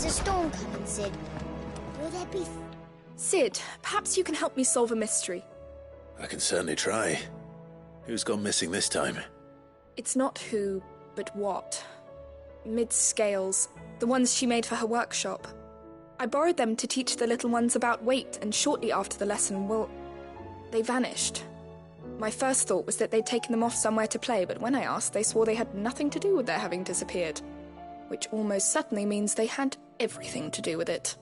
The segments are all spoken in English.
Is a storm coming, Sid? Will there be... Sid, perhaps you can help me solve a mystery. I can certainly try. Who's gone missing this time? It's not who, but what. Mid's scales, the ones she made for her workshop. I borrowed them to teach the little ones about weight, and shortly after the lesson, well, they vanished. My first thought was that they'd taken them off somewhere to play, but when I asked, they swore they had nothing to do with their having disappeared. Which almost certainly means they had everything to do with it.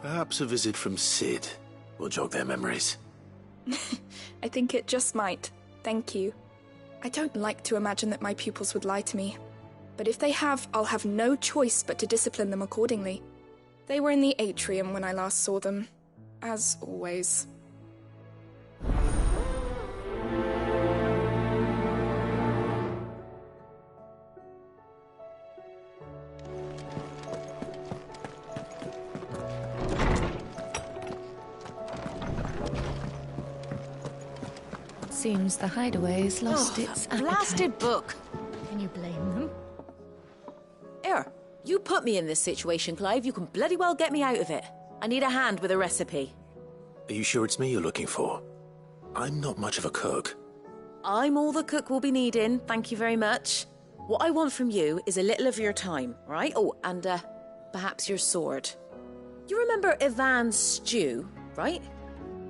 Perhaps a visit from Sid will jog their memories. I think it just might. Thank you. I don't like to imagine that my pupils would lie to me. But if they have, I'll have no choice but to discipline them accordingly. They were in the atrium when I last saw them. As always. Seems the hideaway's lost its appetite. Blasted book! Can you blame them? Here, you put me in this situation, Clive. You can bloody well get me out of it. I need a hand with a recipe. Are you sure it's me you're looking for? I'm not much of a cook. I'm all the cook will be needing, thank you very much. What I want from you is a little of your time, right? Oh, and perhaps your sword. You remember Ivan's stew, right?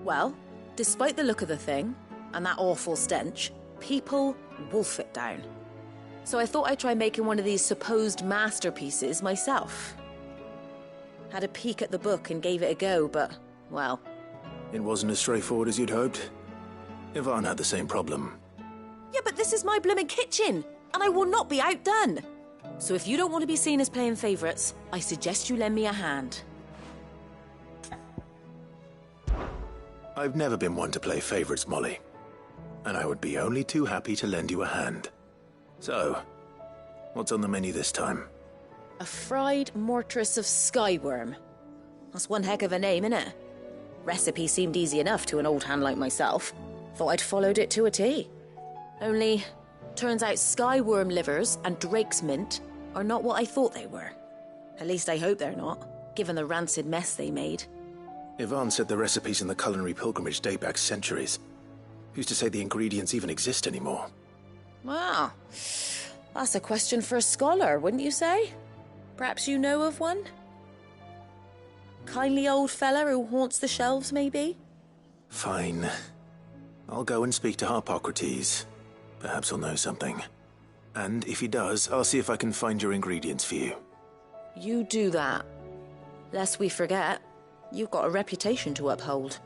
Well, despite the look of the thing, and that awful stench, people wolf it down. So I thought I'd try making one of these supposed masterpieces myself. Had a peek at the book and gave it a go, but, well... It wasn't as straightforward as you'd hoped. Ivan had the same problem. Yeah, but this is my blimmin' kitchen, and I will not be outdone. So if you don't want to be seen as playing favourites, I suggest you lend me a hand. I've never been one to play favourites, Molly. And I would be only too happy to lend you a hand. So, what's on the menu this time? A fried mortress of skyworm. That's one heck of a name, innit? Recipe seemed easy enough to an old hand like myself. Thought I'd followed it to a T. Only, turns out skyworm livers and drake's mint are not what I thought they were. At least I hope they're not, given the rancid mess they made. Ivan said the recipes in the culinary pilgrimage date back centuries. Who's to say the ingredients even exist anymore? Wow. That's a question for a scholar, wouldn't you say? Perhaps you know of one? Kindly old fella who haunts the shelves, maybe? Fine. I'll go and speak to Harpocrates. Perhaps he'll know something. And if he does, I'll see if I can find your ingredients for you. You do that. Lest we forget, you've got a reputation to uphold.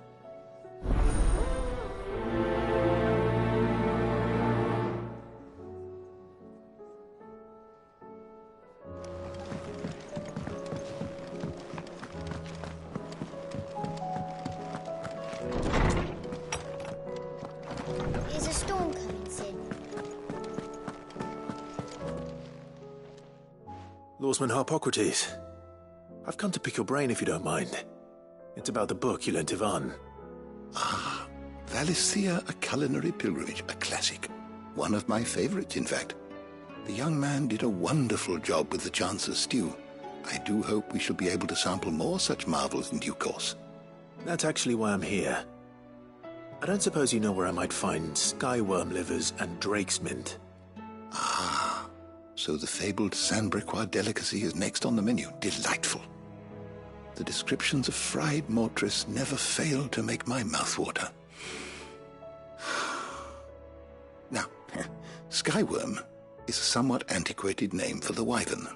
Is a storm coming, Sid? Lawsman Harpocrates. I've come to pick your brain if you don't mind. It's about the book you lent Ivan. Ah, Valicia, A Culinary Pilgrimage, a classic. One of my favorites, in fact. The young man did a wonderful job with the Chance's stew. I do hope we shall be able to sample more such marvels in due course. That's actually why I'm here. I don't suppose you know where I might find skyworm livers and drake's mint. Ah, so the fabled Saint-Brecois delicacy is next on the menu. Delightful. The descriptions of fried mortress never fail to make my mouth water. Now, skyworm is a somewhat antiquated name for the wyvern,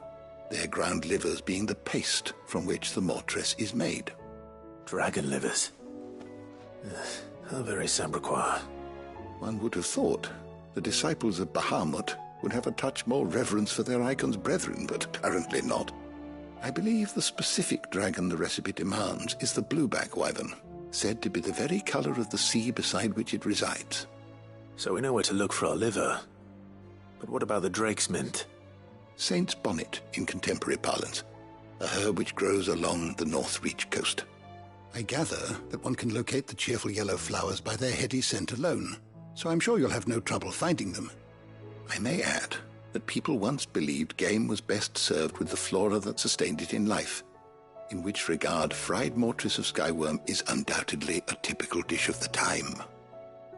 their ground livers being the paste from which the mortress is made. Dragon livers. How very Saint-Brecois. One would have thought the disciples of Bahamut would have a touch more reverence for their icon's brethren, but apparently not. I believe the specific dragon the recipe demands is the blueback wyvern, said to be the very colour of the sea beside which it resides. So we know where to look for our liver. But what about the drake's mint? Saint's bonnet in contemporary parlance, a herb which grows along the North Reach coast. I gather that one can locate the cheerful yellow flowers by their heady scent alone, so I'm sure you'll have no trouble finding them. I may add that people once believed game was best served with the flora that sustained it in life, in which regard fried mortress of skyworm is undoubtedly a typical dish of the time.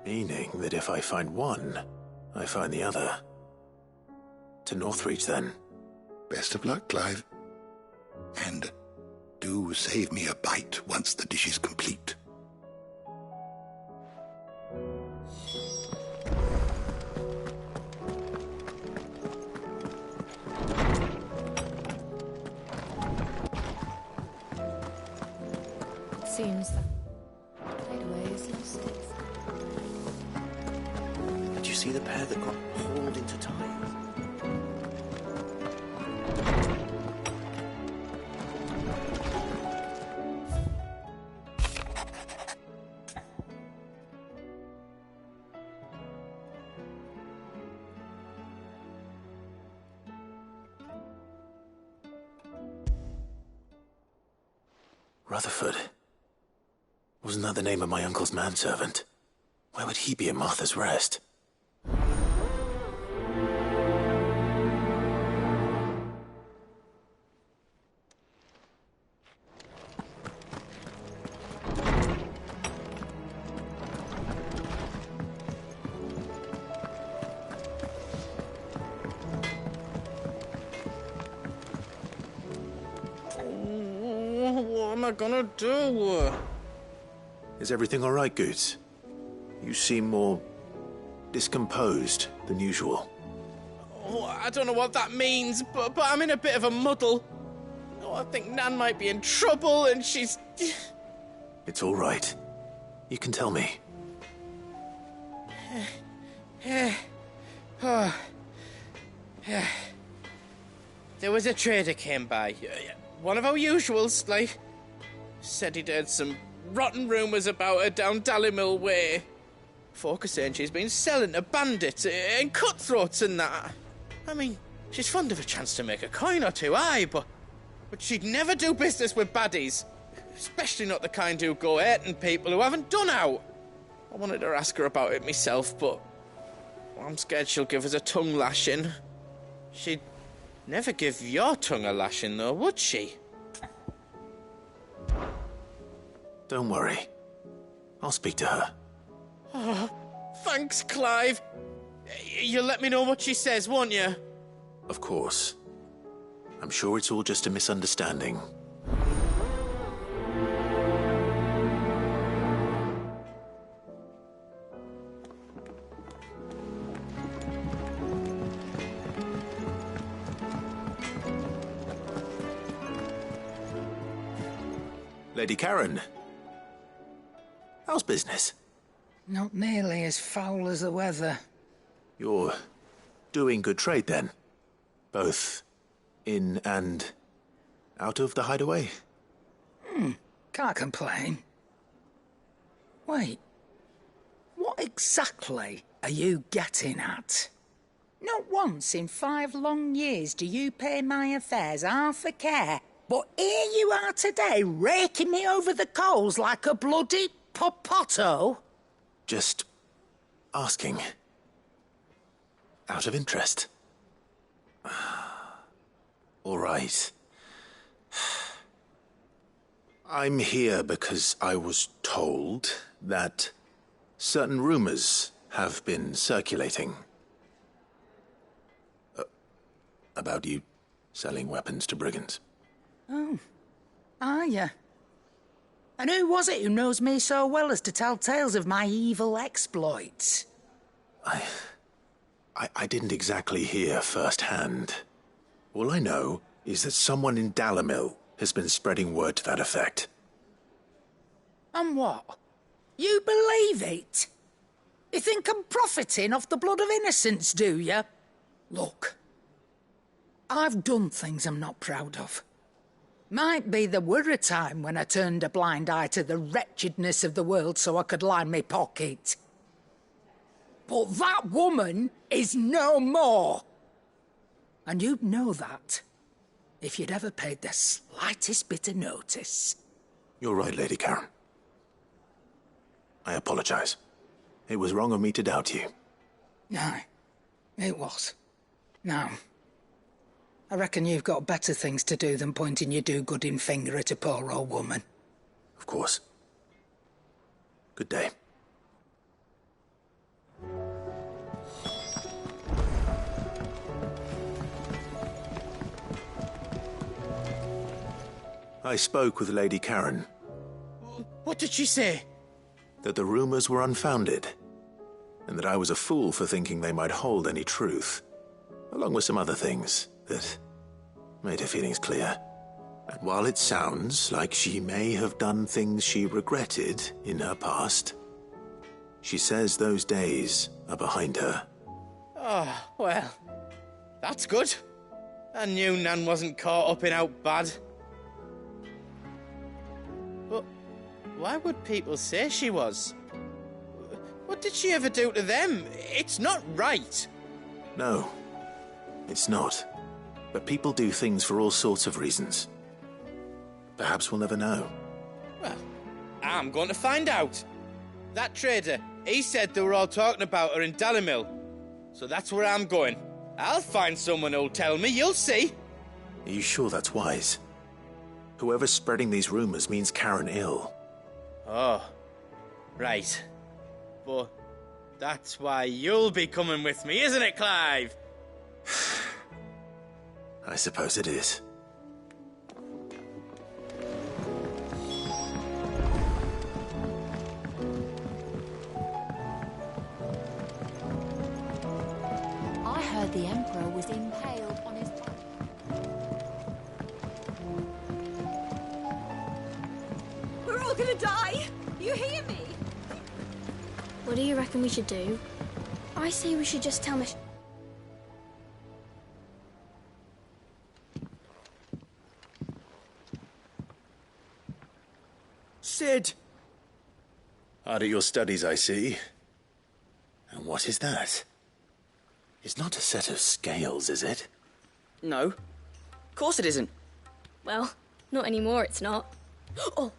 Meaning that if I find one, I find the other. To Northreach, then. Best of luck, Clive. And do save me a bite once the dish is complete. It seems that Hideaway is lost its... Did you see the pair that got hauled into time? Rutherford. Wasn't that the name of my uncle's manservant? Why would he be at Martha's Rest? What am I gonna do? Is everything all right, Goots? You seem more discomposed than usual. Oh, I don't know what that means, but I'm in a bit of a muddle. Oh, I think Nan might be in trouble, and she's... It's all right. You can tell me. There was a trader came by. One of our usuals, like... Said he'd heard some rotten rumours about her down Dallymill Way. Folk are saying she's been selling to bandits and cutthroats and that. I mean, she's fond of a chance to make a coin or two, aye, but she'd never do business with baddies. Especially not the kind who go hurting people who haven't done out. I wanted to ask her about it myself, but I'm scared she'll give us a tongue lashing. She'd never give your tongue a lashing, though, would she? Don't worry. I'll speak to her. Oh, thanks, Clive. You'll let me know what she says, won't you? Of course. I'm sure it's all just a misunderstanding. Lady Karen. How's business? Not nearly as foul as the weather. You're doing good trade, then? Both in and out of the hideaway? Can't complain. Wait. What exactly are you getting at? Not once in 5 long years do you pay my affairs half a care, but here you are today, raking me over the coals like a bloody popoto? Just asking. Out of interest. All right. I'm here because I was told that certain rumors have been circulating. About you selling weapons to brigands. Oh, are you? And who was it who knows me so well as to tell tales of my evil exploits? I didn't exactly hear firsthand. All I know is that someone in Dallymill has been spreading word to that effect. And what? You believe it? You think I'm profiting off the blood of innocents, do you? Look, I've done things I'm not proud of. Might be there were a time when I turned a blind eye to the wretchedness of the world so I could line my pocket. But that woman is no more. And you'd know that if you'd ever paid the slightest bit of notice. You're right, Lady Karen. I apologize. It was wrong of me to doubt you. Aye, it was. Now, I reckon you've got better things to do than pointing your do-gooding finger at a poor old woman. Of course. Good day. I spoke with Lady Karen. What did she say? That the rumors were unfounded, and that I was a fool for thinking they might hold any truth, along with some other things that made her feelings clear. And while it sounds like she may have done things she regretted in her past, she says those days are behind her. Oh, well, that's good. I knew Nan wasn't caught up in out bad. But why would people say she was? What did she ever do to them? It's not right. No, it's not. But people do things for all sorts of reasons. Perhaps we'll never know. Well, I'm going to find out. That trader, he said they were all talking about her in Dalimil. So that's where I'm going. I'll find someone who'll tell me, you'll see. Are you sure that's wise? Whoever's spreading these rumors means Karen ill. Oh, right. But that's why you'll be coming with me, isn't it, Clive? I suppose it is. I heard the Emperor was impaled on his... We're all gonna die! You hear me? What do you reckon we should do? I say we should just tell Miss... Sid! Hard at your studies, I see. And what is that? It's not a set of scales, is it? No. Of course it isn't. Well, not anymore, it's not. Oh!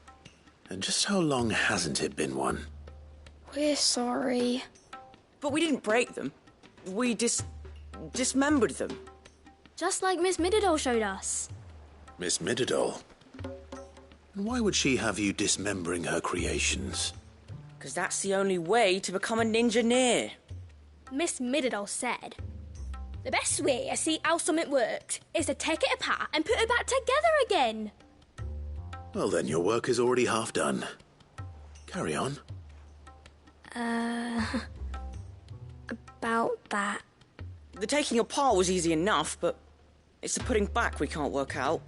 And just how long hasn't it been one? We're sorry. But we didn't break them. We dismembered them. Just like Miss Mididol showed us. Miss Mididol? And why would she have you dismembering her creations? Because that's the only way to become a ninja-neer. Miss Mididol said, the best way to see how something works is to take it apart and put it back together again. Well, then your work is already half done. Carry on. About that. The taking apart was easy enough, but it's the putting back we can't work out.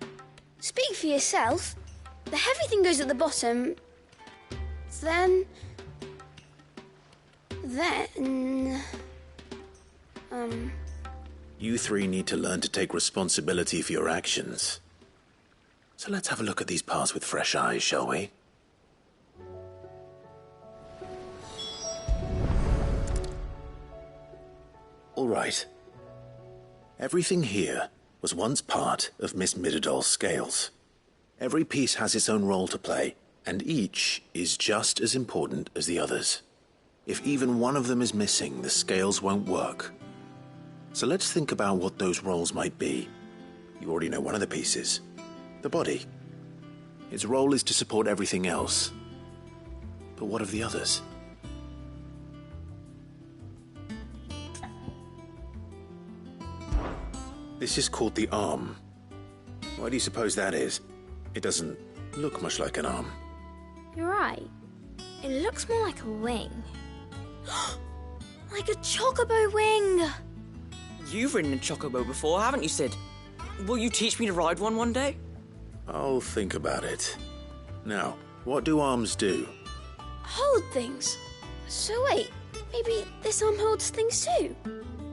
Speak for yourself. The heavy thing goes at the bottom. Then... You three need to learn to take responsibility for your actions. So let's have a look at these parts with fresh eyes, shall we? All right. Everything here was once part of Miss Mididol's scales. Every piece has its own role to play, and each is just as important as the others. If even one of them is missing, the scales won't work. So let's think about what those roles might be. You already know one of the pieces. The body. Its role is to support everything else. But what of the others? This is called the arm. Why do you suppose that is? It doesn't look much like an arm. You're right. It looks more like a wing. Like a chocobo wing! You've ridden a chocobo before, haven't you, Sid? Will you teach me to ride one day? I'll think about it. Now, what do arms do? Hold things. So wait, maybe this arm holds things too?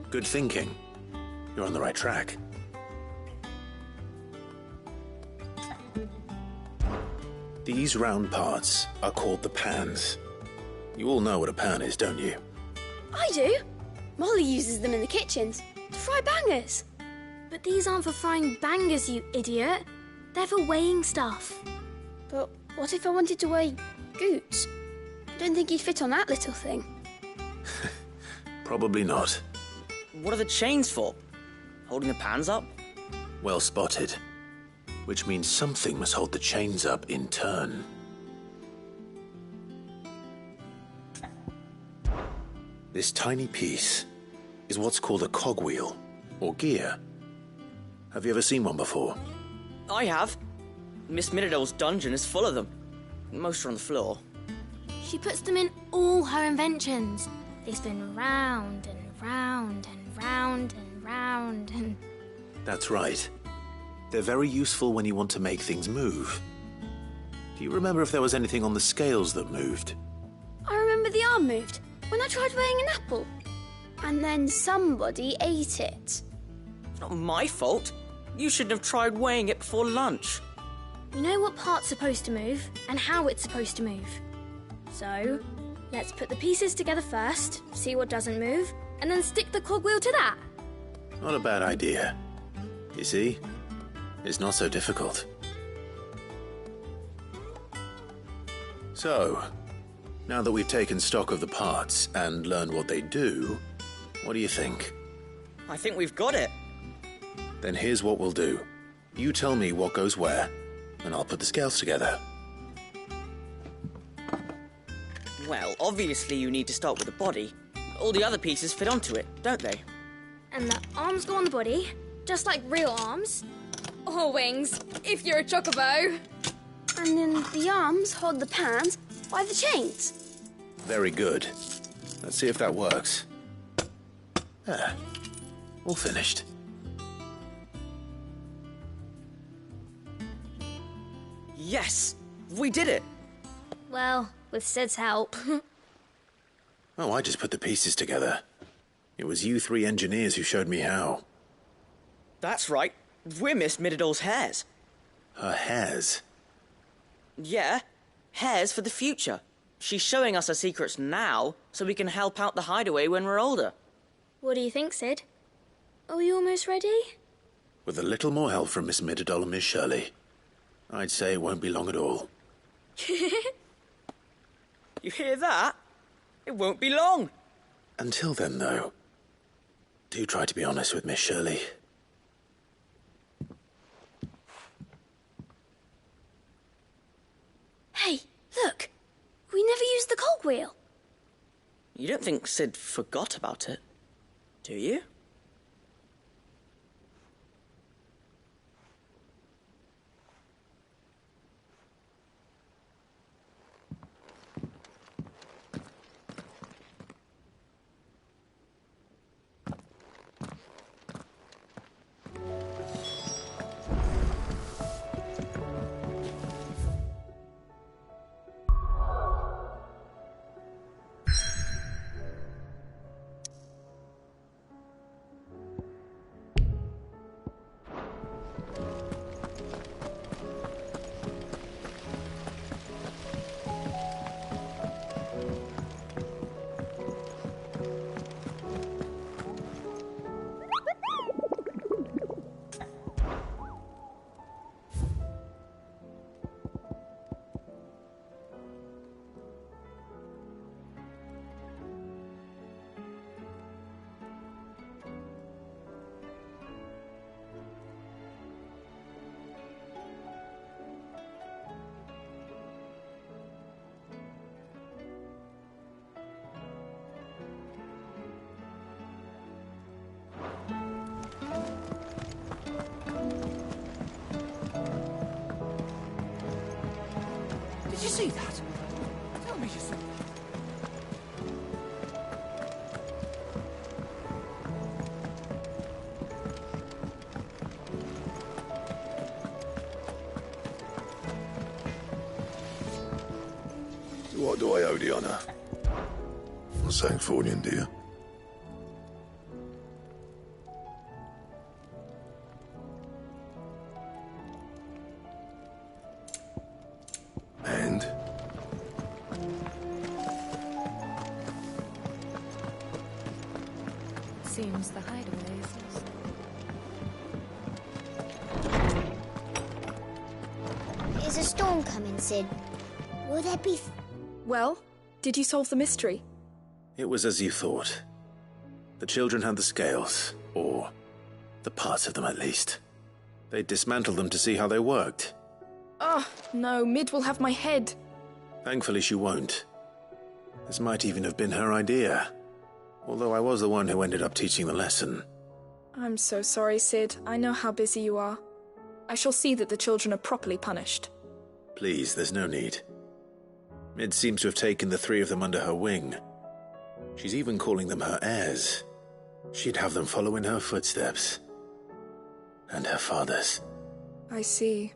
Good thinking. You're on the right track. These round parts are called the pans. You all know what a pan is, don't you? I do. Molly uses them in the kitchens to fry bangers. But these aren't for frying bangers, you idiot. They're for weighing stuff. But what if I wanted to weigh Goots? I don't think he'd fit on that little thing. Probably not. What are the chains for? Holding the pans up? Well spotted. Which means something must hold the chains up in turn. This tiny piece is what's called a cogwheel, or gear. Have you ever seen one before? I have. Miss Middledale's dungeon is full of them. Most are on the floor. She puts them in all her inventions. They spin round and round and round and round and... That's right. They're very useful when you want to make things move. Do you remember if there was anything on the scales that moved? I remember the arm moved when I tried weighing an apple. And then somebody ate it. It's not my fault. You shouldn't have tried weighing it before lunch. We know what part's supposed to move and how it's supposed to move. So, let's put the pieces together first, see what doesn't move, and then stick the cogwheel to that. Not a bad idea. You see? It's not so difficult. So, now that we've taken stock of the parts and learned what they do, what do you think? I think we've got it. Then here's what we'll do. You tell me what goes where, and I'll put the scales together. Well, obviously you need to start with the body. All the other pieces fit onto it, don't they? And the arms go on the body, just like real arms. Or wings, if you're a chocobo. And then the arms hold the pans by the chains. Very good. Let's see if that works. There. All finished. Yes! We did it! Well, with Sid's help. Oh, I just put the pieces together. It was you three engineers who showed me how. That's right. We're Miss Middledale's hares. Her hairs? Yeah, hares for the future. She's showing us her secrets now, so we can help out the hideaway when we're older. What do you think, Sid? Are we almost ready? With a little more help from Miss Middledale and Miss Shirley, I'd say it won't be long at all. You hear that? It won't be long. Until then, though, do try to be honest with Miss Shirley. Hey, look! We never used the cogwheel. You don't think Sid forgot about it, do you? Did you see that? Tell me you saw that. To what do I owe the honour? Not saying Fornian, do you? And? Seems the hideaway is lost. Is a storm coming, Sid? Will there be... Well, did you solve the mystery? It was as you thought. The children had the scales, or The parts of them, at least. They dismantled them to see how they worked. Oh, no, Mid will have my head. Thankfully, she won't. This might even have been her idea. Although I was the one who ended up teaching the lesson. I'm so sorry, Sid. I know how busy you are. I shall see that the children are properly punished. Please, there's no need. Mid seems to have taken the 3 of them under her wing. She's even calling them her heirs. She'd have them follow in her footsteps. And her father's. I see.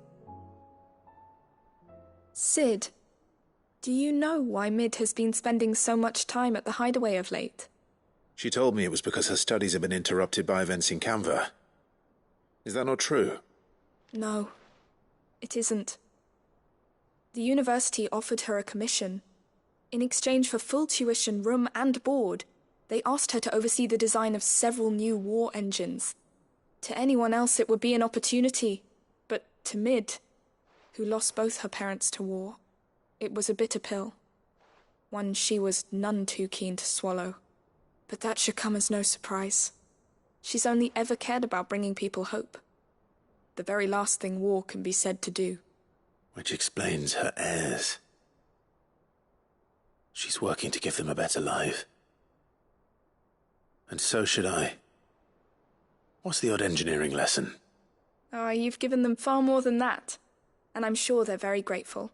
Sid, do you know why Mid has been spending so much time at the hideaway of late? She told me it was because her studies have been interrupted by events in Canva. Is that not true? No, it isn't. The university offered her a commission. In exchange for full tuition, room and board, they asked her to oversee the design of several new war engines. To anyone else it would be an opportunity, but to Mid, who lost both her parents to war, it was a bitter pill. One she was none too keen to swallow. But that should come as no surprise. She's only ever cared about bringing people hope. The very last thing war can be said to do. Which explains her heirs. She's working to give them a better life. And so should I. What's the odd engineering lesson? Oh, you've given them far more than that. And I'm sure they're very grateful.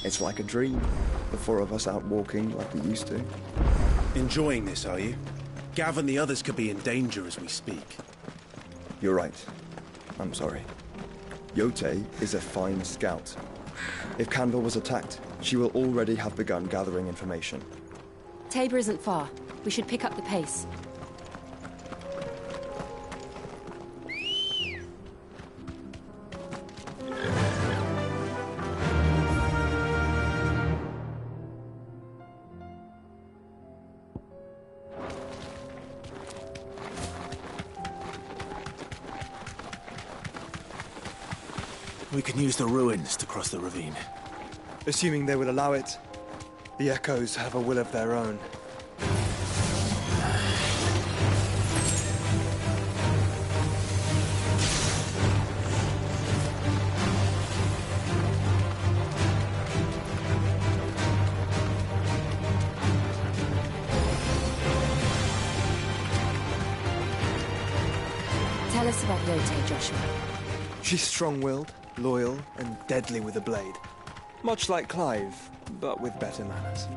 It's like a dream. The 4 of us out walking like we used to. Enjoying this, are you? Gav and the others could be in danger as we speak. You're right. I'm sorry. Yote is a fine scout. If Canva was attacked, she will already have begun gathering information. Tabor isn't far. We should pick up the pace. We can use the ruins to cross the ravine. Assuming they would allow it, the Echoes have a will of their own. Tell us about Yote, Joshua. She's strong-willed, loyal, and deadly with a blade. Much like Clive, but with better manners.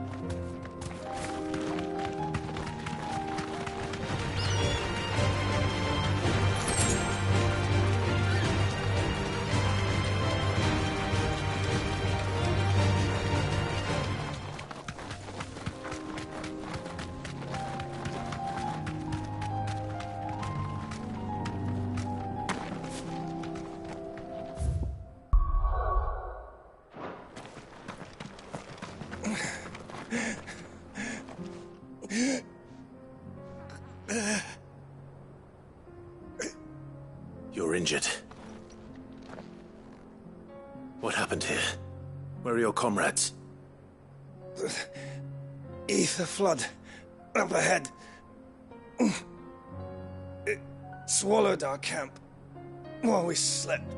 You're injured. What happened here? Where are your comrades? Ether flood. Up ahead. It swallowed our camp while we slept.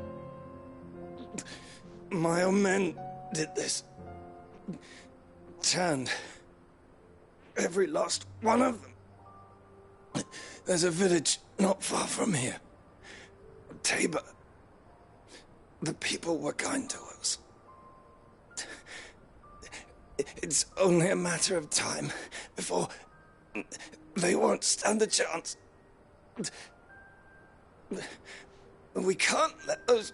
My own men did this. Turned. Every last one of them. There's a village not far from here. Tabor. The people were kind to us. It's only a matter of time before they won't stand a chance. We can't let those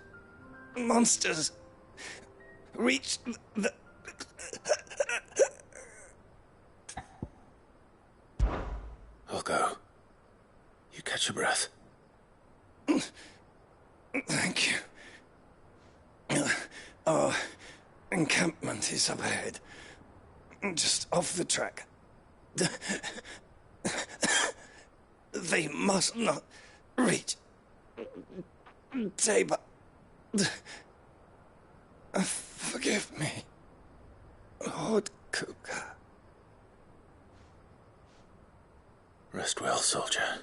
monsters reach the... I'll go. You catch your breath. Thank you. Our encampment is up ahead. Just off the track. They must not reach Tabor. Forgive me, Lord Kupka. Rest well, soldier.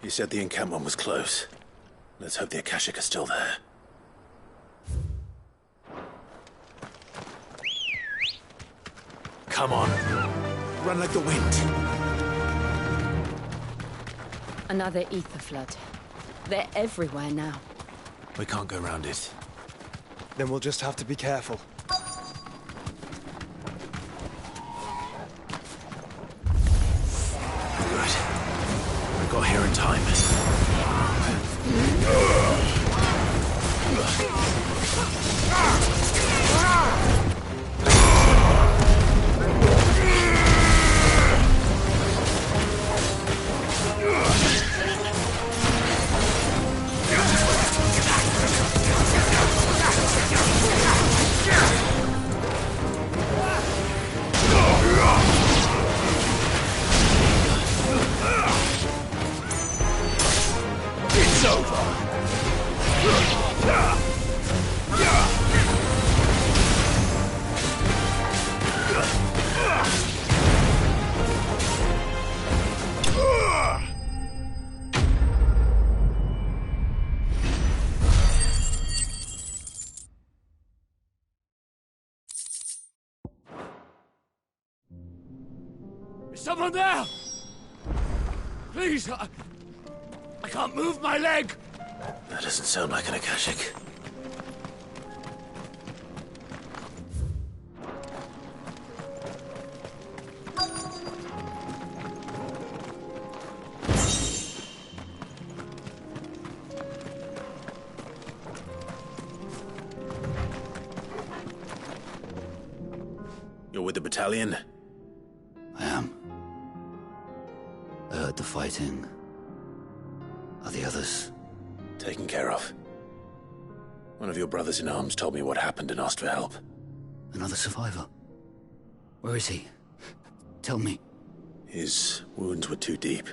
You said the encampment was close. Let's hope the Akashic are still there. Come on. Run like the wind. Another ether flood. They're everywhere now. We can't go round it. Then we'll just have to be careful. Good. We got here in time. It's over. Is someone there? Please, I can't move my leg. That doesn't sound like an Akashic. You're with the battalion? I am. I heard the fighting. Are the others? Taken care of. One of your brothers in arms told me what happened and asked for help. Another survivor? Where is he? Tell me. His wounds were too deep.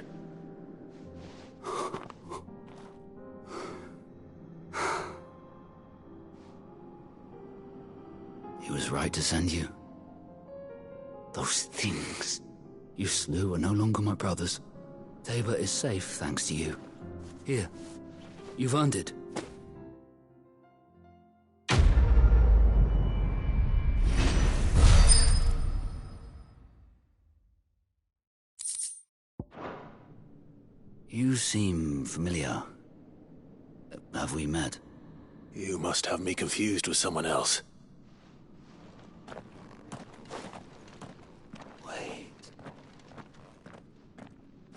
He was right to send you. Those things you slew are no longer my brothers. Tabor is safe thanks to you. Here, you've earned it. You seem familiar. Have we met? You must have me confused with someone else. Wait.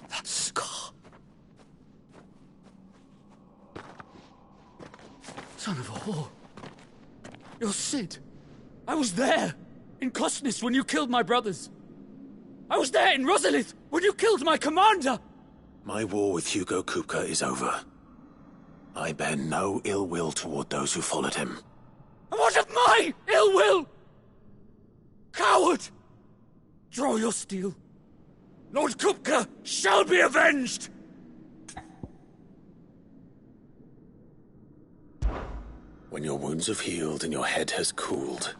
That scar. Son of a whore. You're Sid. I was there, in Cosnis, when you killed my brothers. I was there in Rosalith, when you killed my commander. My war with Hugo Kupka is over. I bear no ill will toward those who followed him. And what of my ill will? Coward! Draw your steel. Lord Kupka shall be avenged! When your wounds have healed and your head has cooled,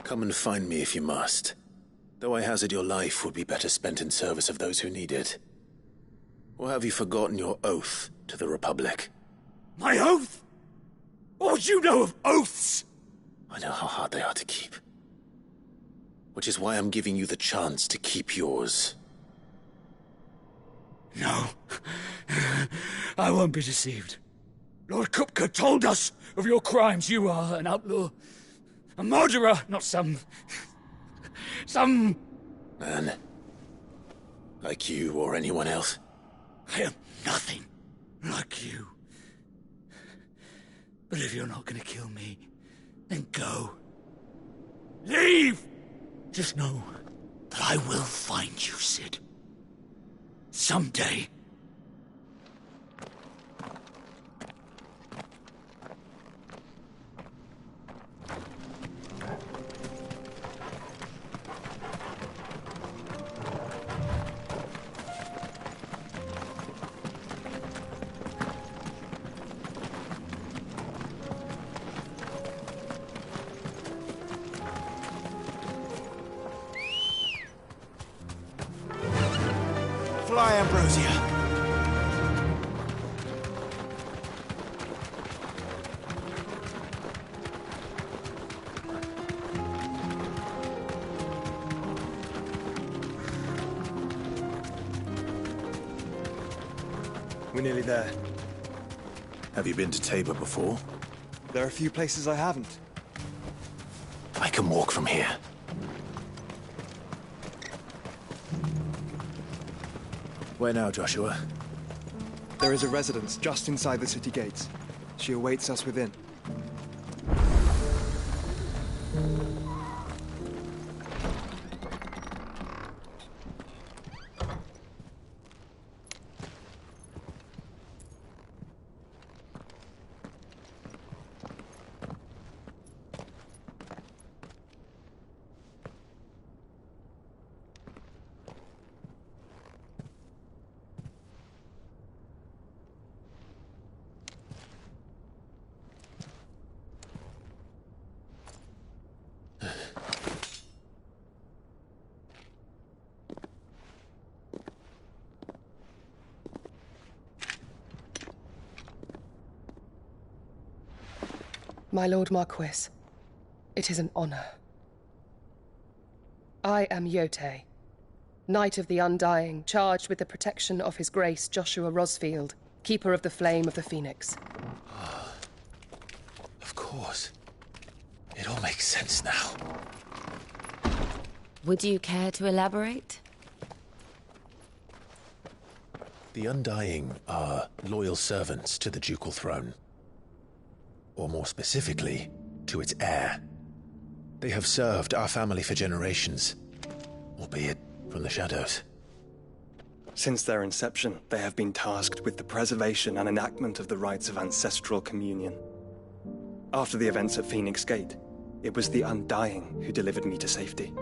come and find me if you must. Though I hazard your life would be better spent in service of those who need it. Or have you forgotten your oath to the Republic? My oath? What do you know of oaths? I know how hard they are to keep. Which is why I'm giving you the chance to keep yours. No. I won't be deceived. Lord Kupka told us of your crimes. You are an outlaw. A murderer, not some Man. Like you or anyone else. I am nothing like you. But if you're not gonna kill me, then go. Leave! Just know that I will find you, Sid. Someday. Fly, Ambrosia. We're nearly there. Have you been to Tabor before? There are a few places I haven't. I can walk from here. Where now, Joshua? There is a residence just inside the city gates. She awaits us within. My Lord Marquis, it is an honor. I am Yote, Knight of the Undying, charged with the protection of His Grace Joshua Rosfield, Keeper of the Flame of the Phoenix. Of course. It all makes sense now. Would you care to elaborate? The Undying are loyal servants to the ducal throne. Or more specifically, to its heir. They have served our family for generations, albeit from the shadows. Since their inception, they have been tasked with the preservation and enactment of the rites of ancestral communion. After the events at Phoenix Gate, it was the Undying who delivered me to safety.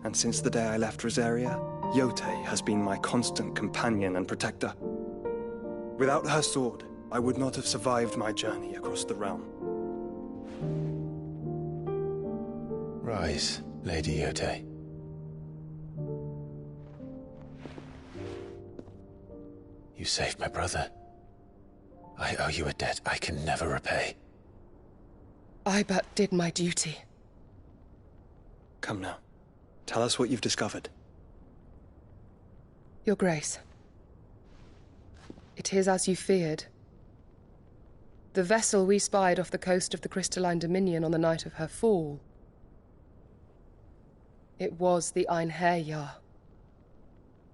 And since the day I left Rosaria, Yote has been my constant companion and protector. Without her sword, I would not have survived my journey across the realm. Rise, Lady Yote. You saved my brother. I owe you a debt I can never repay. I but did my duty. Come now. Tell us what you've discovered. Your Grace. It is as you feared. The vessel we spied off the coast of the Crystalline Dominion on the night of her fall. It was the Einherjar.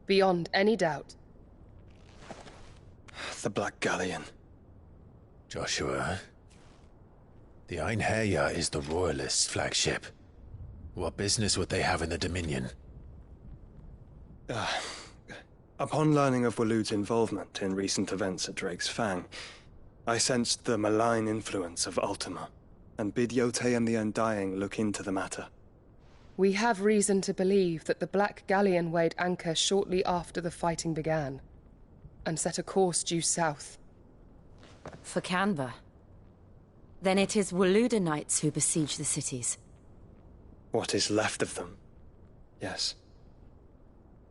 Beyond any doubt. The Black Galleon. Joshua, the Einherjar is the Royalists' flagship. What business would they have in the Dominion? Upon learning of Waloed's involvement in recent events at Drake's Fang, I sensed the malign influence of Ultima, and bid Yote and the Undying look into the matter. We have reason to believe that the Black Galleon weighed anchor shortly after the fighting began, and set a course due south. For Canva. Then it is Waloeda Knights who besiege the cities. What is left of them? Yes.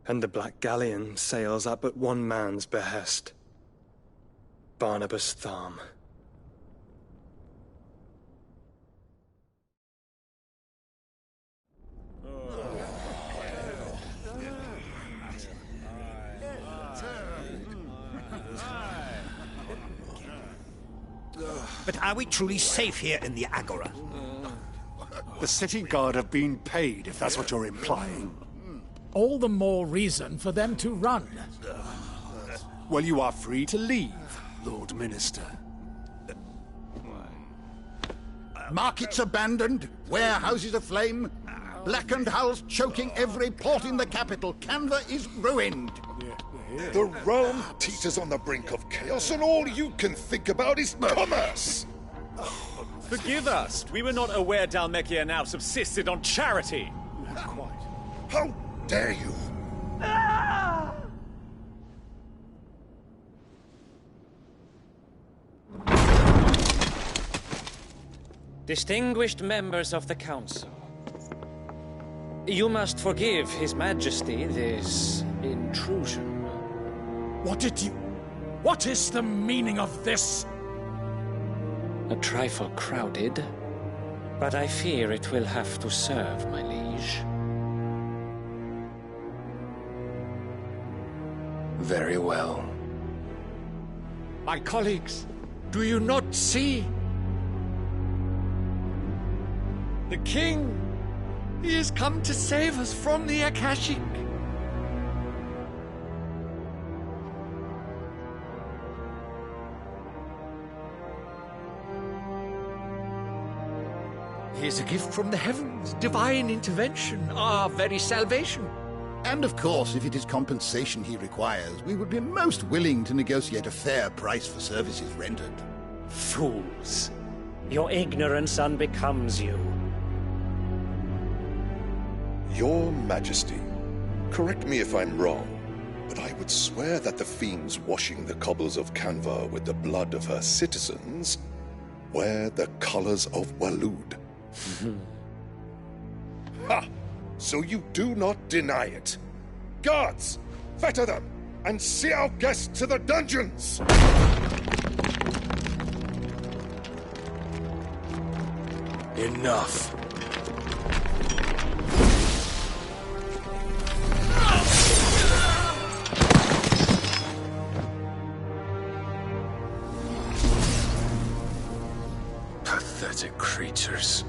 And the Black Galleon sails at but one man's behest. Barnabas Tharm. But are we truly safe here in the Agora? The city guard have been paid, if that's what you're implying. All the more reason for them to run. Well, you are free to leave, Lord Minister. Markets abandoned, warehouses aflame, blackened hulls choking every port in the capital. Canva is ruined. The realm teeters on the brink of chaos, and all you can think about is commerce! Forgive us. We were not aware Dhalmekia now subsisted on charity. Not quite. How dare you! Distinguished members of the Council, you must forgive His Majesty this intrusion. What is the meaning of this? A trifle crowded, but I fear it will have to serve, my liege. Very well. My colleagues, do you not see? The king, he has come to save us from the Akashic. He is a gift from the heavens, divine intervention, our very salvation. And of course, if it is compensation he requires, we would be most willing to negotiate a fair price for services rendered. Fools. Your ignorance unbecomes you. Your Majesty, correct me if I'm wrong, but I would swear that the fiends washing the cobbles of Canva with the blood of her citizens wear the colors of Waloed. Ha! So you do not deny it. Guards, fetter them, and see our guests to the dungeons! Enough. Pathetic creatures.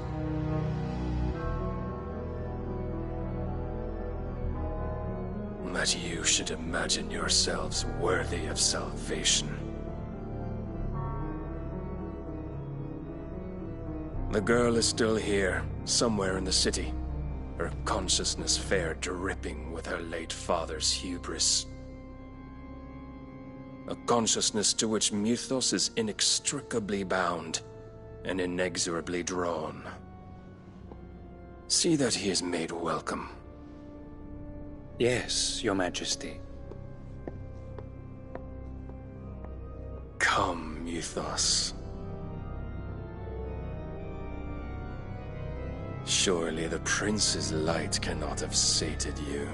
That you should imagine yourselves worthy of salvation. The girl is still here, somewhere in the city, her consciousness fair dripping with her late father's hubris. A consciousness to which Mythos is inextricably bound and inexorably drawn. See that he is made welcome. Yes, Your Majesty. Come, Mythos. Surely the prince's light cannot have sated you.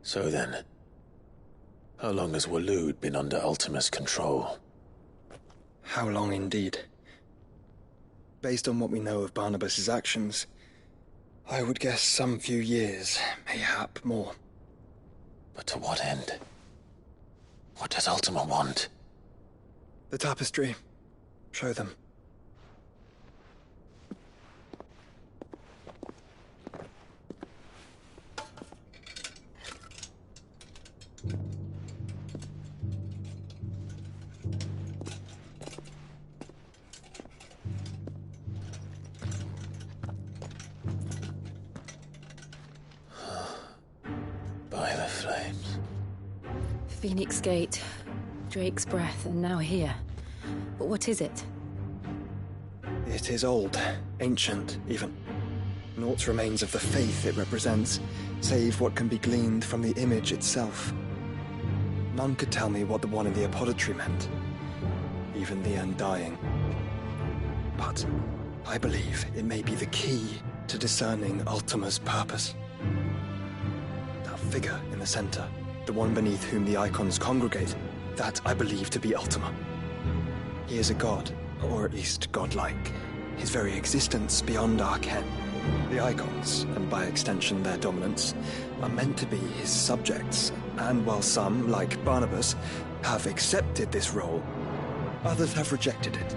So then, how long has Waloed been under Ultima's control? How long indeed? Based on what we know of Barnabas's actions, I would guess some few years, mayhap more. But to what end? What does Ultima want? The tapestry. Show them. By the flames. Phoenix Gate, Drake's Breath, and now here. But what is it? It is old, ancient, even. Naught remains of the faith it represents, save what can be gleaned from the image itself. None could tell me what the one in the apothecary meant, even the Undying. But I believe it may be the key to discerning Ultima's purpose. That figure in the center, the one beneath whom the icons congregate, that I believe to be Ultima. He is a god, or at least godlike, his very existence beyond our ken. The icons, and by extension their dominants, are meant to be his subjects, and while some, like Barnabas, have accepted this role, others have rejected it,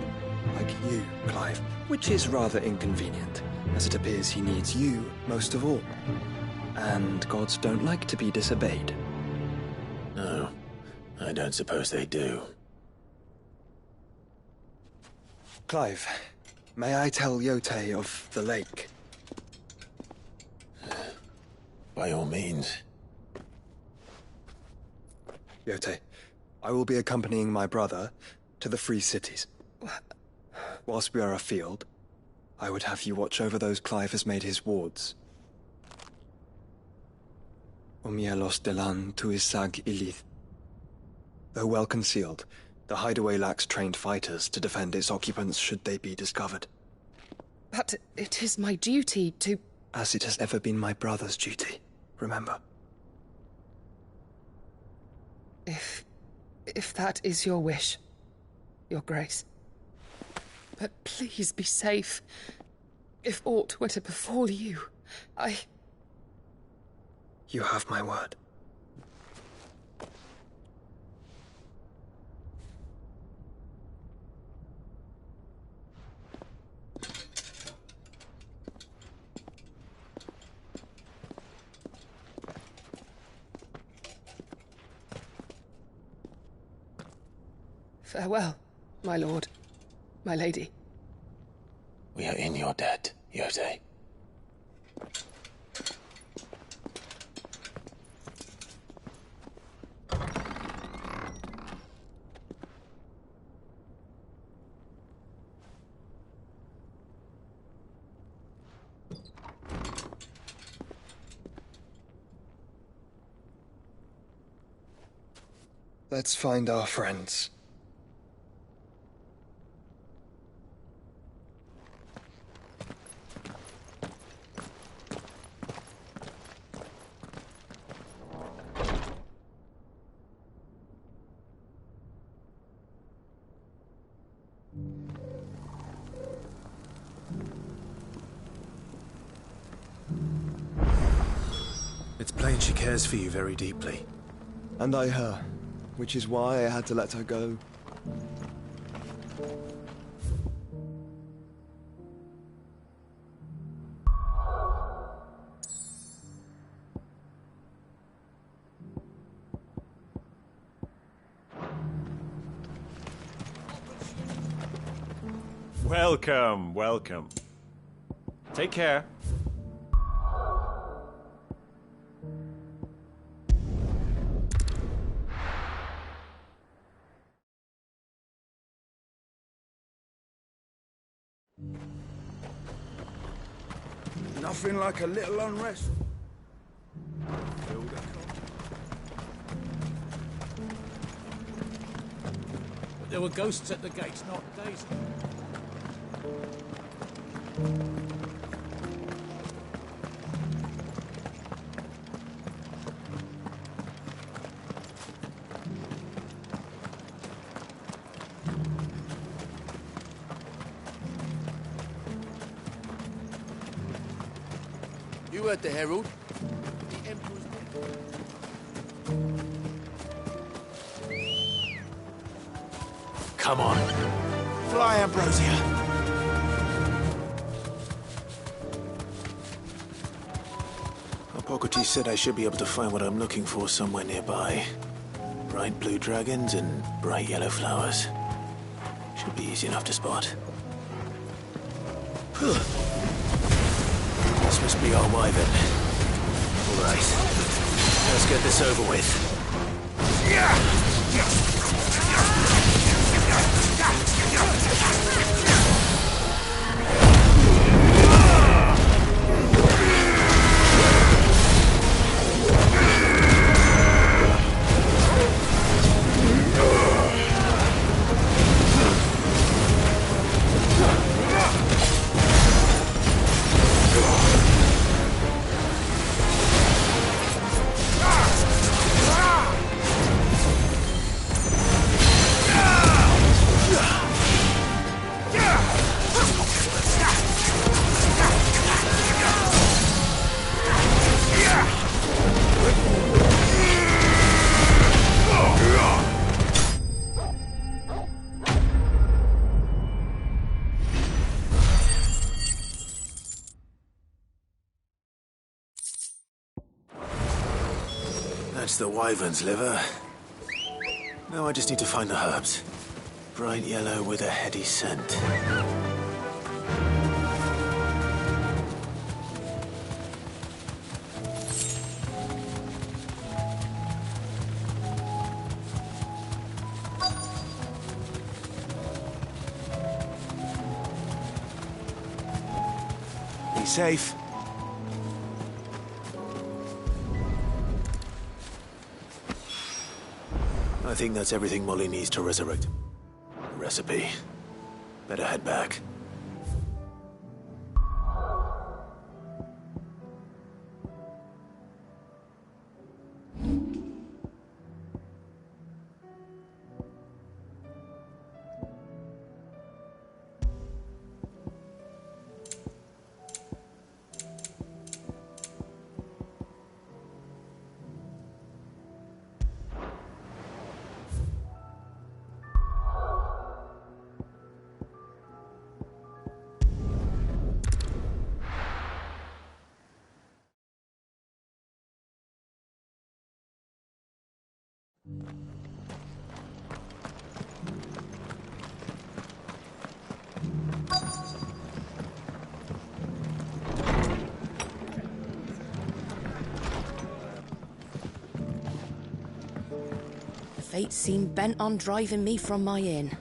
like you, Clive, which is rather inconvenient, as it appears he needs you most of all. And gods don't like to be disobeyed. No, I don't suppose they do. Clive, may I tell Yote of the lake? By all means. Yote, I will be accompanying my brother to the Free Cities. Whilst we are afield, I would have you watch over those Clive has made his wards. Omielos delan tuisag ilith. Though well concealed, the hideaway lacks trained fighters to defend its occupants should they be discovered. But it is my duty to... As it has ever been my brother's duty, remember. If that is your wish, Your Grace. But please be safe. If aught were to befall you, You have my word. Farewell, my lord, my lady. We are in your debt, Yote. Let's find our friends. It's plain she cares for you very deeply. And I her, which is why I had to let her go. Welcome, welcome. Take care. Nothing like a little unrest. But there were ghosts at the gates, not days. You heard the herald. The Emperor's Come on. Fly, Ambrosia. Hippocrates said I should be able to find what I'm looking for somewhere nearby. Bright blue dragons and bright yellow flowers. Should be easy enough to spot. This must be our wyvern. All right. Let's get this over with. That's the wyvern's liver. Now I just need to find the herbs. Bright yellow with a heady scent. Be safe. I think that's everything Molly needs to resurrect. Recipe. Better head back. Fate seem bent on driving me from my inn.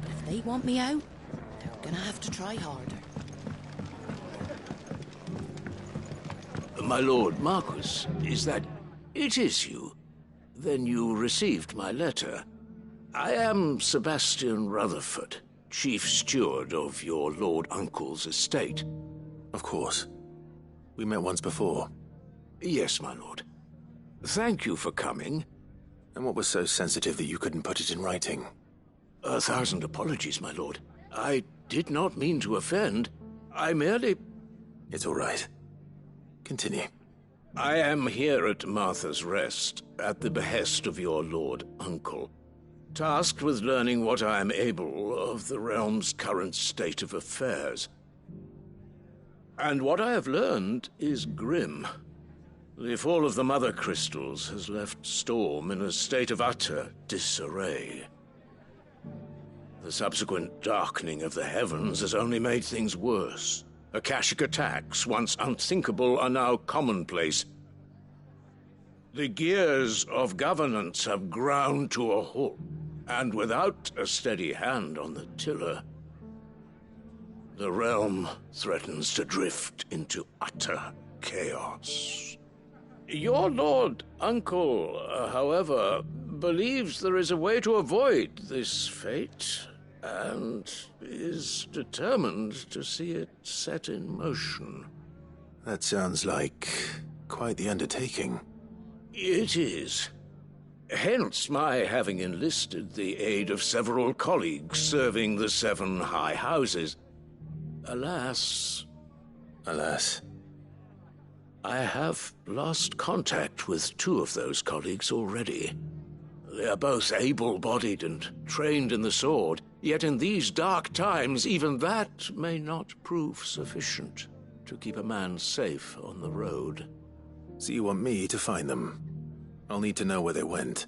If they want me out, they're gonna have to try harder. My lord Marquis, is that... It is you. Then you received my letter. I am Sebastian Rutherford, chief steward of your lord uncle's estate. Of course. We met once before. Yes, my lord. Thank you for coming. And what was so sensitive that you couldn't put it in writing? 1,000 apologies, my lord. I did not mean to offend. I merely... It's all right. Continue. I am here at Martha's Rest, at the behest of your lord uncle, tasked with learning what I am able of the realm's current state of affairs. And what I have learned is grim. The fall of the Mother Crystals has left Storm in a state of utter disarray. The subsequent darkening of the heavens has only made things worse. Akashic attacks, once unthinkable, are now commonplace. The gears of governance have ground to a halt, and without a steady hand on the tiller, the realm threatens to drift into utter chaos. Your lord uncle, however, believes there is a way to avoid this fate, and is determined to see it set in motion. That sounds like quite the undertaking. It is. Hence my having enlisted the aid of several colleagues serving the 7 high houses. Alas... Alas... I have lost contact with 2 of those colleagues already. They are both able-bodied and trained in the sword, yet in these dark times even that may not prove sufficient to keep a man safe on the road. So you want me to find them? I'll need to know where they went.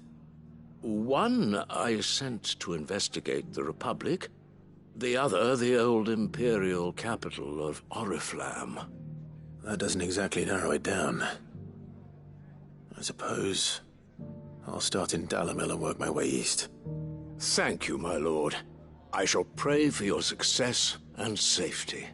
One I sent to investigate the Republic, the other the old Imperial capital of Oriflamme. That doesn't exactly narrow it down. I suppose I'll start in Dalamil and work my way east. Thank you, my lord. I shall pray for your success and safety.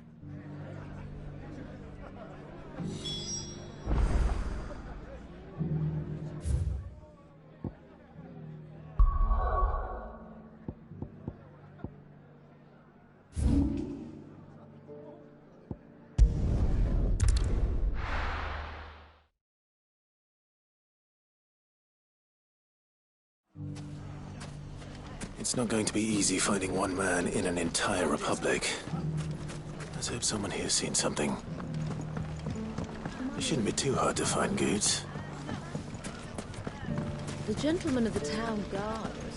It's not going to be easy finding one man in an entire republic. Let's hope someone here's seen something. It shouldn't be too hard to find goods. The gentleman of the town guard was...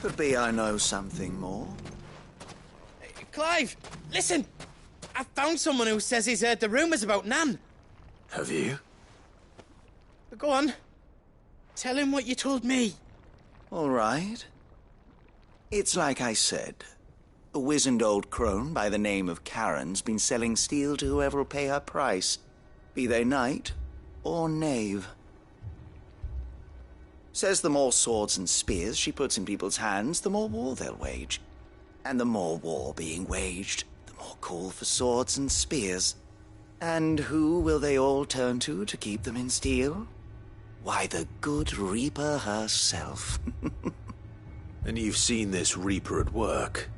Could be I know something more. Clive, listen! I found someone who says he's heard the rumours about Nan. Have you? Go on. Tell him what you told me. All right. It's like I said. A wizened old crone by the name of Karen's been selling steel to whoever will pay her price, be they knight or knave. Says the more swords and spears she puts in people's hands, the more war they'll wage. And the more war being waged, the more call for swords and spears. And who will they all turn to keep them in steel? Why, the good Reaper herself. And you've seen this Reaper at work?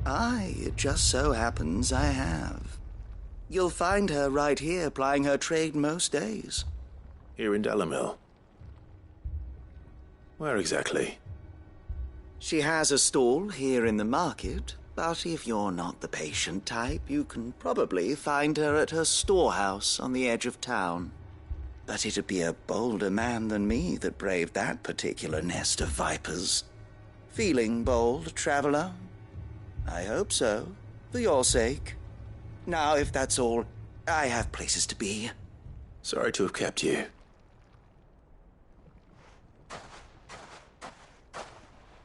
Aye, it just so happens I have. You'll find her right here plying her trade most days. Here in Delamil? Where exactly? She has a stall here in the market, but if you're not the patient type, you can probably find her at her storehouse on the edge of town. But it'd be a bolder man than me that braved that particular nest of vipers. Feeling bold, traveler? I hope so, for your sake. Now, if that's all, I have places to be. Sorry to have kept you.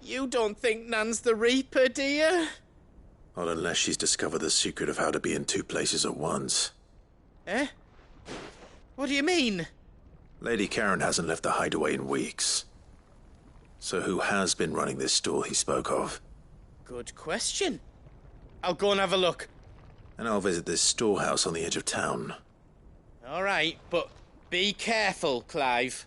You don't think Nan's the Reaper, do you? Not unless she's discovered the secret of how to be in two places at once. Eh? What do you mean? Lady Karen hasn't left the hideaway in weeks. So who has been running this stall he spoke of? Good question. I'll go and have a look. And I'll visit this storehouse on the edge of town. All right, but be careful, Clive.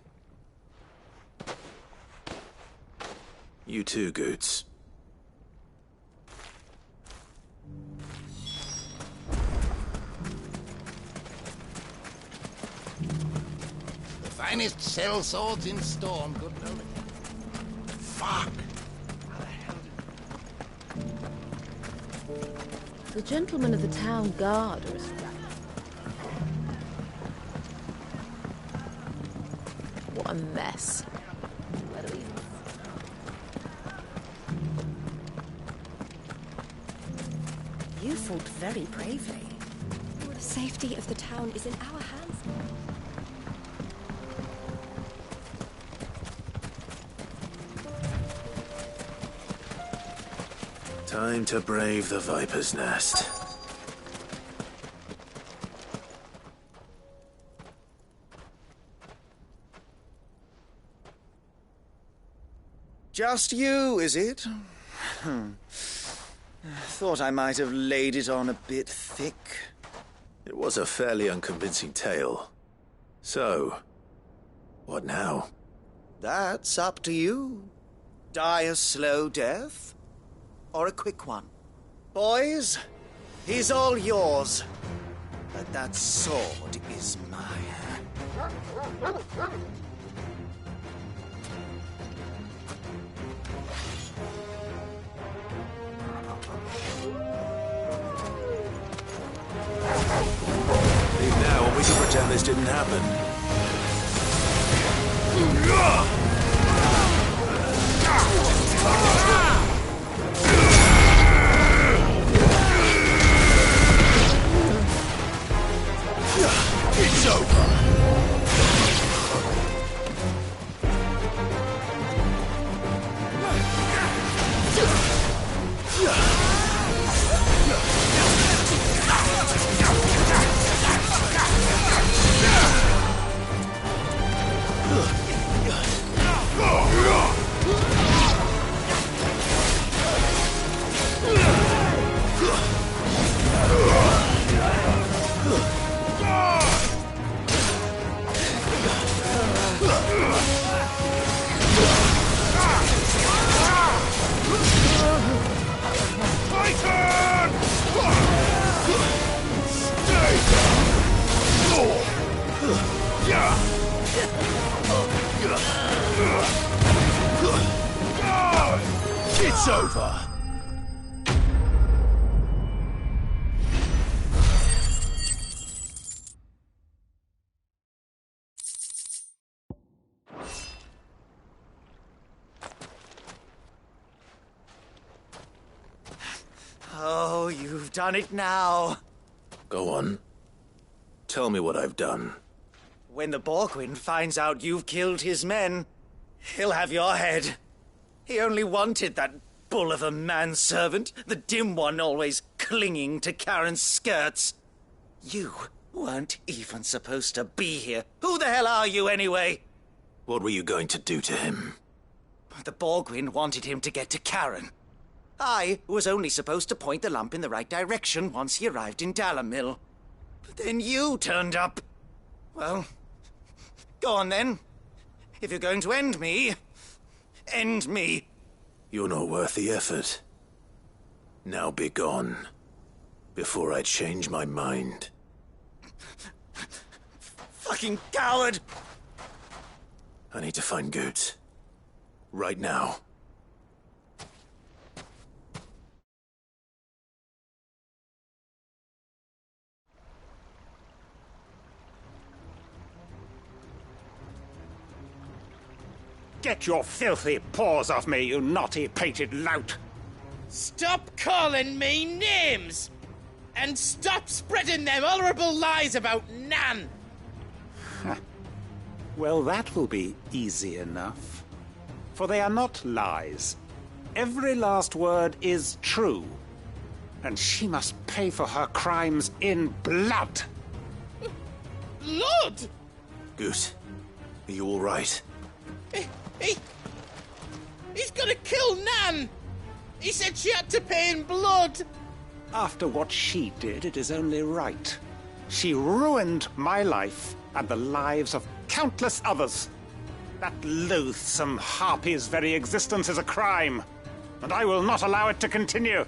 You too, Goots. The finest shell swords in Storm, good knowledge. Fuck! The gentlemen of the town guard are what a mess. Where do we... You fought very bravely. The safety of the town is in our hands. Time to brave the Viper's Nest. Just you, is it? Thought I might have laid it on a bit thick. It was a fairly unconvincing tale. So, what now? That's up to you. Die a slow death, or a quick one. Boys, he's all yours. But that sword is mine. Leave now and we can pretend this didn't happen. It's over. It's over. Oh, you've done it now. Go on. Tell me what I've done. When the Borgwyn finds out you've killed his men, he'll have your head. He only wanted that bull of a manservant, the dim one always clinging to Karen's skirts. You weren't even supposed to be here. Who the hell are you, anyway? What were you going to do to him? The Borgwyn wanted him to get to Karen. I was only supposed to point the lamp in the right direction once he arrived in Dalamil. But then you turned up. Well, go on then. If you're going to end me, end me. You're not worth the effort. Now be gone, before I change my mind. Fucking coward! I need to find Goetz. Right now. Get your filthy paws off me, you naughty-pated lout! Stop calling me names! And stop spreading them horrible lies about Nan! Well, that will be easy enough. For they are not lies. Every last word is true. And she must pay for her crimes in blood. Blood? Goetz, are you all right? He's gonna kill Nan! He said she had to pay in blood! After what she did, it is only right. She ruined my life and the lives of countless others. That loathsome harpy's very existence is a crime, and I will not allow it to continue.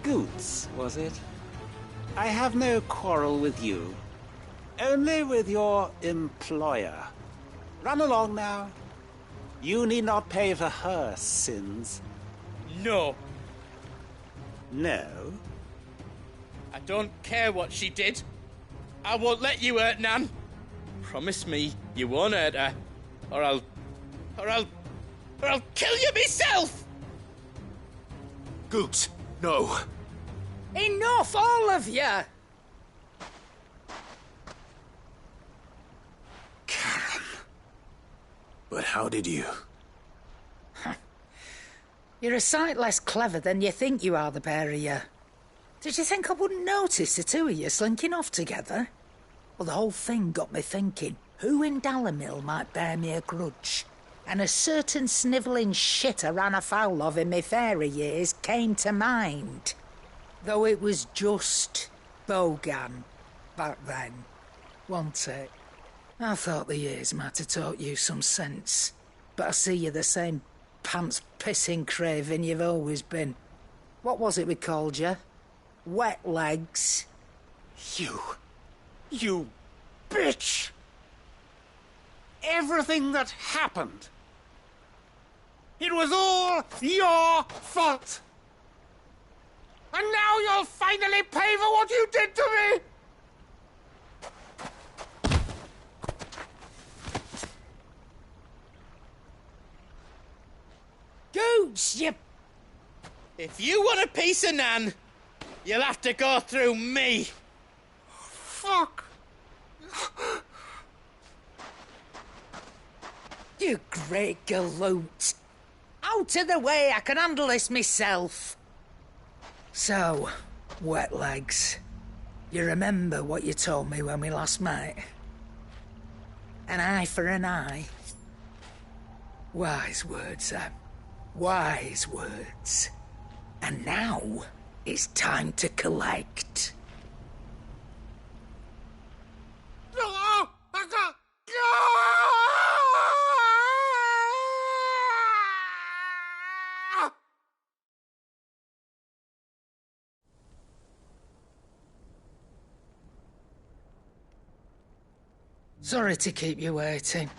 Goetz, was it? I have no quarrel with you. Only with your employer. Run along now. You need not pay for her sins. No. No? I don't care what she did. I won't let you hurt Nan. Promise me you won't hurt her, or I'll kill you myself! Goetz, no. Enough, all of you! Karen. But how did you? You're a sight less clever than you think you are, the pair of you. Did you think I wouldn't notice the two of you slinking off together? Well, the whole thing got me thinking, who in Dalamil might bear me a grudge? And a certain snivelling shit I ran afoul of in my fairy years came to mind. Though it was just Bogan back then, wasn't it? I thought the years might have taught you some sense, but I see you're the same pants-pissing craven you've always been. What was it we called you? Wet legs? You bitch! Everything that happened, it was all your fault! And now you'll finally pay for what you did to me! Goetz, you... If you want a piece of Nan, you'll have to go through me. Fuck! You great galoot! Out of the way, I can handle this myself. So, wet legs, you remember what you told me when we last met? An eye for an eye. Wise words, Sam. Wise words. And now, it's time to collect. Sorry to keep you waiting.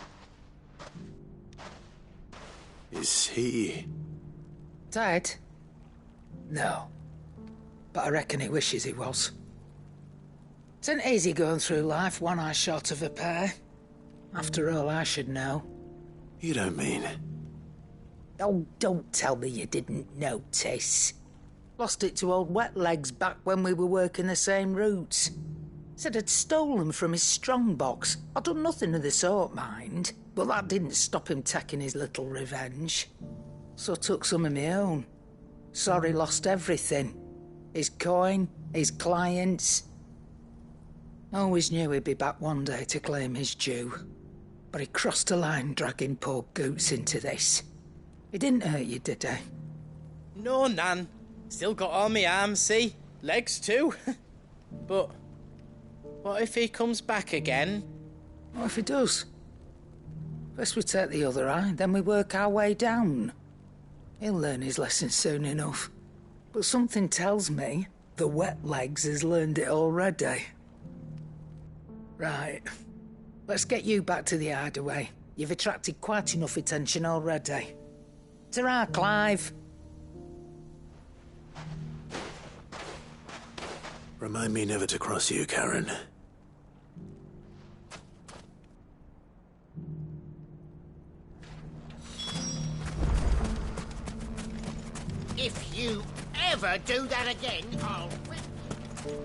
Is he... Dead? No. But I reckon he wishes he was. It isn't easy going through life one eye short of a pair. After all, I should know. You don't mean... Oh, don't tell me you didn't notice. Lost it to old Wet Legs back when we were working the same routes. Said I'd stolen from his strongbox. I'd done nothing of the sort, mind, but that didn't stop him taking his little revenge. So I took some of my own. Sorry, lost everything. His coin, his clients. Always knew he'd be back one day to claim his due. But he crossed a line dragging poor Goots into this. He didn't hurt you, did he? No, Nan. Still got all my arms, see? Legs too. But what if he comes back again? What if he does? First we take the other eye, then we work our way down. He'll learn his lesson soon enough. But something tells me the Wet Legs has learned it already. Right. Let's get you back to the hideaway. You've attracted quite enough attention already. Ta-ra, Clive. Remind me never to cross you, Karen. If you ever do that again, I'll whip you.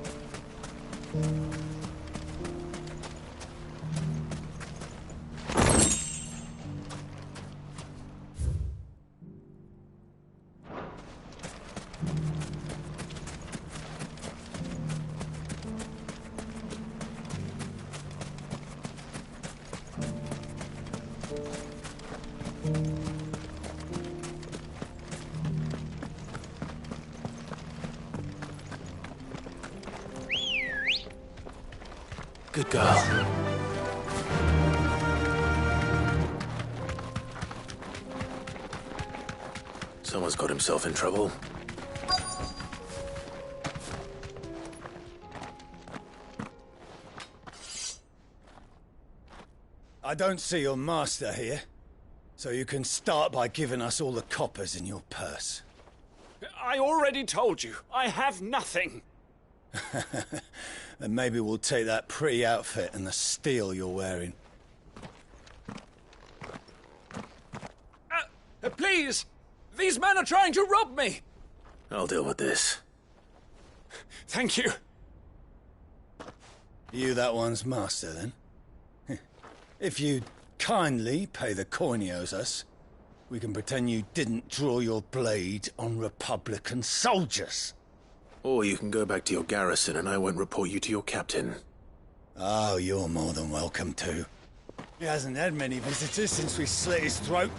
Good girl. Someone's got himself in trouble. I don't see your master here, so you can start by giving us all the coppers in your purse. I already told you, I have nothing. Then maybe we'll take that pretty outfit and the steel you're wearing. Please! These men are trying to rob me! I'll deal with this. Thank you. You that one's master, then? If you'd kindly pay the coin he owes us, we can pretend you didn't draw your blade on Republican soldiers. Or you can go back to your garrison and I won't report you to your captain. Oh, you're more than welcome to. He hasn't had many visitors since we slit his throat.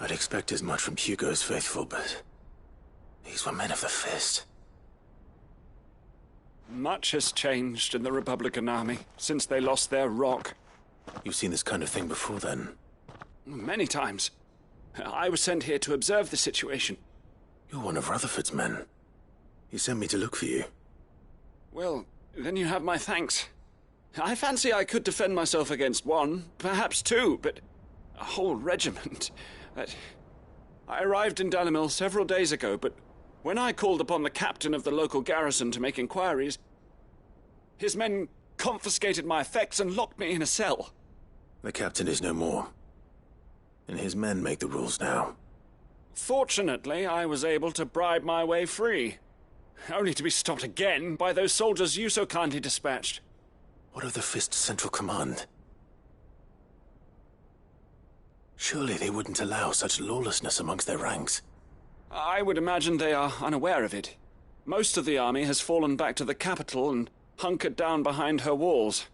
I'd expect as much from Hugo's faithful, but these were men of the fist. Much has changed in the Republican army since they lost their rock. You've seen this kind of thing before, then? Many times. I was sent here to observe the situation. You're one of Rutherford's men. He sent me to look for you. Well, then you have my thanks. I fancy I could defend myself against one, perhaps two, but a whole regiment. I arrived in Dalimil several days ago, but when I called upon the captain of the local garrison to make inquiries, his men confiscated my effects and locked me in a cell. The captain is no more, and his men make the rules now. Fortunately, I was able to bribe my way free, only to be stopped again by those soldiers you so kindly dispatched. What of the Fist's Central Command? Surely they wouldn't allow such lawlessness amongst their ranks. I would imagine they are unaware of it. Most of the army has fallen back to the capital and hunkered down behind her walls.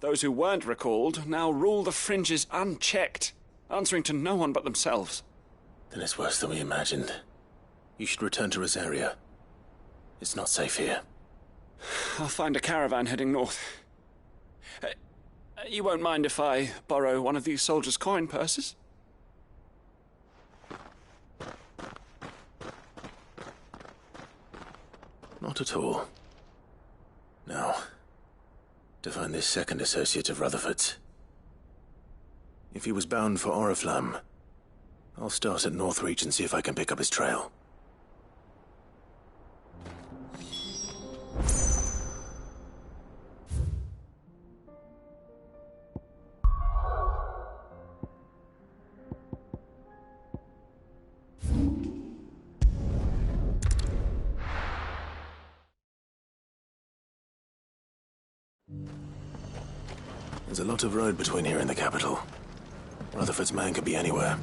Those who weren't recalled now rule the fringes unchecked, answering to no one but themselves. Then it's worse than we imagined. You should return to Rosaria. It's not safe here. I'll find a caravan heading north. You won't mind if I borrow one of these soldiers' coin purses? Not at all. Now, to find this second associate of Rutherford's. If he was bound for Oriflamme, I'll start at Northreach and see if I can pick up his trail. There's a lot of road between here and the capital. Rutherford's man could be anywhere.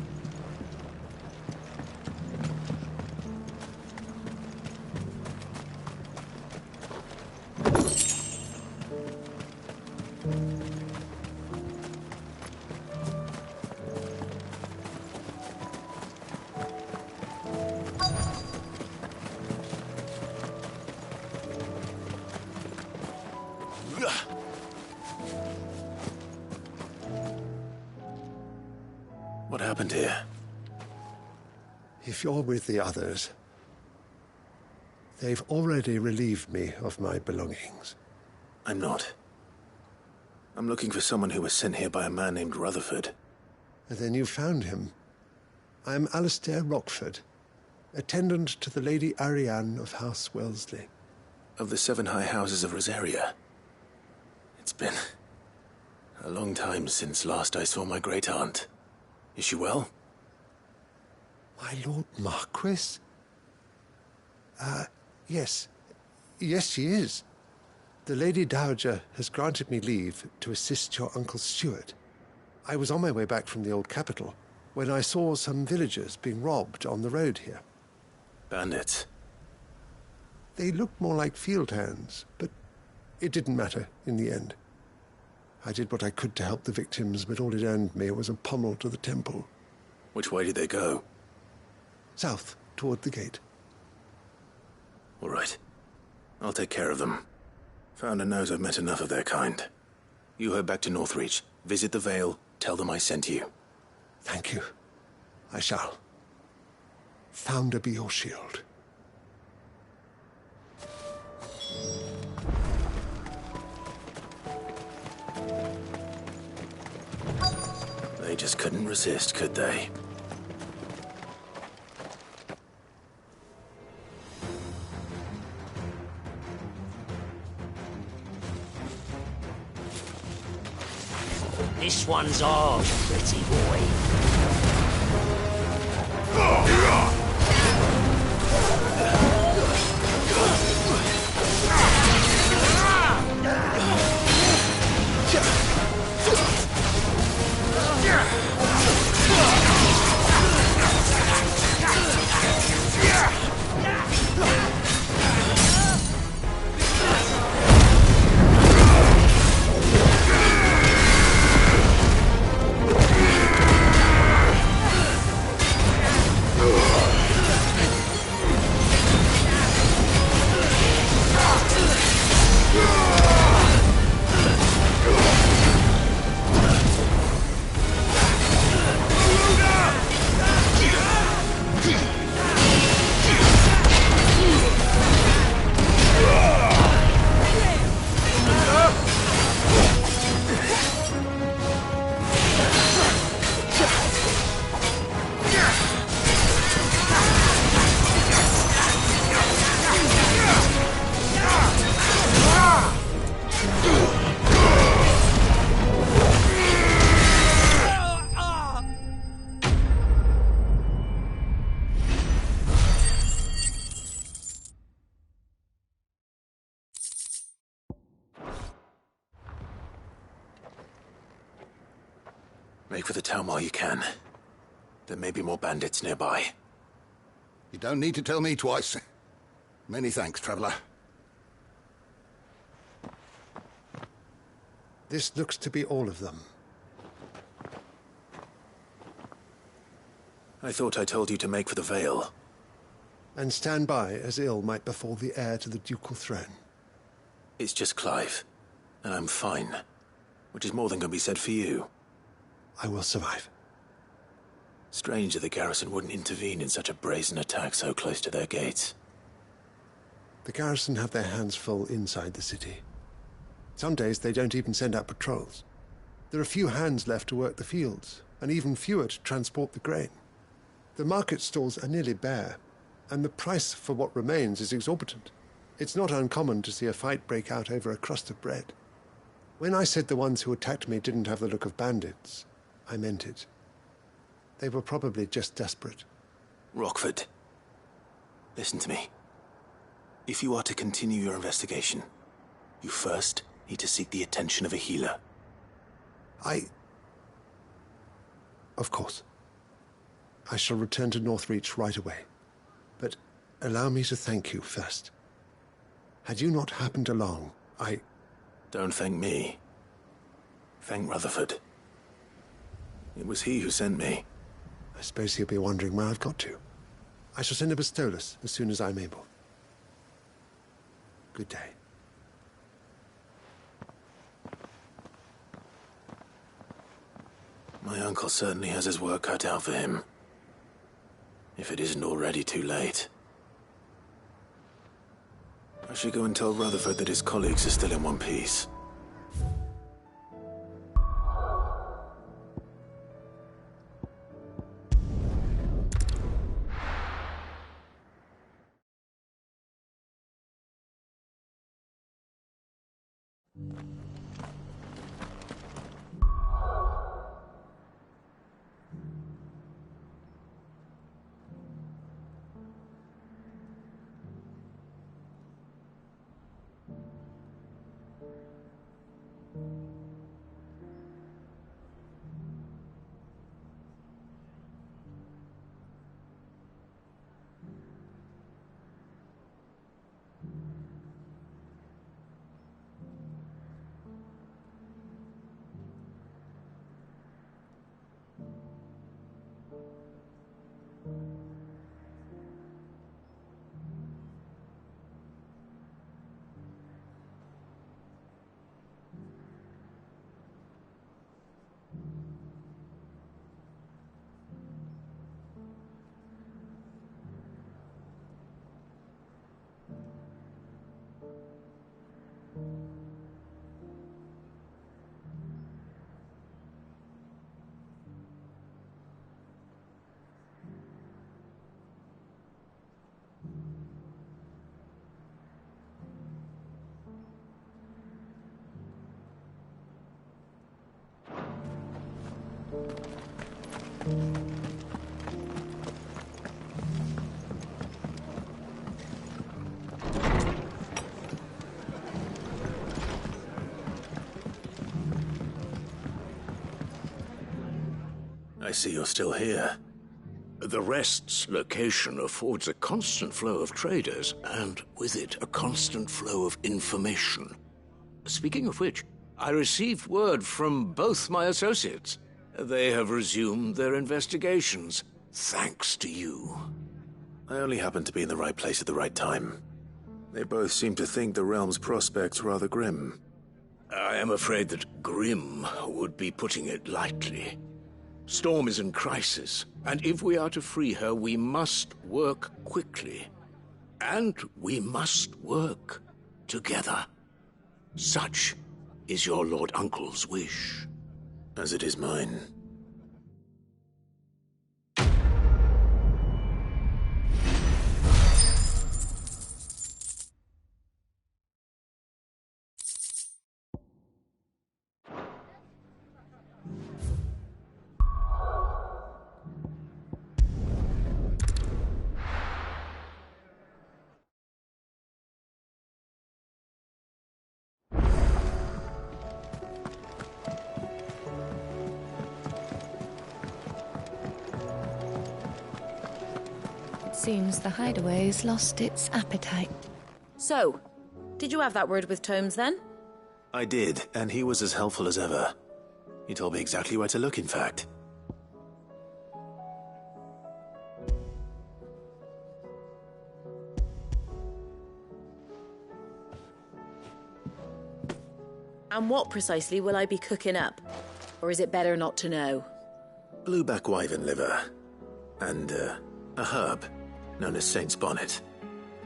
What happened here? If you're with the others, they've already relieved me of my belongings. I'm not. I'm looking for someone who was sent here by a man named Rutherford. And then you found him. I'm Alistair Rockford, attendant to the Lady Ariane of House Wellesley. Of the 7 high houses of Rosaria. It's been a long time since last I saw my great-aunt. Is she well? My Lord Marquis? Yes. Yes, she is. The Lady Dowager has granted me leave to assist your Uncle Stuart. I was on my way back from the old capital when I saw some villagers being robbed on the road here. Bandits? They looked more like field hands, but it didn't matter in the end. I did what I could to help the victims, but all it earned me was a pommel to the temple. Which way did they go? South, toward the gate. All right. I'll take care of them. Founder knows I've met enough of their kind. You head back to Northreach, visit the Vale, tell them I sent you. Thank you. I shall. Founder be your shield. They just couldn't resist, could they? This one's ours, pretty boy. Make for the town while you can. There may be more bandits nearby. You don't need to tell me twice. Many thanks, traveler. This looks to be all of them. I thought I told you to make for the Vale. And stand by as ill might befall the heir to the ducal throne. It's just Clive, and I'm fine. which is more than can be said for you. I will survive. Strange that the garrison wouldn't intervene in such a brazen attack so close to their gates. The garrison have their hands full inside the city. Some days they don't even send out patrols. There are few hands left to work the fields, and even fewer to transport the grain. The market stalls are nearly bare, and the price for what remains is exorbitant. It's not uncommon to see a fight break out over a crust of bread. When I said the ones who attacked me didn't have the look of bandits, I meant it. They were probably just desperate. Rockford, listen to me. If you are to continue your investigation, you first need to seek the attention of a healer. Of course. I shall return to Northreach right away. But allow me to thank you first. Had you not happened along, Don't thank me. Thank Rutherford. It was he who sent me. I suppose he'll be wondering where I've got to. I shall send a Bastolus as soon as I'm able. Good day. My uncle certainly has his work cut out for him. If it isn't already too late. I should go and tell Rutherford that his colleagues are still in one piece. I see you're still here. The Rest's location affords a constant flow of traders, and with it, a constant flow of information. Speaking of which, I received word from both my associates. They have resumed their investigations, thanks to you. I only happened to be in the right place at the right time. They both seem to think the realm's prospects rather grim. I am afraid that grim would be putting it lightly. Storm is in crisis, and if we are to free her, we must work quickly. And we must work together. Such is your Lord Uncle's wish. As it is mine. Seems the hideaway's lost its appetite. So, did you have that word with Tomes then? I did, and he was as helpful as ever. He told me exactly where to look, in fact. And what precisely will I be cooking up? Or is it better not to know? Blueback wyvern liver. And, a herb known as Saint's Bonnet.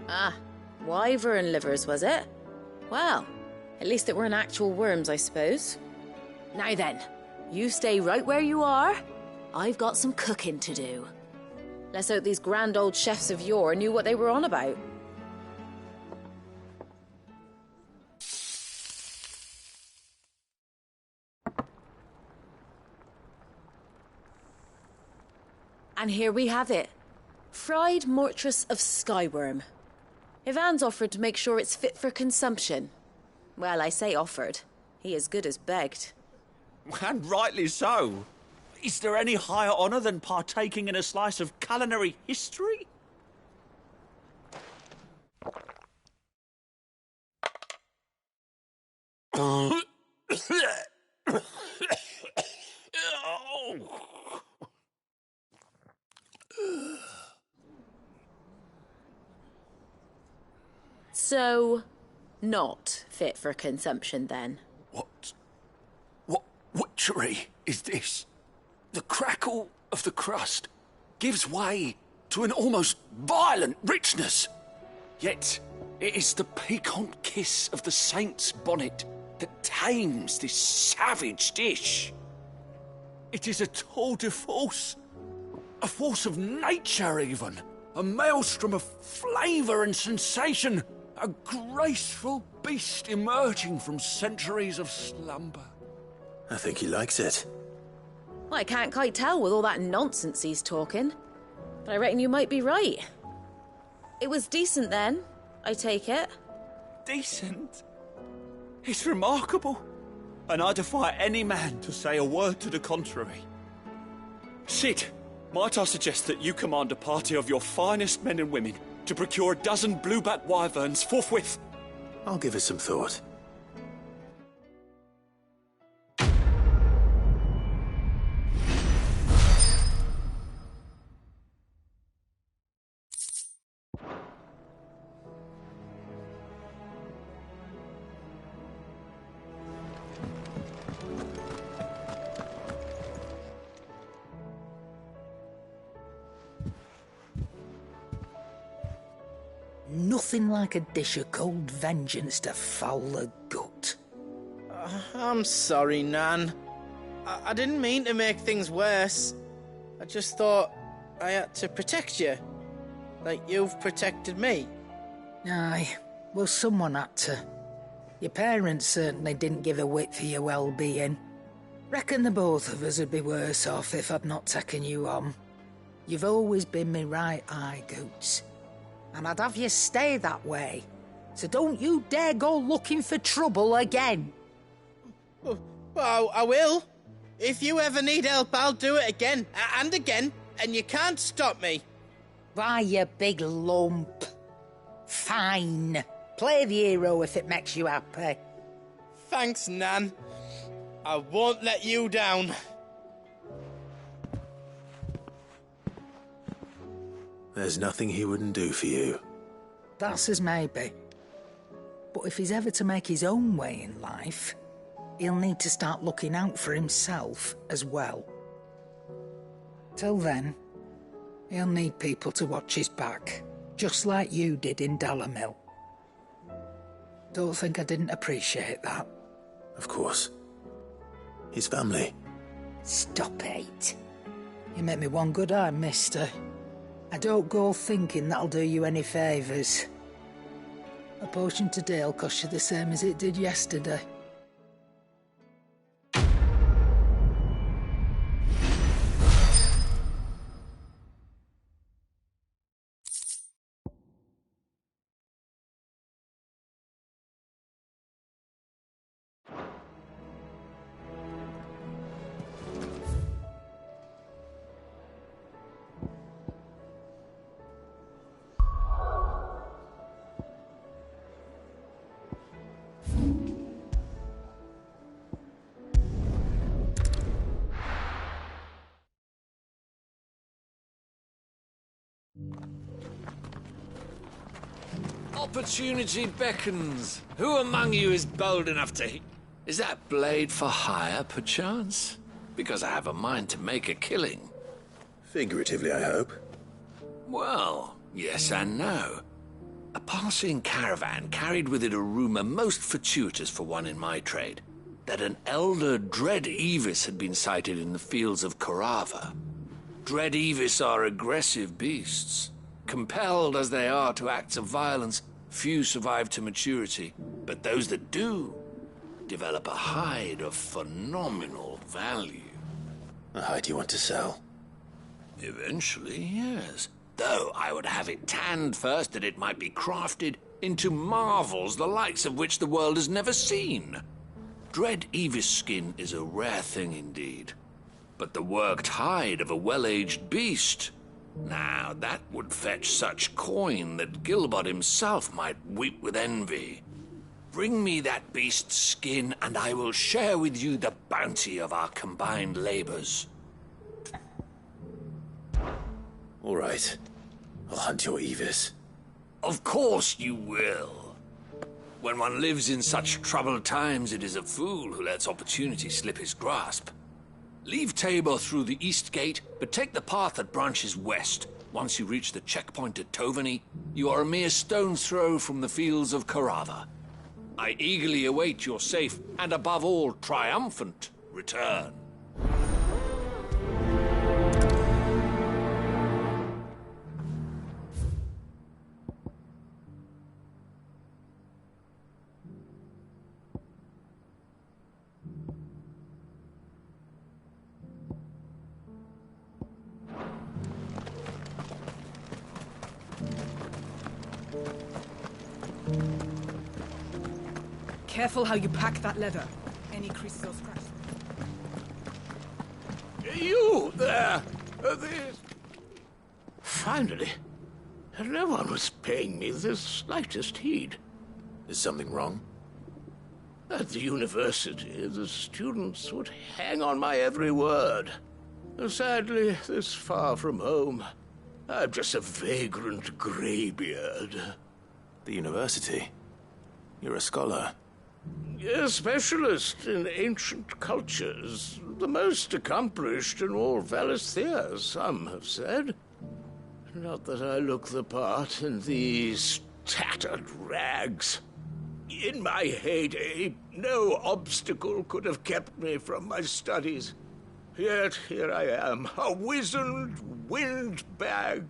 Ah, wyvern livers, was it? Well, at least it weren't actual worms, I suppose. Now then, you stay right where you are. I've got some cooking to do. Let's hope these grand old chefs of yore knew what they were on about. And here we have it. Fried mortress of skyworm. Ivan's offered to make sure it's fit for consumption. Well, I say offered. He as good as begged. And rightly so. Is there any higher honour than partaking in a slice of culinary history? So, not fit for consumption then? What witchery is this? The crackle of the crust gives way to an almost violent richness. Yet, it is the piquant kiss of the saint's bonnet that tames this savage dish. It is a tour de force. A force of nature, even. A maelstrom of flavour and sensation. A graceful beast emerging from centuries of slumber. I think he likes it. Well, I can't quite tell with all that nonsense he's talking. But I reckon you might be right. It was decent then, I take it. Decent? It's remarkable. And I defy any man to say a word to the contrary. Sid, might I suggest that you command a party of your finest men and women to procure a dozen blueback wyverns forthwith? I'll give it some thought. Nothing like a dish of cold vengeance to foul the gut. I'm sorry, Nan. I didn't mean to make things worse. I just thought I had to protect you. Like you've protected me. Aye, well, someone had to. Your parents certainly didn't give a whit for your well-being. Reckon the both of us would be worse off if I'd not taken you on. You've always been me right eye, Goots. And I'd have you stay that way. So don't you dare go looking for trouble again. Well, I will. If you ever need help, I'll do it again and again, and you can't stop me. Why, you big lump. Fine. Play the hero if it makes you happy. Thanks, Nan. I won't let you down. There's nothing he wouldn't do for you. That's as maybe. But if he's ever to make his own way in life, he'll need to start looking out for himself as well. Till then, he'll need people to watch his back, just like you did in Dalamil. Don't think I didn't appreciate that. Of course. His family. Stop it. You make me one good eye, mister. I don't go thinking that'll do you any favours. A potion today'll cost you the same as it did yesterday. Opportunity beckons. Who among you is bold enough to... Is that blade for hire, perchance? Because I have a mind to make a killing. Figuratively, I hope. Well, yes and no. A passing caravan carried with it a rumor most fortuitous for one in my trade, that an elder Dread Evis had been sighted in the fields of Corava. Dread Evis are aggressive beasts. Compelled as they are to acts of violence, few survive to maturity, but those that do develop a hide of phenomenal value. A hide you want to sell? Eventually, yes. Though I would have it tanned first that it might be crafted into marvels the likes of which the world has never seen. Dread Evis skin is a rare thing indeed. But the worked hide of a well-aged beast, now that would fetch such coin that Gilbert himself might weep with envy. Bring me that beast's skin, and I will share with you the bounty of our combined labors. All right. I'll hunt your Evis. Of course you will. When one lives in such troubled times, it is a fool who lets opportunity slip his grasp. Leave Tabor through the east gate, but take the path that branches west. Once you reach the checkpoint at Tovany, you are a mere stone's throw from the fields of Corava. I eagerly await your safe, and above all, triumphant return. Careful how you pack that leather. Any creases or scratches. You there! Finally, no one was paying me the slightest heed. Is something wrong? At the university, the students would hang on my every word. Sadly, this far from home, I'm just a vagrant greybeard. The university? You're a scholar. A specialist in ancient cultures. The most accomplished in all Valisthea, some have said. Not that I look the part in these tattered rags. In my heyday, no obstacle could have kept me from my studies. Yet here I am, a wizened windbag,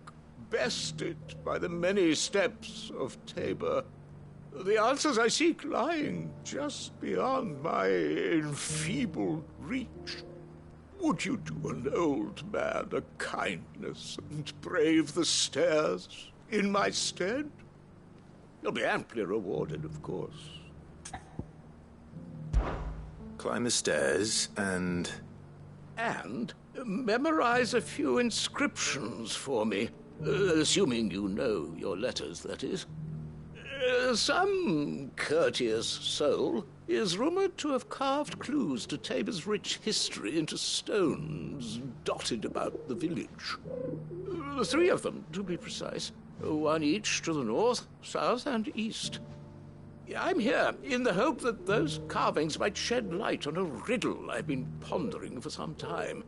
bested by the many steps of Tabor. The answers I seek lying just beyond my enfeebled reach. Would you do an old man a kindness and brave the stairs in my stead? You'll be amply rewarded, of course. Climb the stairs and memorize a few inscriptions for me, assuming you know your letters, that is. Some courteous soul is rumored to have carved clues to Tabor's rich history into stones dotted about the village. 3 of them, to be precise. 1 each to the north, south, and east. I'm here in the hope that those carvings might shed light on a riddle I've been pondering for some time.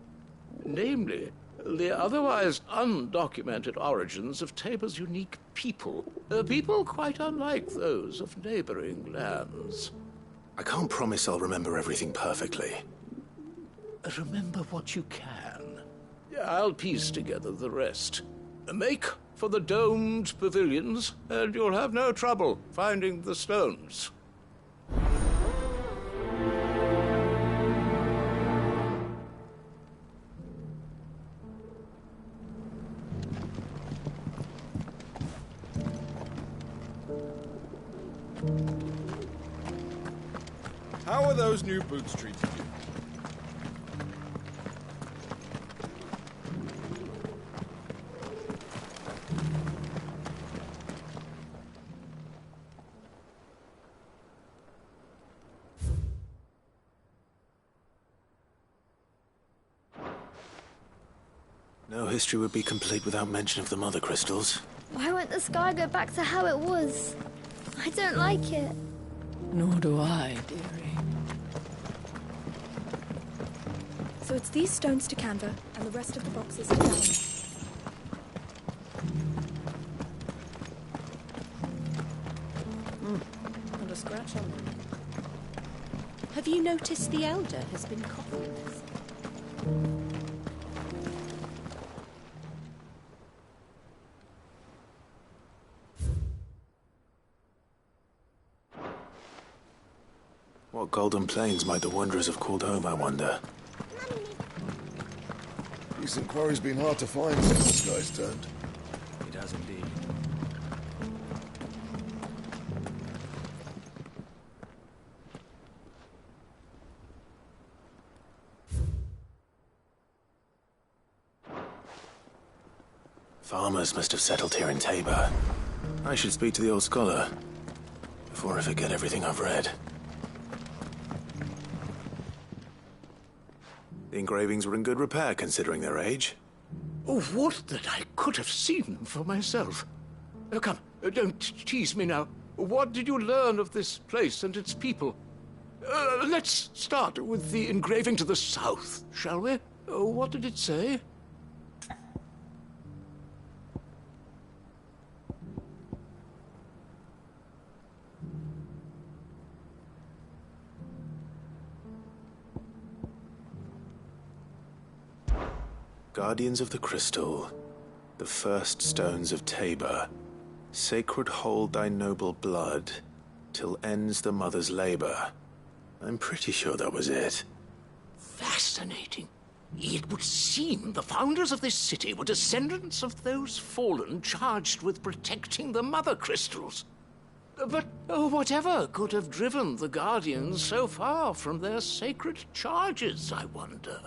Namely, the otherwise undocumented origins of Tabor's unique people. People quite unlike those of neighboring lands. I can't promise I'll remember everything perfectly. Remember what you can. I'll piece together the rest. Make for the domed pavilions, and you'll have no trouble finding the stones. How are those new boots treating you? No history would be complete without mention of the mother crystals. Why won't the sky go back to how it was? I don't like it. Nor do I, dearie. So it's these stones to Canva, and the rest of the boxes to Dalamir. And a scratch on them. Have you noticed the Elder has been coffinless? What golden plains might the Wanderers have called home, I wonder? Recent quarry's been hard to find since the sky's turned. It has indeed. Farmers must have settled here in Tabor. I should speak to the old scholar before I forget everything I've read. The engravings were in good repair considering their age. Oh, would that I could have seen them for myself. Come, don't tease me now. What did you learn of this place and its people? Let's start with the engraving to the south, shall we? What did it say? Guardians of the Crystal, the first stones of Tabor, sacred hold thy noble blood, till ends the mother's labor. I'm pretty sure that was it. Fascinating. It would seem the founders of this city were descendants of those fallen charged with protecting the mother crystals. But whatever could have driven the Guardians so far from their sacred charges, I wonder?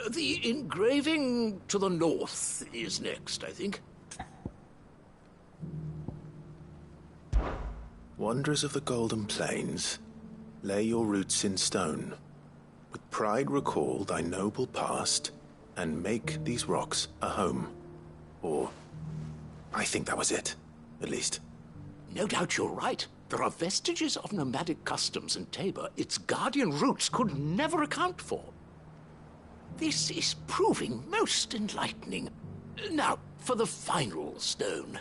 The engraving to the north is next, I think. Wanderers of the Golden Plains, lay your roots in stone. With pride recall thy noble past, and make these rocks a home. Or, I think that was it, at least. No doubt you're right. There are vestiges of nomadic customs in Tabor its guardian roots could never account for. This is proving most enlightening. Now, for the final stone.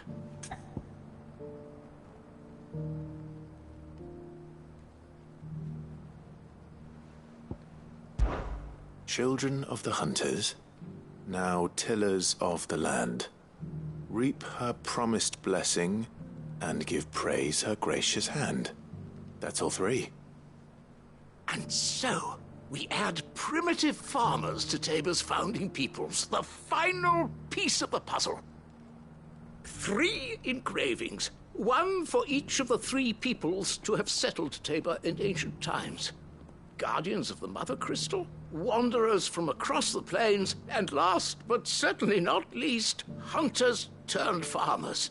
Children of the hunters, now tillers of the land, reap her promised blessing and give praise her gracious hand. That's all three. And so, we add primitive farmers to Tabor's founding peoples, the final piece of the puzzle. 3 engravings, one for each of the 3 peoples to have settled Tabor in ancient times. Guardians of the Mother Crystal, wanderers from across the plains, and last but certainly not least, hunters turned farmers.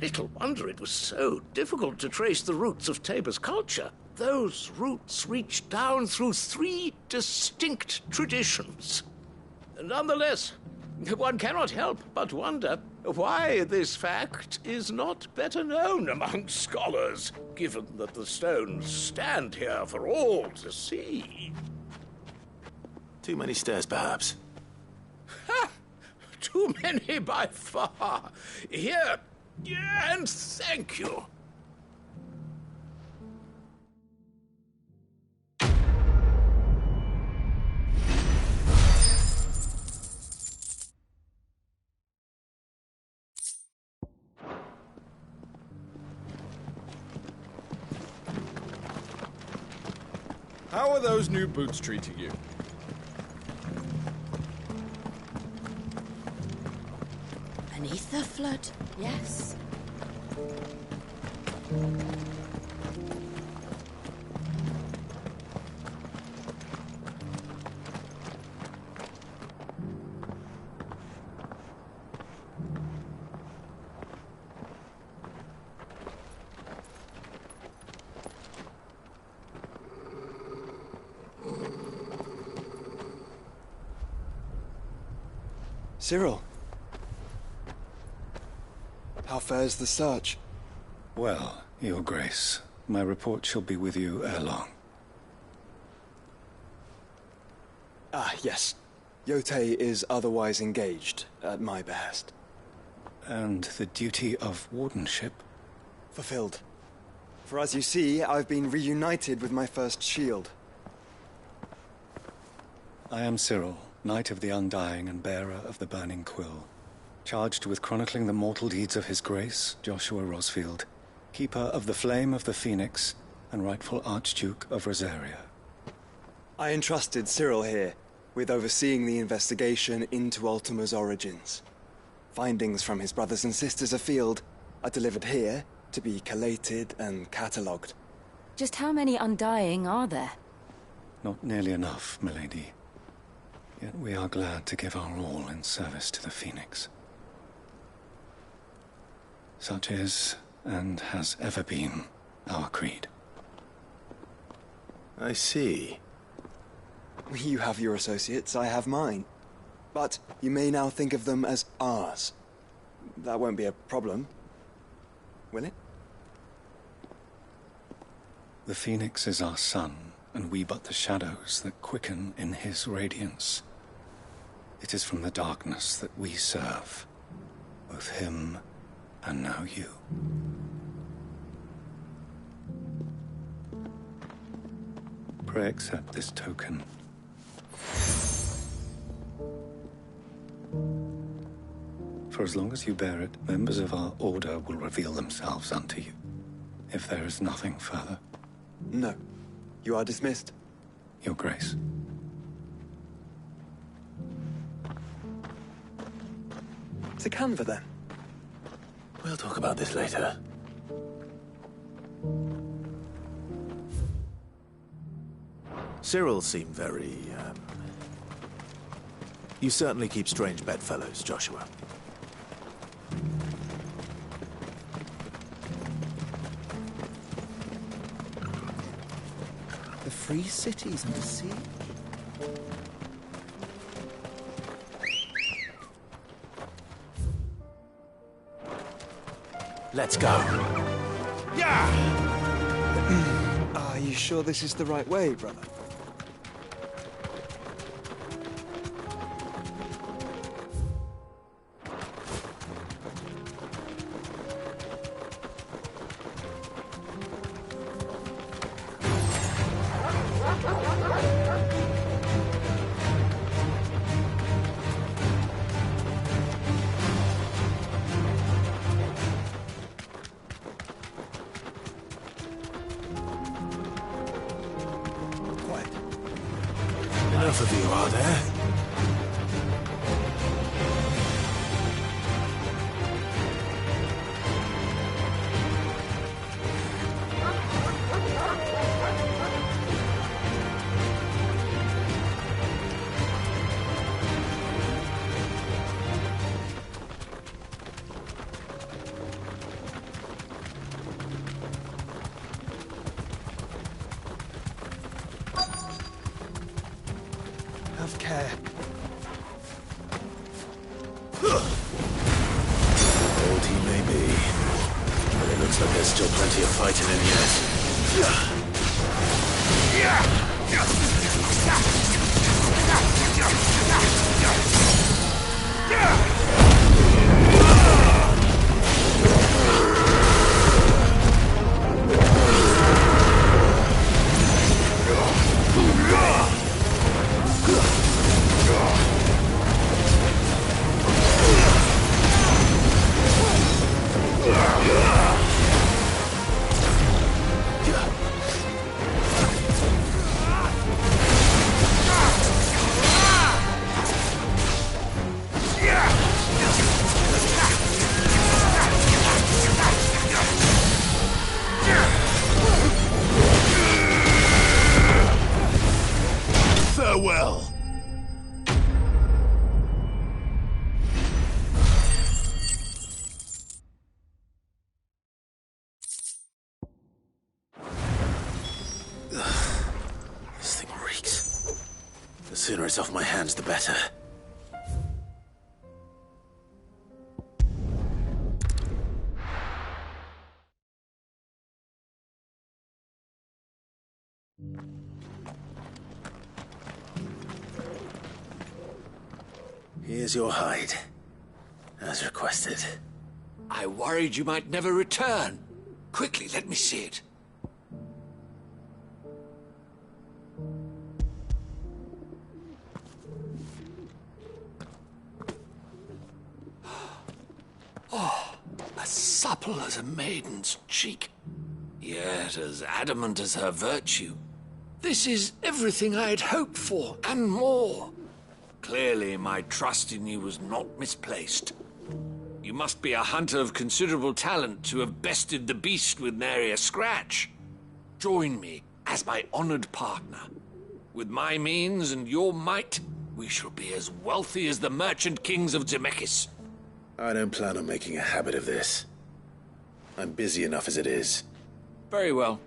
Little wonder it was so difficult to trace the roots of Tabor's culture. Those roots reach down through 3 distinct traditions. Nonetheless, one cannot help but wonder why this fact is not better known among scholars, given that the stones stand here for all to see. Too many stairs, perhaps. Ha! Too many by far. Here, and thank you. How are those new boots treating you? Beneath the flood, yes. Cyril. How fares the search? Well, Your Grace, my report shall be with you ere long. Ah, yes. Yotei is otherwise engaged, at my behest. And the duty of wardenship? Fulfilled. For as you see, I've been reunited with my first shield. I am Cyril, Knight of the Undying and bearer of the Burning Quill, charged with chronicling the mortal deeds of His Grace, Joshua Rosfield, Keeper of the Flame of the Phoenix, and rightful Archduke of Rosaria. I entrusted Cyril here with overseeing the investigation into Ultima's origins. Findings from his brothers and sisters afield are delivered here to be collated and catalogued. Just how many Undying are there? Not nearly enough, milady. Yet we are glad to give our all in service to the Phoenix. Such is, and has ever been, our creed. I see. You have your associates, I have mine. But you may now think of them as ours. That won't be a problem, will it? The Phoenix is our sun, and we but the shadows that quicken in his radiance. It is from the darkness that we serve, both him and now you. Pray accept this token. For as long as you bear it, members of our order will reveal themselves unto you. If there is nothing further. No. You are dismissed. Your Grace. To Canva, then. We'll talk about this later. Cyril seemed very, You certainly keep strange bedfellows, Joshua. The free cities and the sea. Let's go. Yeah! Are you sure this is the right way, brother? Enough of you, are there? Have care. Old he may be, but it looks like there's still plenty of fighting in Farewell. This thing reeks. The sooner it's off my hands, the better. Here's your hide, as requested. I worried you might never return. Quickly, let me see it. Oh, as supple as a maiden's cheek, yet as adamant as her virtue. This is everything I had hoped for, and more. Clearly, my trust in you was not misplaced. You must be a hunter of considerable talent to have bested the beast with nary a scratch. Join me as my honored partner. With my means and your might, we shall be as wealthy as the merchant kings of Zemeckis. I don't plan on making a habit of this. I'm busy enough as it is. Very well.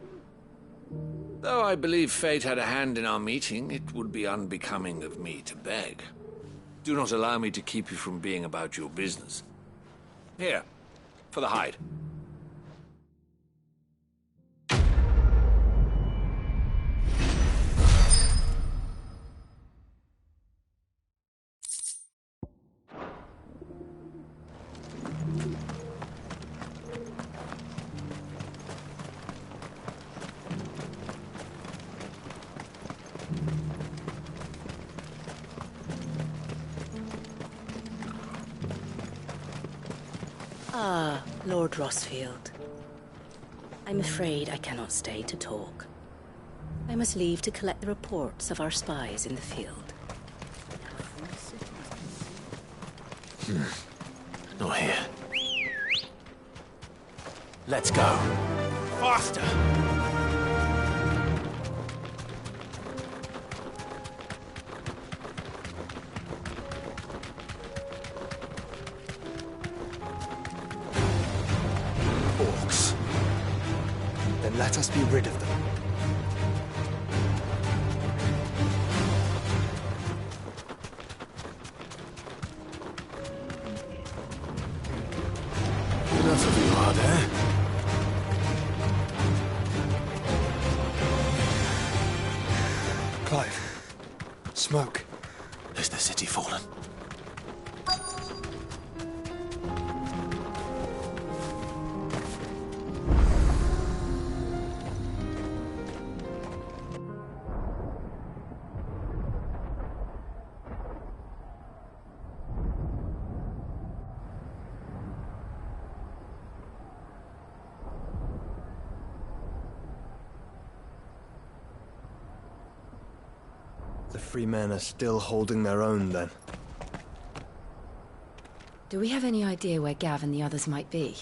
Though I believe fate had a hand in our meeting, it would be unbecoming of me to beg. Do not allow me to keep you from being about your business. Here, for the hide. Ah, Lord Rosfield. I'm afraid I cannot stay to talk. I must leave to collect the reports of our spies in the field. Not here. Let's go. Faster! Orcs. Then let us be rid of them. Enough of you are there. Clive. Smoke. Is the city fallen? The free men are still holding their own, then. Do we have any idea where Gav and the others might be?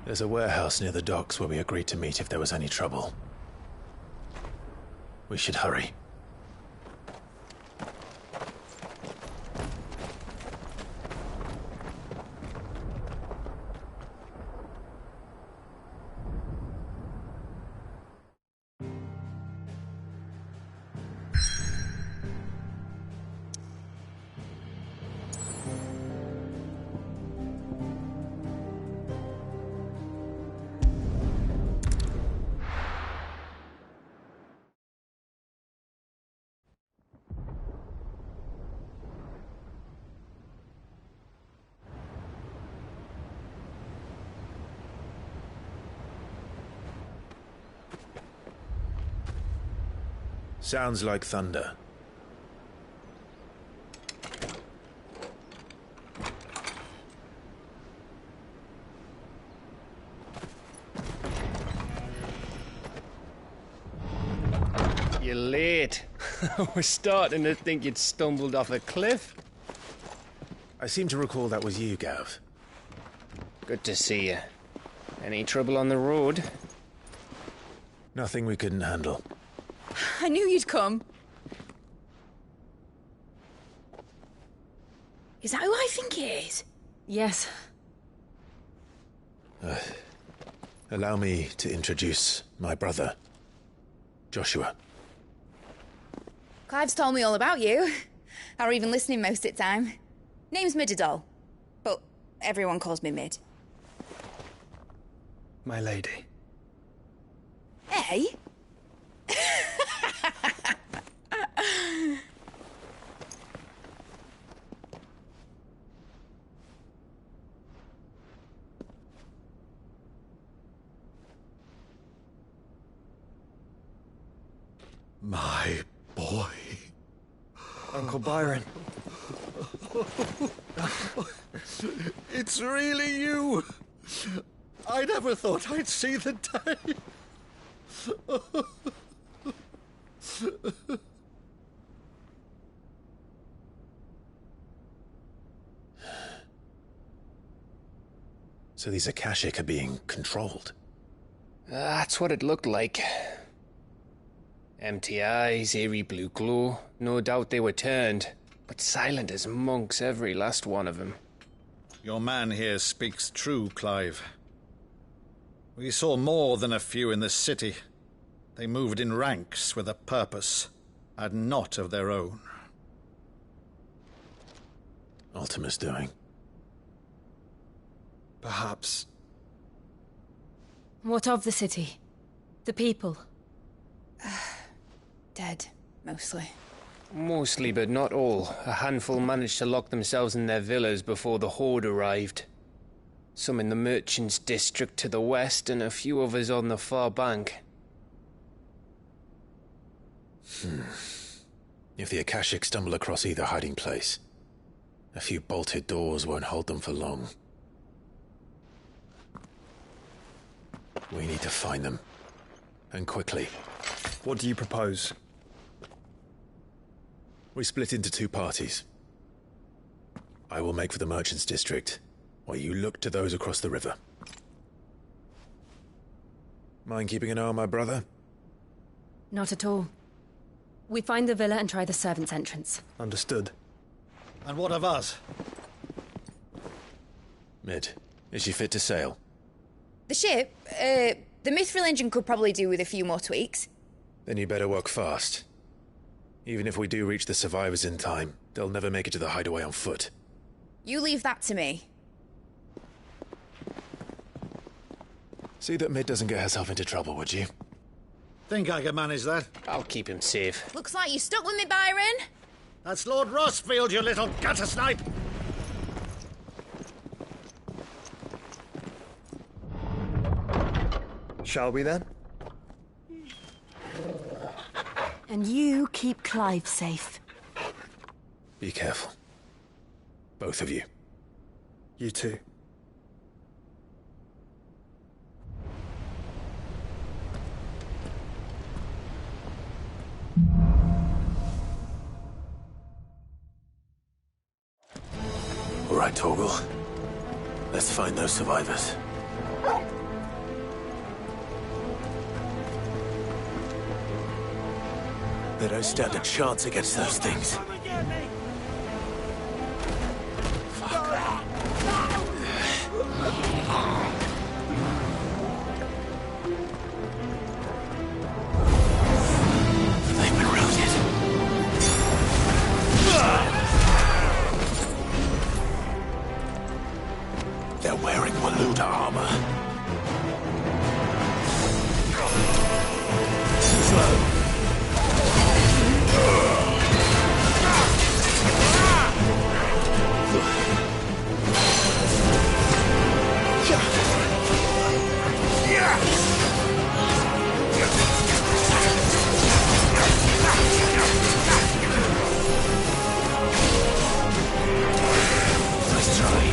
There's a warehouse near the docks where we agreed to meet if there was any trouble. We should hurry. Sounds like thunder. You're late. We're starting to think you'd stumbled off a cliff. I seem to recall that was you, Gav. Good to see you. Any trouble on the road? Nothing we couldn't handle. I knew you'd come. Is that who I think it is? Yes. Allow me to introduce my brother, Joshua. Clive's told me all about you. Or even listening most of the time. Name's Mididol, but everyone calls me Mid. My lady. Hey? My boy. Uncle Byron. It's really you. I never thought I'd see the day. So these Akashic are being controlled? That's what it looked like. Empty eyes, eerie blue glow. No doubt they were turned, but silent as monks, every last one of them. Your man here speaks true, Clive. We saw more than a few in this city. They moved in ranks with a purpose, and not of their own. Ultima's doing. Perhaps. What of the city? The people? Dead, mostly. Mostly, but not all. A handful managed to lock themselves in their villas before the Horde arrived. Some in the Merchants' District to the west, and a few others on the far bank. If the Akashic stumble across either hiding place, a few bolted doors won't hold them for long. We need to find them. And quickly. What do you propose? We split into two parties. I will make for the Merchants' District, while you look to those across the river. Mind keeping an eye on my brother? Not at all. We find the villa and try the servants' entrance. Understood. And what of us? Mid, is she fit to sail? The ship, the Mithril engine could probably do with a few more tweaks. Then you better work fast. Even if we do reach the survivors in time, they'll never make it to the hideaway on foot. You leave that to me. See that Mid doesn't get herself into trouble, would you? Think I can manage that? I'll keep him safe. Looks like you stuck with me, Byron. That's Lord Rossfield, you little gutter snipe! Shall we then? And you keep Clive safe. Be careful. Both of you. You too. All right, Torgal. Let's find those survivors. They don't stand a chance against those things. They've been routed. They're wearing Waluda armor. Slow. Nice try.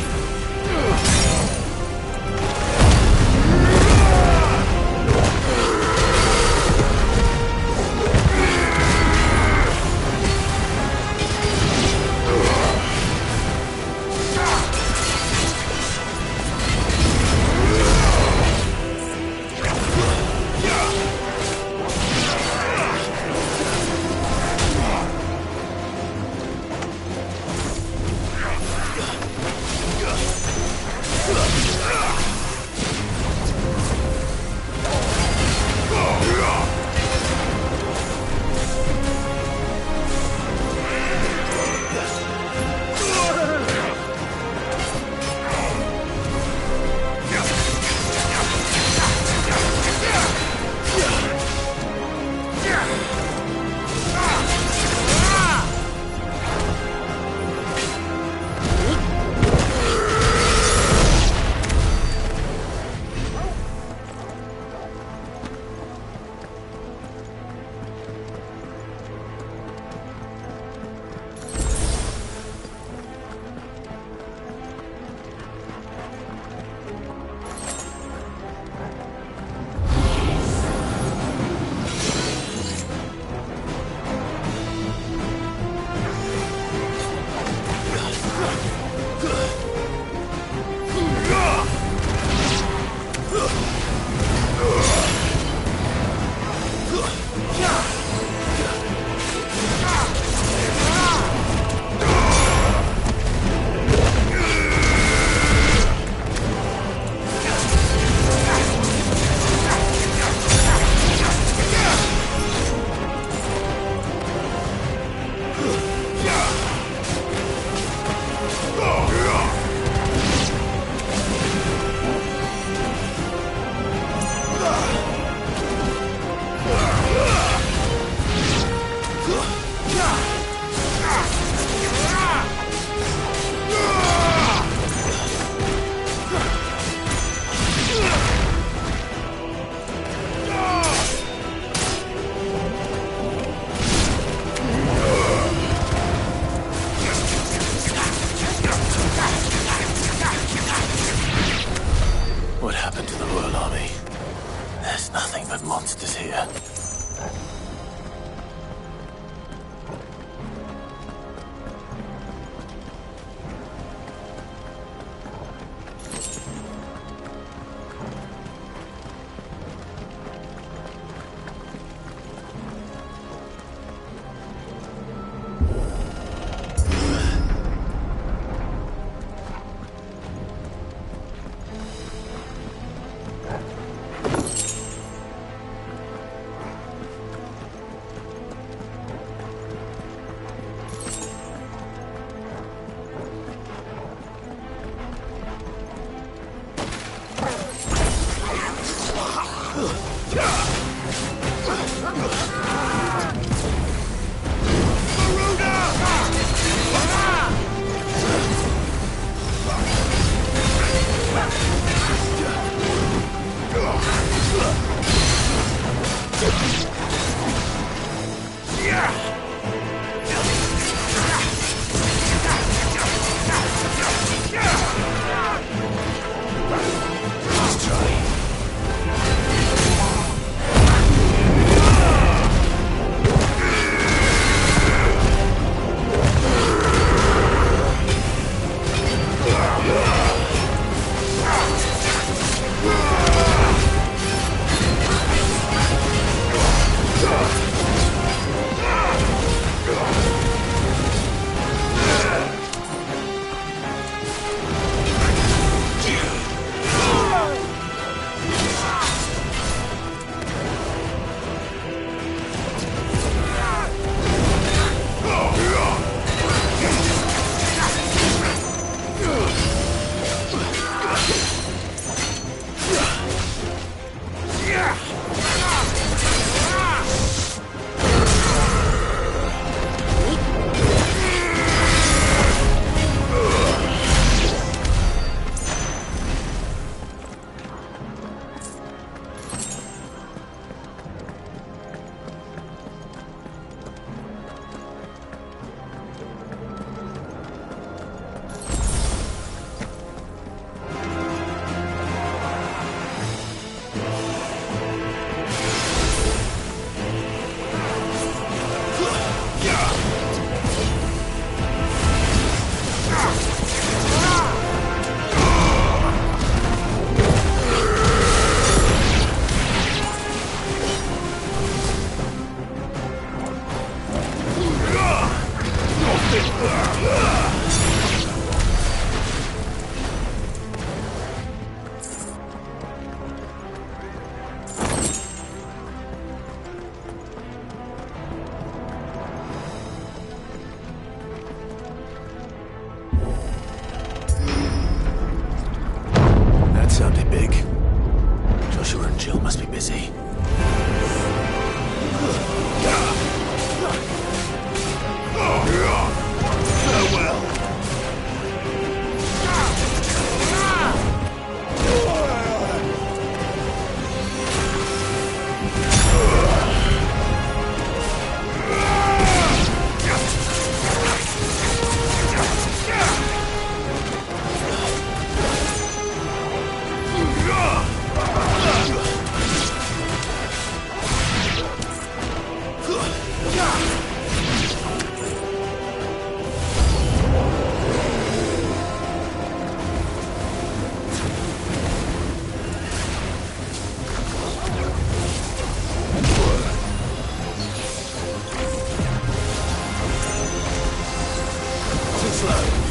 slow.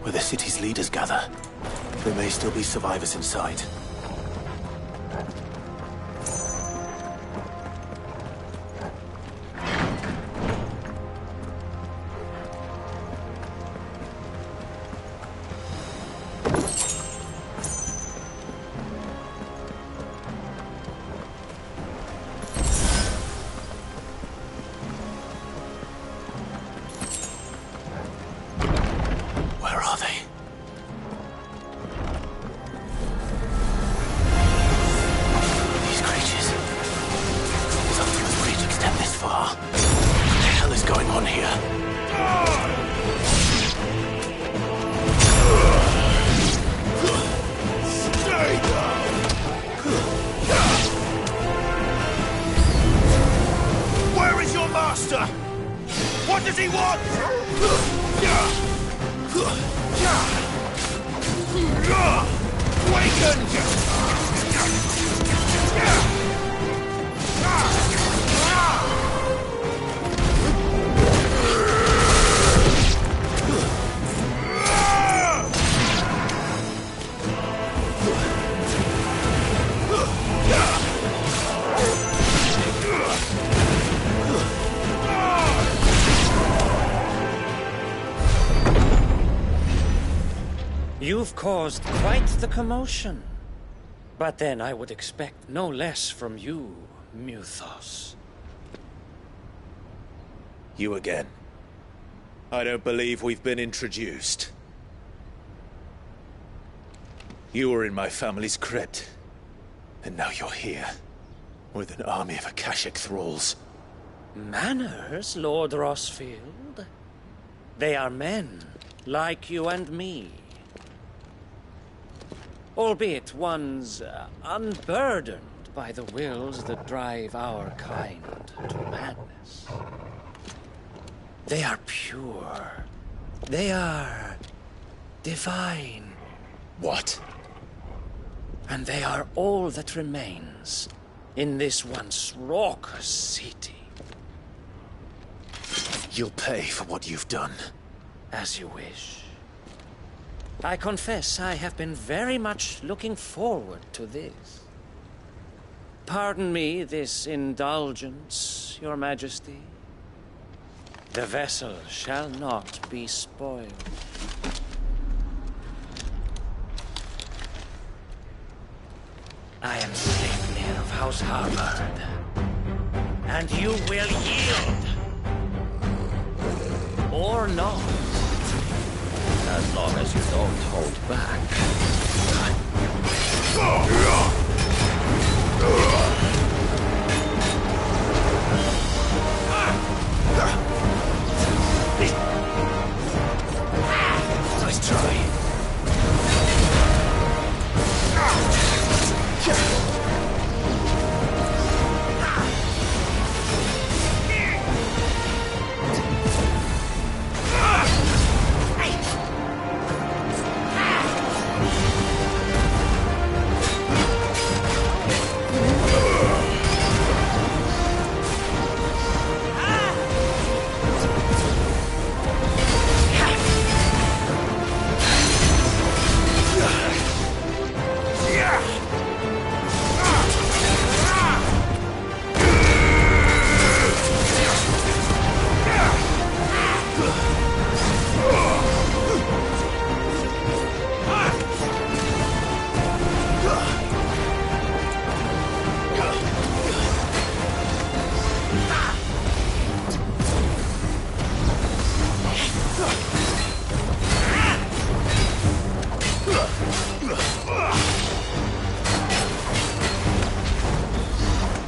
Where the city's leaders gather. There may still be survivors inside. What does he want? You've caused quite the commotion. But then I would expect no less from you, Muthos. You again. I don't believe we've been introduced. You were in my family's crypt. And now you're here. With an army of Akashic thralls. Manners, Lord Rosfield? They are men, like you and me. Albeit ones unburdened by the wills that drive our kind to madness. They are pure. They are divine. What? And they are all that remains in this once raucous city. You'll pay for what you've done. As you wish. I confess I have been very much looking forward to this. Pardon me this indulgence, Your Majesty. The vessel shall not be spoiled. I am Sleipnir of House Harvard, and you will yield. Or not. As long as you don't hold back. Nice try.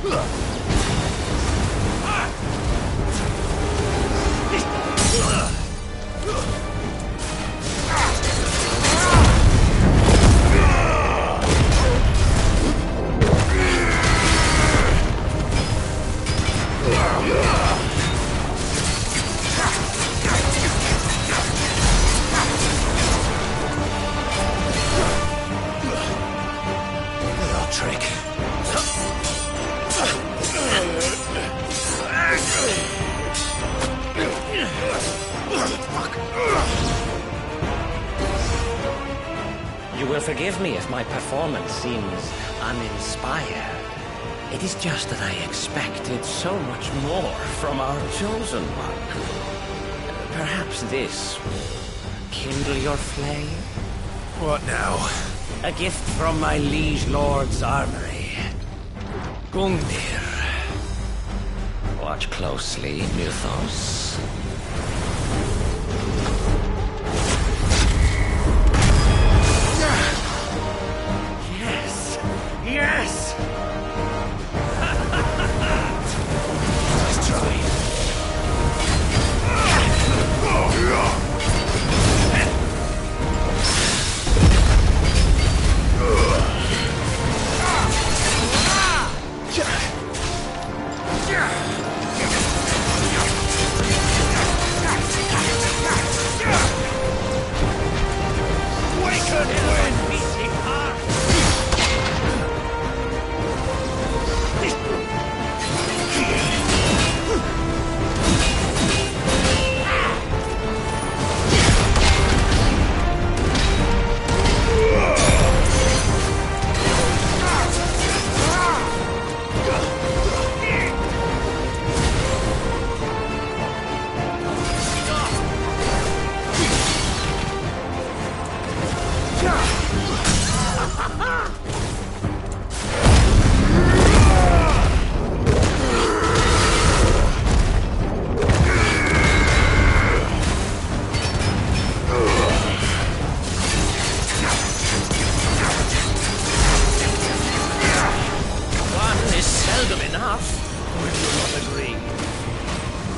You will forgive me if my performance seems uninspired. It is just that I expected so much more from our chosen one. Perhaps this will kindle your flame? What now? A gift from my liege lord's armory. Gungnir. Watch closely, Mythos. Yes! Yes! Nice try.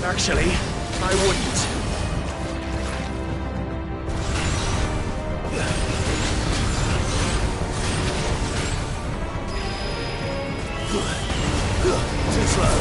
Actually, I wouldn't. Too slow.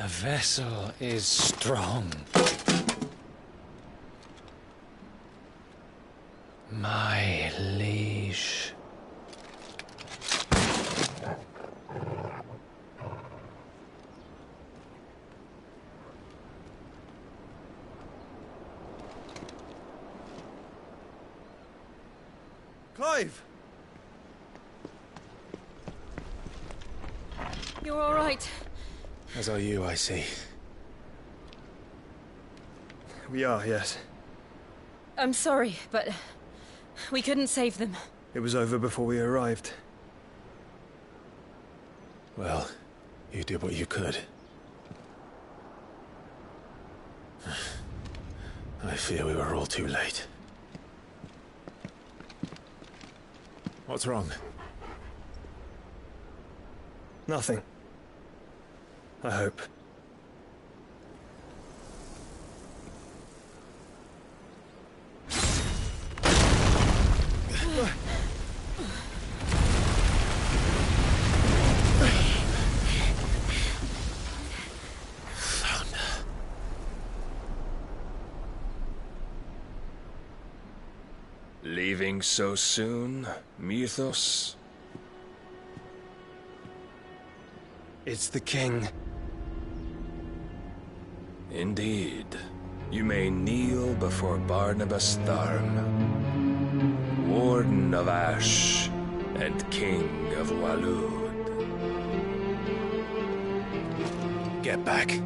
The vessel is strong. My liege. Clive! You're all right. As are you, I see. We are, yes. I'm sorry, but we couldn't save them. It was over before we arrived. Well, you did what you could. I fear we were all too late. What's wrong? Nothing. I hope. Leaving so soon, Mythos? It's the king. Indeed. You may kneel before Barnabas Tharm, Warden of Ash and King of Waloed. Get back.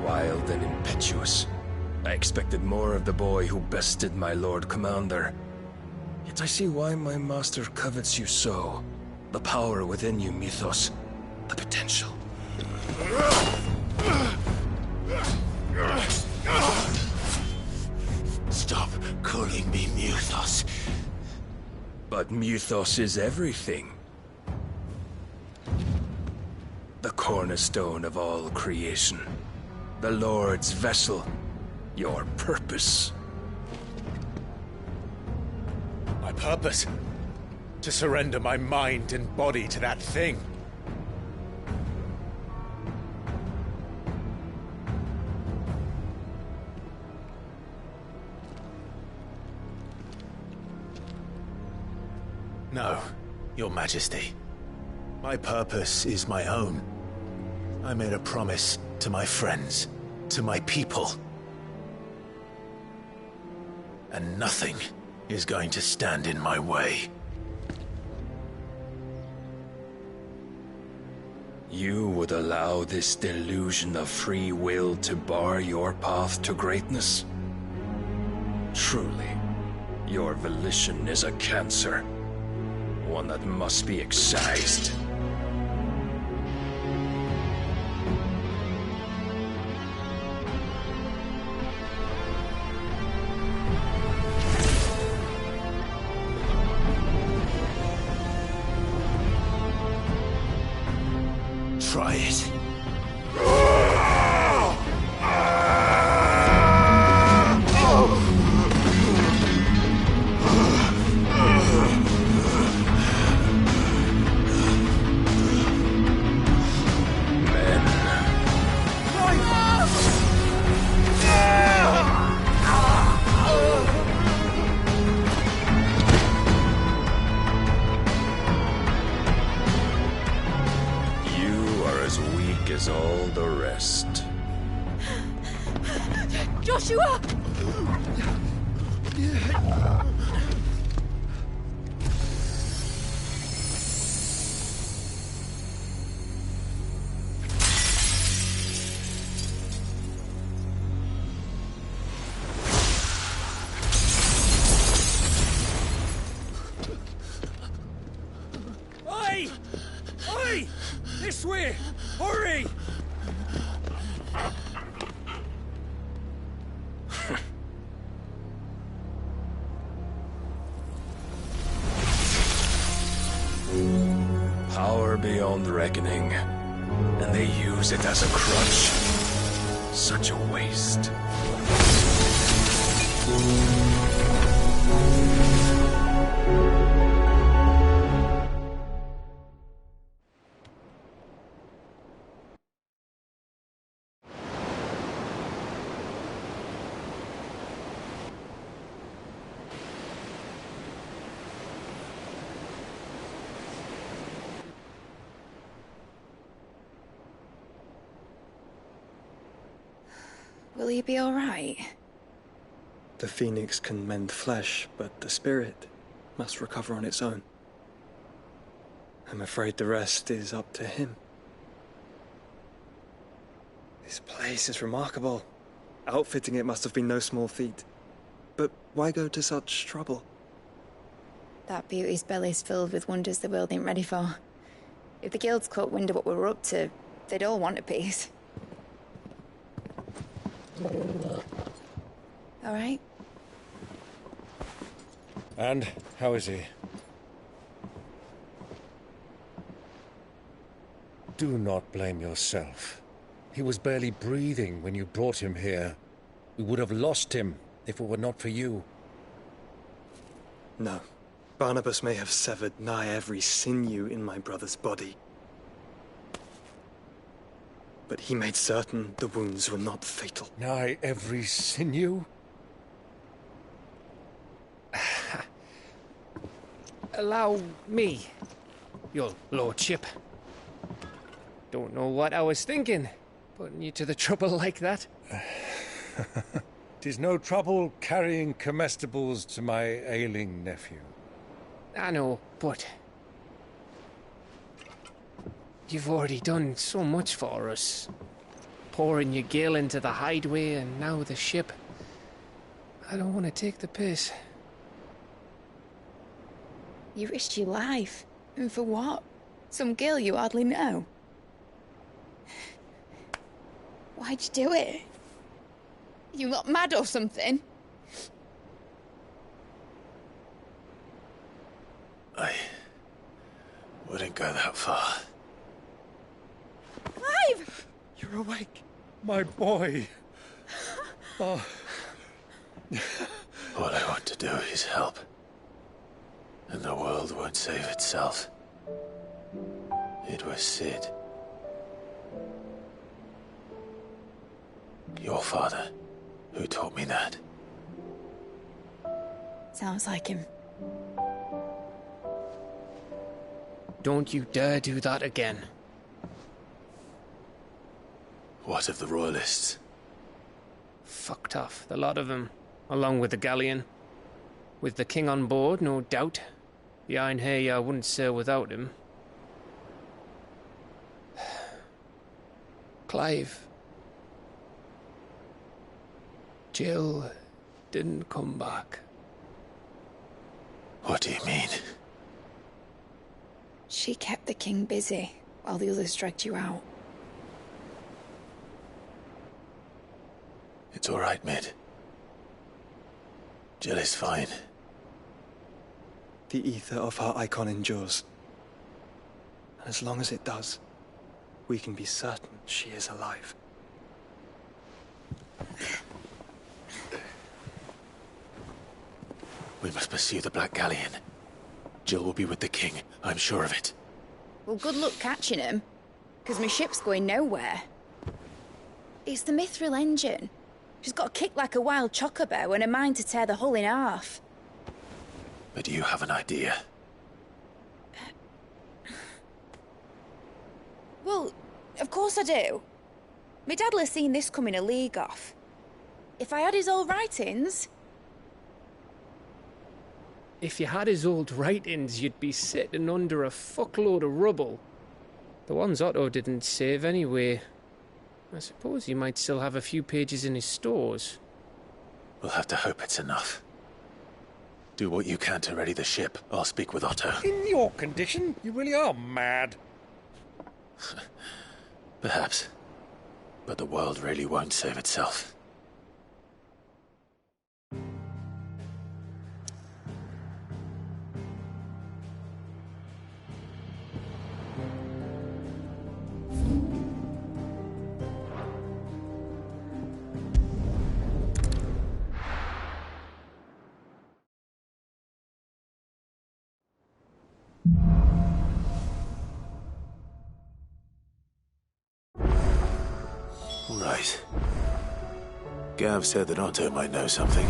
Wild and impetuous. I expected more of the boy who bested my Lord Commander. Yet I see why my master covets you so. The power within you, Mythos. The potential. Stop calling me Mythos. But Mythos is everything. The cornerstone of all creation. The Lord's vessel. Your purpose. My purpose? To surrender my mind and body to that thing. No, Your Majesty. My purpose is my own. I made a promise to my friends, to my people. And nothing is going to stand in my way. You would allow this delusion of free will to bar your path to greatness? Truly, your volition is a cancer. One that must be excised. Try it. As all the rest. Joshua! Oi! Oi! This way! Hurry! Power beyond reckoning. And they use it as a crutch. Such a waste. Will you be all right? The phoenix can mend flesh, but the spirit must recover on its own. I'm afraid the rest is up to him. This place is remarkable. Outfitting it must have been no small feat. But why go to such trouble? That beauty's belly's filled with wonders the world ain't ready for. If the guilds caught wind of what we were up to, they'd all want a piece. All right? And how is he? Do not blame yourself. He was barely breathing when you brought him here. We would have lost him if it were not for you. No. Barnabas may have severed nigh every sinew in my brother's body. But he made certain the wounds were not fatal. Nigh every sinew? Allow me, your lordship. Don't know what I was thinking, putting you to the trouble like that. 'Tis no trouble carrying comestibles to my ailing nephew. I know, but you've already done so much for us. Pouring your gil into the hideaway and now the ship. I don't want to take the piss. You risked your life. And for what? Some girl you hardly know. Why'd you do it? You not mad or something? I wouldn't go that far. Clive! You're awake, my boy. Oh. All I want to do is help. And the world won't save itself. It was Sid. Your father, who taught me that. Sounds like him. Don't you dare do that again. What of the Royalists? Fucked off, the lot of them, along with the galleon. With the king on board, no doubt. The Iron Hair wouldn't sail without him. Clive. Jill didn't come back. What do you mean? She kept the king busy while the others dragged you out. It's all right, Mid. Jill is fine. The ether of her icon endures. And as long as it does, we can be certain she is alive. We must pursue the Black Galleon. Jill will be with the king, I'm sure of it. Well, good luck catching him, because my ship's going nowhere. It's the Mithril engine. She's got a kick like a wild chocobo and a mind to tear the hull in half. But do you have an idea? Well, of course I do. My dad'll have seen this coming a league off. If I had his old writings... If you had his old writings, you'd be sitting under a fuckload of rubble. The ones Otto didn't save anyway. I suppose he might still have a few pages in his stores. We'll have to hope it's enough. Do what you can to ready the ship. I'll speak with Otto. In your condition, you really are mad. Perhaps. But the world really won't save itself. right. Gav said that Otto might know something.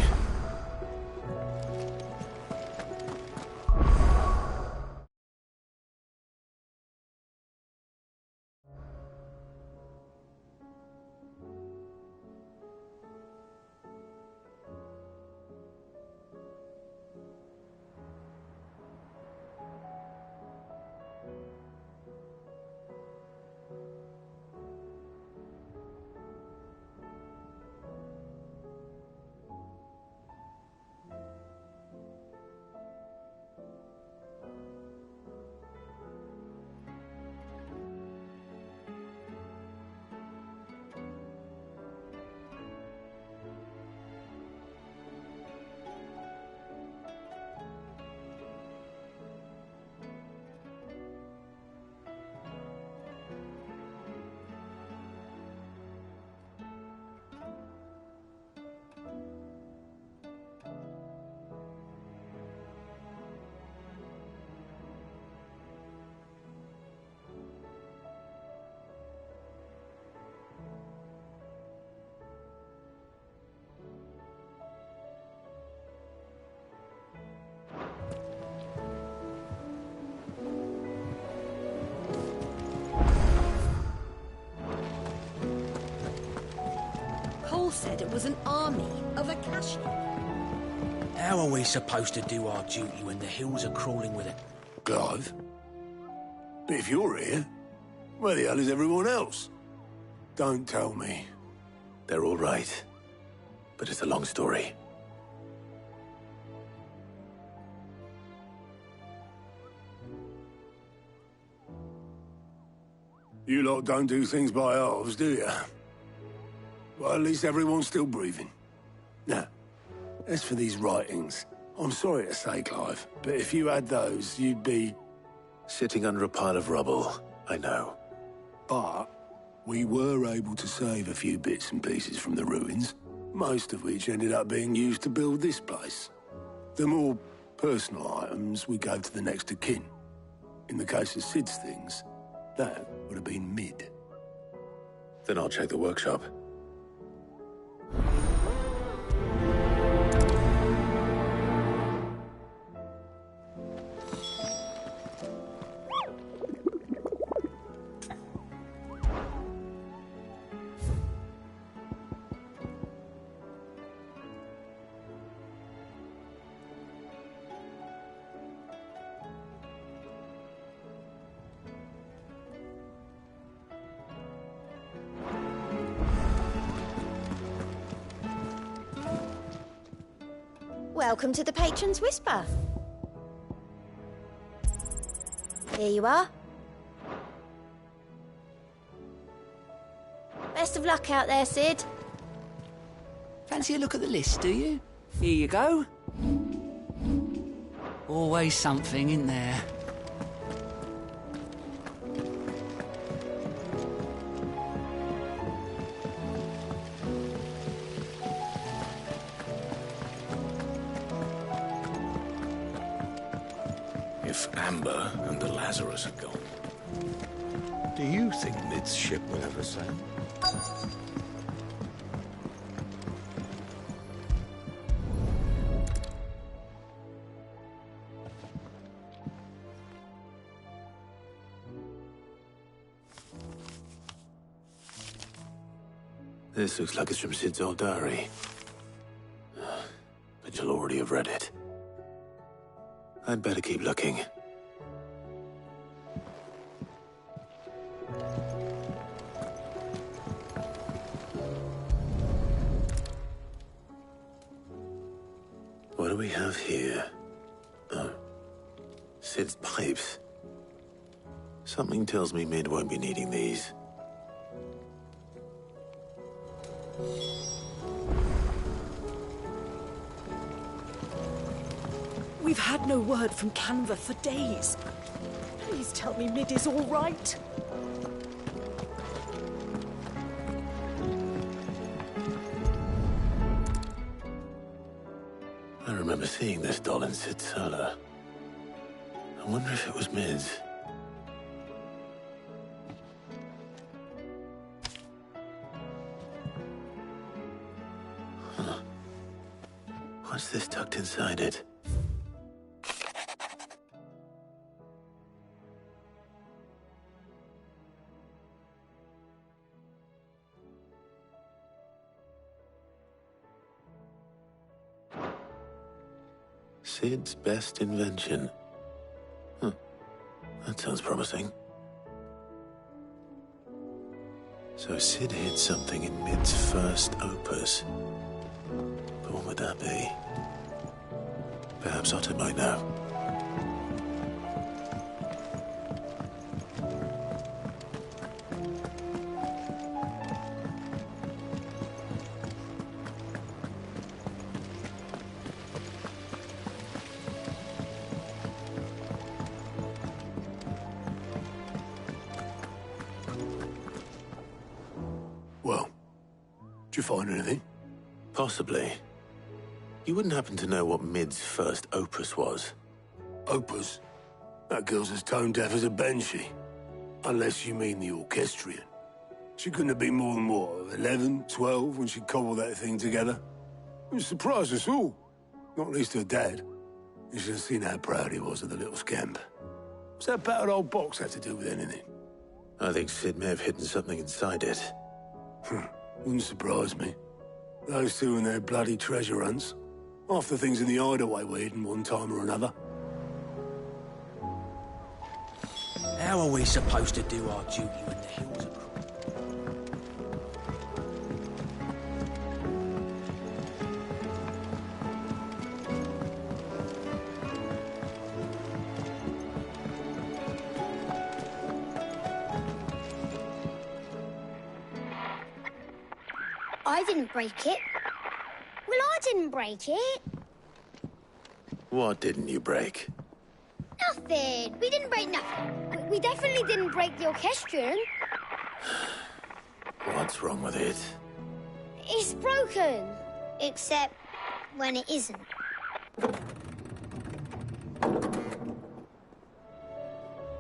Cole said it was an army of Akashi. How are we supposed to do our duty when the hills are crawling with it? Clive? But if you're here, where the hell is everyone else? Don't tell me. They're all right. But it's a long story. You lot don't do things by halves, do you? Well, at least everyone's still breathing. Now, as for these writings, I'm sorry to say, Clive, but if you had those, you'd be... Sitting under a pile of rubble, I know. But we were able to save a few bits and pieces from the ruins, most of which ended up being used to build this place. The more personal items we gave to the next of kin. In the case of Sid's things, that would have been mid. Then I'll check the workshop. Welcome to the Patron's Whisper. Here you are. Best of luck out there, Sid. Fancy a look at the list, do you? Here you go. Always something in there. If Amber and the Lazarus are gone, do you think Mid's ship will ever sail? This looks like it's from Sid's old diary. But you'll already have read it. I'd better keep looking. What do we have here? Oh, Sid's pipes. Something tells me Mid won't be needing these. We've had no word from Canva for days. Please tell me Mid is all right. I remember seeing this doll in Sid's cellar. I wonder if it was Mid's. What's this tucked inside it? Sid's best invention. Huh. That sounds promising. So Sid hid something in Mid's first opus. But what would that be? Perhaps Otto might know. Well, did you find anything? Possibly. You wouldn't happen to know what Mid's first opus was? Opus? That girl's as tone deaf as a banshee. Unless you mean the orchestrion. She couldn't have been more than, what, 11, 12 when she cobbled that thing together? It surprised us all. Not least her dad. You should have seen how proud he was of the little scamp. What's that battered old box have to do with anything? I think Sid may have hidden something inside it. Wouldn't surprise me. Those two and their bloody treasure hunts. Half the things in the hideaway were hidden one time or another. How are we supposed to do our duty when the hills are crooked? I didn't break it. Well, I didn't break it. What didn't you break? Nothing. We didn't break nothing. We definitely didn't break the orchestrion. What's wrong with it? It's broken. Except when it isn't.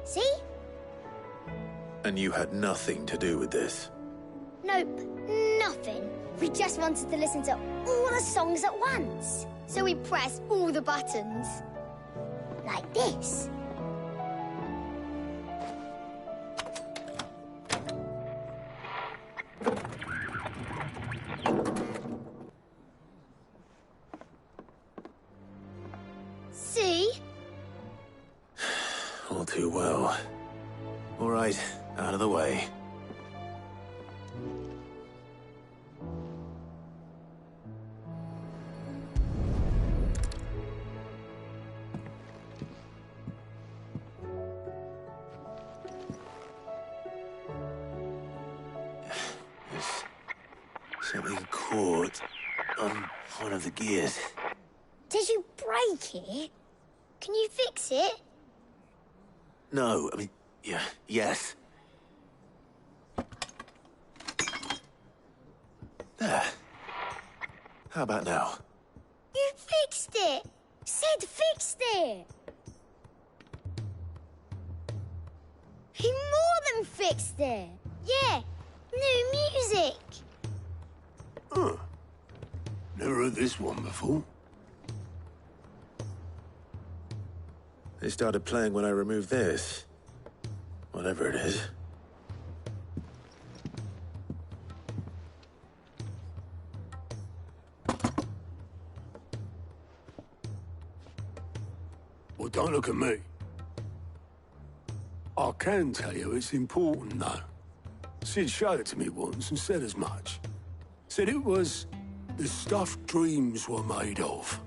See? And you had nothing to do with this? Nope, nothing. We just wanted to listen to all the songs at once. So we pressed all the buttons. Like this. See? All too well. All right, out of the way. Something caught on one of the gears. Did you break it? Can you fix it? No, I mean, yeah, yes. There. How about now? You fixed it! Sid fixed it! He more than fixed it! Yeah, new music! Huh. Never heard this one before. They started playing when I removed this. Whatever it is. Well, don't look at me. I can tell you it's important, though. Sid showed it to me once and said as much. Said it was the stuff dreams were made of.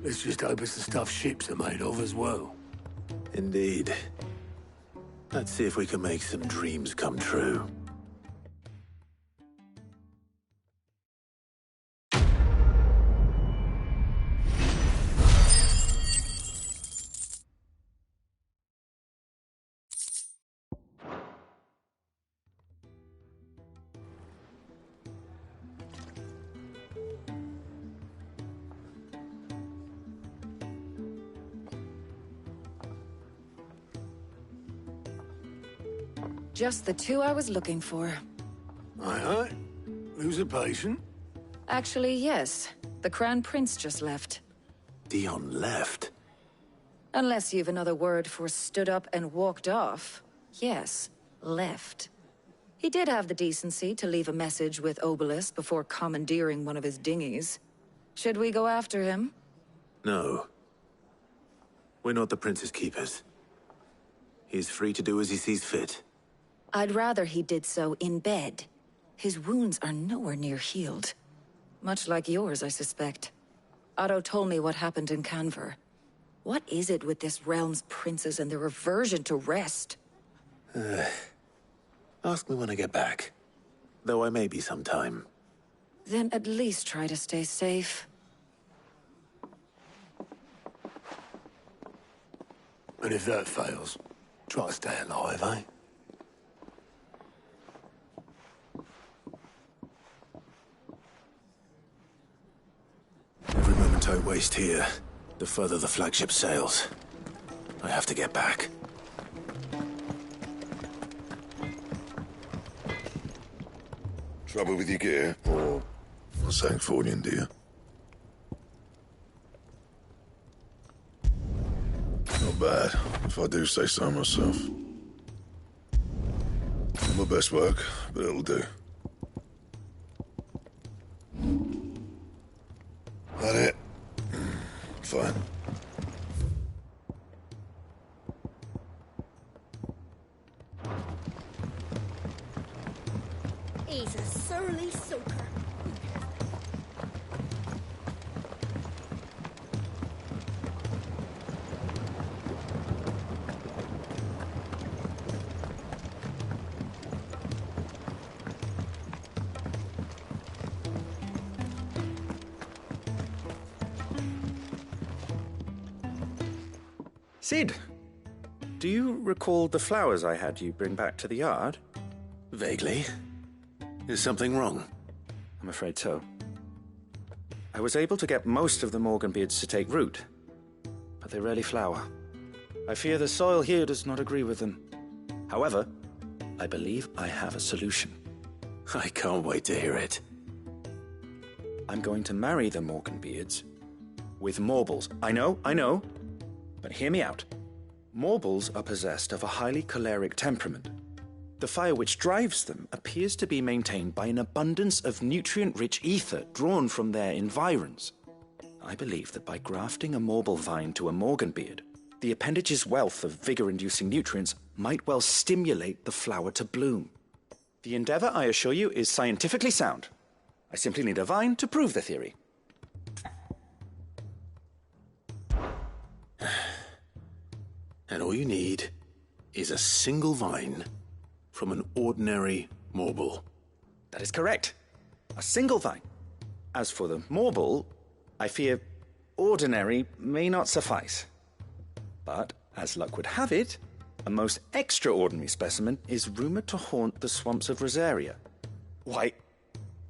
Let's just hope it's the stuff ships are made of as well. Indeed. Let's see if we can make some dreams come true. Just the two I was looking for. Aye, aye. Who's a patient? Actually, yes. The Crown Prince just left. Dion left? Unless you've another word for stood up and walked off. Yes, left. He did have the decency to leave a message with Obelisk before commandeering one of his dinghies. Should we go after him? No. We're not the Prince's keepers. He's free to do as he sees fit. I'd rather he did so in bed. His wounds are nowhere near healed. Much like yours, I suspect. Otto told me what happened in Canver. What is it with this realm's princes and their aversion to rest? Ask me when I get back. Though I may be sometime. Then at least try to stay safe. And if that fails, try to stay alive, eh? Every moment I waste here, the further the flagship sails. I have to get back. Trouble with your gear, or something for you, dear? Not bad, if I do say so myself. Not my best work, but it'll do. That it? Fine. He's a surly soaker. Sid, do you recall the flowers I had you bring back to the yard? Vaguely. Is something wrong? I'm afraid so. I was able to get most of the Morganbeards to take root, but they rarely flower. I fear the soil here does not agree with them. However, I believe I have a solution. I can't wait to hear it. I'm going to marry the Morganbeards with Morbles. I know, but hear me out. Morbles are possessed of a highly choleric temperament. The fire which drives them appears to be maintained by an abundance of nutrient-rich ether drawn from their environs. I believe that by grafting a Morble vine to a Morganbeard, the appendage's wealth of vigor-inducing nutrients might well stimulate the flower to bloom. The endeavor, I assure you, is scientifically sound. I simply need a vine to prove the theory. And all you need is a single vine from an ordinary Morble. That is correct. A single vine. As for the Morble, I fear ordinary may not suffice. But, as luck would have it, a most extraordinary specimen is rumored to haunt the swamps of Rosaria. Why,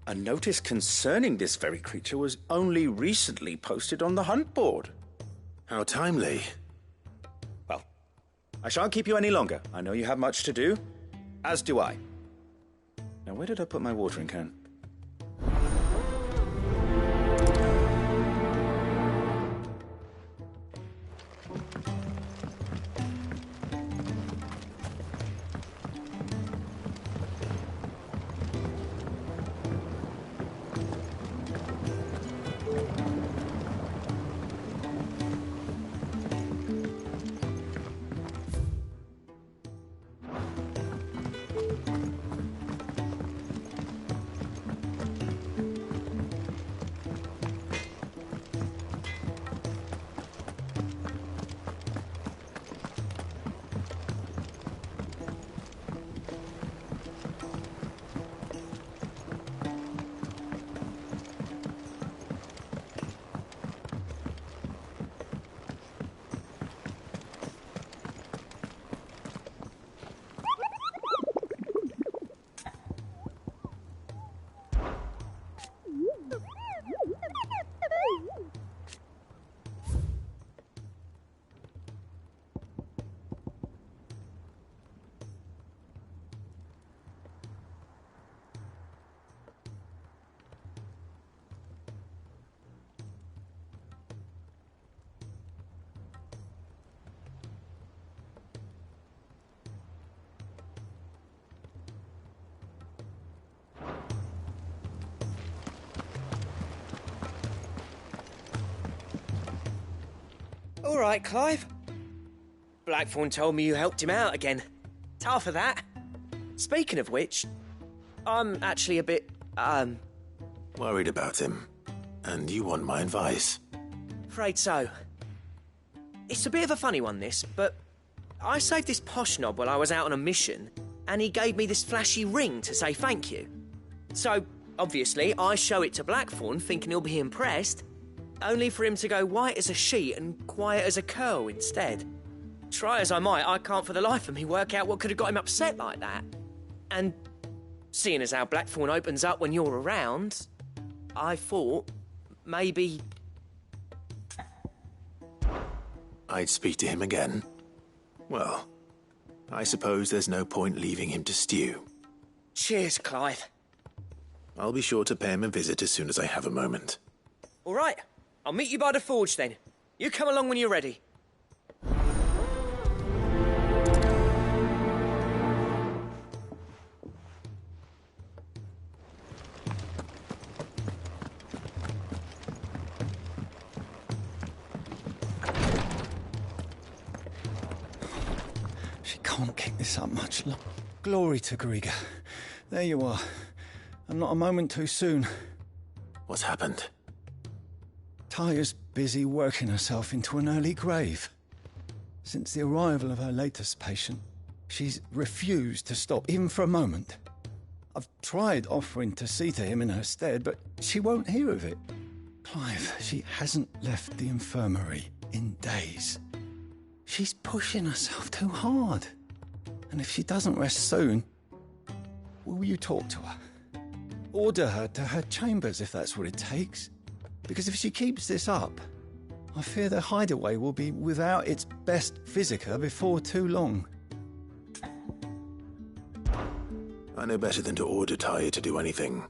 a notice concerning this very creature was only recently posted on the hunt board. How timely. Well, I shan't keep you any longer. I know you have much to do, as do I. Now, where did I put my watering can? All right, Clive. Blackthorn told me you helped him out again. Tough of that. Speaking of which, I'm actually a bit, Worried about him. And you want my advice? afraid so. It's a bit of a funny one, this, but I saved this posh knob while I was out on a mission, and he gave me this flashy ring to say thank you. So, obviously, I show it to Blackthorn, thinking he'll be impressed, only for him to go white as a sheet and quiet as a curl instead. Try as I might, I can't for the life of me work out what could have got him upset like that. And seeing as how Blackthorn opens up when you're around, I thought maybe I'd speak to him again. Well, I suppose there's no point leaving him to stew. Cheers, Clive. I'll be sure to pay him a visit as soon as I have a moment. All right, I'll meet you by the forge then. You come along when you're ready. She can't keep this up much longer. Glory to Griga. There you are. And not a moment too soon. What's happened? Taya's busy working herself into an early grave. Since the arrival of her latest patient, she's refused to stop, even for a moment. I've tried offering to see to him in her stead, but she won't hear of it. Clive, she hasn't left the infirmary in days. She's pushing herself too hard. And if she doesn't rest soon, will you talk to her? Order her to her chambers if that's what it takes. Because if she keeps this up, I fear the hideaway will be without its best physica before too long. I know better than to order Taya to do anything.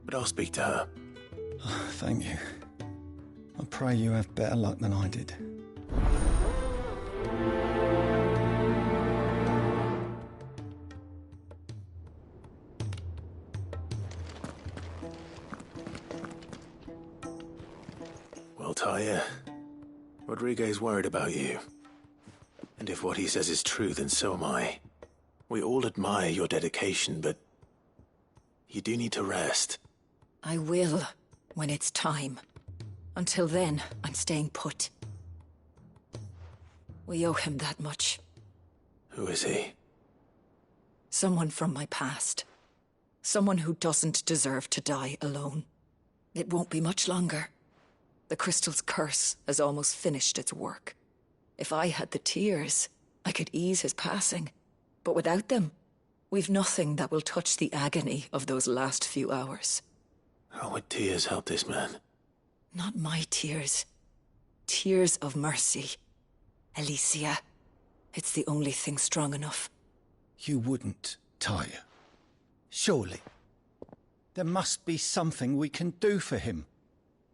But I'll speak to her. Thank you. I pray you have better luck than I did. Well, Taya, Rodriguez worried about you. And if what he says is true, then so am I. We all admire your dedication, but you do need to rest. I will, when it's time. Until then, I'm staying put. We owe him that much. Who is he? Someone from my past. Someone who doesn't deserve to die alone. It won't be much longer. The crystal's curse has almost finished its work. If I had the tears, I could ease his passing. But without them, we've nothing that will touch the agony of those last few hours. How would tears help this man? Not my tears. Tears of mercy. Alicia, it's the only thing strong enough. You wouldn't, Taya. Surely. There must be something we can do for him.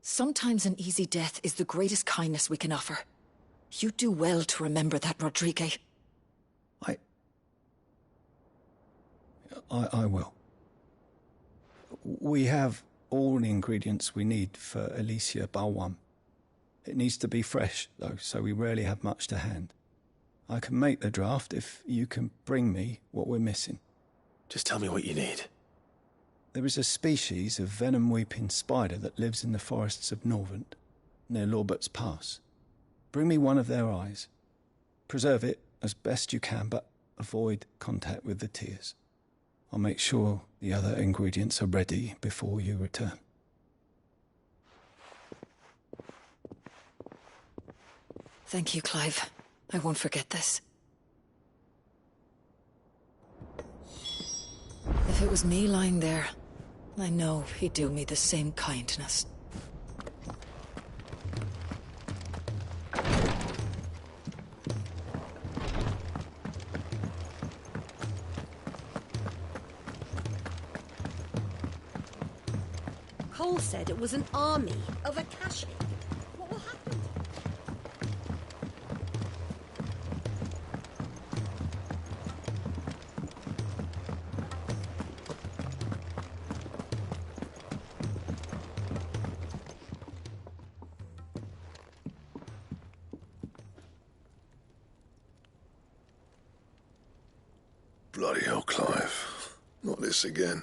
Sometimes an easy death is the greatest kindness we can offer. You do well to remember that, Rodriguez. I will. We have all the ingredients we need for Alicia Balwam. It needs to be fresh, though, so we rarely have much to hand. I can make the draft if you can bring me what we're missing. Just tell me what you need. There is a species of venom-weeping spider that lives in the forests of Norvent, near Lorbert's Pass. Bring me one of their eyes. Preserve it as best you can, but avoid contact with the tears. I'll make sure the other ingredients are ready before you return. Thank you, Clive. I won't forget this. If it was me lying there, I know he'd do me the same kindness. Cole said it was an army of Akashi. What will happen? Bloody hell, Clive. Not this again.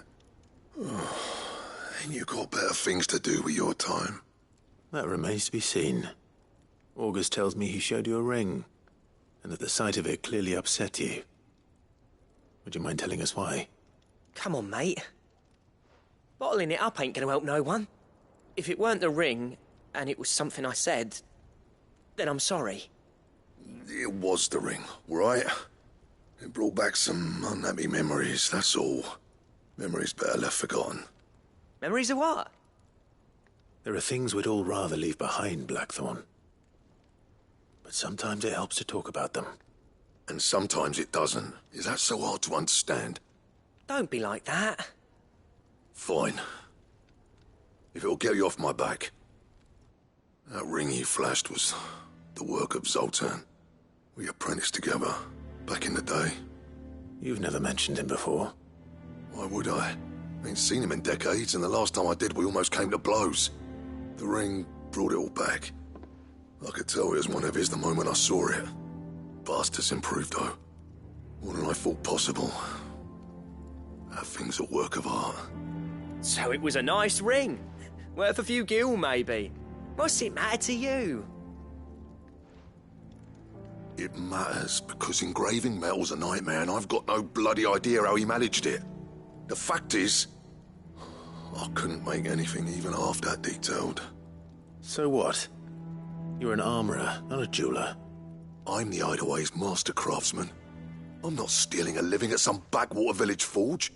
Oh, ain't you got better things to do with your time? That remains to be seen. August tells me he showed you a ring, and that the sight of it clearly upset you. Would you mind telling us why? Come on, mate. Bottling it up ain't gonna help no one. If it weren't the ring, and it was something I said, then I'm sorry. It was the ring, right? It brought back some unhappy memories, that's all. Memories better left forgotten. Memories of what? There are things we'd all rather leave behind, Blackthorn. But sometimes it helps to talk about them. And sometimes it doesn't. Is that so hard to understand? Don't be like that. Fine. If it'll get you off my back. That ring you flashed was the work of Zoltan. We apprenticed together, back in the day. You've never mentioned him before. Why would I? Ain't seen him in decades, and the last time I did, we almost came to blows. The ring brought it all back. I could tell it was one of his the moment I saw it. Bastard's improved, though. More than I thought possible. That thing's a work of art. So it was a nice ring. Worth a few gil, maybe. What's it matter to you? It matters because engraving metal's a nightmare, and I've got no bloody idea how he managed it. The fact is, I couldn't make anything even half that detailed. So what? You're an armorer, not a jeweler. I'm the Hideaway's master craftsman. I'm not stealing a living at some backwater village forge.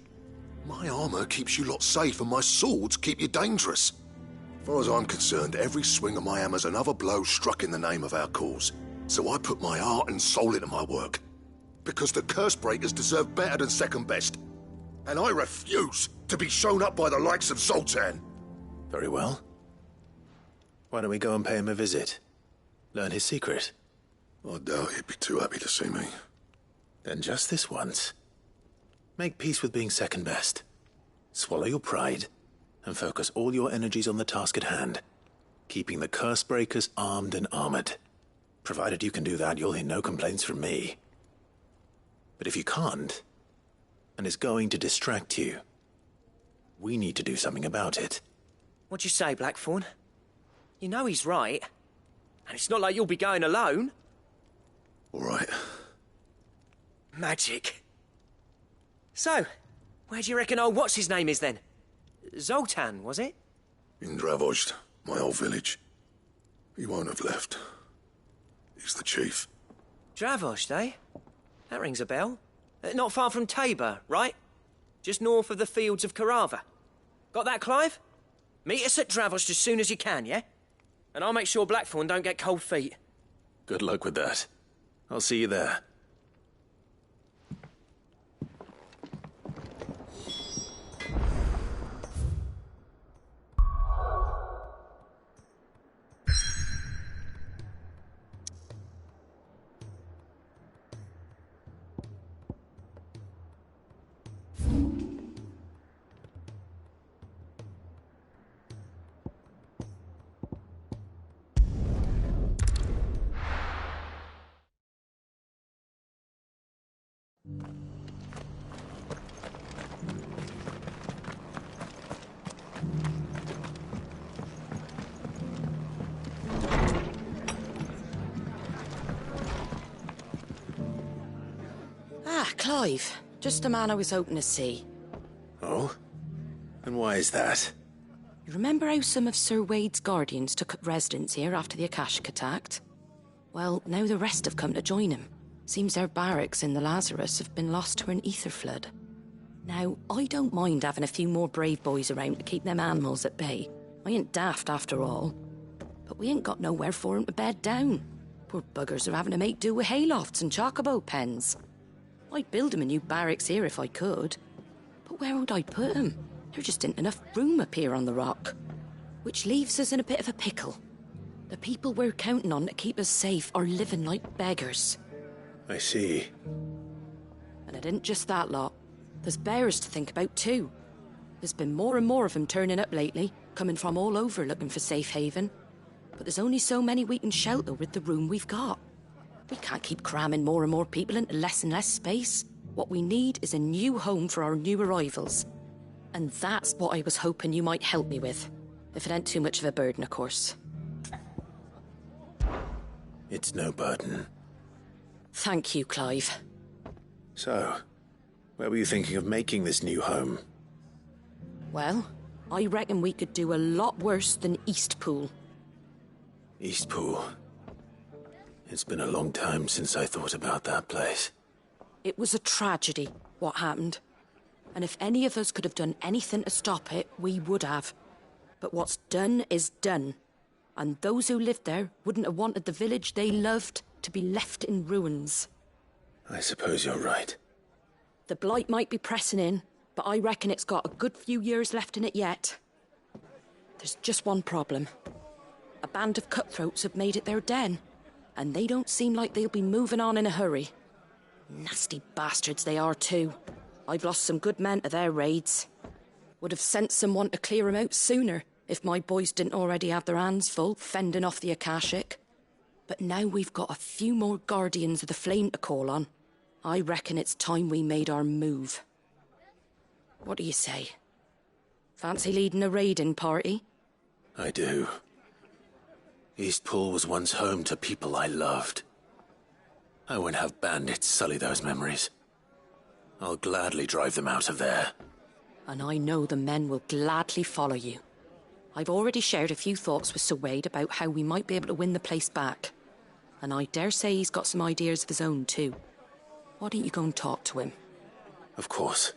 My armor keeps you lot safe, and my swords keep you dangerous. As far as I'm concerned, every swing of my hammer's another blow struck in the name of our cause. So I put my heart and soul into my work. Because the curse breakers deserve better than second best. And I refuse to be shown up by the likes of Zoltan. Very well. Why don't we go and pay him a visit? Learn his secret. I doubt he'd be too happy to see me. Then just this once. Make peace with being second best. Swallow your pride, and focus all your energies on the task at hand. Keeping the curse breakers armed and armored. Provided you can do that, you'll hear no complaints from me. But if you can't, and it's going to distract you, we need to do something about it. What'd you say, Blackthorn? You know he's right. And it's not like you'll be going alone. All right. Magic. So, where do you reckon old what's-his-name is then? Zoltan, was it? In Dravozd, my old village. He won't have left. He's the chief. Dravozd, eh? That rings a bell. Not far from Tabor, right? Just north of the fields of Carava. Got that, Clive? Meet us at Dravozd as soon as you can, yeah? And I'll make sure Blackthorn don't get cold feet. Good luck with that. I'll see you there. Clive, just the man I was hoping to see. Oh? And why is that? You remember how some of Sir Wade's guardians took up residence here after the Akashic attacked? Well, now the rest have come to join him. Seems their barracks in the Lazarus have been lost to an ether flood. Now, I don't mind having a few more brave boys around to keep them animals at bay. I ain't daft after all. But we ain't got nowhere for 'em to bed down. Poor buggers are having to make do with haylofts and chocobo pens. I'd build 'em a new barracks here if I could. But where would I put 'em? There just ain't enough room up here on the rock. Which leaves us in a bit of a pickle. The people we're counting on to keep us safe are living like beggars. I see. And it ain't just that lot. There's bears to think about too. There's been more and more of them turning up lately, coming from all over looking for safe haven. But there's only so many we can shelter with the room we've got. We can't keep cramming more and more people into less and less space. What we need is a new home for our new arrivals. And that's what I was hoping you might help me with. If it ain't too much of a burden, of course. It's no burden. Thank you, Clive. So, where were you thinking of making this new home? Well, I reckon we could do a lot worse than Eastpool. Eastpool. It's been a long time since I thought about that place. It was a tragedy, what happened. And if any of us could have done anything to stop it, we would have. But what's done is done. And those who lived there wouldn't have wanted the village they loved to be left in ruins. I suppose you're right. The blight might be pressing in, but I reckon it's got a good few years left in it yet. There's just one problem. A band of cutthroats have made it their den, and they don't seem like they'll be moving on in a hurry. Nasty bastards they are too. I've lost some good men to their raids. Would have sent someone to clear 'em out sooner if my boys didn't already have their hands full fending off the Akashic. But now we've got a few more Guardians of the Flame to call on. I reckon it's time we made our move. What do you say? Fancy leading a raiding party? I do. Eastpool was once home to people I loved. I won't have bandits sully those memories. I'll gladly drive them out of there. And I know the men will gladly follow you. I've already shared a few thoughts with Sir Wade about how we might be able to win the place back. And I dare say he's got some ideas of his own too. Why don't you go and talk to him? Of course.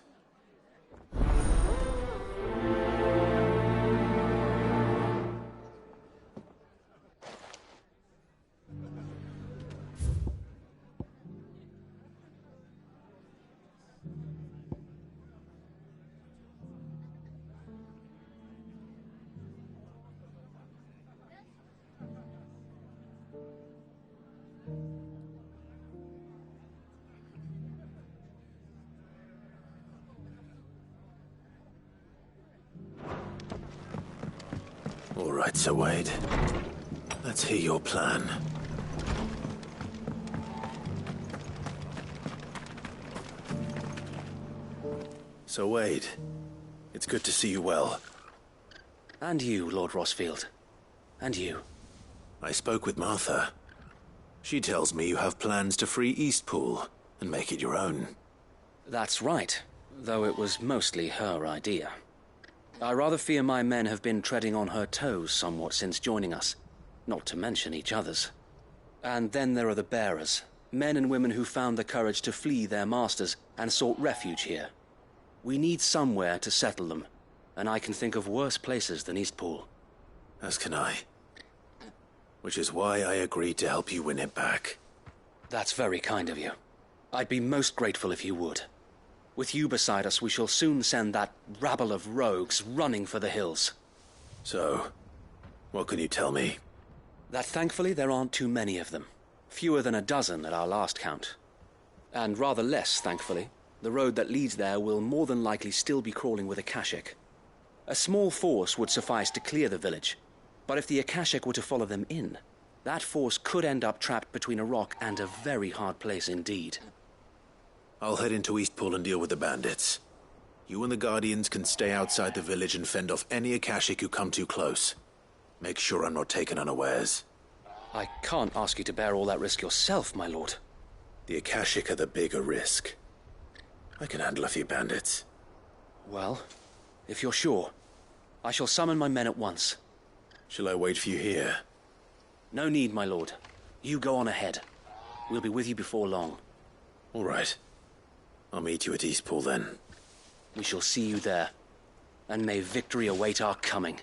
All right, Sir Wade. Let's hear your plan. Sir Wade, it's good to see you well. And you, Lord Rossfield. And you. I spoke with Martha. She tells me you have plans to free Eastpool and make it your own. That's right, though it was mostly her idea. I rather fear my men have been treading on her toes somewhat since joining us, not to mention each other's. And then there are the bearers, men and women who found the courage to flee their masters and sought refuge here. We need somewhere to settle them, and I can think of worse places than Eastpool. As can I. Which is why I agreed to help you win it back. That's very kind of you. I'd be most grateful if you would. With you beside us, we shall soon send that rabble of rogues running for the hills. So, what can you tell me? That thankfully there aren't too many of them. Fewer than a dozen at our last count. And rather less, thankfully, the road that leads there will more than likely still be crawling with Akashic. A small force would suffice to clear the village, but if the Akashic were to follow them in, that force could end up trapped between a rock and a very hard place indeed. I'll head into Eastpool and deal with the bandits. You and the Guardians can stay outside the village and fend off any Akashic who come too close. Make sure I'm not taken unawares. I can't ask you to bear all that risk yourself, my lord. The Akashic are the bigger risk. I can handle a few bandits. Well, if you're sure, I shall summon my men at once. Shall I wait for you here? No need, my lord. You go on ahead. We'll be with you before long. All right. I'll meet you at Eastpool then. We shall see you there. And may victory await our coming.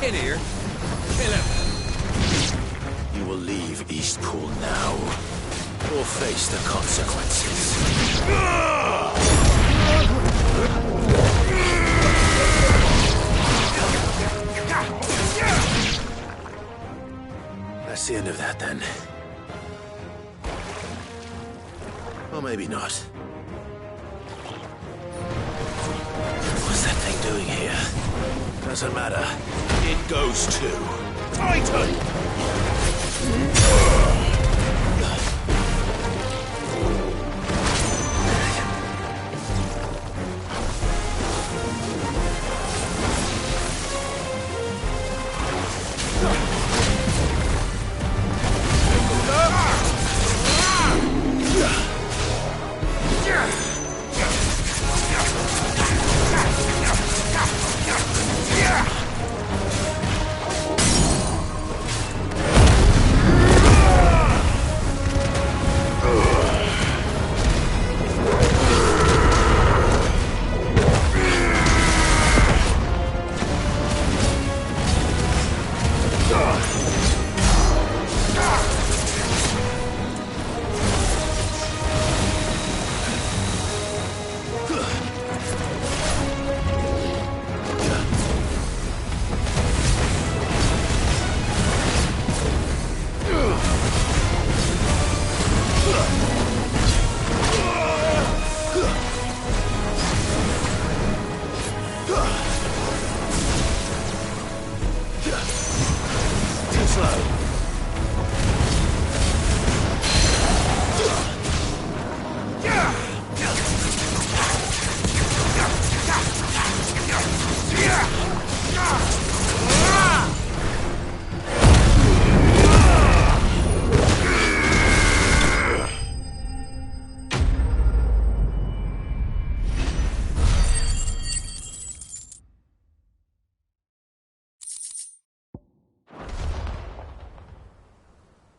In here. Kill him. You will leave Eastpool now, or face the consequences. That's the end of that, then. Or maybe not. What's that thing doing here? Doesn't matter. It goes to Titan!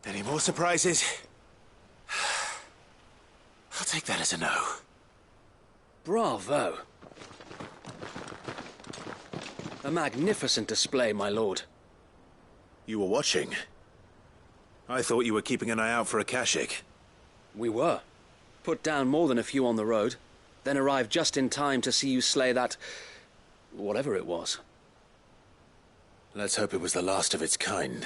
Any more surprises? I'll take that as a no. Bravo. A magnificent display, my lord. You were watching? I thought you were keeping an eye out for a Kashik. We were. Put down more than a few on the road, then arrived just in time to see you slay that... whatever it was. Let's hope it was the last of its kind.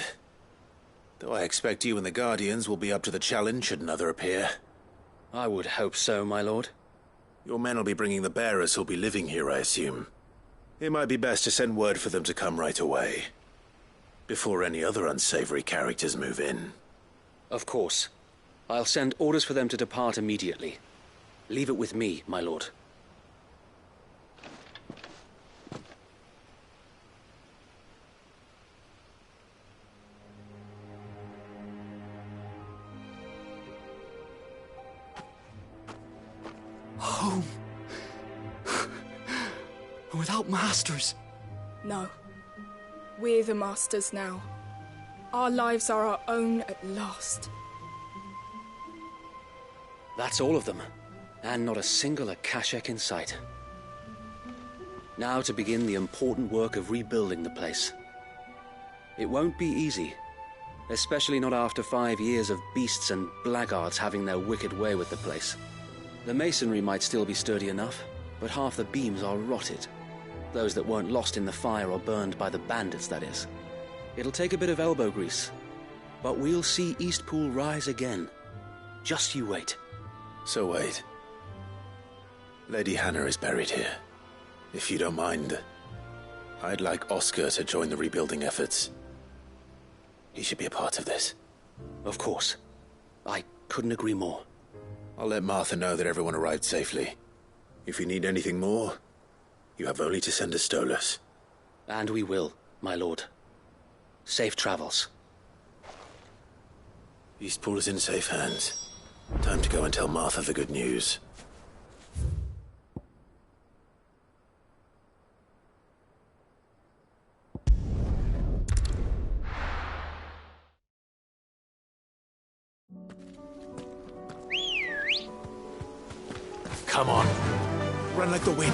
Though I expect you and the Guardians will be up to the challenge should another appear. I would hope so, my lord. Your men will be bringing the bearers who'll be living here, I assume. It might be best to send word for them to come right away, before any other unsavory characters move in. Of course. I'll send orders for them to depart immediately. Leave it with me, my lord. Home. Without masters. No. We're the masters now. Our lives are our own at last. That's all of them. And not a single Akashek in sight. Now to begin the important work of rebuilding the place. It won't be easy. Especially not after 5 years of beasts and blackguards having their wicked way with the place. The masonry might still be sturdy enough, but half the beams are rotted. Those that weren't lost in the fire or burned by the bandits, that is. It'll take a bit of elbow grease, but we'll see Eastpool rise again. Just you wait. So wait. Lady Hannah is buried here. If you don't mind, I'd like Oscar to join the rebuilding efforts. He should be a part of this. Of course. I couldn't agree more. I'll let Martha know that everyone arrived safely. If you need anything more, you have only to send a Stolas. And we will, my lord. Safe travels. Eastpool is in safe hands. Time to go and tell Martha the good news. Come on. Run like the wind.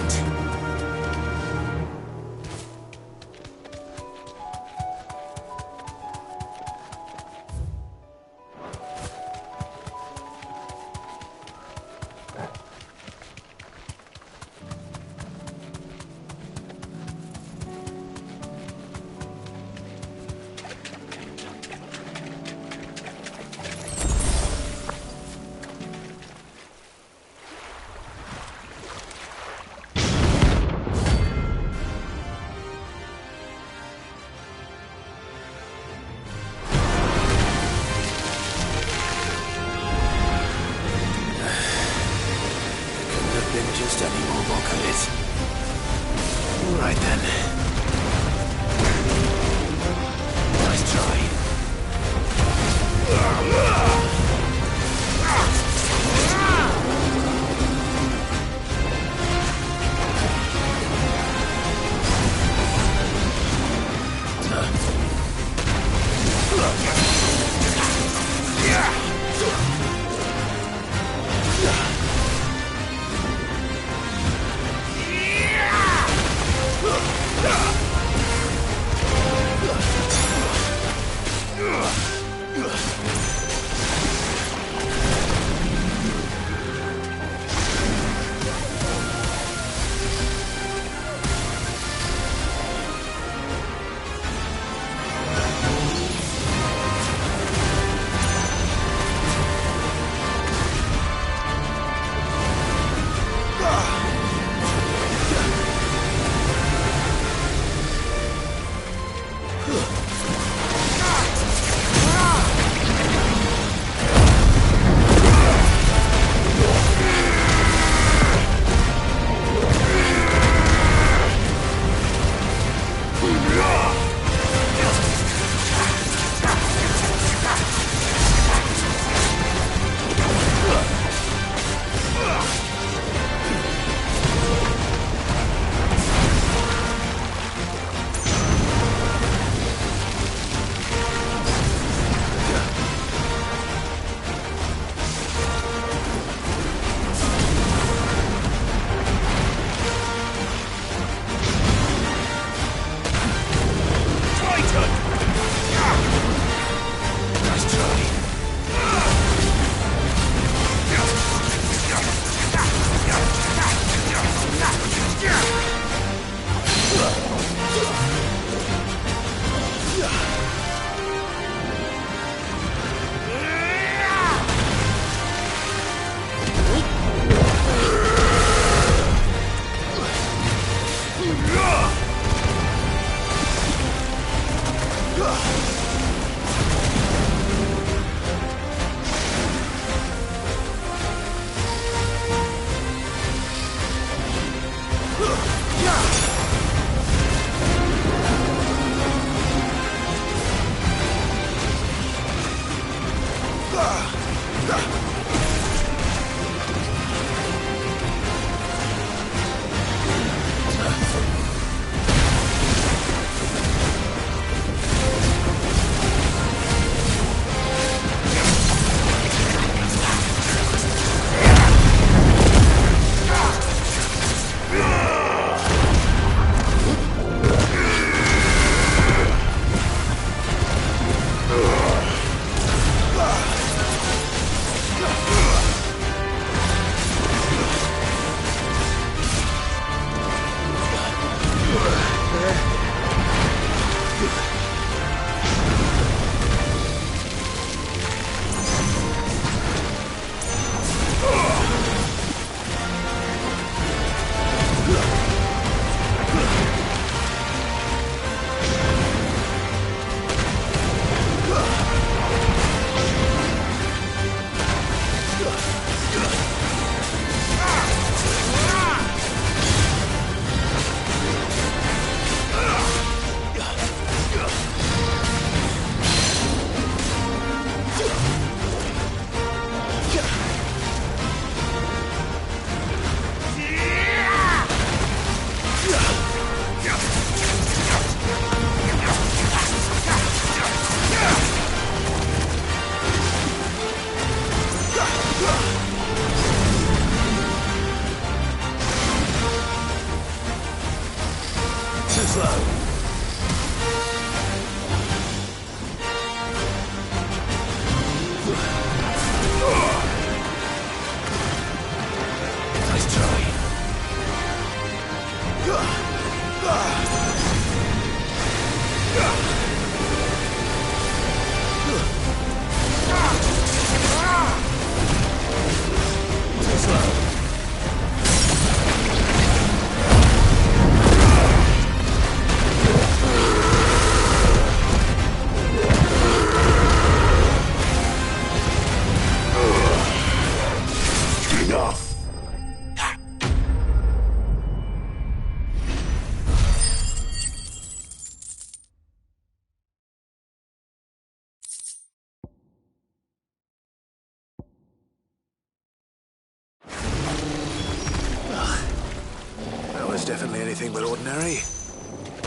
Definitely anything but ordinary.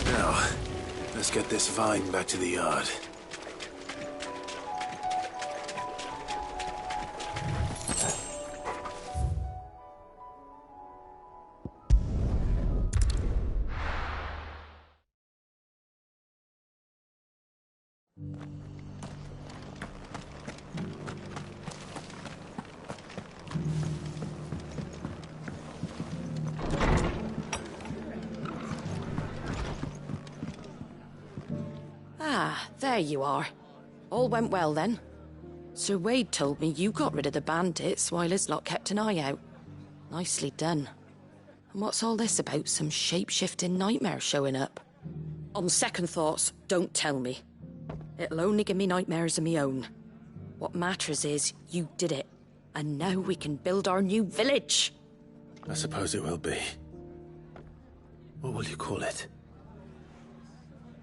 Now, let's get this vine back to the yard. There you are. All went well then. Sir Wade told me you got rid of the bandits while his lot kept an eye out. Nicely done. And what's all this about some shape-shifting nightmare showing up? On second thoughts, don't tell me. It'll only give me nightmares of me own. What matters is you did it. And now we can build our new village. I suppose it will be. What will you call it?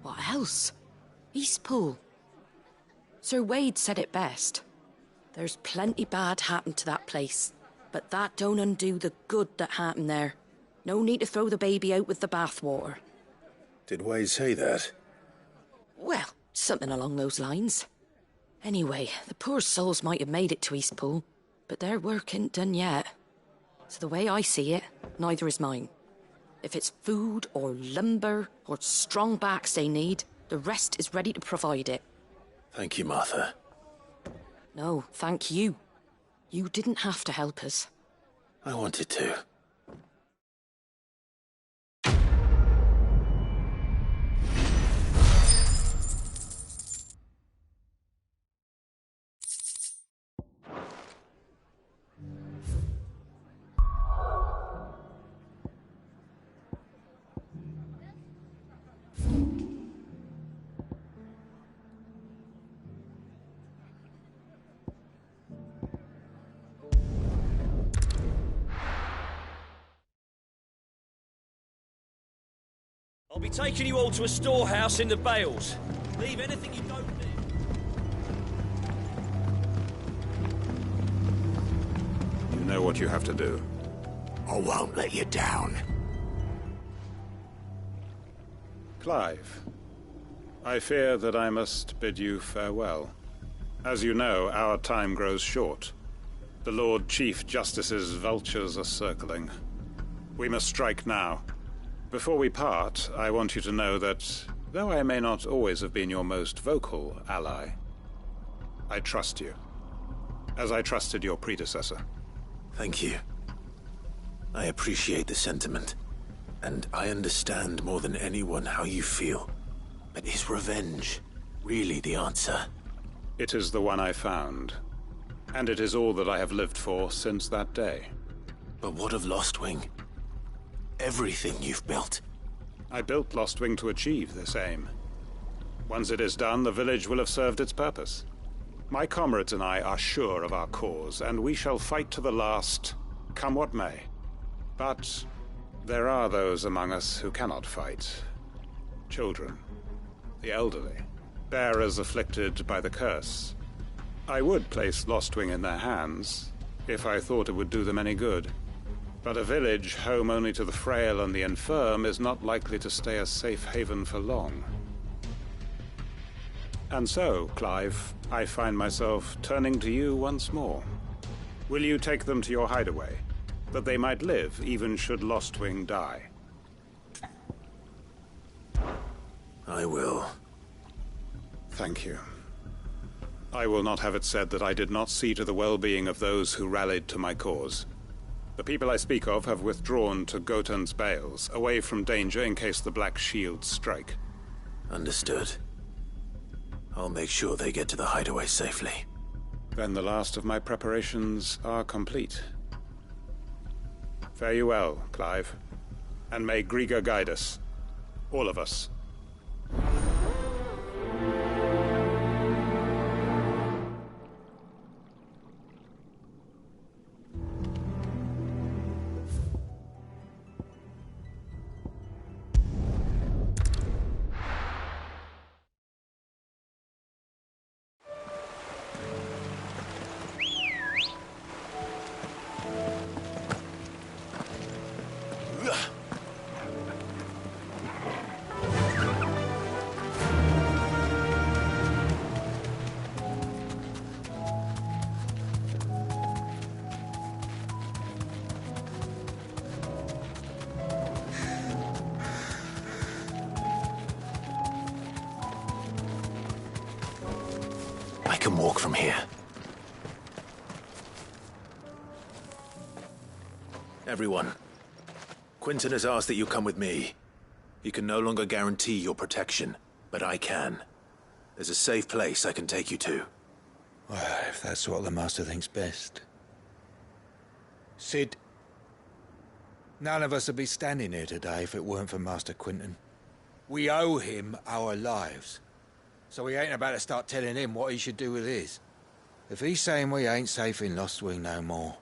What else? Eastpool. Sir Wade said it best. There's plenty bad happened to that place, but that don't undo the good that happened there. No need to throw the baby out with the bathwater. Did Wade say that? Well, something along those lines. Anyway, the poor souls might have made it to Eastpool, but their work ain't done yet. So the way I see it, neither is mine. If it's food or lumber or strong backs they need, the rest is ready to provide it. Thank you, Martha. No, thank you. You didn't have to help us. I wanted to. I'll be taking you all to a storehouse in the Bales. Leave anything you don't need. know what you have to do. I won't let you down. Clive, I fear that I must bid you farewell. As you know, our time grows short. The Lord Chief Justice's vultures are circling. We must strike now. Before we part, I want you to know that, though I may not always have been your most vocal ally, I trust you, as I trusted your predecessor. Thank you. I appreciate the sentiment, and I understand more than anyone how you feel. But is revenge really the answer? It is the one I found, and it is all that I have lived for since that day. But what of Lostwing? Everything you've built. I built Lostwing to achieve this aim. Once it is done, the village will have served its purpose. My comrades and I are sure of our cause, and we shall fight to the last, come what may. But there are those among us who cannot fight. Children, the elderly, bearers afflicted by the curse. I would place Lostwing in their hands, if I thought it would do them any good. But a village home only to the frail and the infirm is not likely to stay a safe haven for long. And so, Clive, I find myself turning to you once more. Will you take them to your hideaway, that they might live even should Lostwing die? I will. Thank you. I will not have it said that I did not see to the well-being of those who rallied to my cause. The people I speak of have withdrawn to Gotan's Bales, away from danger in case the Black Shields strike. Understood. I'll make sure they get to the hideaway safely. Then the last of my preparations are complete. Fare you well, Clive. And may Griga guide us. All of us. I can walk from here. Everyone, Quinton has asked that you come with me. He can no longer guarantee your protection, but I can. There's a safe place I can take you to. Well, if that's what the Master thinks best. Sid, none of us would be standing here today if it weren't for Master Quinton. We owe him our lives. So we ain't about to start telling him what he should do with his. If he's saying we ain't safe in Lostwing no more,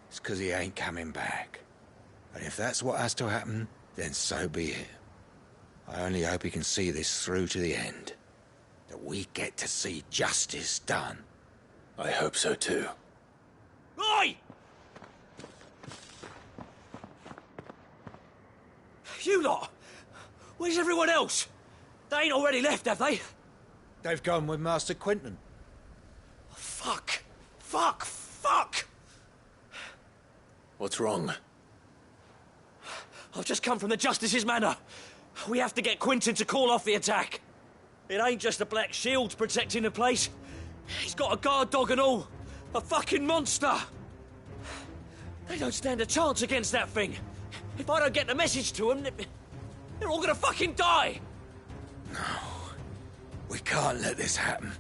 it's 'cause he ain't coming back. And if that's what has to happen, then so be it. I only hope he can see this through to the end. That we get to see justice done. I hope so too. Oi! You lot! Where's everyone else? They ain't already left, have they? They've gone with Master Quinton. Fuck! Fuck! Fuck! What's wrong? I've just come from the Justice's manor. We have to get Quinton to call off the attack. It ain't just the Black Shields protecting the place. He's got a guard dog and all. A fucking monster. They don't stand a chance against that thing. If I don't get the message to them, they're all gonna fucking die. No. We can't let this happen.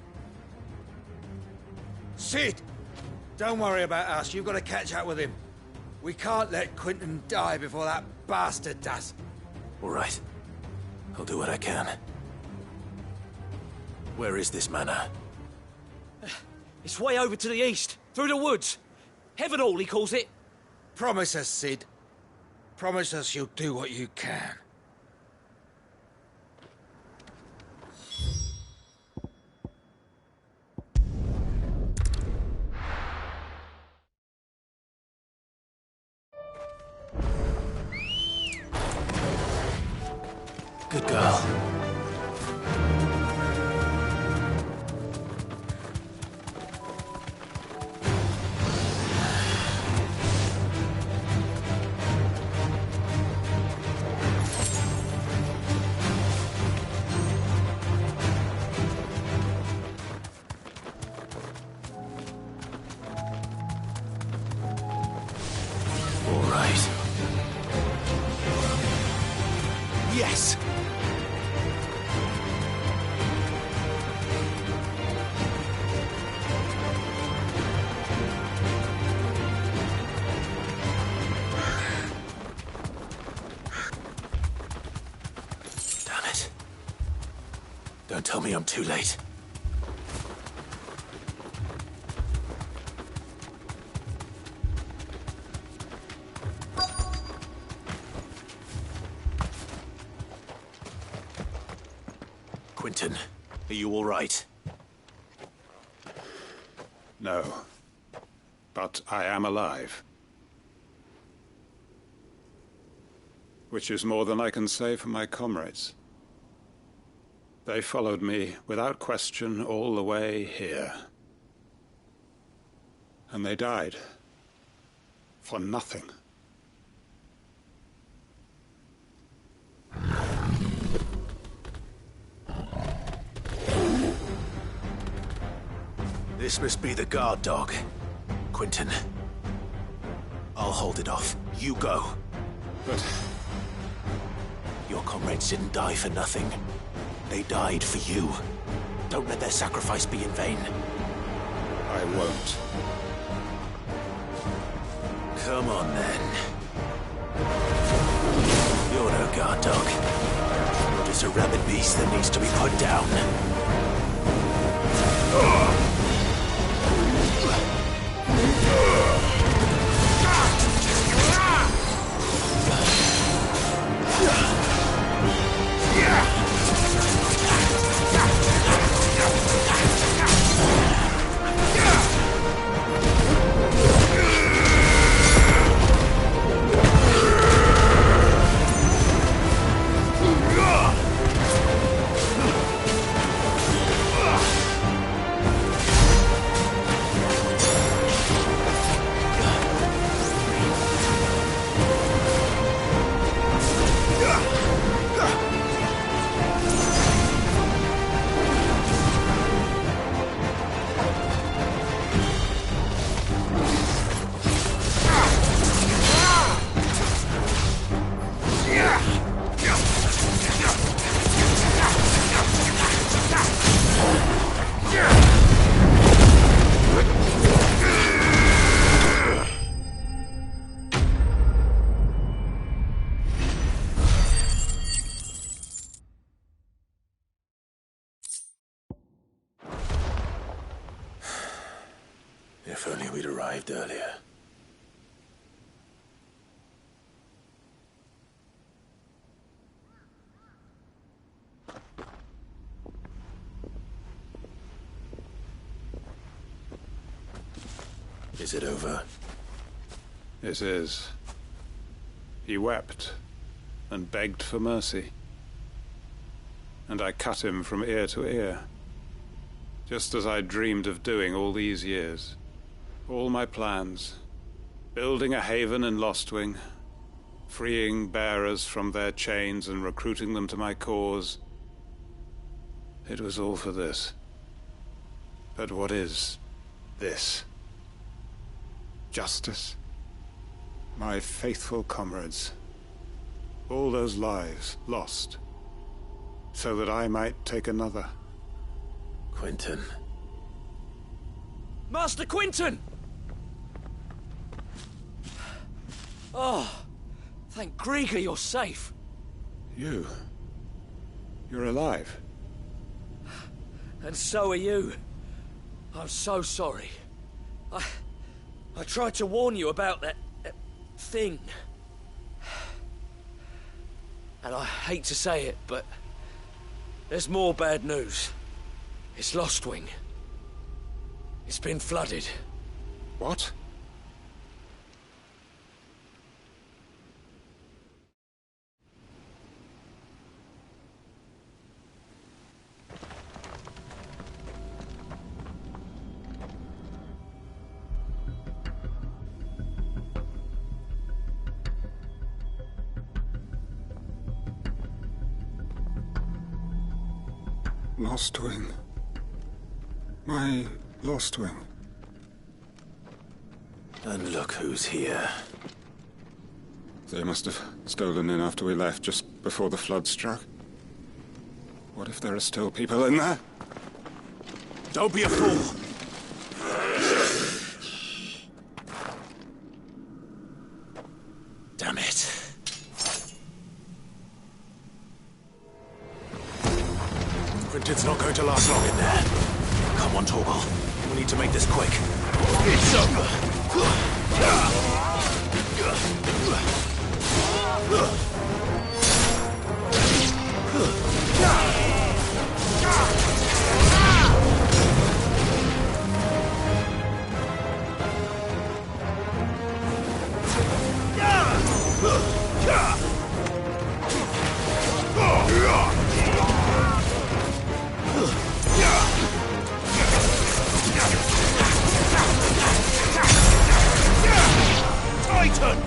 Sid! Don't worry about us. You've got to catch up with him. We can't let Quinton die before that bastard does. All right. I'll do what I can. Where is this manor? It's way over to the east, through the woods. Heaven Hall, he calls it. Promise us, Sid. Promise us you'll do what you can. Good girl. Yes! Damn it. Don't tell me I'm too late. Quentin, are you all right? No. But I am alive. Which is more than I can say for my comrades. They followed me without question all the way here. And they died. For nothing. This must be the guard dog. Quentin. I'll hold it off. You go. But... your comrades didn't die for nothing. They died for you. Don't let their sacrifice be in vain. I won't. Come on, then. You're no guard dog. You're just a rabid beast that needs to be put down. If only we'd arrived earlier. Is it over? It is. He wept and begged for mercy. And I cut him from ear to ear, just as I dreamed of doing all these years. All my plans, building a haven in Lostwing, freeing bearers from their chains and recruiting them to my cause. It was all for this. But what is this? Justice? My faithful comrades. All those lives lost, so that I might take another. Quentin. Master Quentin! Oh, thank Grieger you're safe. You're alive. And so are you. I'm so sorry. I tried to warn you about that thing. And I hate to say it, but there's more bad news. It's Lostwing. It's been flooded. What? Lost Wing. My Lost Wing. And look who's here. They must have stolen in after we left, just before the flood struck. What if there are still people in there? Don't be a fool! Damn it. Quinton's not going to last long in there. Come on, Torgal. We need to make this quick. It's over. Titan!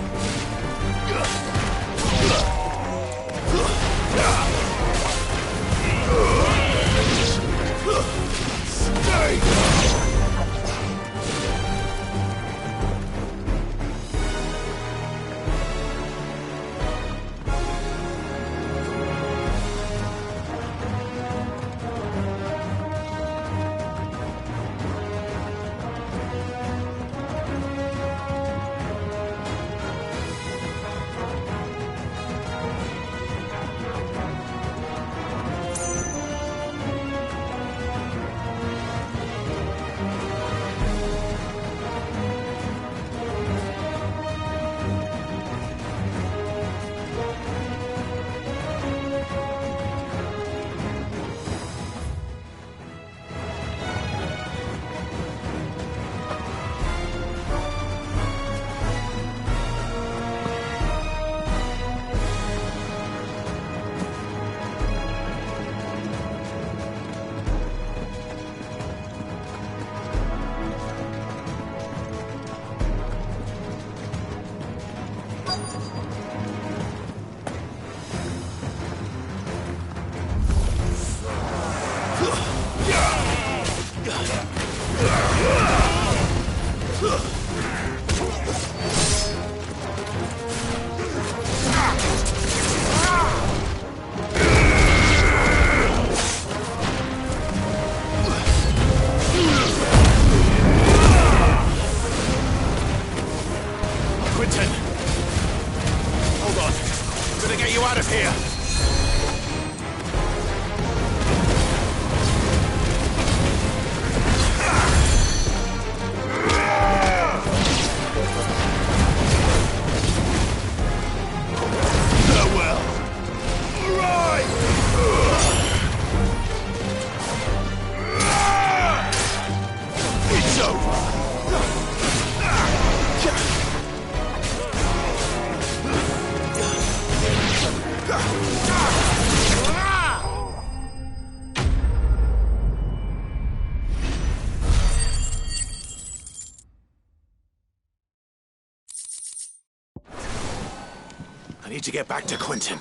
I need to get back to Quinton.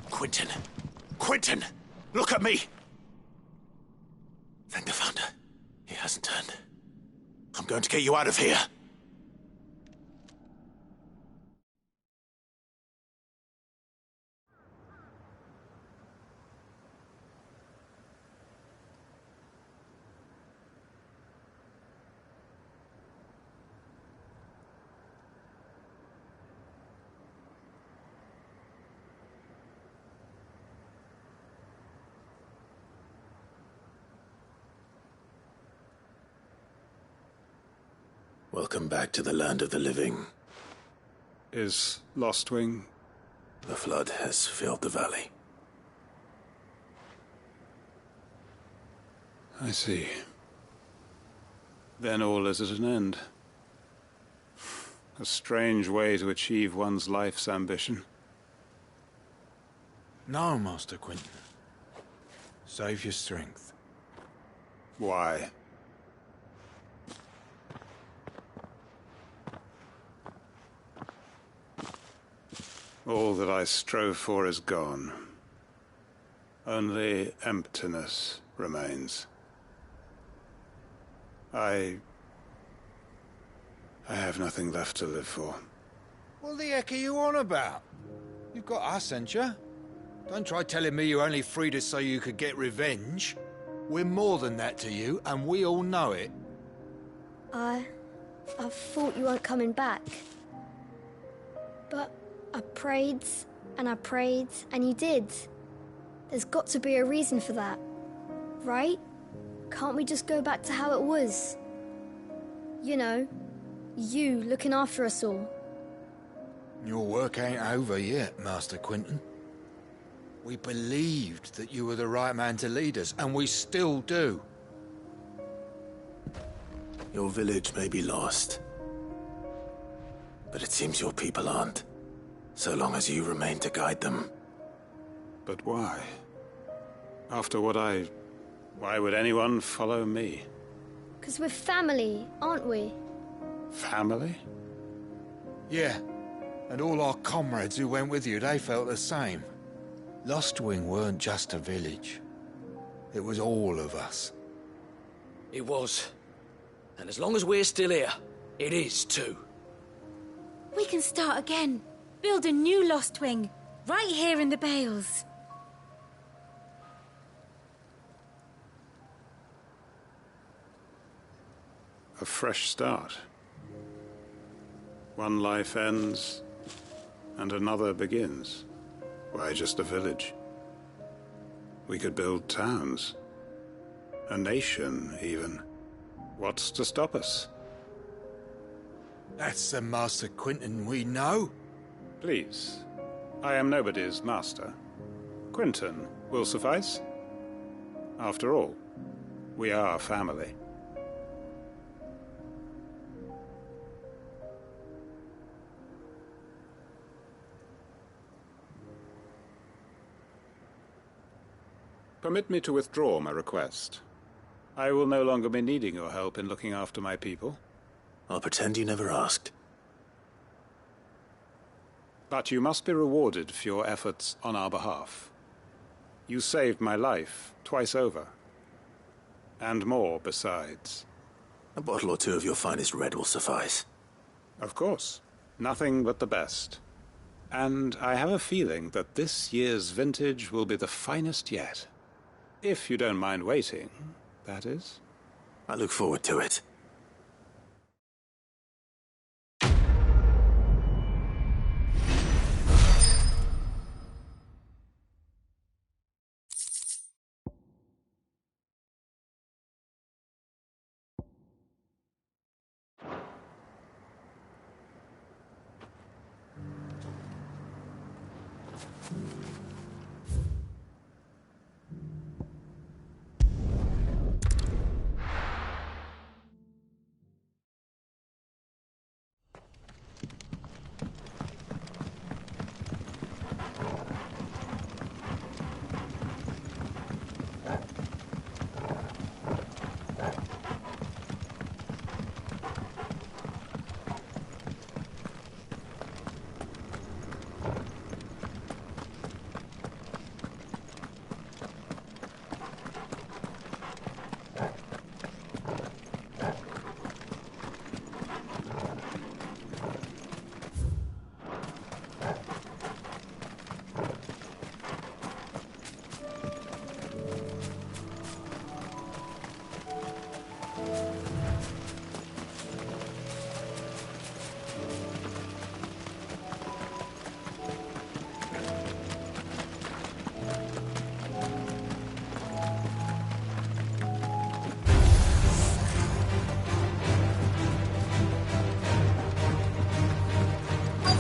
Quinton! Quinton! Look at me! Thank the Founder. He hasn't turned. I'm going to get you out of here. Welcome back to the land of the living. Is Lost Wing? The flood has filled the valley. I see. Then all is at an end. A strange way to achieve one's life's ambition. No, Master Quinton. Save your strength. Why? All that I strove for is gone. Only emptiness remains. I have nothing left to live for. What the heck are you on about? You've got us, ain't you? Don't try telling me you only freed us so you could get revenge. We're more than that to you, and we all know it. I thought you weren't coming back. But I prayed, and you did. There's got to be a reason for that, right? Can't we just go back to how it was? You know, you looking after us all. Your work ain't over yet, Master Quinton. We believed that you were the right man to lead us, and we still do. Your village may be lost, but it seems your people aren't, so long as you remain to guide them. But why? After what why would anyone follow me? 'Cause we're family, aren't we? Family? Yeah, and all our comrades who went with you, they felt the same. Lostwing weren't just a village. It was all of us. It was. And as long as we're still here, it is too. We can start again. Build a new Lostwing, right here in the Bales. A fresh start. One life ends, and another begins. Why just a village? We could build towns. A nation, even. What's to stop us? That's the Master Quinton we know. Please. I am nobody's master. Quinton will suffice. After all, we are family. Permit me to withdraw my request. I will no longer be needing your help in looking after my people. I'll pretend you never asked. But you must be rewarded for your efforts on our behalf. You saved my life twice over. And more besides. A bottle or two of your finest red will suffice. Of course. Nothing but the best. And I have a feeling that this year's vintage will be the finest yet. If you don't mind waiting, that is. I look forward to it.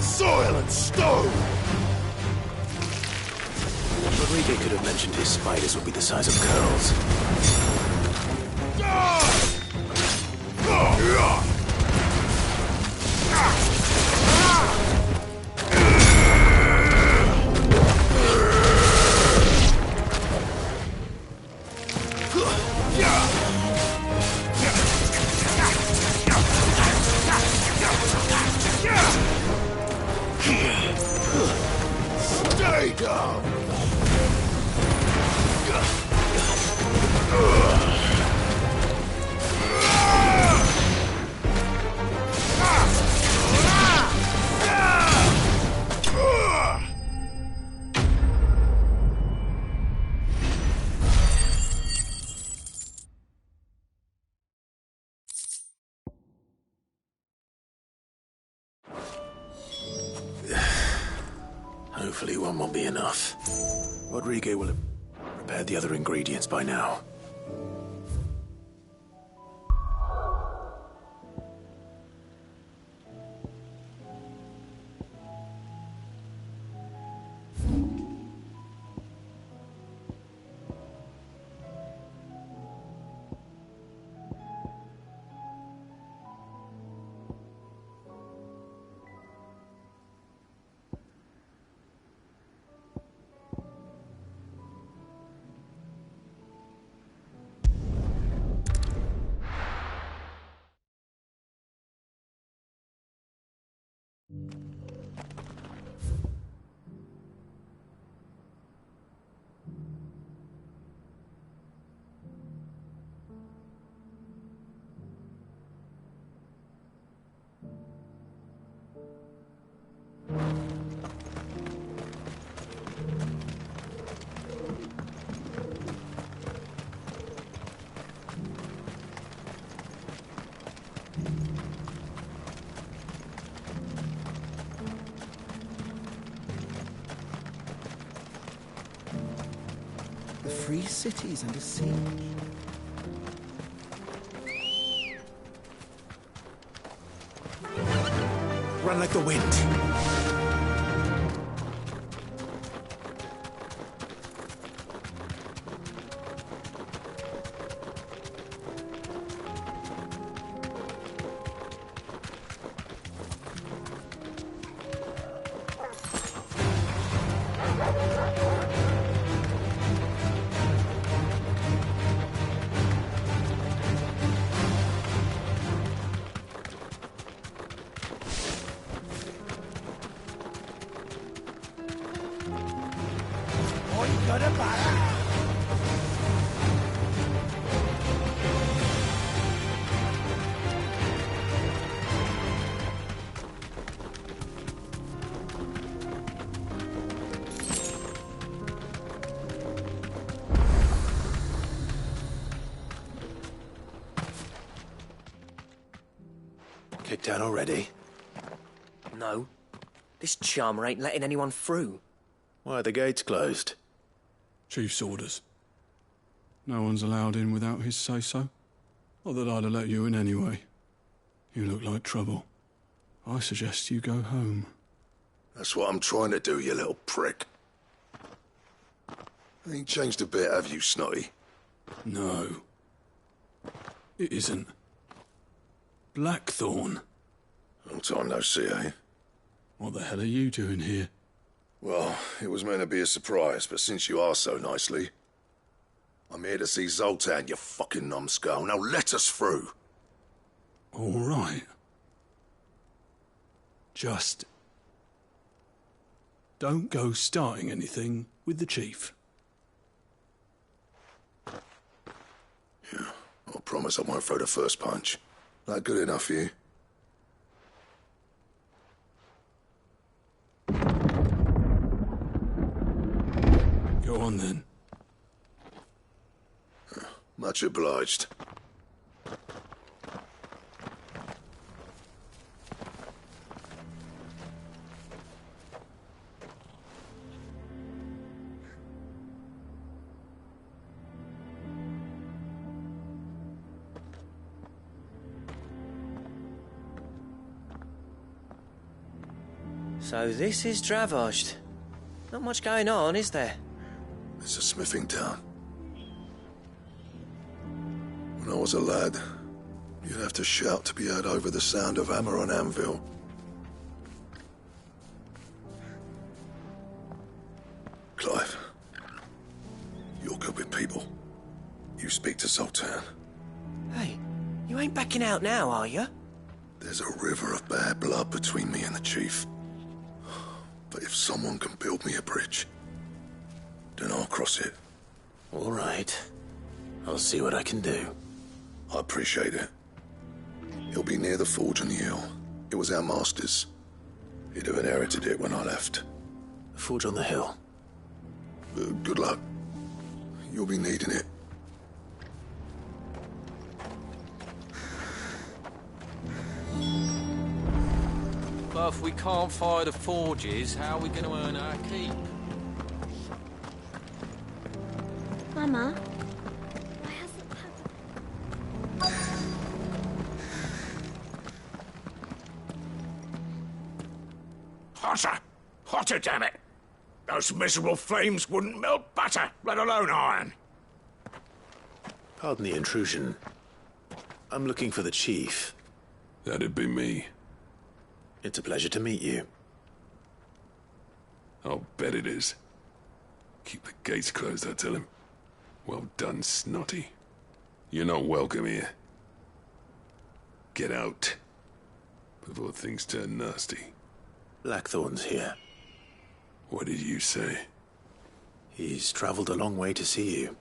Soil and stone! Rodrigo could have mentioned his spiders would be the size of curls. Hopefully one won't be enough. Rodrigo will have prepared the other ingredients by now. The free city's under siege. Run like the wind. Kicked out already? No. This charmer ain't letting anyone through. Why are the gates closed? Chief's orders. No one's allowed in without his say-so. Not that I'd have let you in anyway. You look like trouble. I suggest you go home. That's what I'm trying to do, you little prick. Ain't changed a bit, have you, Snotty? No. It isn't. Blackthorn. Long time no see, eh? What the hell are you doing here? Well, it was meant to be a surprise, but since you asked so nicely... I'm here to see Zoltan, you fucking numbskull. Now let us through. All right. Just... don't go starting anything with the chief. Yeah, I promise I won't throw the first punch. That good enough for you? Go on then. Much obliged. So this is Dravosht. Not much going on, is there? It's a smithing town. When I was a lad, you'd have to shout to be heard over the sound of hammer on anvil. Clive, you're good with people. You speak to Zoltan. Hey, you ain't backing out now, are you? There's a river of bad blood between me and the chief. But if someone can build me a bridge, then I'll cross it. All right. I'll see what I can do. I appreciate it. He'll be near the forge on the hill. It was our master's. He'd have inherited it when I left. The forge on the hill? Good luck. You'll be needing it. Well, if we can't fire the forges, how are we going to earn our keep? Mama? Hotter! Hotter, damn it! Those miserable flames wouldn't melt butter, let alone iron. Pardon the intrusion. I'm looking for the chief. That'd be me. It's a pleasure to meet you. I'll bet it is. Keep the gates closed, I tell him. Well done, Snotty. You're not welcome here. Get out. Before things turn nasty. Blackthorn's here. What did you say? He's traveled a long way to see you.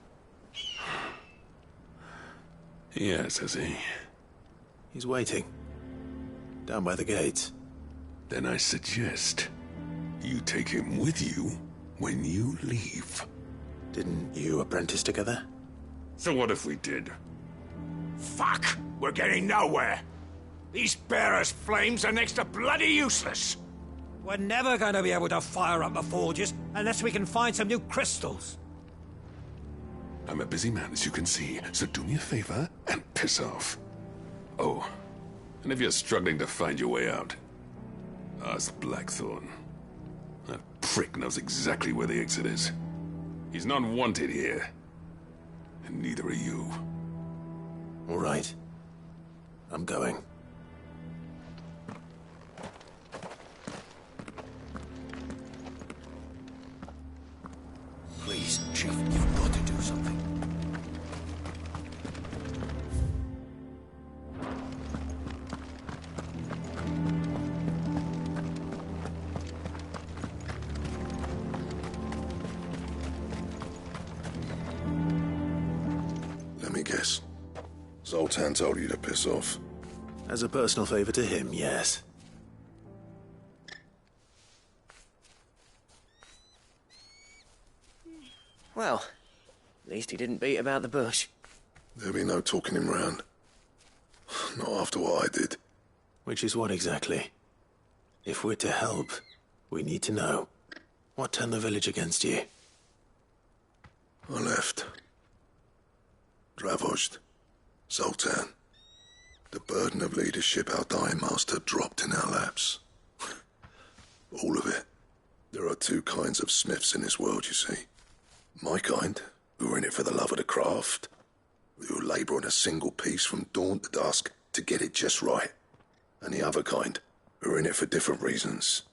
Yes, has he? He's waiting. Down by the gates. Then I suggest you take him with you when you leave. Didn't you apprentice together? So what if we did? Fuck! We're getting nowhere. These bearers' flames are next to bloody useless. We're never going to be able to fire up the forges unless we can find some new crystals. I'm a busy man, as you can see, so do me a favor and piss off. Oh, and if you're struggling to find your way out, ask Blackthorn. That prick knows exactly where the exit is. He's not wanted here. And neither are you. All right. I'm going. Please, Chief, you've got to do something. Let me guess. Zoltan told you to piss off. As a personal favor to him, yes. Well, at least he didn't beat about the bush. There'll be no talking him round. Not after what I did. Which is what exactly? If we're to help, we need to know. What turned the village against you? I left. Dravozd. Zoltan. The burden of leadership our dying master dropped in our laps. All of it. There are two kinds of smiths in this world, you see. My kind, who are in it for the love of the craft, who labour on a single piece from dawn to dusk to get it just right. And the other kind, who are in it for different reasons.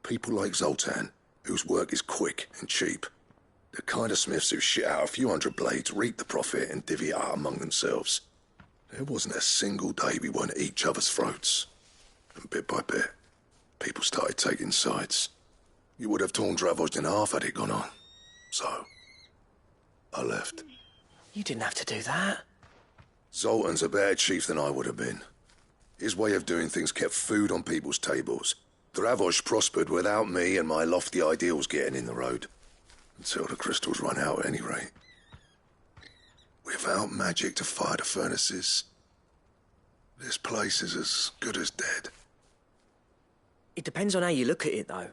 People like Zoltan, whose work is quick and cheap. The kind of smiths who shit out a few hundred blades, reap the profit, and divvy it out among themselves. There wasn't a single day we weren't at each other's throats. And bit by bit, people started taking sides. You would have torn Dravozd in half had it gone on. So, I left. You didn't have to do that. Zoltan's a better chief than I would have been. His way of doing things kept food on people's tables. Dravozd prospered without me and my lofty ideals getting in the road. Until the crystals run out at any rate. Without magic to fire the furnaces, this place is as good as dead. It depends on how you look at it, though.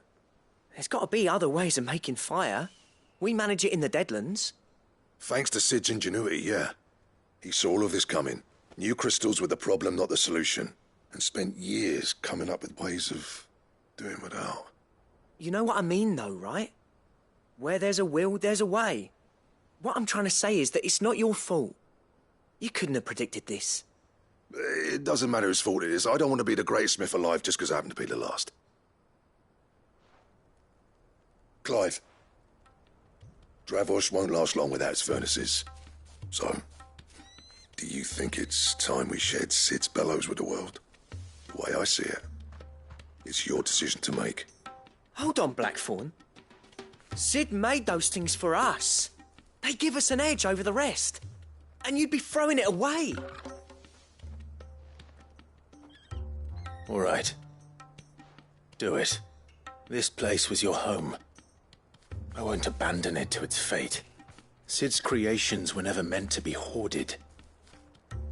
There's got to be other ways of making fire. We manage it in the Deadlands. Thanks to Sid's ingenuity, yeah. He saw all of this coming. Knew crystals were the problem, not the solution. And spent years coming up with ways of doing without. You know what I mean, though, right? Where there's a will, there's a way. What I'm trying to say is that it's not your fault. You couldn't have predicted this. It doesn't matter whose fault it is. I don't want to be the greatest smith alive just because I happen to be the last. Clive. Dravozd won't last long without its furnaces. So, do you think it's time we shared Sid's bellows with the world? The way I see it, it's your decision to make. Hold on, Blackthorn. Sid made those things for us. They give us an edge over the rest. And you'd be throwing it away. All right. Do it. This place was your home. I won't abandon it to its fate. Sid's creations were never meant to be hoarded.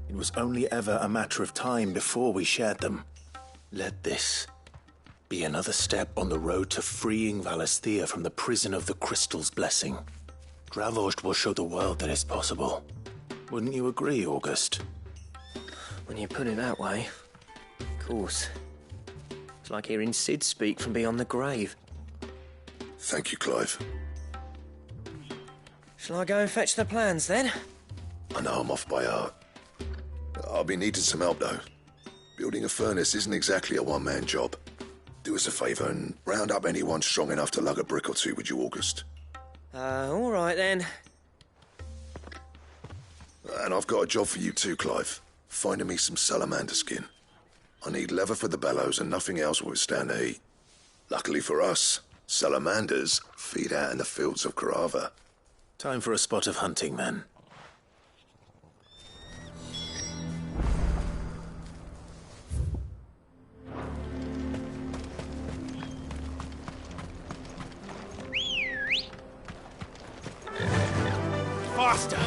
It was only ever a matter of time before we shared them. Let this be another step on the road to freeing Valisthea from the prison of the Crystal's blessing. Dravost will show the world that it's possible. Wouldn't you agree, August? When you put it that way, of course. It's like hearing Sid speak from beyond the grave. Thank you, Clive. Shall I go and fetch the plans, then? I know I'm off by heart. I'll be needing some help, though. Building a furnace isn't exactly a one-man job. Do us a favour and round up anyone strong enough to lug a brick or two, would you, August? All right, then. And I've got a job for you too, Clive. Finding me some salamander skin. I need leather for the bellows and nothing else will withstand the heat. Luckily for us, salamanders feed out in the fields of Carava. Time for a spot of hunting, then. Faster!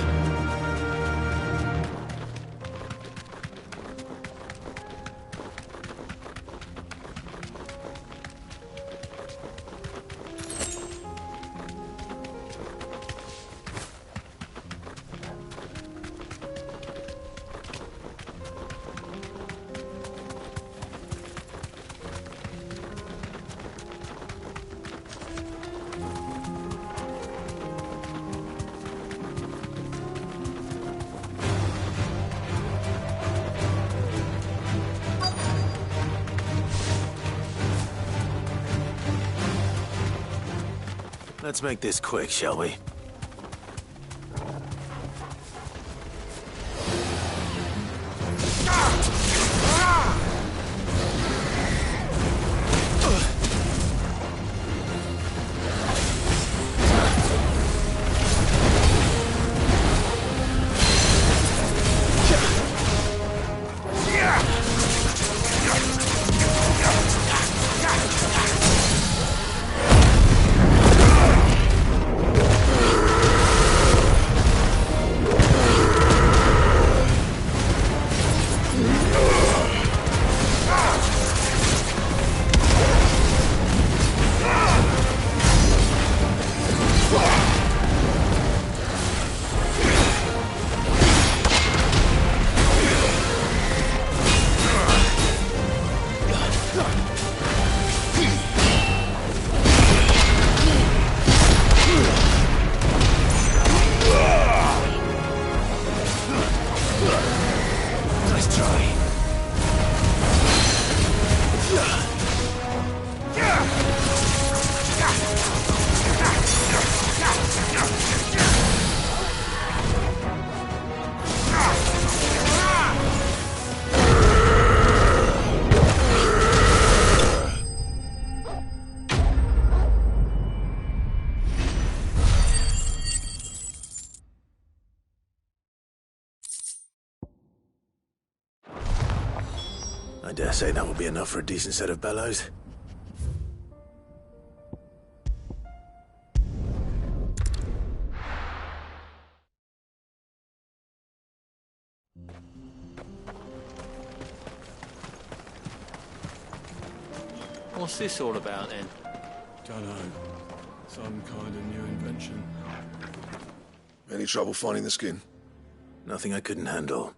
Let's make this quick, shall we? I dare say that will be enough for a decent set of bellows. What's this all about, then? Dunno. Some kind of new invention. Any trouble finding the skin? Nothing I couldn't handle.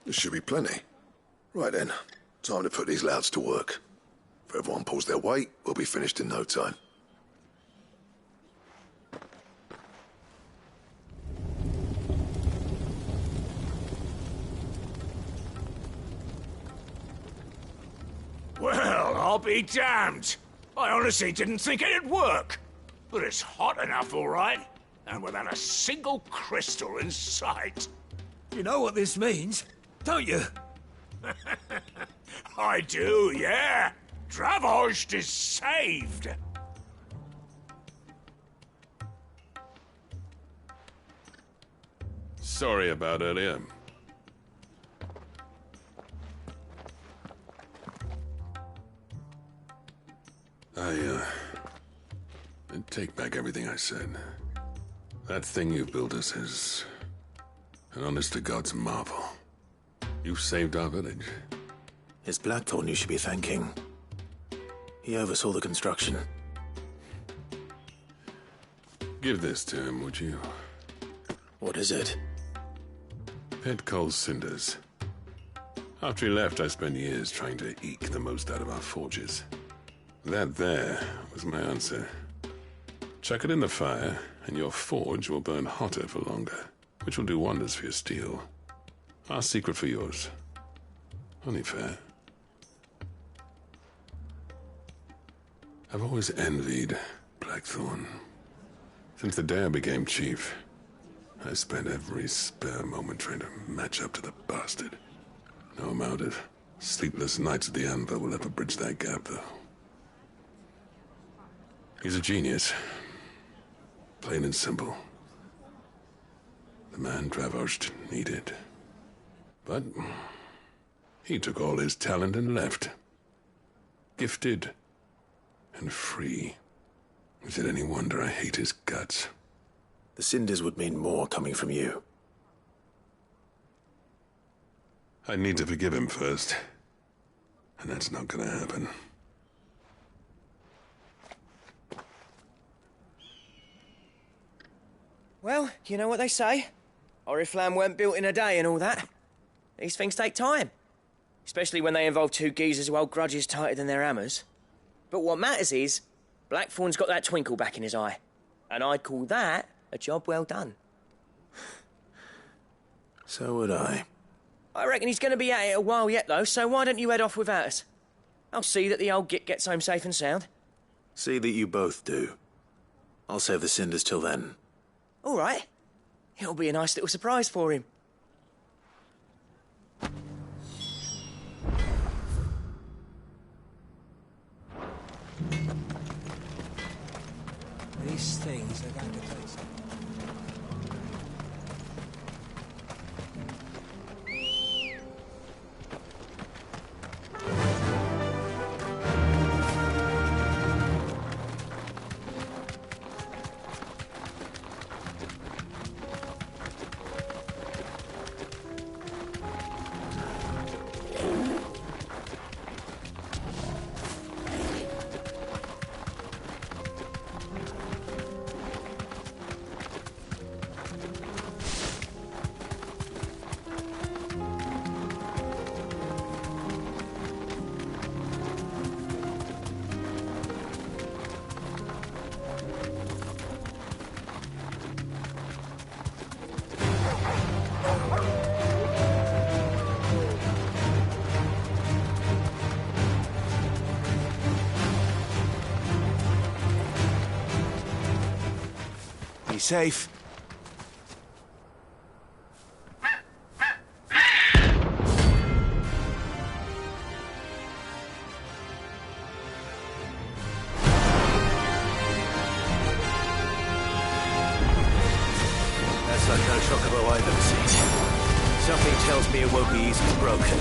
There should be plenty. Right then, time to put these louds to work. If everyone pulls their weight, we'll be finished in no time. Well, I'll be damned. I honestly didn't think it'd work. But it's hot enough, all right. And without a single crystal in sight. You know what this means, don't you? I do, yeah. Dravost is saved. Sorry about earlier. I take back everything I said. That thing you built us is an honest-to-God's marvel. You've saved our village. It's Blackthorn you should be thanking. He oversaw the construction. Give this to him, would you? What is it? Pet Cole's cinders. After he left, I spent years trying to eke the most out of our forges. That there was my answer. Chuck it in the fire, and your forge will burn hotter for longer, which will do wonders for your steel. Our secret for yours. Only fair. I've always envied Blackthorn. Since the day I became chief, I spent every spare moment trying to match up to the bastard. No amount of sleepless nights at the anvil will ever bridge that gap, though. He's a genius. Plain and simple. The man Dravosht needed. But he took all his talent and left. Gifted and free. Is it any wonder I hate his guts? The cinders would mean more coming from you. I need to forgive him first. And that's not gonna happen. Well, you know what they say. Oriflamme weren't built in a day and all that. These things take time. Especially when they involve two geezers who hold grudges tighter than their hammers. But what matters is, Blackthorn's got that twinkle back in his eye. And I'd call that a job well done. So would I. I reckon he's going to be at it a while yet, though, so why don't you head off without us? I'll see that the old git gets home safe and sound. See that you both do. I'll save the cinders till then. All right. It'll be a nice little surprise for him. These things are going to take some... Be safe. That's like no chocobo I've ever seen. Something tells me it won't be easily broken.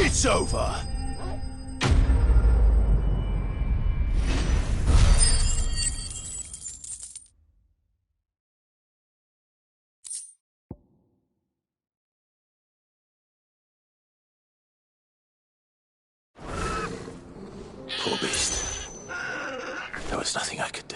It's over! Poor beast. There was nothing I could do.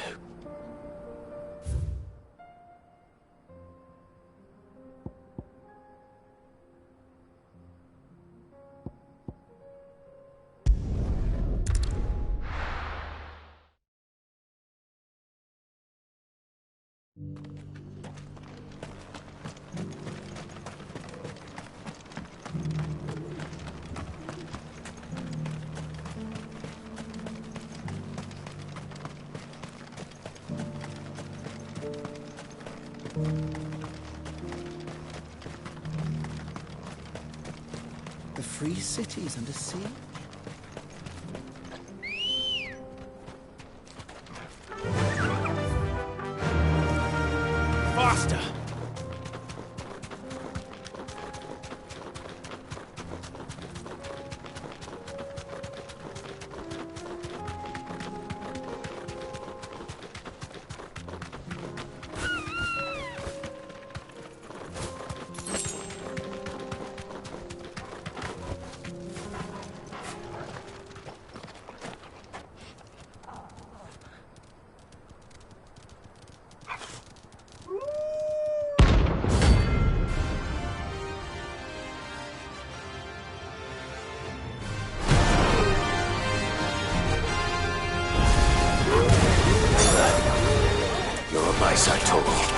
The free cities under sea? Faster! You're on my side, Torgal.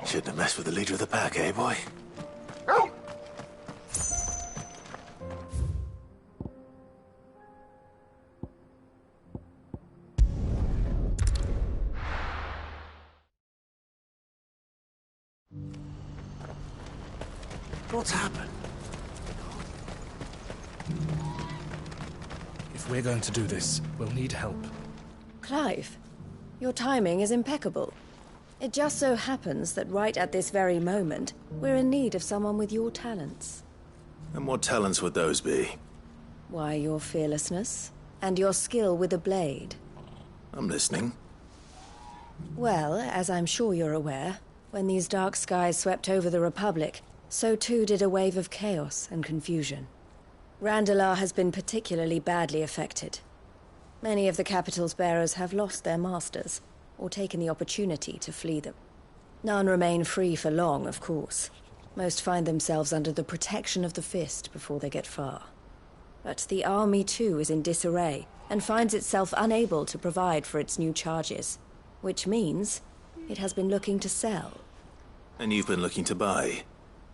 Shouldn't have messed with the leader of the pack, eh, boy? What's happened? If we're going to do this, we'll need help. Clive, your timing is impeccable. It just so happens that right at this very moment, we're in need of someone with your talents. And what talents would those be? Why, your fearlessness, and your skill with a blade. I'm listening. Well, as I'm sure you're aware, when these dark skies swept over the Republic, so too did a wave of chaos and confusion. Randalar has been particularly badly affected. Many of the capital's bearers have lost their masters, or taken the opportunity to flee them. None remain free for long, of course. Most find themselves under the protection of the Fist before they get far. But the army too is in disarray, and finds itself unable to provide for its new charges, which means it has been looking to sell. And you've been looking to buy,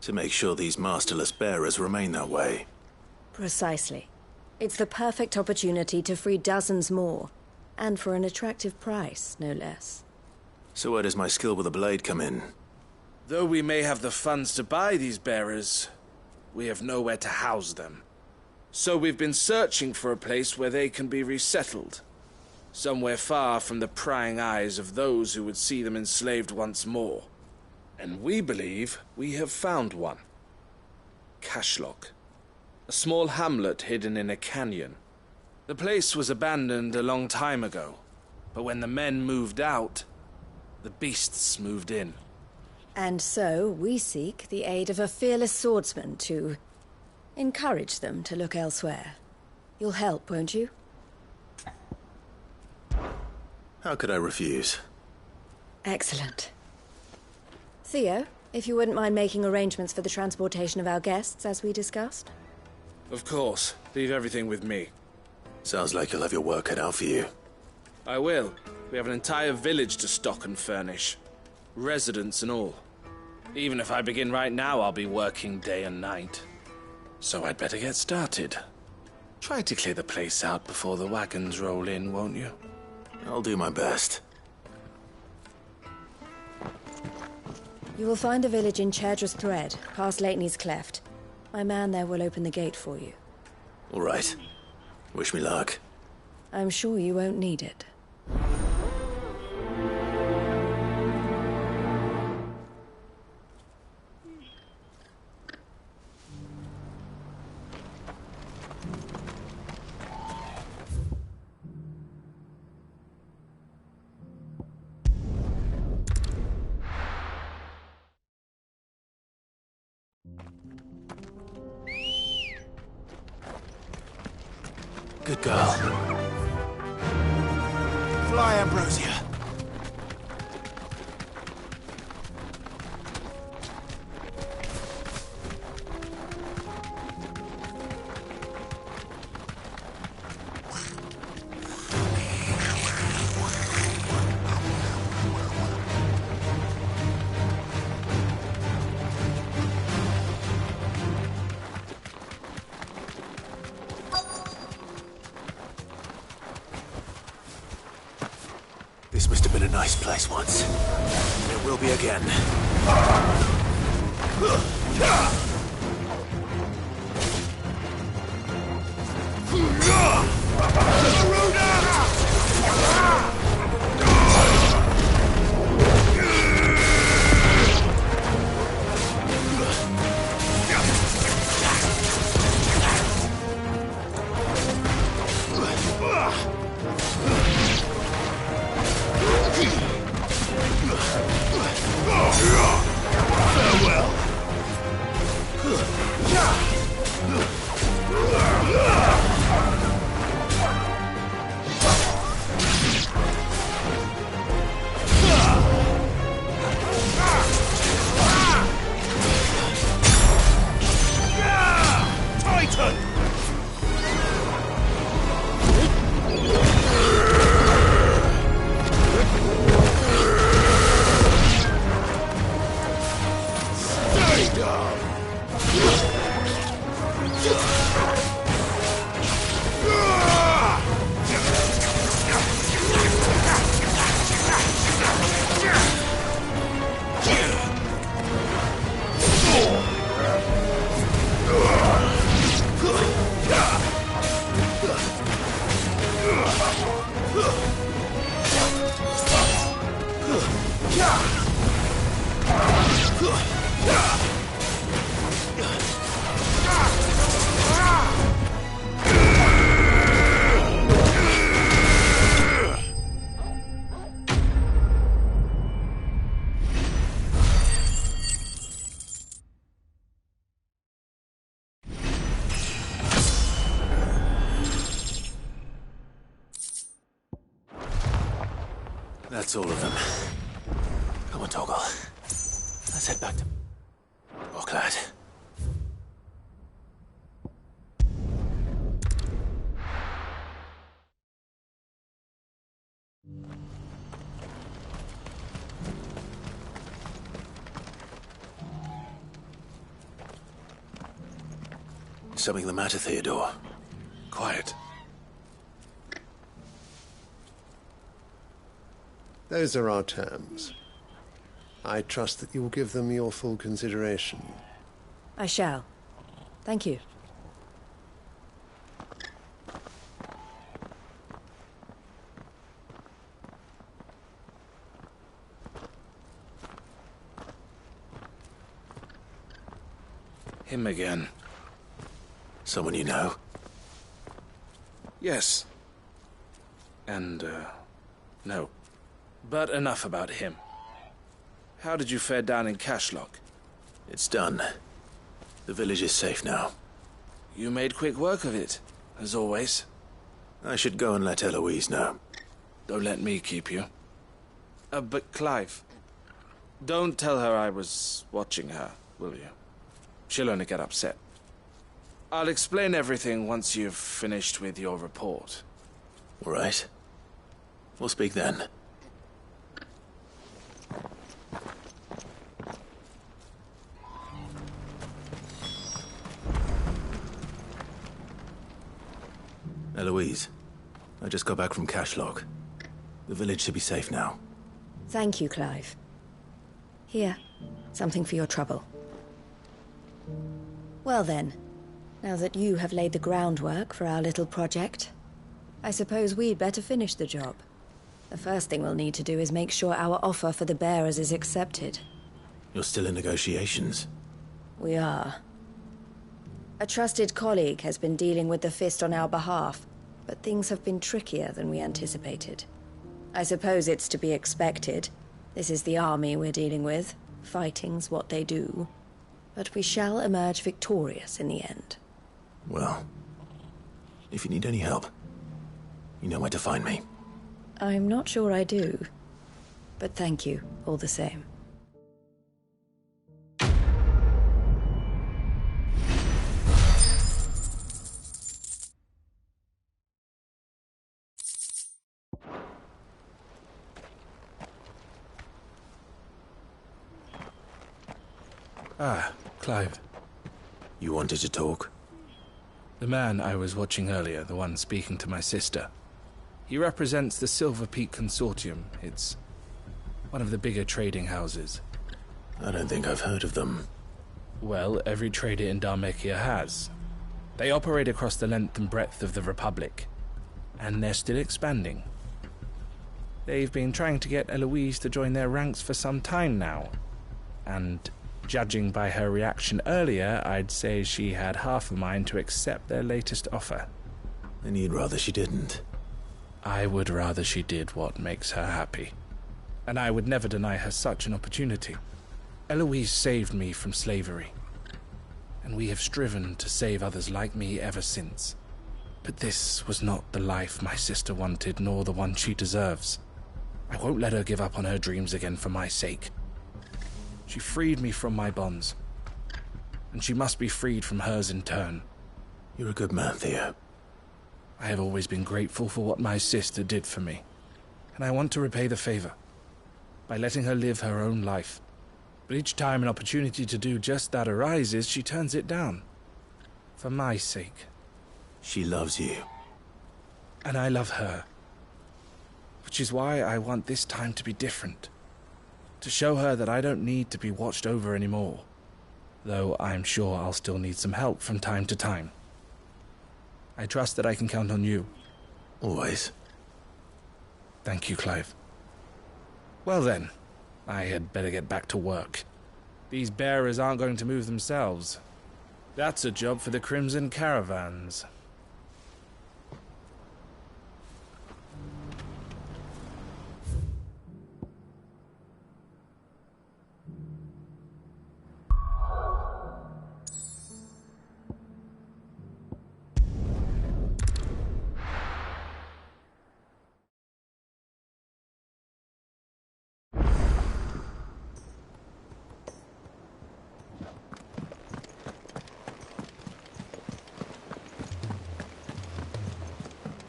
to make sure these masterless bearers remain that way. Precisely. It's the perfect opportunity to free dozens more, and for an attractive price, no less. So where does my skill with a blade come in? Though we may have the funds to buy these bearers, we have nowhere to house them. So we've been searching for a place where they can be resettled. Somewhere far from the prying eyes of those who would see them enslaved once more. And we believe we have found one. Cashlock. A small hamlet hidden in a canyon. The place was abandoned a long time ago, but when the men moved out, the beasts moved in. And so we seek the aid of a fearless swordsman to encourage them to look elsewhere. You'll help, won't you? How could I refuse? Excellent. Theo, if you wouldn't mind making arrangements for the transportation of our guests, as we discussed. Of course. Leave everything with me. Sounds like you'll have your work cut out for you. I will. We have an entire village to stock and furnish. Residents and all. Even if I begin right now, I'll be working day and night. So I'd better get started. Try to clear the place out before the wagons roll in, won't you? I'll do my best. You will find a village in Chairdra's Thread, past Lateney's Cleft. My man there will open the gate for you. All right. Wish me luck. I'm sure you won't need it. Good girl. Fly, Ambrosia. This must have been a nice place once. It will be again. That's all of them. Come on, Toggle. Let's head back to Orklad. Something the matter, Theodore? Quiet. Those are our terms. I trust that you will give them your full consideration. I shall. Thank you. Him again. Someone you know? Yes. And, no. But enough about him. How did you fare down in Cashlock? It's done. The village is safe now. You made quick work of it, as always. I should go and let Eloise know. Don't let me keep you. But Clive, don't tell her I was watching her, will you? She'll only get upset. I'll explain everything once you've finished with your report. All right. We'll speak then. Eloise, I just got back from Cashlock. The village should be safe now. Thank you, Clive. Here, something for your trouble. Well then, now that you have laid the groundwork for our little project, I suppose we'd better finish the job. The first thing we'll need to do is make sure our offer for the bearers is accepted. You're still in negotiations? We are. A trusted colleague has been dealing with the Fist on our behalf, but things have been trickier than we anticipated. I suppose it's to be expected. This is the army we're dealing with. Fighting's what they do. But we shall emerge victorious in the end. Well, if you need any help, you know where to find me. I'm not sure I do. But thank you, all the same. Ah, Clive. You wanted to talk? The man I was watching earlier, the one speaking to my sister. He represents the Silver Peak Consortium. It's one of the bigger trading houses. I don't think I've heard of them. Well, every trader in Dharmekia has. They operate across the length and breadth of the Republic, and they're still expanding. They've been trying to get Eloise to join their ranks for some time now, and judging by her reaction earlier, I'd say she had half a mind to accept their latest offer. And you'd rather she didn't? I would rather she did what makes her happy. And I would never deny her such an opportunity. Eloise saved me from slavery, and we have striven to save others like me ever since. But this was not the life my sister wanted, nor the one she deserves. I won't let her give up on her dreams again for my sake. She freed me from my bonds, and she must be freed from hers in turn. You're a good man, Theo. I have always been grateful for what my sister did for me, and I want to repay the favor by letting her live her own life. But each time an opportunity to do just that arises, she turns it down. For my sake. She loves you. And I love her. Which is why I want this time to be different. To show her that I don't need to be watched over anymore. Though I'm sure I'll still need some help from time to time. I trust that I can count on you. Always. Thank you, Clive. Well then, I had better get back to work. These bearers aren't going to move themselves. That's a job for the Crimson Caravans.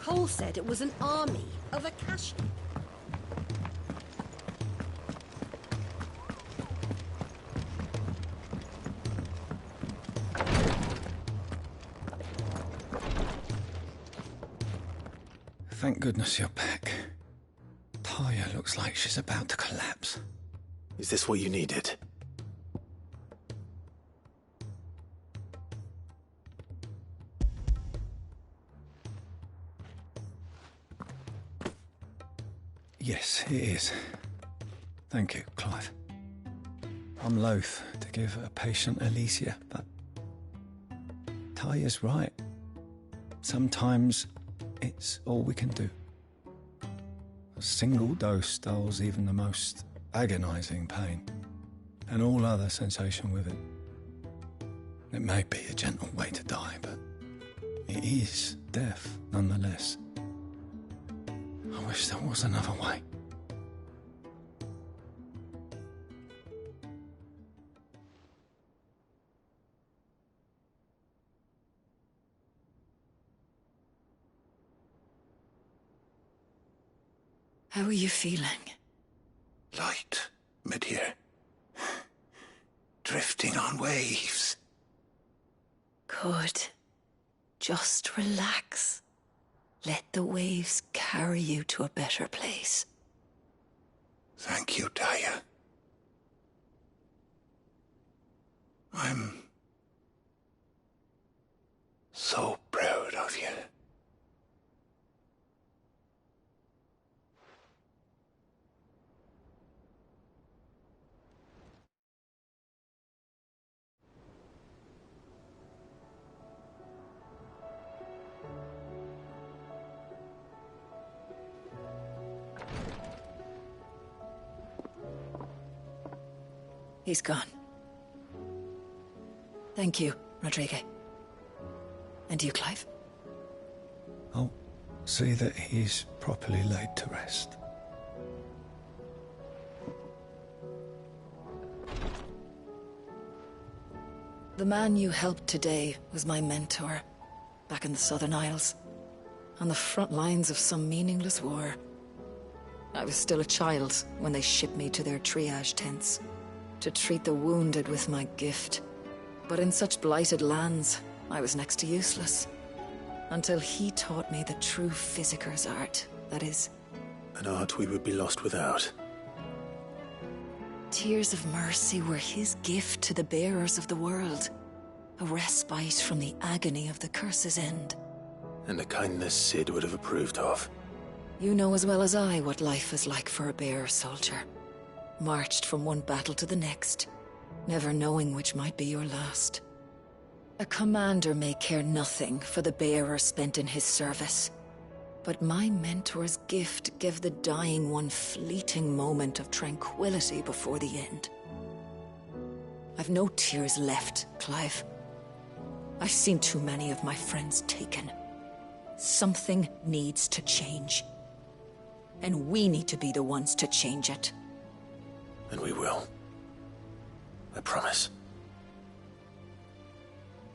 Cole said it was an army of Akashi. Thank goodness you're back. Taya looks like she's about to collapse. Is this what you needed? Yes, it is. Thank you, Clive. I'm loath to give a patient Alicia, but Taya's right. Sometimes it's all we can do. A single dose dulls even the most agonizing pain, and all other sensation with it. It may be a gentle way to die, but it is death nonetheless. I wish there was another way. How are you feeling? Light, mid-here. Drifting on waves. Good. Just relax. Let the waves carry you to a better place. Thank you, Taya. I'm so proud of you. He's gone. Thank you, Rodrigue. And you, Clive? I'll see that he's properly laid to rest. The man you helped today was my mentor, back in the Southern Isles, on the front lines of some meaningless war. I was still a child when they shipped me to their triage tents, to treat the wounded with my gift. But in such blighted lands, I was next to useless. Until he taught me the true physicker's art, that is. An art we would be lost without. Tears of mercy were his gift to the bearers of the world. A respite from the agony of the curse's end. And a kindness Sid would have approved of. You know as well as I what life is like for a bearer soldier. Marched from one battle to the next, never knowing which might be your last. A commander may care nothing for the bearer spent in his service, but my mentor's gift gave the dying one fleeting moment of tranquility before the end. I've no tears left, Clive. I've seen too many of my friends taken. Something needs to change. And we need to be the ones to change it. And we will. I promise.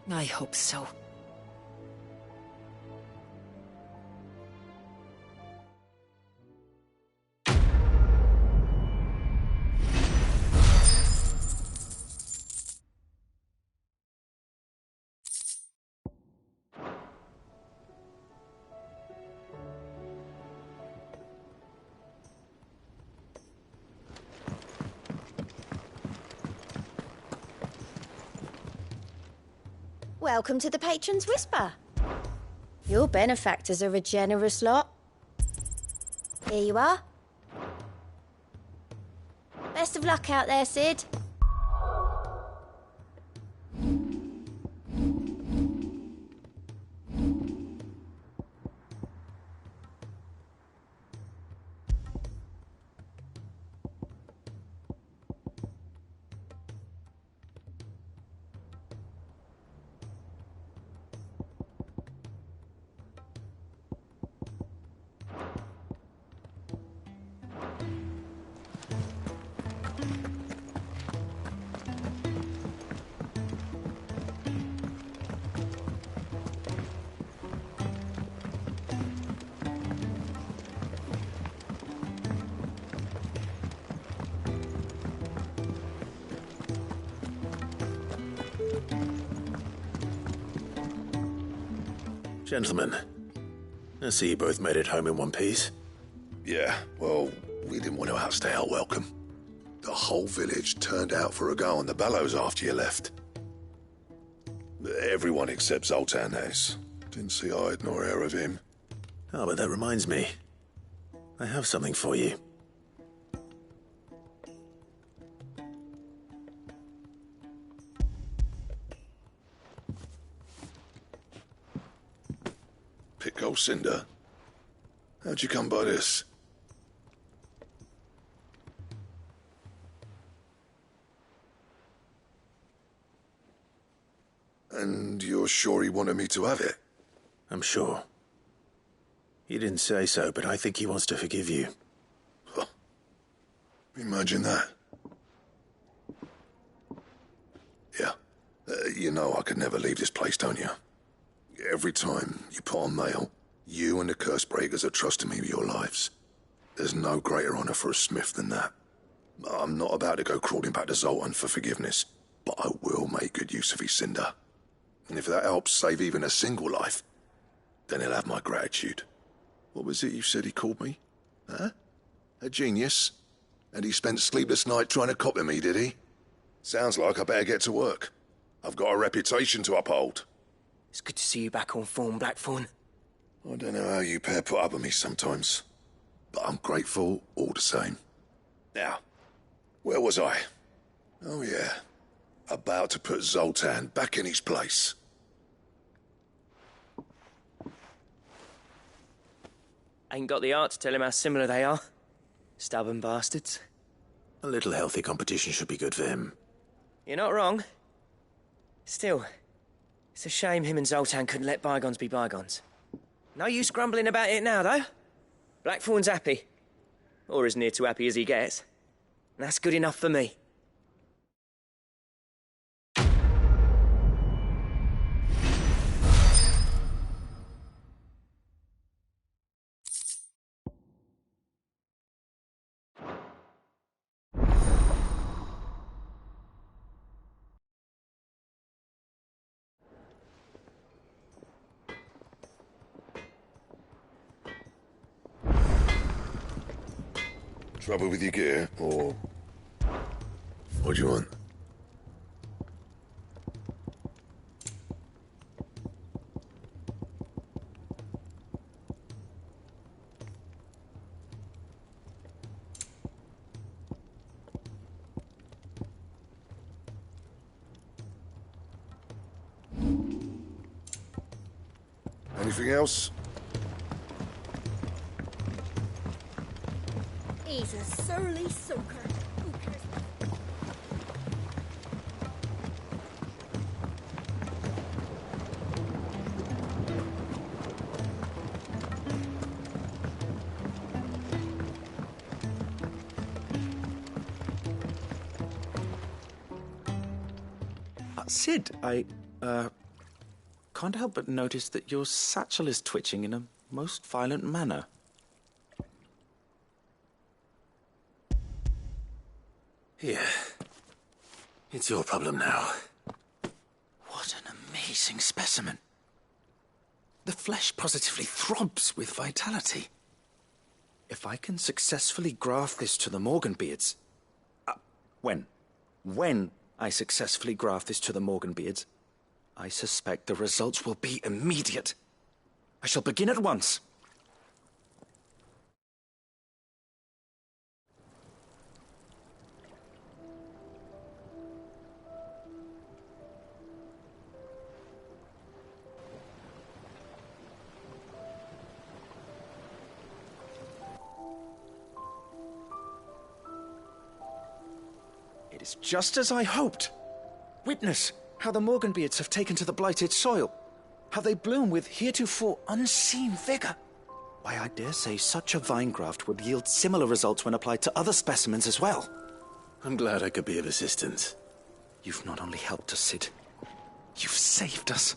I hope so. Welcome to the Patron's Whisper. Your benefactors are a generous lot. Here you are. Best of luck out there, Sid. Gentlemen, I see you both made it home in one piece. Yeah, well, we didn't want to outstay our welcome. The whole village turned out for a go on the bellows after you left. Everyone except Zoltan has. Didn't see hide nor hair of him. Oh, but that reminds me. I have something for you. Pick gold cinder? How'd you come by this? And you're sure he wanted me to have it? I'm sure. He didn't say so, but I think he wants to forgive you. Huh. Imagine that. Yeah. You know I could never leave this place, don't you? Every time you put on mail, you and the curse breakers are trusting me with your lives. There's no greater honor for a smith than that. I'm not about to go crawling back to Zoltan for forgiveness, but I will make good use of his cinder. And if that helps save even a single life, then he'll have my gratitude. What was it you said he called me? Huh? A genius? And he spent sleepless night trying to copy me, did he? Sounds like I better get to work. I've got a reputation to uphold. It's good to see you back on form, Blackthorn. I don't know how you pair put up with me sometimes, but I'm grateful all the same. Now, where was I? Oh yeah, about to put Zoltan back in his place. Ain't got the art to tell him how similar they are. Stubborn bastards. A little healthy competition should be good for him. You're not wrong. Still, it's a shame him and Zoltan couldn't let bygones be bygones. No use grumbling about it now, though. Blackthorn's happy. Or as near to happy as he gets. And that's good enough for me. Trouble with your gear, or... What do you want? Anything else? He's a surly soaker. Who cares? Sid, I can't help but notice that your satchel is twitching in a most violent manner. Here. It's your problem now. What an amazing specimen. The flesh positively throbs with vitality. If I can successfully graft this to the Morganbeards... When I successfully graft this to the Morganbeards, I suspect the results will be immediate. I shall begin at once. It is just as I hoped. Witness how the Morganbeards have taken to the blighted soil. How they bloom with heretofore unseen vigor. Why, I dare say such a vine graft would yield similar results when applied to other specimens as well. I'm glad I could be of assistance. You've not only helped us, Sid. You've saved us.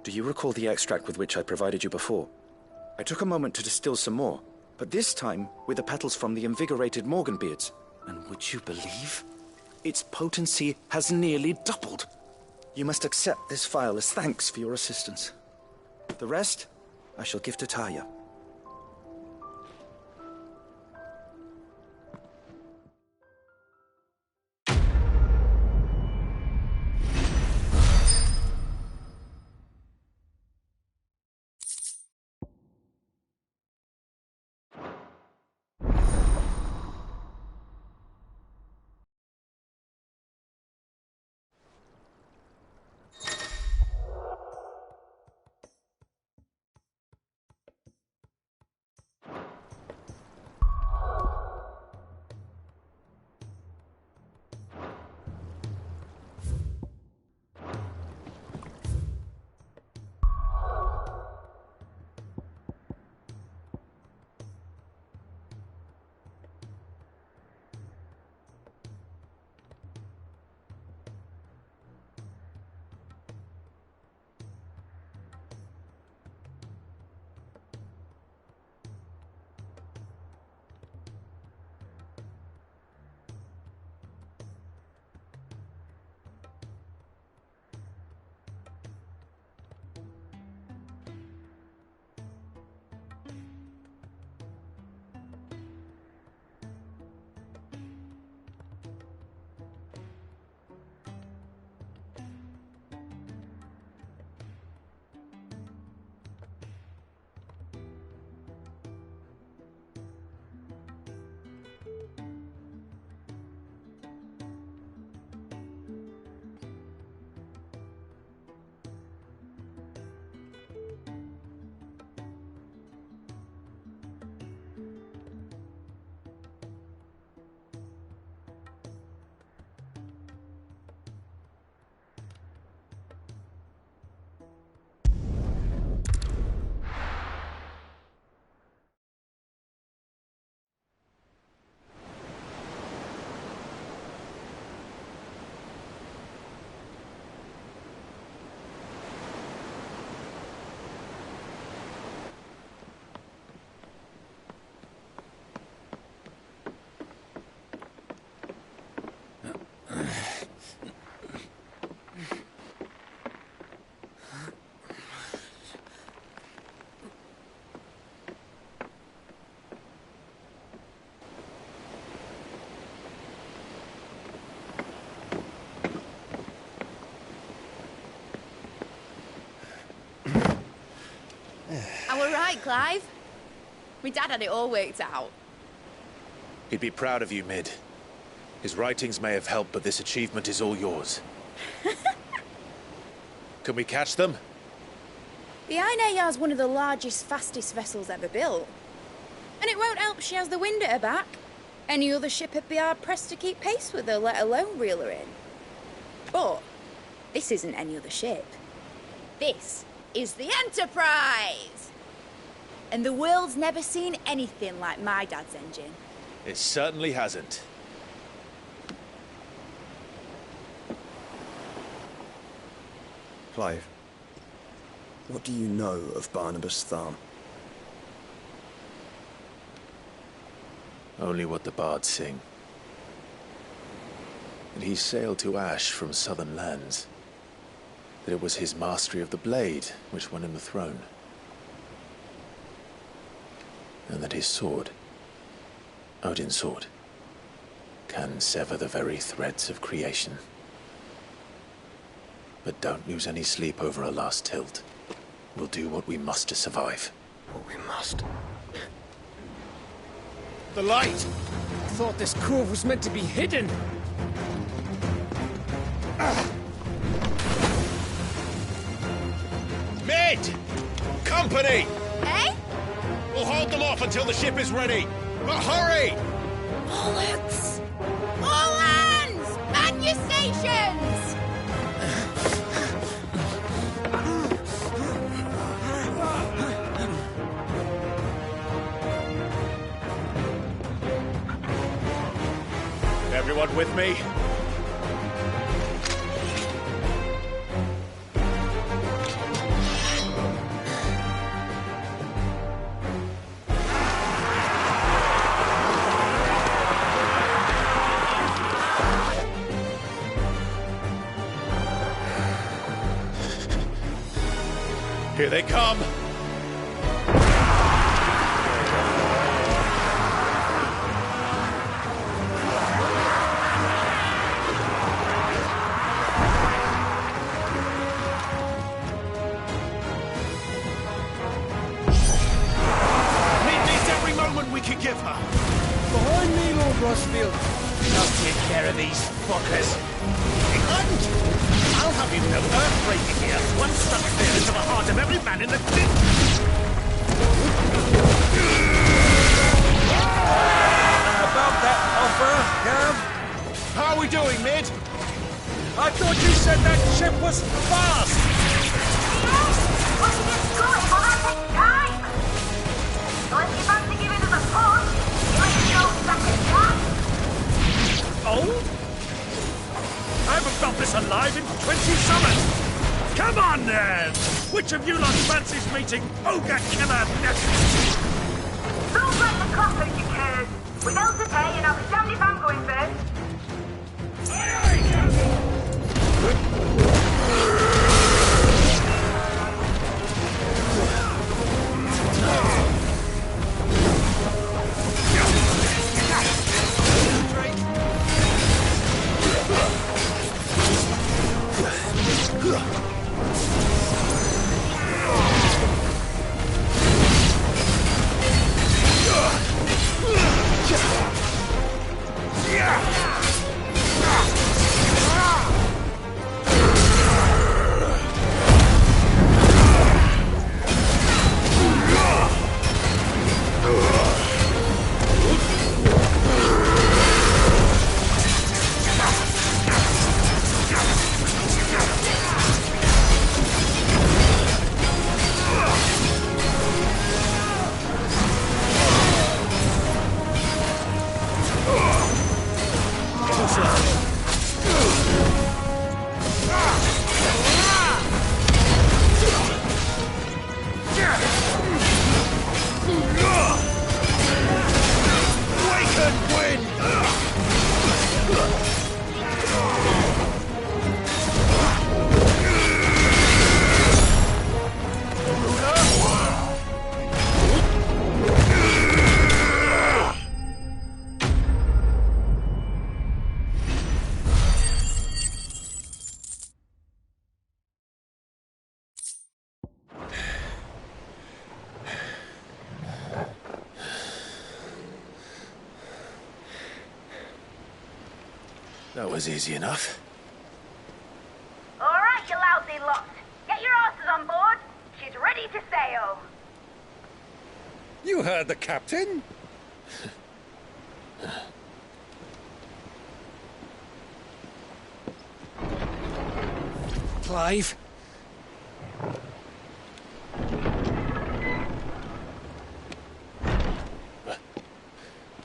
Do you recall the extract with which I provided you before? I took a moment to distill some more, but this time with the petals from the invigorated Morganbeards. And would you believe? Its potency has nearly doubled. You must accept this phial as thanks for your assistance. The rest, I shall give to Taya. right, Clive. My dad had it all worked out. He'd be proud of you, Mid. His writings may have helped, but this achievement is all yours. Can we catch them? The Ainayar's one of the largest, fastest vessels ever built. And it won't help she has the wind at her back. Any other ship would be hard-pressed to keep pace with her, let alone reel her in. But this isn't any other ship. This is the Enterprise! And the world's never seen anything like my dad's engine. It certainly hasn't. Clive, what do you know of Barnabas Tharm? Only what the bards sing. That he sailed to Ash from southern lands. That it was his mastery of the blade which won him the throne. And that his sword, Odin's sword, can sever the very threads of creation. But don't lose any sleep over our last tilt. We'll do what we must to survive. What we must. The light! I thought this cove was meant to be hidden. Mid! Company! Eh? We'll hold them off until the ship is ready. But hurry! Bullets! All hands! Man your stations! Everyone with me? Here they come! We can give her. Behind me, Lord Rossfield. I'll take care of these fuckers. England! I'll have you know earth-breaking here. One struck fear into the heart of every man in the fleet. About that offer, Gav? How are we doing, Mid? I thought you said that ship was fast! What are you doing? Well, that takes time! So if you fancy giving us a push, you ain't no second chance. Oh? I haven't felt this alive in 20 summers! Come on, then! Which of you lot fancies meeting Ogre Killer next? Don't let the clock out, you curd. We know today, and I'll be damned if I'm going first. That was easy enough. All right, you lousy lot. Get your asses on board. She's ready to sail. You heard the captain. Clive?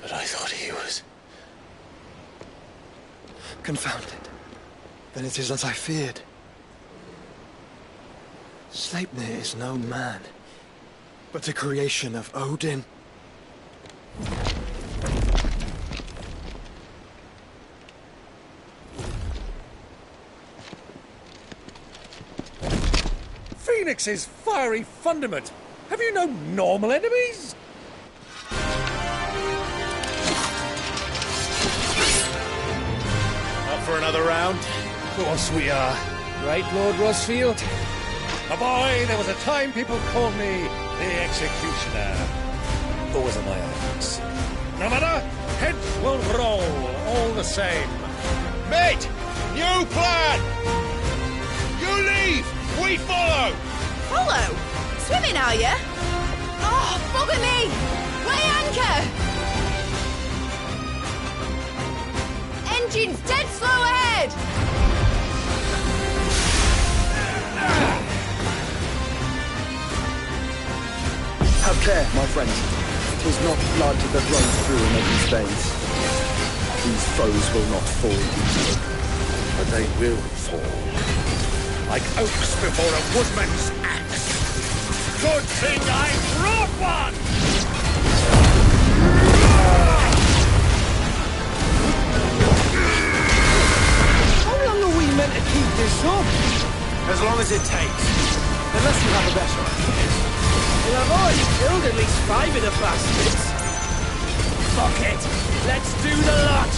But I thought he was... Confounded. Then it is as I feared. Sleipnir is no man, but a creation of Odin. Phoenix's fiery fundament. Have you no normal enemies? Up for another round? Of course we are. Right, Lord Rosfield? A boy, there was a time people called me the Executioner. Always on my eyes. No matter, heads will roll all the same. Mate! New plan! You leave! We follow! Follow? Swimming, are you? Oh, bugger me! Weigh anchor! Engine's dead slow ahead! Have care, my friends. 'Tis not blood that runs through in these veins. These foes will not fall easily. But they will fall. Like oaks before a woodman's axe. Good thing I brought one! How long are we meant to keep this up? As long as it takes. Unless you have a better idea. Well, I've already killed at least 5 of the bastards. Fuck it! Let's do the lot!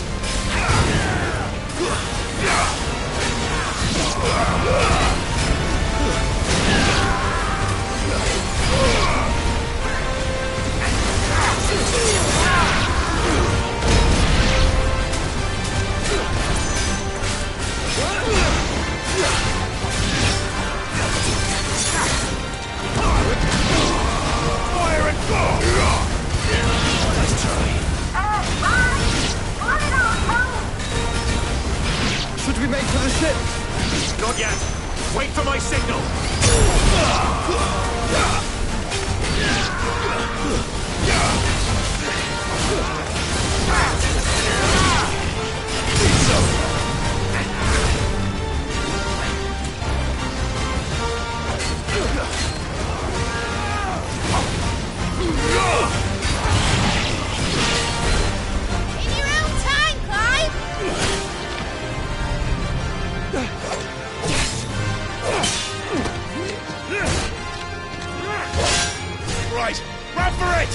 Fire and go! Let's try. Should we make for the ship? Not yet. Wait for my signal. In your own time, Clive! Right, run for it!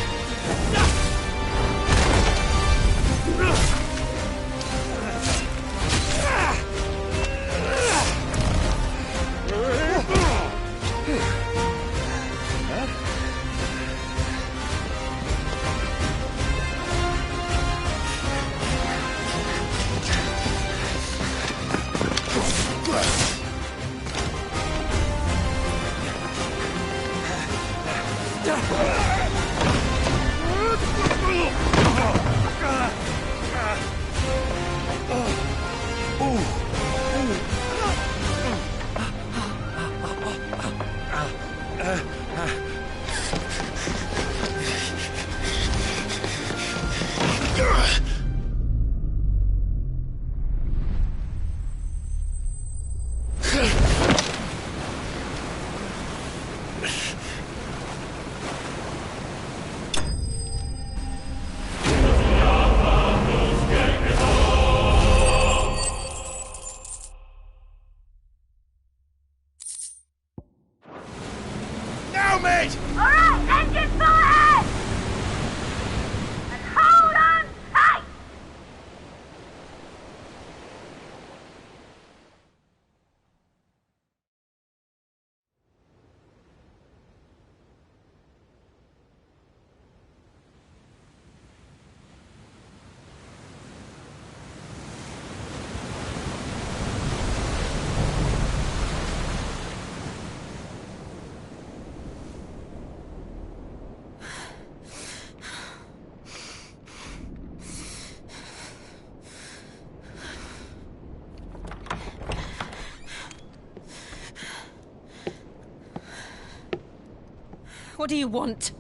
What do you want?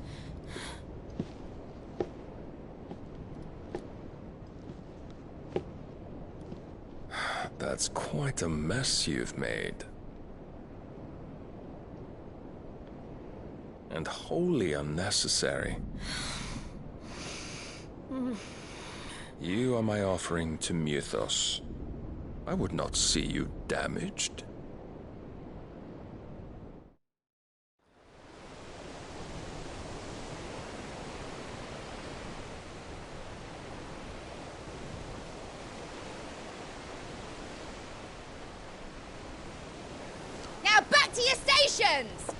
That's quite a mess you've made. And wholly unnecessary. You are my offering to Mythos. I would not see you damaged. Now back to your stations!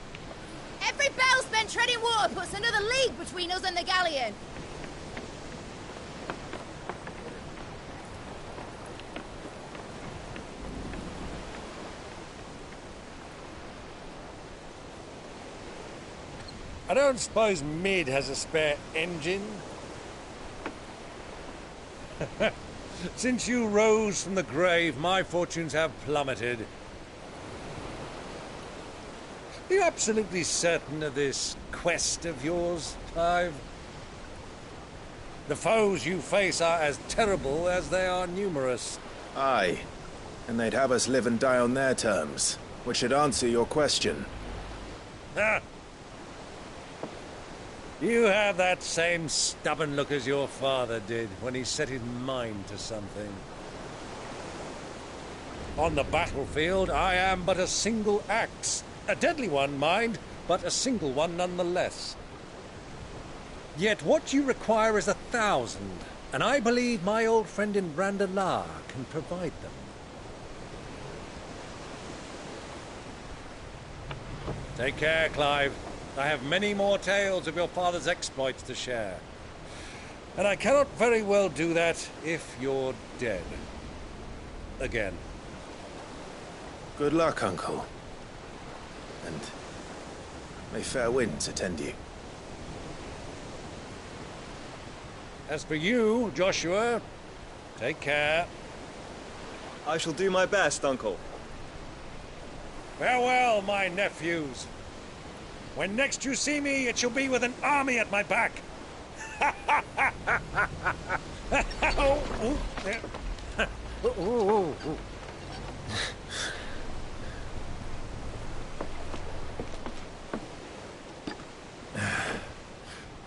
Every bell spent treading water puts another league between us and the galleon. I don't suppose Mid has a spare engine? Since you rose from the grave, my fortunes have plummeted. Are you absolutely certain of this quest of yours, Clive? The foes you face are as terrible as they are numerous. Aye, and they'd have us live and die on their terms, which should answer your question. Ha! You have that same stubborn look as your father did when he set his mind to something. On the battlefield, I am but a single axe. A deadly one, mind, but a single one nonetheless. Yet what you require is 1,000, and I believe my old friend in Randalar can provide them. Take care, Clive. I have many more tales of your father's exploits to share. And I cannot very well do that if you're dead. Again. Good luck, Uncle. And may fair winds attend you. As for you, Joshua, take care. I shall do my best, Uncle. Farewell, my nephews. When next you see me, it shall be with an army at my back.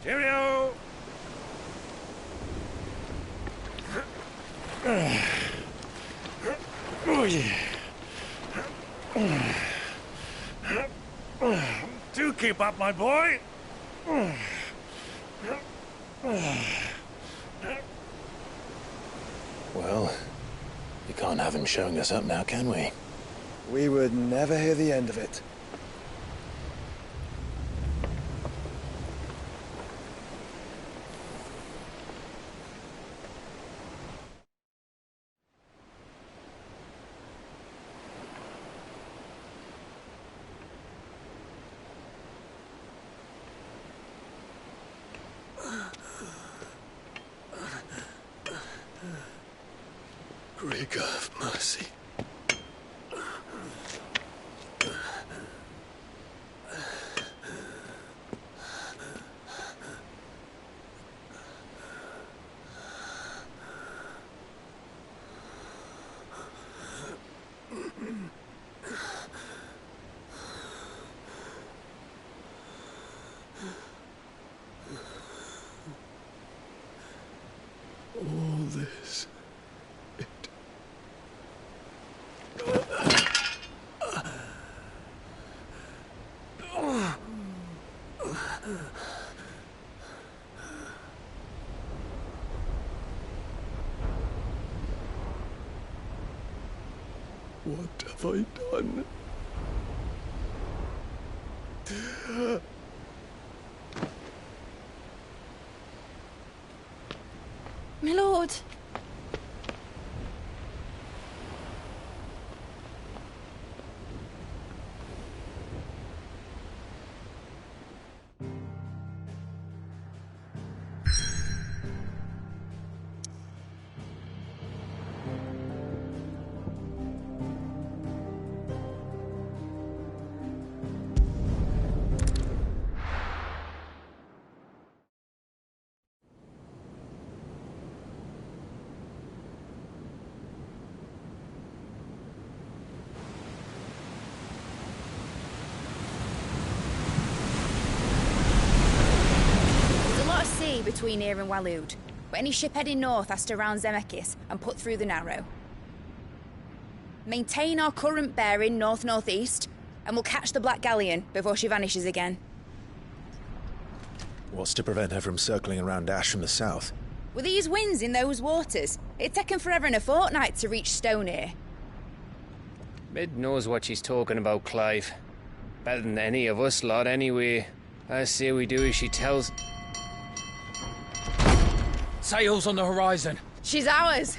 Cheerio! Oh, yeah. Do keep up, my boy. Well, we can't have him showing us up now, can we? We would never hear the end of it. Rigor of mercy. All this. What have I done? My lord. between here and Waloed. But any ship heading north has to round Zemeckis and put through the Narrow. Maintain our current bearing north-northeast, and we'll catch the Black Galleon before she vanishes again. What's to prevent her from circling around Ash from the south? With these winds in those waters, it'd taken forever and a fortnight to reach Stone here. Mid knows what she's talking about, Clive. Better than any of us lot, anyway. I say we do as she tells. Sails on the horizon. She's ours.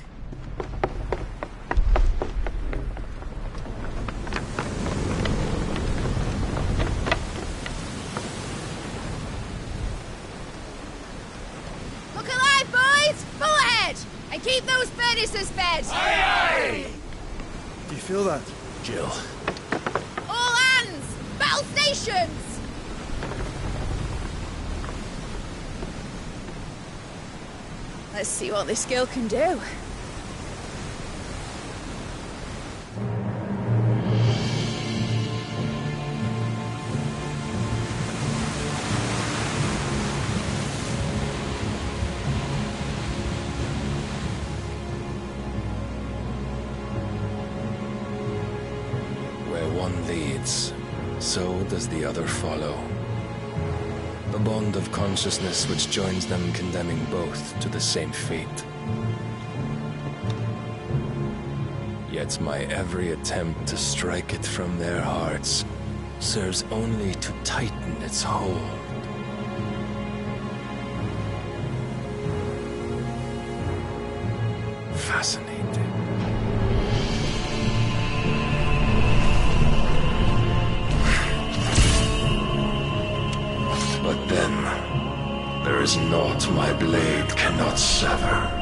Look alive, boys! Full ahead! And keep those furnaces fed! Aye, aye! Do you feel that? Jill. All hands! Battle stations! Let's see what this girl can do. Where one leads, so does the other follow. The bond of consciousness which joins them condemning both to the same fate. Yet my every attempt to strike it from their hearts serves only to tighten its hold. Fascinating. But then, there is naught my blade cannot sever.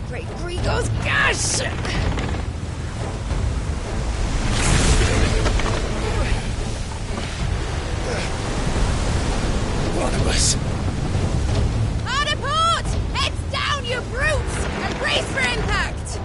Great Grigos, gosh! One of us. Hard port! Heads down, you brutes! And brace for impact!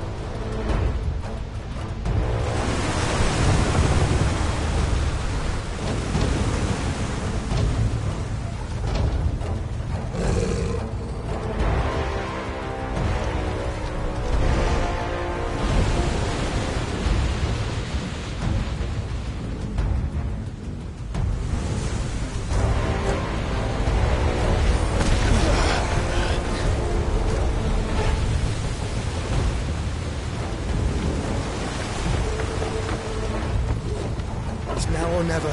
It's now or never.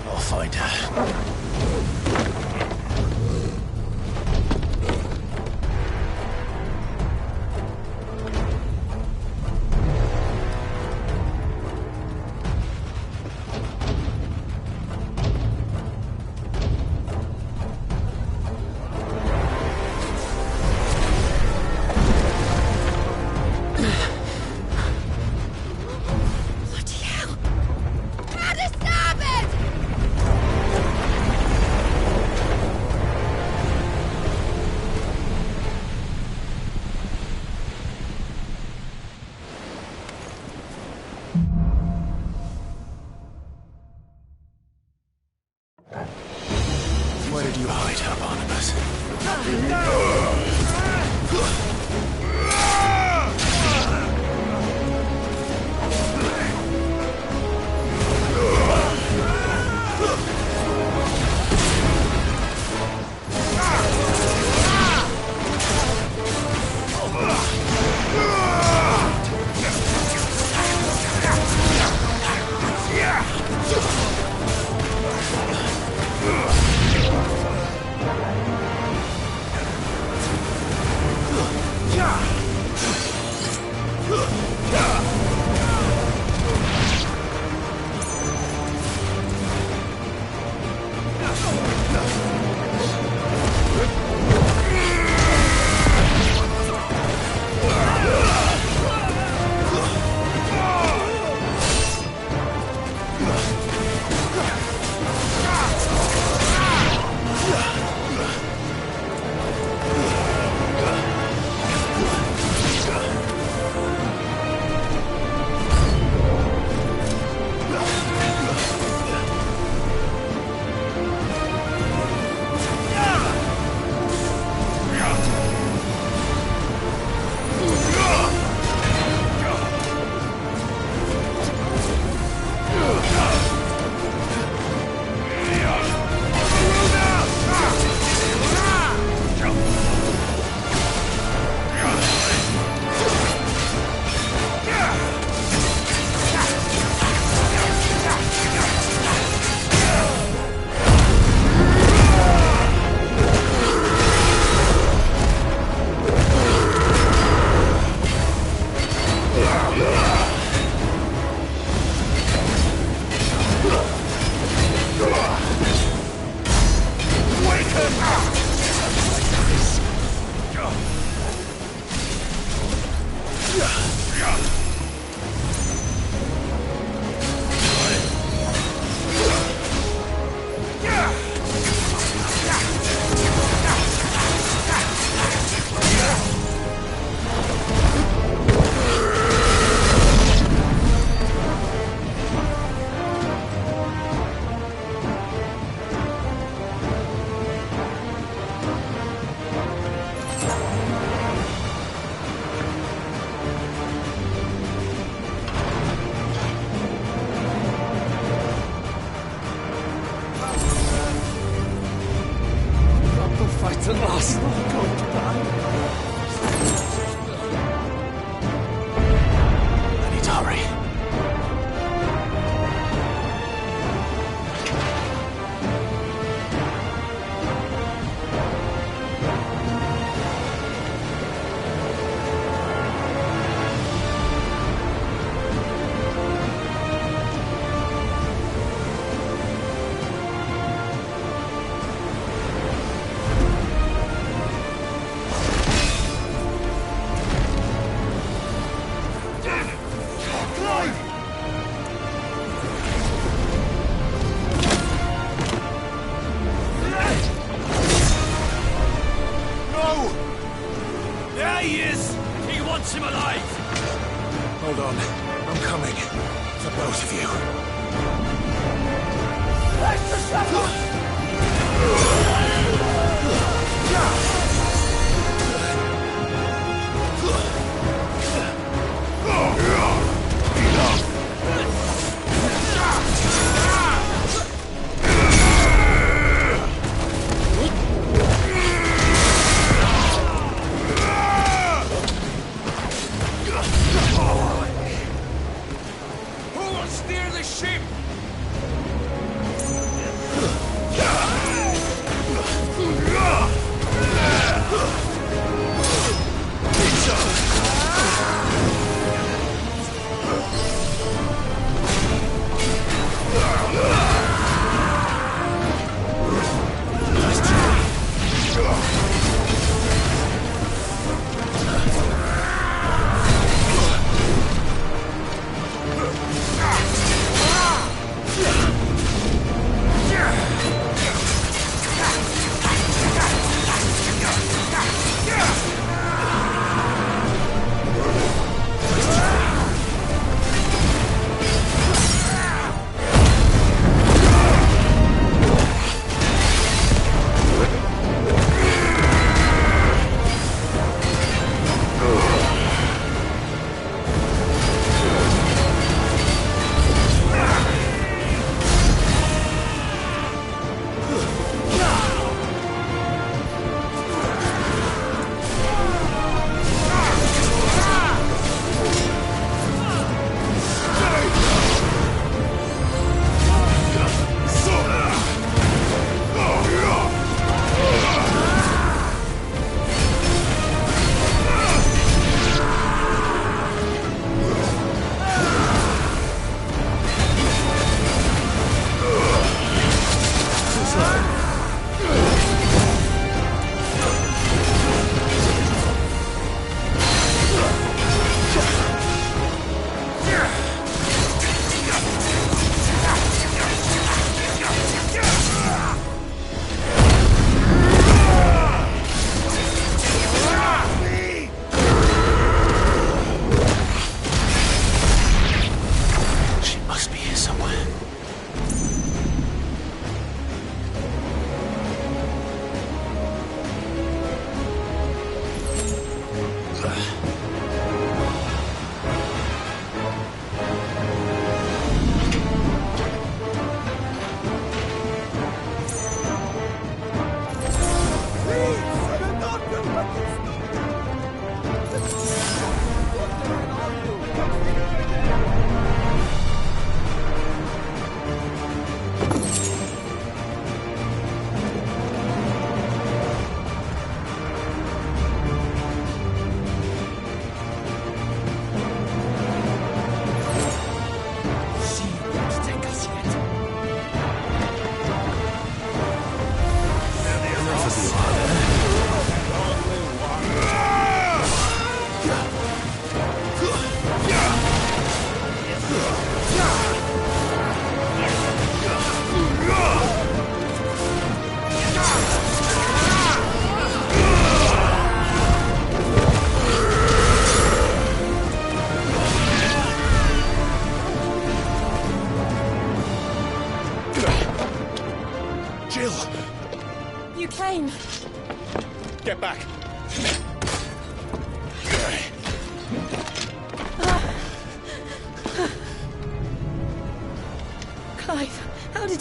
I'll find her. Bloody hell! Hard to starboard! At last, not going to die. I need to hurry. Hold on. I'm coming. For both of you.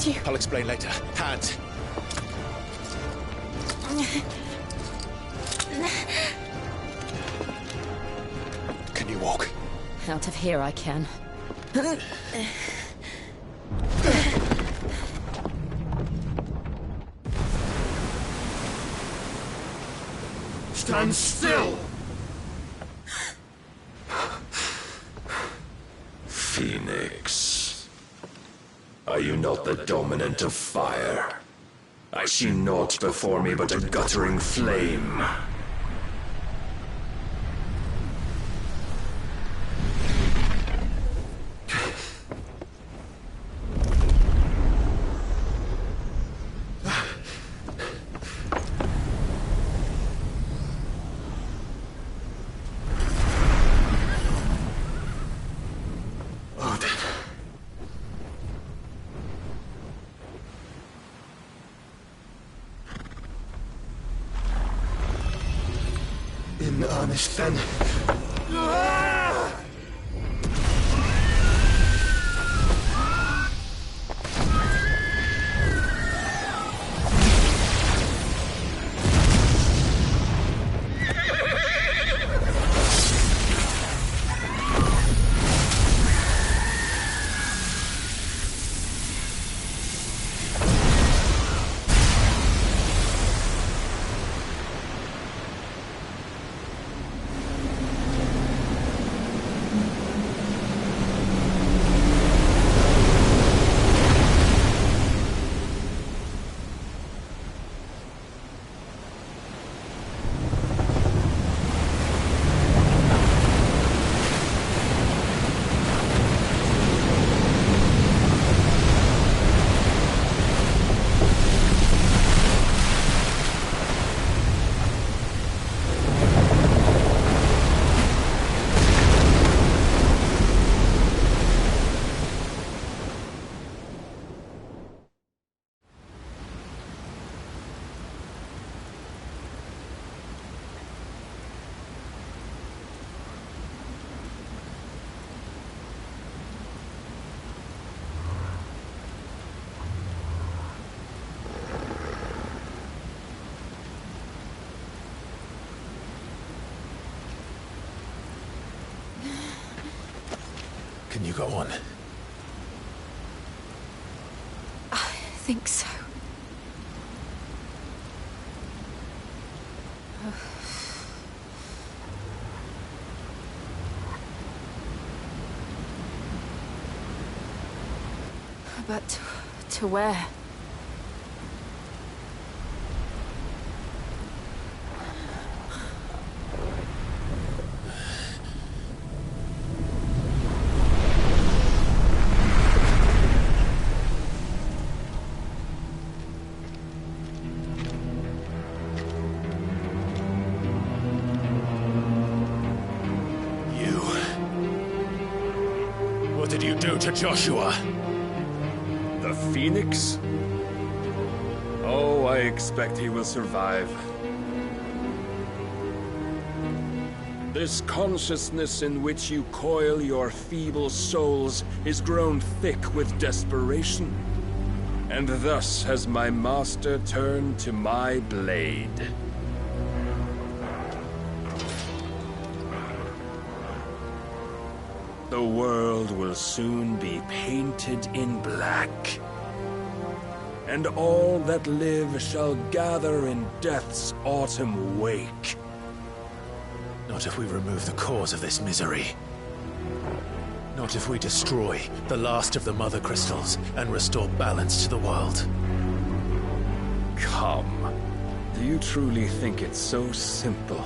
did you? I'll explain later. Hands. Can you walk? Out of here I can. Stand still! Phoenix. Are you not the dominant of fire? I see naught before me but a guttering flame. In earnest, then. Can you go on? I think so. But to where? What did you do to Joshua? The Phoenix? Oh, I expect he will survive. This consciousness in which you coil your feeble souls is grown thick with desperation. And thus has my master turned to my blade. The world will soon be painted in black. And all that live shall gather in death's autumn wake. Not if we remove the cause of this misery. Not if we destroy the last of the Mother Crystals and restore balance to the world. Come. Do you truly think it's so simple?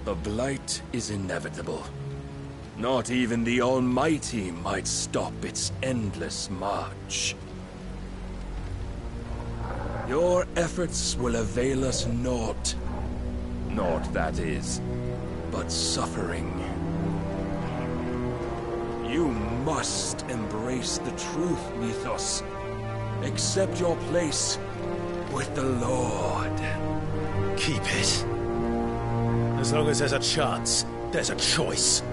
The blight is inevitable. Not even the Almighty might stop its endless march. Your efforts will avail us naught. Naught, that is, but suffering. You must embrace the truth, Mythos. Accept your place with the Lord. Keep it. As long as there's a chance, there's a choice.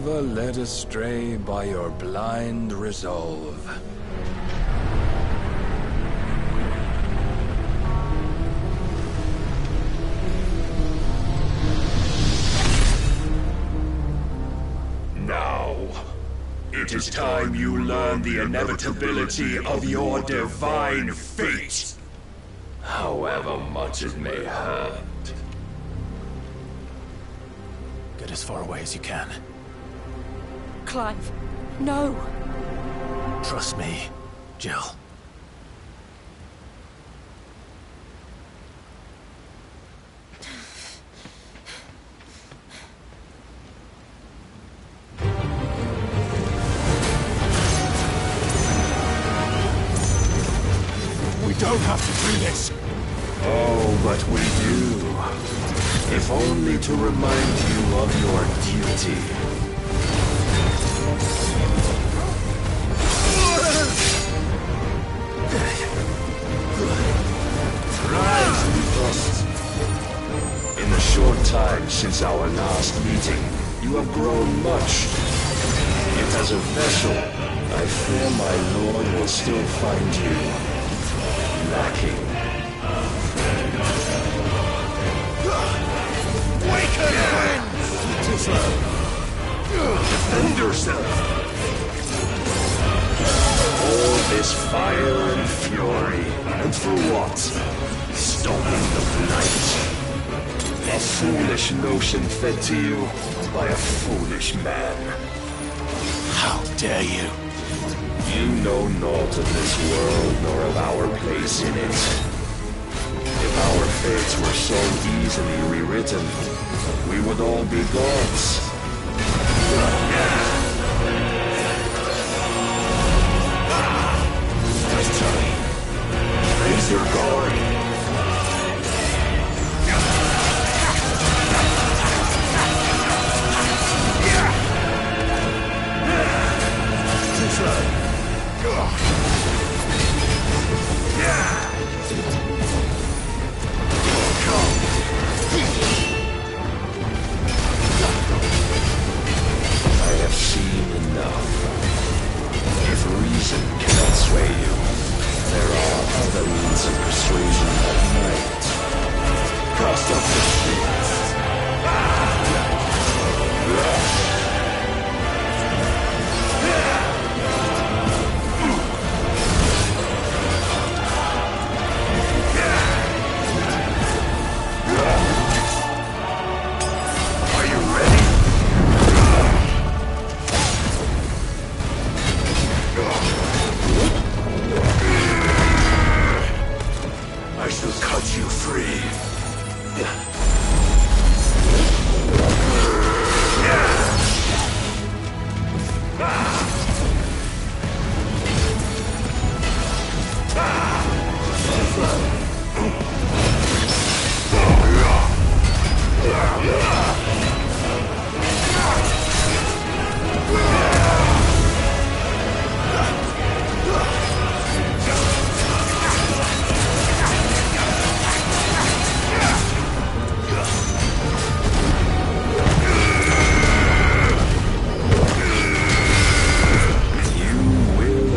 never led astray by your blind resolve. Now, it is time you learn the inevitability of your divine fate, however much it may hurt. Get as far away as you can. Clive, no. Trust me, Jill. We don't have to do this. Oh, but we do. If only to remind you of your duty. Rise, we must. In the short time since our last meeting, you have grown much. Yet as a vessel, I fear my lord will still find you lacking. Waken winds! Defend yourself! All this fire and fury, and for what? Stopping the blight. A foolish notion fed to you by a foolish man. How dare you? You know naught of this world nor of our place in it. If our fates were so easily rewritten, we would all be gods. Raise your guard. I have seen enough. If reason cannot sway you, there are other means of persuasion that might. Cross up the streets. Are you ready? I shall cut you free.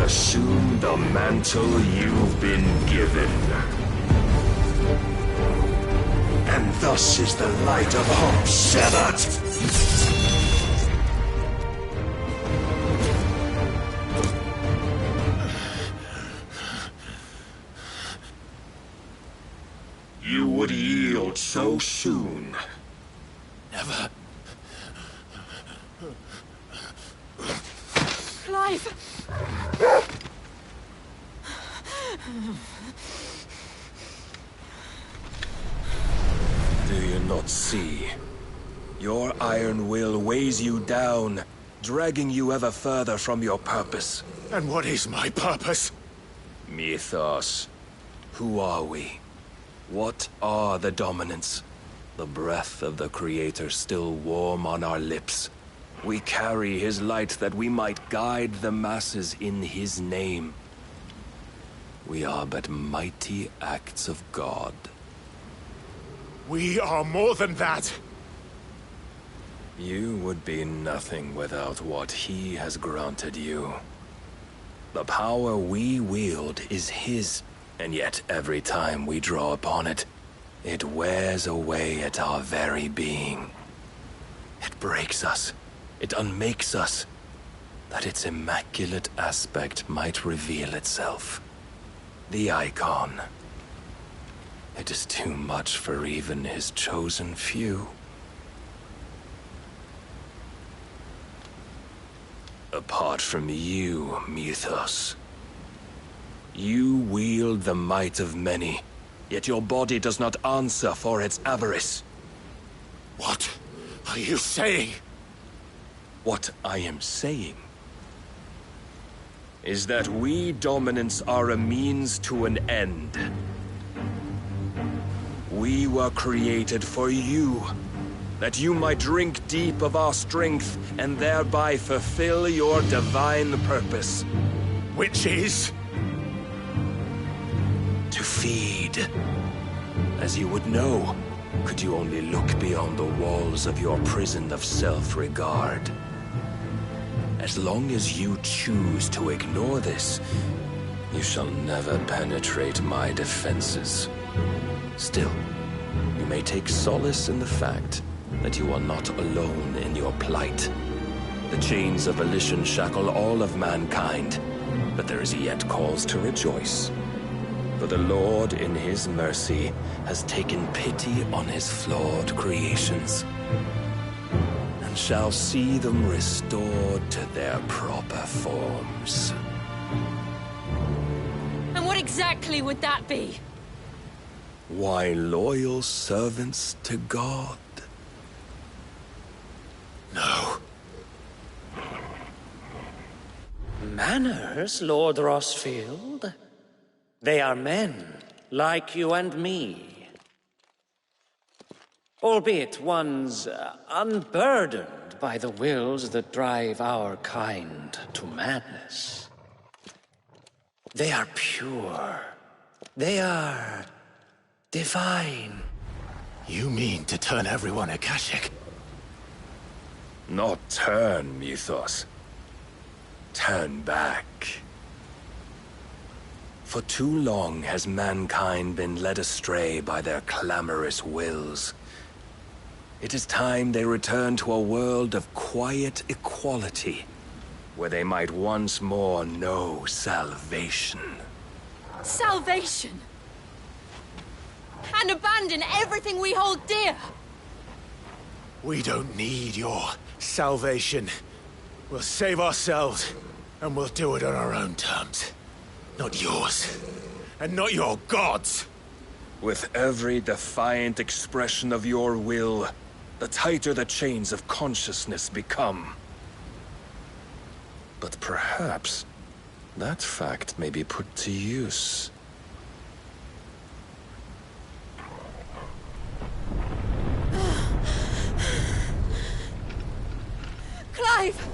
Assume the mantle you've been given. And thus is the light of hope severed. You would yield so soon. Never. Clive! Do you not see? Your iron will weighs you down, dragging you ever further from your purpose. And what is my purpose? Mythos. Who are we? What are the dominants? The breath of the Creator still warm on our lips. We carry his light that we might guide the masses in his name. We are but mighty acts of God. We are more than that. You would be nothing without what he has granted you. The power we wield is his, and yet every time we draw upon it, it wears away at our very being. It breaks us. It unmakes us, that its immaculate aspect might reveal itself. The icon. It is too much for even his chosen few. Apart from you, Mythos. You wield the might of many, yet your body does not answer for its avarice. What are you saying? What I am saying is that we dominants are a means to an end. We were created for you, that you might drink deep of our strength and thereby fulfill your divine purpose. Which is? To feed. As you would know, could you only look beyond the walls of your prison of self-regard. As long as you choose to ignore this, you shall never penetrate my defenses. Still, you may take solace in the fact that you are not alone in your plight. The chains of volition shackle all of mankind, but there is yet cause to rejoice. For the Lord, in his mercy, has taken pity on his flawed creations, and shall see them restored to their proper forms. And what exactly would that be? Why, loyal servants to God. No. Manners, Lord Rossfield? They are men, like you and me. Albeit one's unburdened by the wills that drive our kind to madness. They are pure. They are divine. You mean to turn everyone Akashic? Not turn, Mythos. Turn back. For too long has mankind been led astray by their clamorous wills. It is time they return to a world of quiet equality, where they might once more know salvation. Salvation? And abandon everything we hold dear? We don't need your salvation. We'll save ourselves, and we'll do it on our own terms. Not yours. And not your gods. With every defiant expression of your will, the tighter the chains of consciousness become. But perhaps that fact may be put to use. Clive!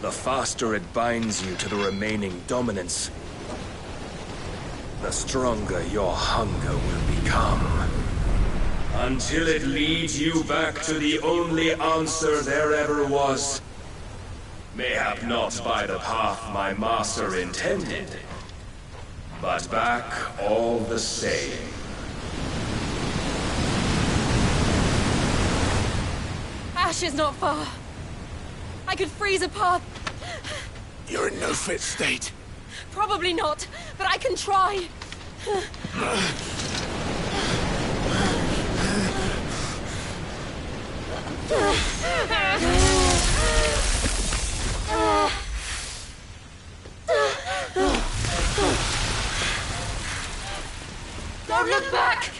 The faster it binds you to the remaining dominance, the stronger your hunger will become. Until it leads you back to the only answer there ever was. Mayhap not by the path my master intended, but back all the same. Ash is not far. I could freeze a path. You're in no fit state. Probably not, but I can try. Don't look back!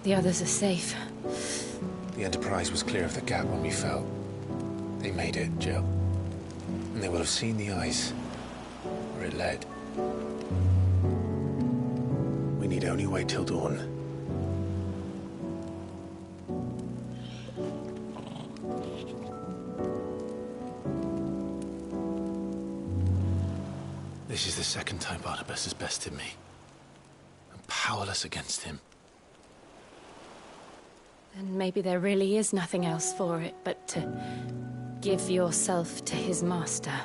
the others are safe. The Enterprise was clear of the gap when we fell. They made it, Jill. And they will have seen the ice where it led. We need only wait till dawn. This is the second time Barnabas has bested me. I'm powerless against him. And maybe there really is nothing else for it but to give yourself to his master.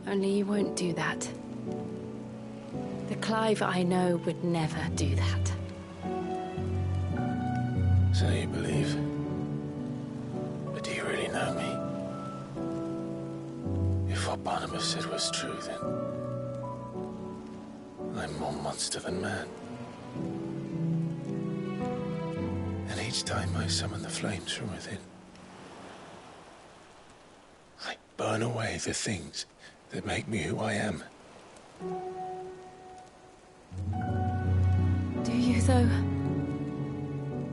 Only you won't do that. The Clive I know would never do that. So you believe? But do you really know me? If what Barnabas said was true, then I'm more monster than man. And each time I summon the flames from within, I burn away the things that make me who I am. Do you, though?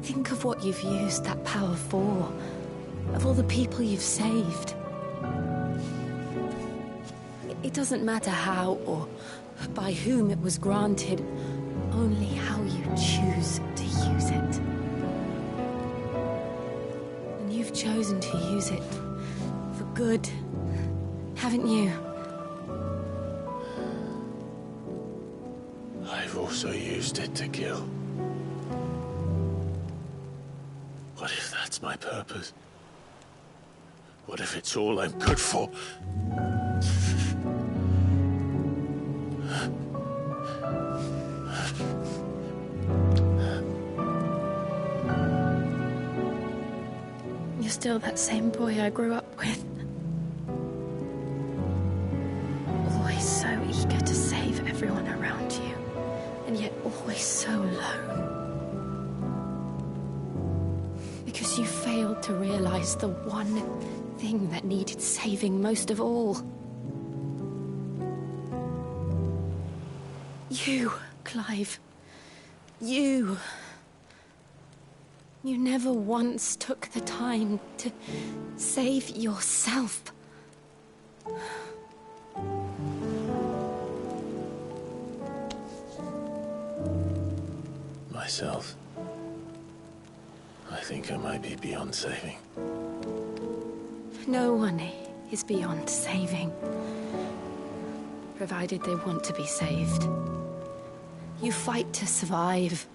Think of what you've used that power for. Of all the people you've saved. It doesn't matter how or by whom it was granted, only how you choose to use it. And you've chosen to use it for good, haven't you? I've also used it to kill. What if that's my purpose? What if it's all I'm good for? You're still that same boy I grew up with. Always so eager to save everyone around you, and yet always so alone. Because you failed to realize the one thing that needed saving most of all. You, Clive. You. You never once took the time to save yourself. Myself? I think I might be beyond saving. No one is beyond saving. Provided they want to be saved. You fight to survive.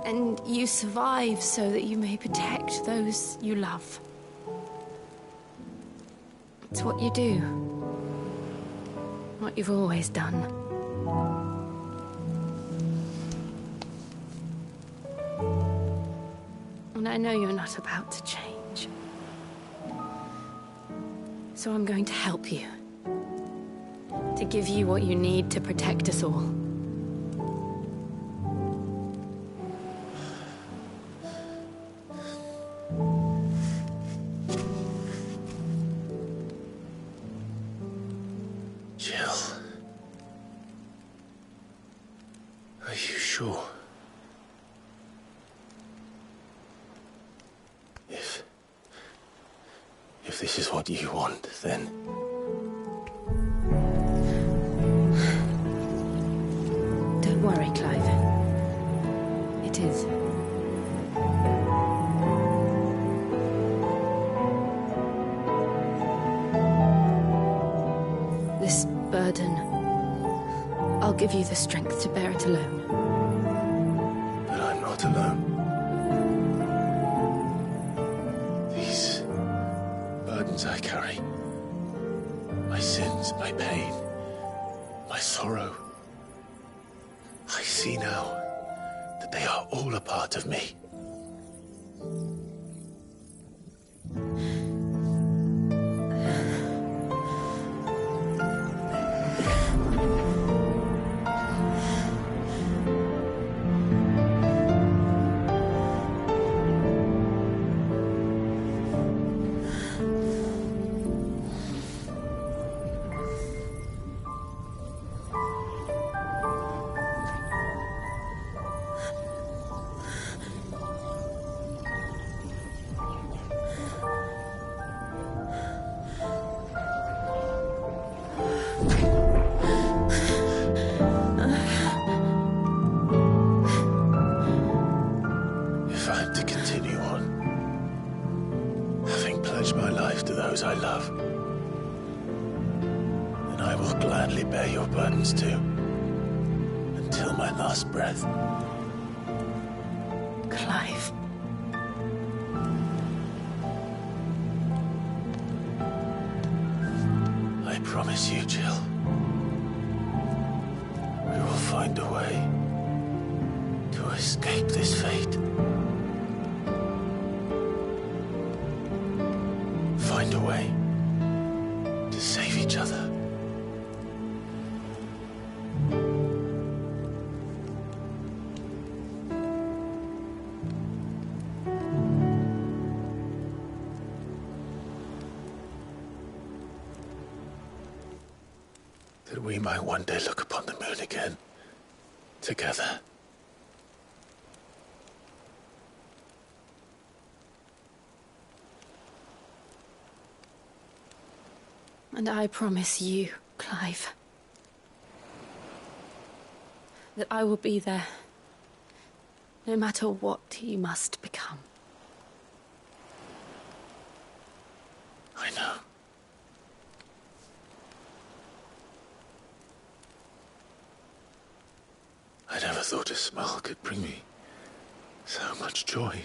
And you survive so that you may protect those you love. It's what you do. What you've always done. And I know you're not about to change. So I'm going to help you. To give you what you need to protect us all. Jill. Are you sure? If this is what you want, then... Don't worry, Clive. It is. This burden, I'll give you the strength to bear it alone. But I'm not alone. These burdens I carry, my sins, my pain, my sorrow, I see now that they are all a part of me. promise to. Until my last breath. Clive. I promise you, Jill. We will find a way to escape this fate. Find a way to save each other. That we might one day look upon the moon again, together. And I promise you, Clive, that I will be there, no matter what you must become. I know. I never thought a smile could bring me so much joy.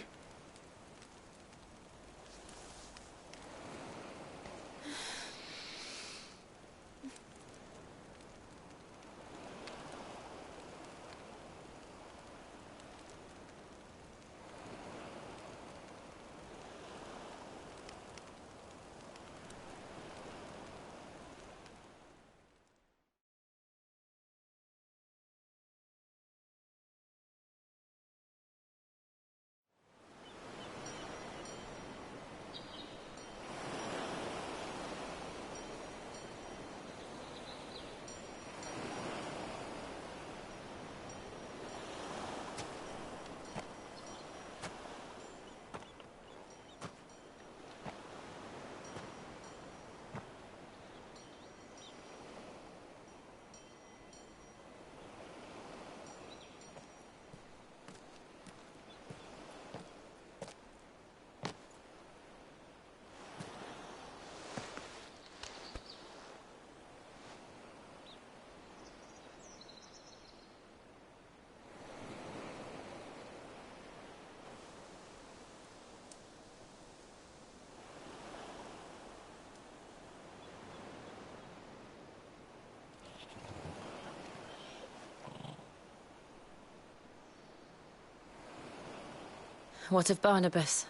What of Barnabas?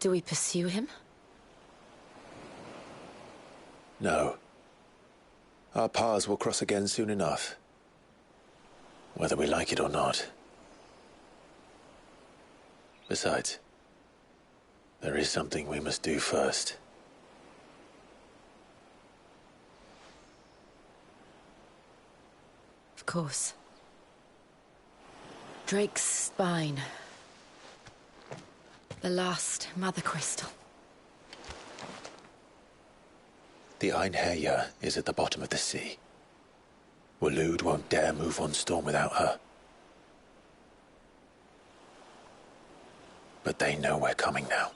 Do we pursue him? No. Our paths will cross again soon enough. Whether we like it or not. Besides, there is something we must do first. Of course. Drake's spine. The last Mother Crystal. The Einherjar is at the bottom of the sea. Waloed won't dare move on Storm without her. But they know we're coming now.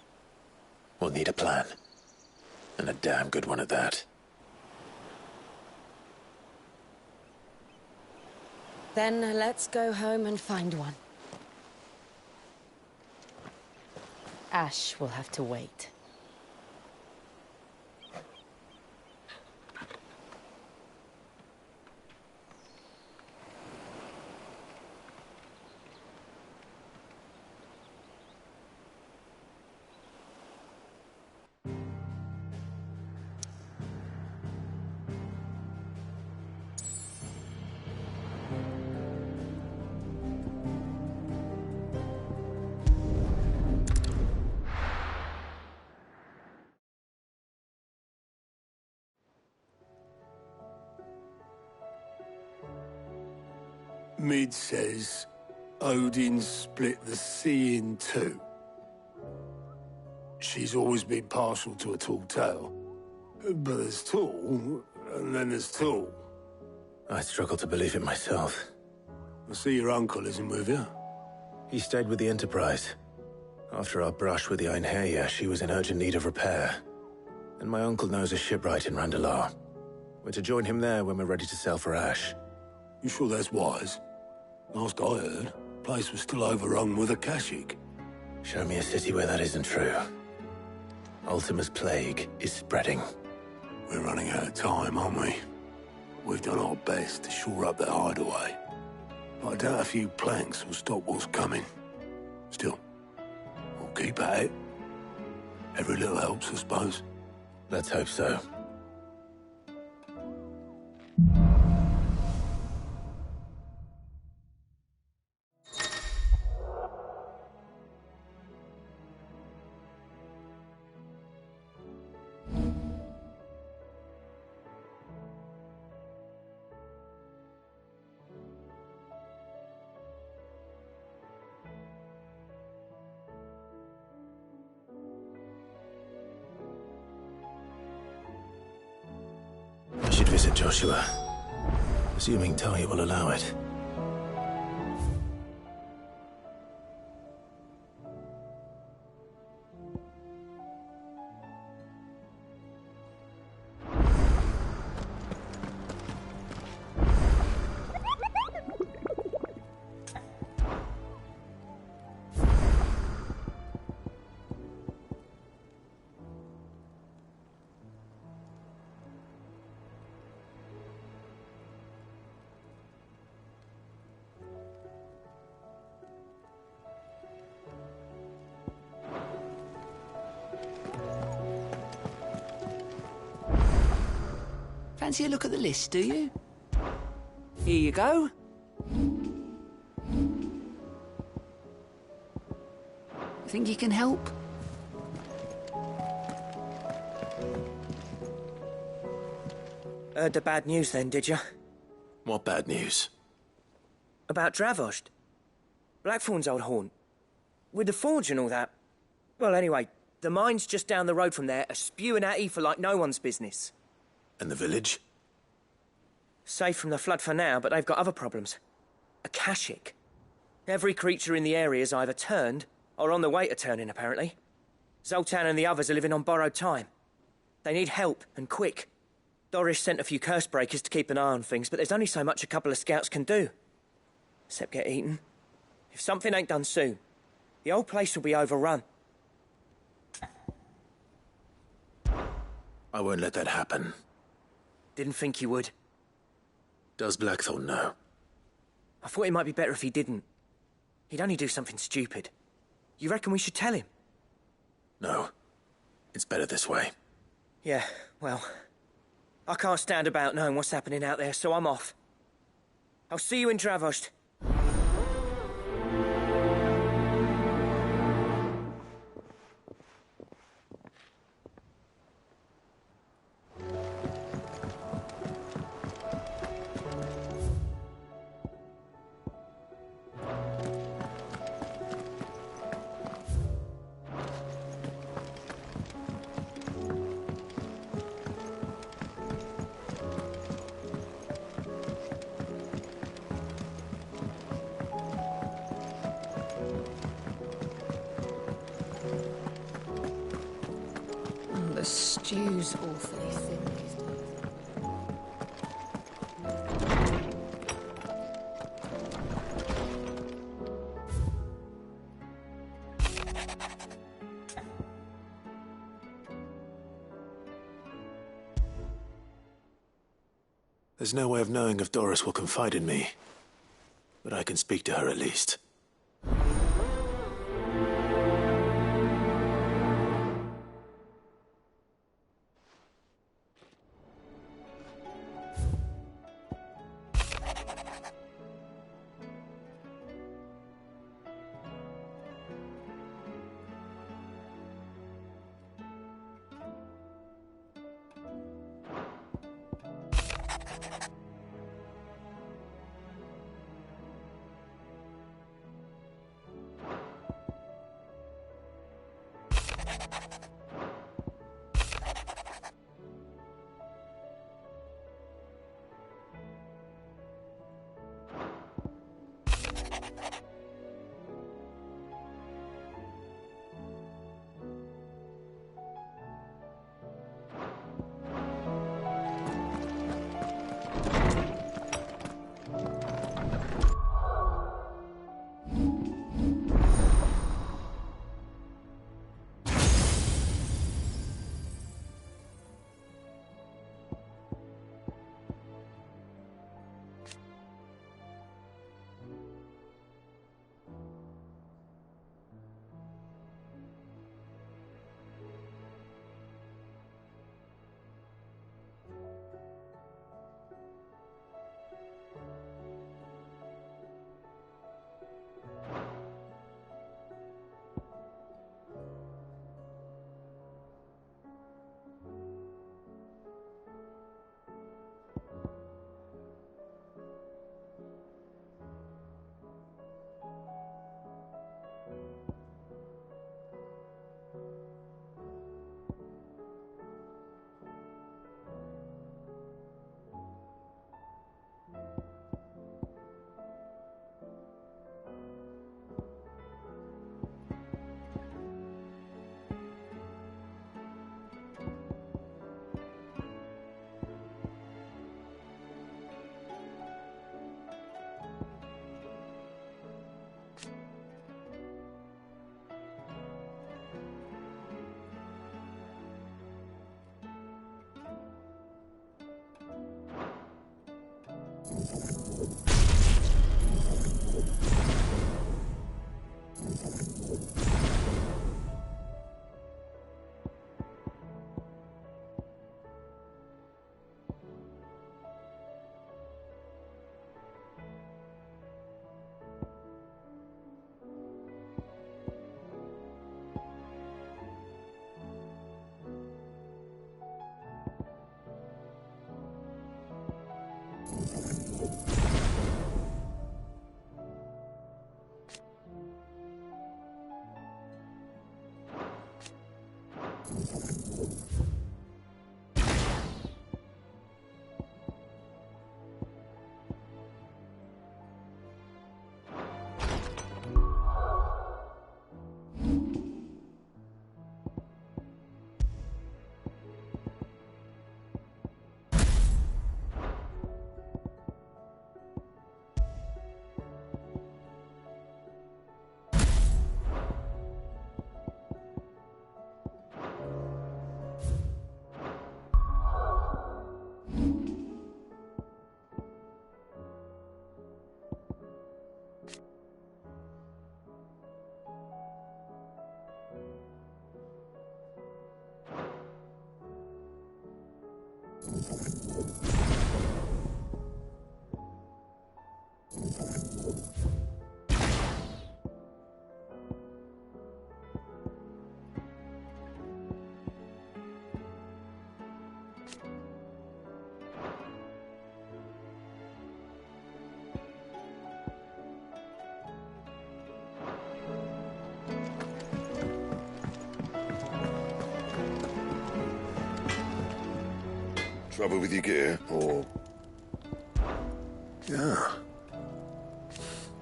We'll need a plan. And a damn good one at that. Then let's go home and find one. Ash will have to wait. Mid says Odin split the sea in two. She's always been partial to a tall tale. But there's tall, and then there's tall. I struggle to believe it myself. I see your uncle isn't with you. He stayed with the Enterprise. After our brush with the Einherjar, she was in urgent need of repair. And my uncle knows a shipwright in Randalar. We're to join him there when we're ready to sail for Ash. You sure that's wise? Last I heard, the place was still overrun with Akashic. Show me a city where that isn't true. Ultima's plague is spreading. We're running out of time, aren't we? We've done our best to shore up that hideaway. But I doubt a few planks will stop what's coming. Still, we'll keep at it. Every little helps, I suppose. Let's hope so. I should visit Joshua, assuming Talia will allow it. Fancy a look at the list, do you? Here you go. Think you can help? Heard the bad news then, did you? What bad news? About Dravost. Blackthorn's old haunt. With the forge and all that. Well, anyway, the mines just down the road from there are spewing out ether like no one's business. And the village? Safe from the flood for now, but they've got other problems. Akashic. Every creature in the area's either turned or on the way to turning, apparently. Zoltan and the others are living on borrowed time. They need help, and quick. Doris sent a few curse breakers to keep an eye on things, but there's only so much a couple of scouts can do. Except get eaten. If something ain't done soon, the old place will be overrun. I won't let that happen. Didn't think you would. Does Blackthorn know? I thought it might be better if he didn't. He'd only do something stupid. You reckon we should tell him? No. It's better this way. Yeah, well, I can't stand about knowing what's happening out there, so I'm off. I'll see you in Dravost. The stew's awfully thick. There's no way of knowing if Doris will confide in me. But I can speak to her at least. Trouble with your gear, or... Yeah.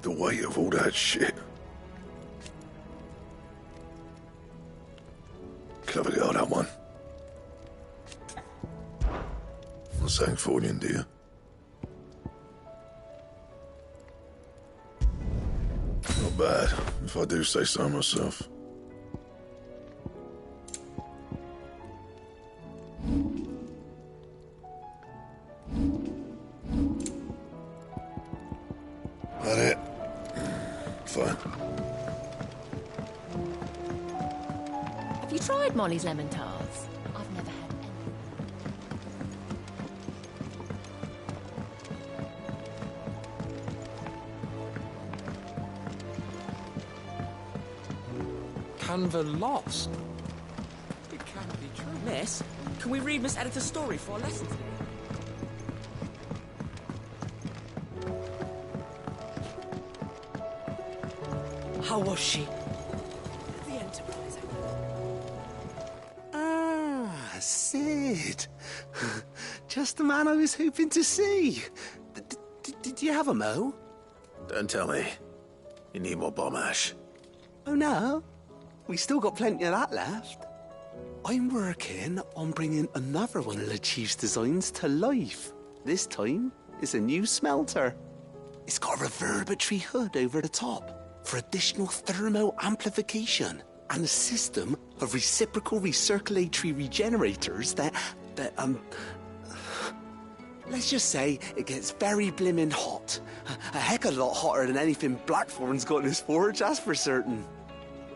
The weight of all that shit. Clever girl, that one. Not saying for you, dear. Not bad, if I do say so myself. That it? Fine. Have you tried Molly's lemon tarts? I've never had any. Canva lost? It can't be true. Miss, can we read Miss Editor's story for our lesson today? How was she? The Enterprise. Ah, Sid. Just the man I was hoping to see. Did you have a mo? Don't tell me. You need more bomb ash. Oh no, we still got plenty of that left. I'm working on bringing another one of the Chief's designs to life. This time, it's a new smelter. It's got a reverberatory hood over the top for additional thermo amplification and a system of reciprocal recirculatory regenerators that let's just say it gets very blimmin' hot. A heck of a lot hotter than anything Blackthorn's got in his forge, that's for certain.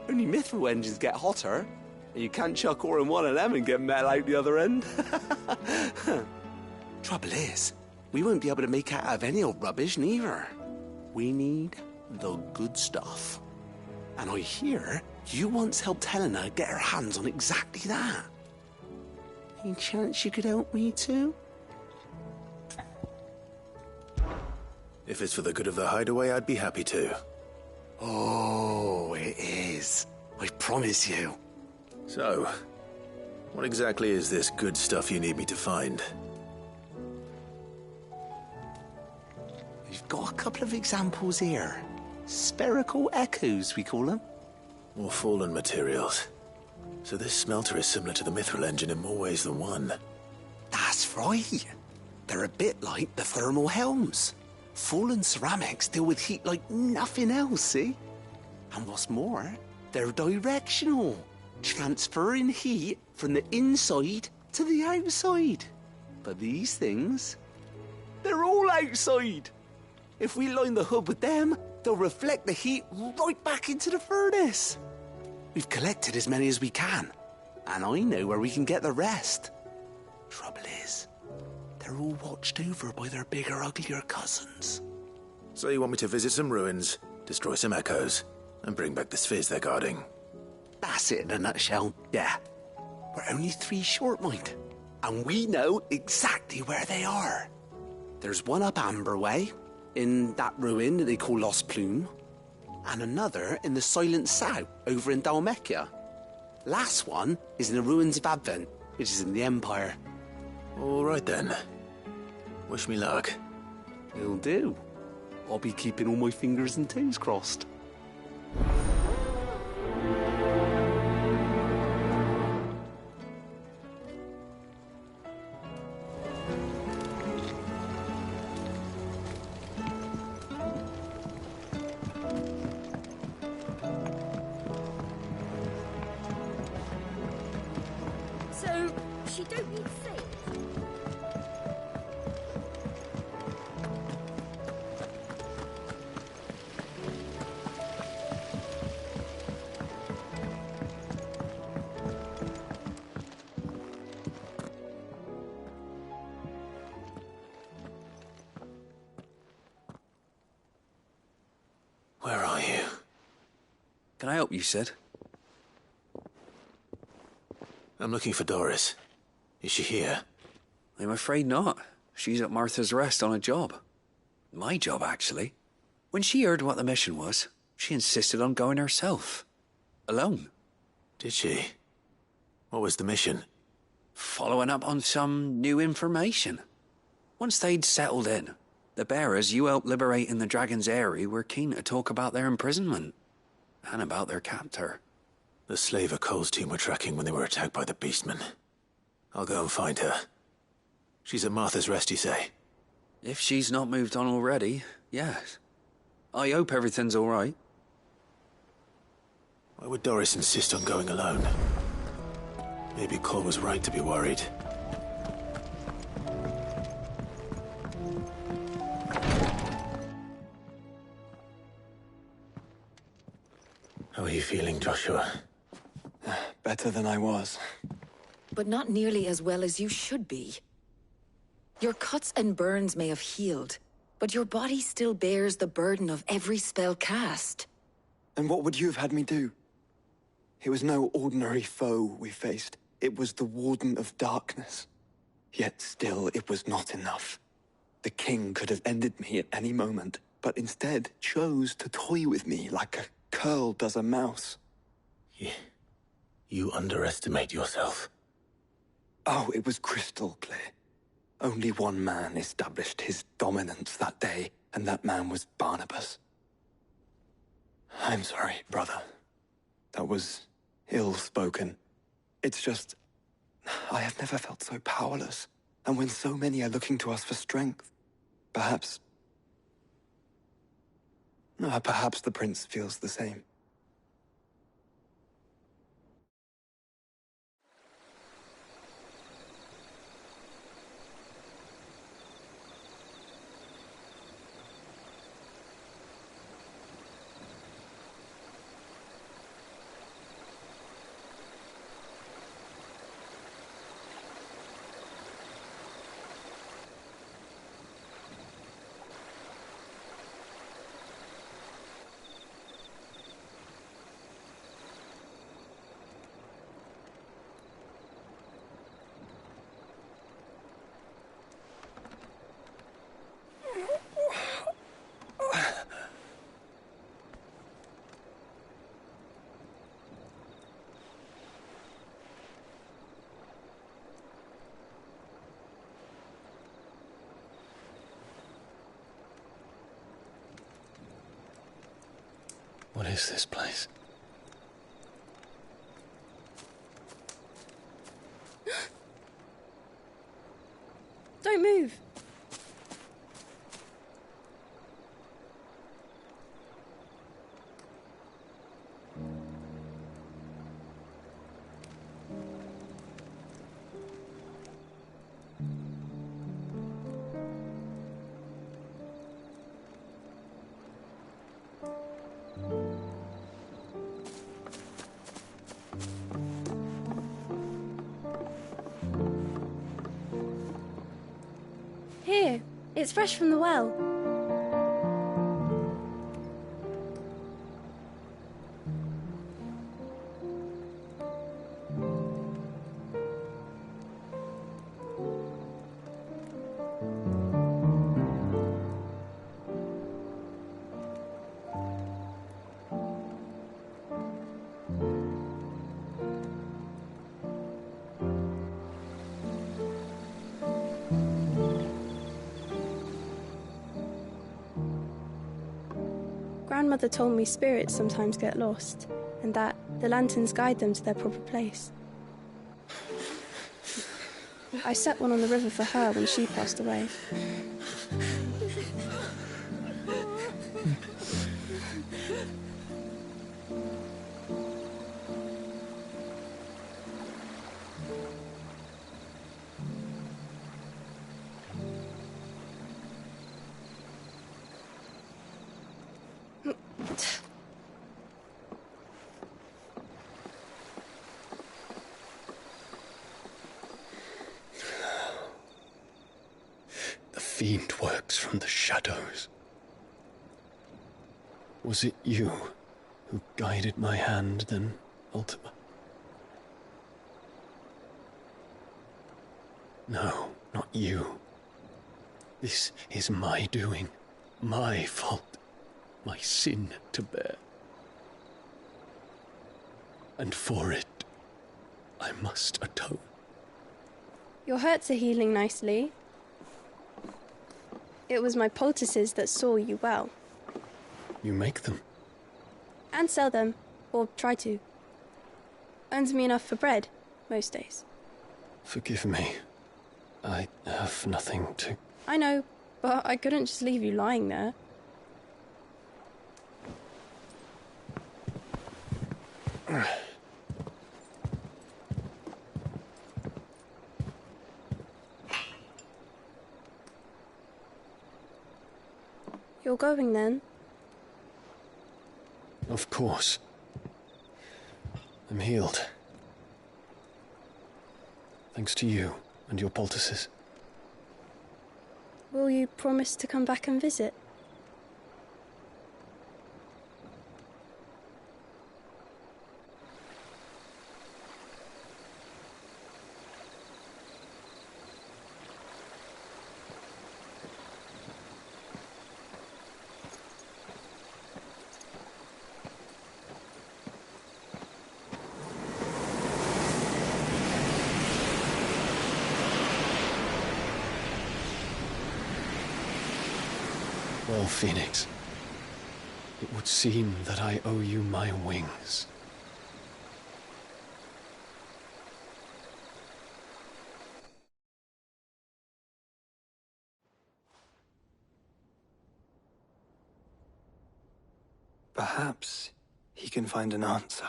Only Mithril engines get hotter, and you can't chuck ore in one of them and get metal out the other end. Trouble is, we won't be able to make out of any old rubbish neither. We need the good stuff. And I hear you once helped Helena get her hands on exactly that. Any chance you could help me too? If it's for the good of the hideaway, I'd be happy to. Oh, it is. I promise you. So, what exactly is this good stuff you need me to find? We've got a couple of examples here. Spherical echoes, we call them. More fallen materials. So this smelter is similar to the Mithril engine in more ways than one. That's right. They're a bit like the thermal helms. Fallen ceramics deal with heat like nothing else, see? And what's more, they're directional, transferring heat from the inside to the outside. But these things, they're all outside. If we line the hood with them, they'll reflect the heat right back into the furnace. We've collected as many as we can, and I know where we can get the rest. Trouble is, they're all watched over by their bigger, uglier cousins. So you want me to visit some ruins, destroy some echoes, and bring back the spheres they're guarding? That's it in a nutshell, yeah. We're only 3 short, mind, and we know exactly where they are. There's one up Amber Way, in that ruin that they call Lost Plume, and another in the Silent South, over in Dalmekia. Last one is in the ruins of Advent, which is in the Empire. All right then. Wish me luck. Will do. I'll be keeping all my fingers and toes crossed. So, she don't need saved? Where are you? Can I help you, Sid? I'm looking for Doris. Is she here? I'm afraid not. She's at Martha's Rest on a job. My job, actually. When she heard what the mission was, she insisted on going herself. Alone. Did she? What was the mission? Following up on some new information. Once they'd settled in, the bearers you helped liberate in the Dragon's Eyrie were keen to talk about their imprisonment. And about their captor. The slaver Cole's team were tracking when they were attacked by the Beastmen. I'll go and find her. She's at Martha's Rest, you say? If she's not moved on already, yes. I hope everything's all right. Why would Doris insist on going alone? Maybe Cole was right to be worried. How are you feeling, Joshua? Better than I was. But not nearly as well as you should be. Your cuts and burns may have healed, but your body still bears the burden of every spell cast. And what would you have had me do? It was no ordinary foe we faced. It was the Warden of Darkness. Yet still, it was not enough. The king could have ended me at any moment, but instead chose to toy with me like a curl does a mouse. You underestimate yourself. Oh, it was crystal clear. Only one man established his dominance that day, and that man was Barnabas. I'm sorry, brother. That was ill-spoken. It's just, I have never felt so powerless. And when so many are looking to us for strength, perhaps the prince feels the same. What is this place? Don't move. Here, it's fresh from the well. Grandmother told me spirits sometimes get lost, and that the lanterns guide them to their proper place. I set one on the river for her when she passed away. The fiend works from the shadows. Was it you who guided my hand then, Ultima? No, not you. This is my doing, my fault, my sin to bear. And for it, I must atone. Your hurts are healing nicely. It was my poultices that saw you well. You make them? And sell them, or try to. Earns me enough for bread, most days. Forgive me. I have nothing to... I know, but I couldn't just leave you lying there. You're going then? Of course. I'm healed. Thanks to you and your poultices. Will you promise to come back and visit? Well, Phoenix, it would seem that I owe you my wings. Perhaps he can find an answer.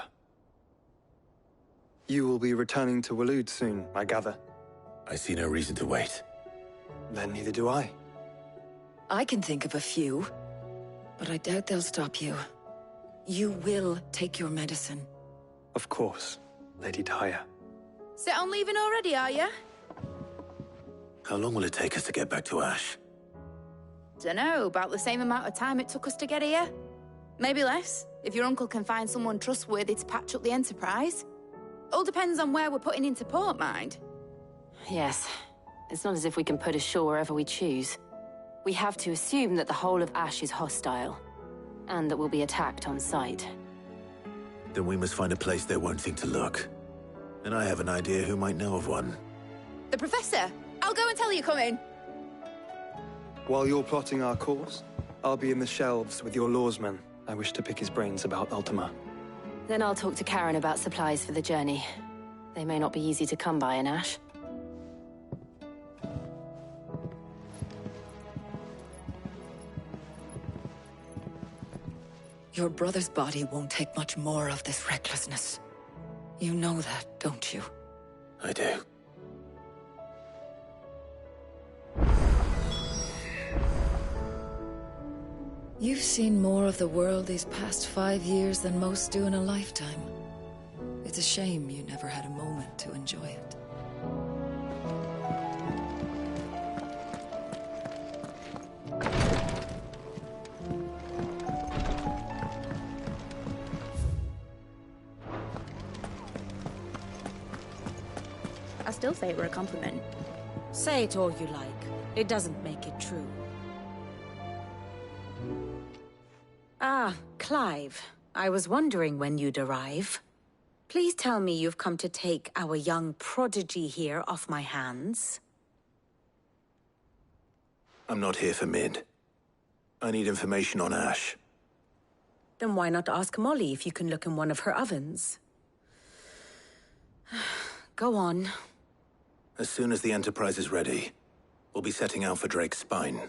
You will be returning to Waloed soon, I gather. I see no reason to wait. Then neither do I. I can think of a few, but I doubt they'll stop you. You will take your medicine. Of course, Lady Daya. Set on leaving already, are you? How long will it take us to get back to Ash? Dunno, about the same amount of time it took us to get here. Maybe less, if your uncle can find someone trustworthy to patch up the Enterprise. All depends on where we're putting into port, mind. Yes. It's not as if we can put ashore wherever we choose. We have to assume that the whole of Ash is hostile, and that we'll be attacked on sight. Then we must find a place they won't think to look. And I have an idea who might know of one. The Professor! I'll go and tell you coming! While you're plotting our course, I'll be in the shelves with your lawsman. I wish to pick his brains about Ultima. Then I'll talk to Karen about supplies for the journey. They may not be easy to come by in Ash. Your brother's body won't take much more of this recklessness. You know that, don't you? I do. You've seen more of the world these past 5 years than most do in a lifetime. It's a shame you never had a moment to enjoy it. I still say it were a compliment. Say it all you like. It doesn't make it true. Ah, Clive. I was wondering when you'd arrive. Please tell me you've come to take our young prodigy here off my hands. I'm not here for Mid. I need information on Ash. Then why not ask Molly if you can look in one of her ovens? Go on. As soon as the Enterprise is ready, we'll be setting out for Drake's Spine.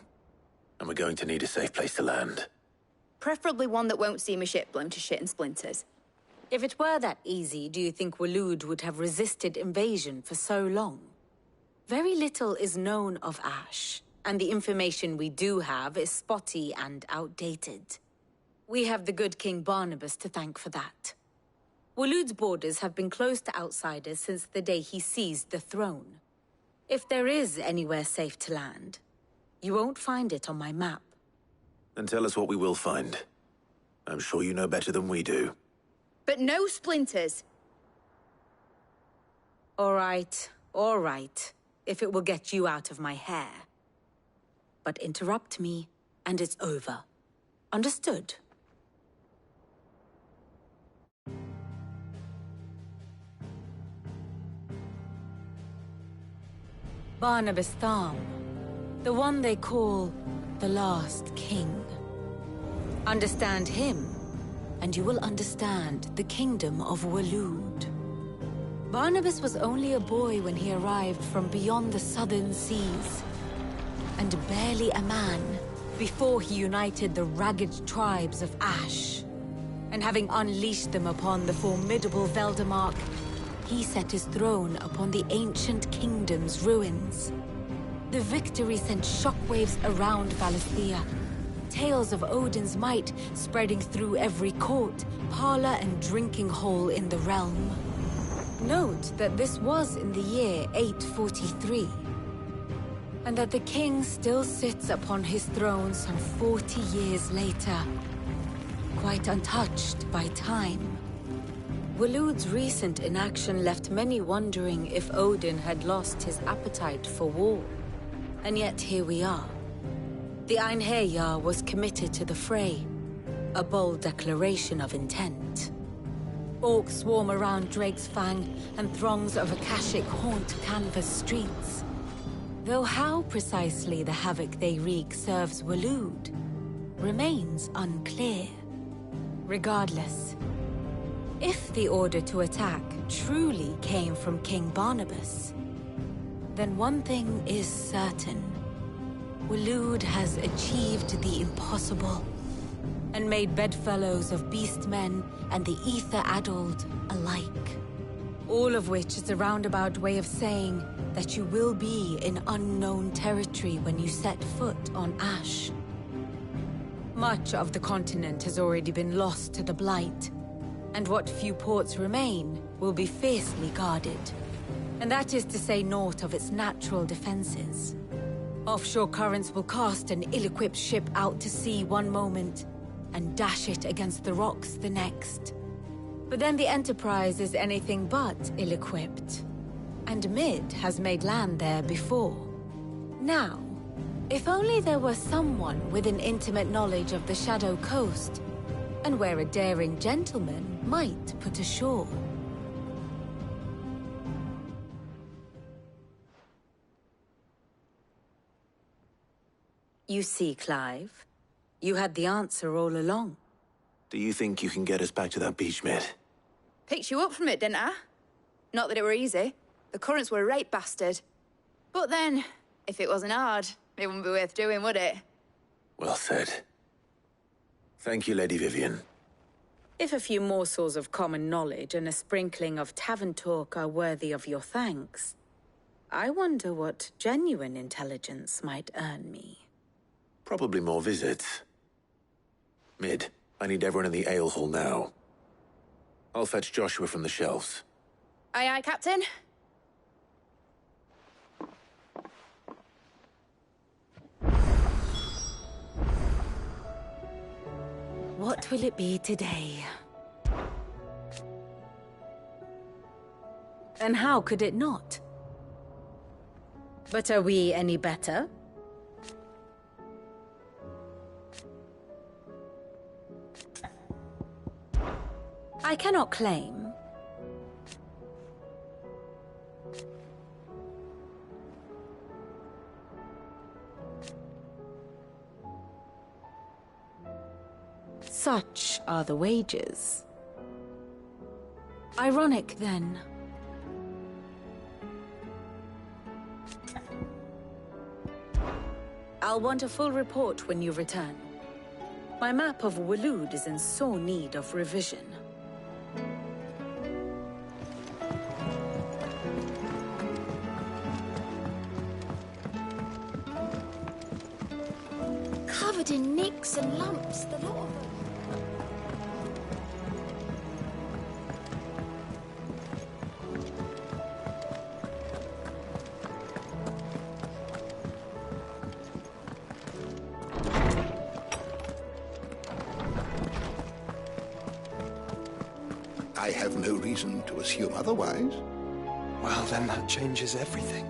And we're going to need a safe place to land. Preferably one that won't see my ship blown to shit and splinters. If it were that easy, do you think Waloed would have resisted invasion for so long? Very little is known of Ash, and the information we do have is spotty and outdated. We have the good King Barnabas to thank for that. Waloed's borders have been closed to outsiders since the day he seized the throne. If there is anywhere safe to land, you won't find it on my map. Then tell us what we will find. I'm sure you know better than we do. But no splinters. All right, if it will get you out of my hair. But interrupt me, and it's over. Understood? Barnabas Tham, the one they call the Last King. Understand him, and you will understand the kingdom of Waloed. Barnabas was only a boy when he arrived from beyond the southern seas, and barely a man before he united the ragged tribes of Ash. And having unleashed them upon the formidable Veldamark, he set his throne upon the ancient kingdom's ruins. The victory sent shockwaves around Valisthea, tales of Odin's might spreading through every court, parlor, and drinking hole in the realm. Note that this was in the year 843, and that the king still sits upon his throne some 40 years later, quite untouched by time. Waloed's recent inaction left many wondering if Odin had lost his appetite for war. And yet here we are. The Einherjar was committed to the fray, a bold declaration of intent. Orcs swarm around Drake's Fang, and throngs of Akashic haunt Canvas streets. Though how precisely the havoc they wreak serves Waloed remains unclear. Regardless, if the order to attack truly came from King Barnabas, then one thing is certain. Waloed has achieved the impossible, and made bedfellows of beastmen and the ether-addled alike. All of which is a roundabout way of saying that you will be in unknown territory when you set foot on Ash. Much of the continent has already been lost to the Blight, and what few ports remain will be fiercely guarded. And that is to say naught of its natural defenses. Offshore currents will cast an ill-equipped ship out to sea one moment, and dash it against the rocks the next. But then the Enterprise is anything but ill-equipped, and Mid has made land there before. Now, if only there were someone with an intimate knowledge of the Shadow Coast, and where a daring gentleman might put ashore. You see, Clive, you had the answer all along. Do you think you can get us back to that beach, Mid? Picked you up from it, didn't I? Not that it were easy. The currents were a right bastard. But then, if it wasn't hard, it wouldn't be worth doing, would it? Well said. Thank you, Lady Vivian. If a few morsels of common knowledge and a sprinkling of tavern talk are worthy of your thanks, I wonder what genuine intelligence might earn me. Probably more visits. Mid, I need everyone in the ale hall now. I'll fetch Joshua from the shelves. Aye, aye, Captain. What will it be today? And how could it not? But are we any better? I cannot claim. Such are the wages. Ironic, then. I'll want a full report when you return. My map of Waloed is in sore need of revision. Covered in nicks and lumps, the lot of them. I have no reason to assume otherwise. Well, then that changes everything.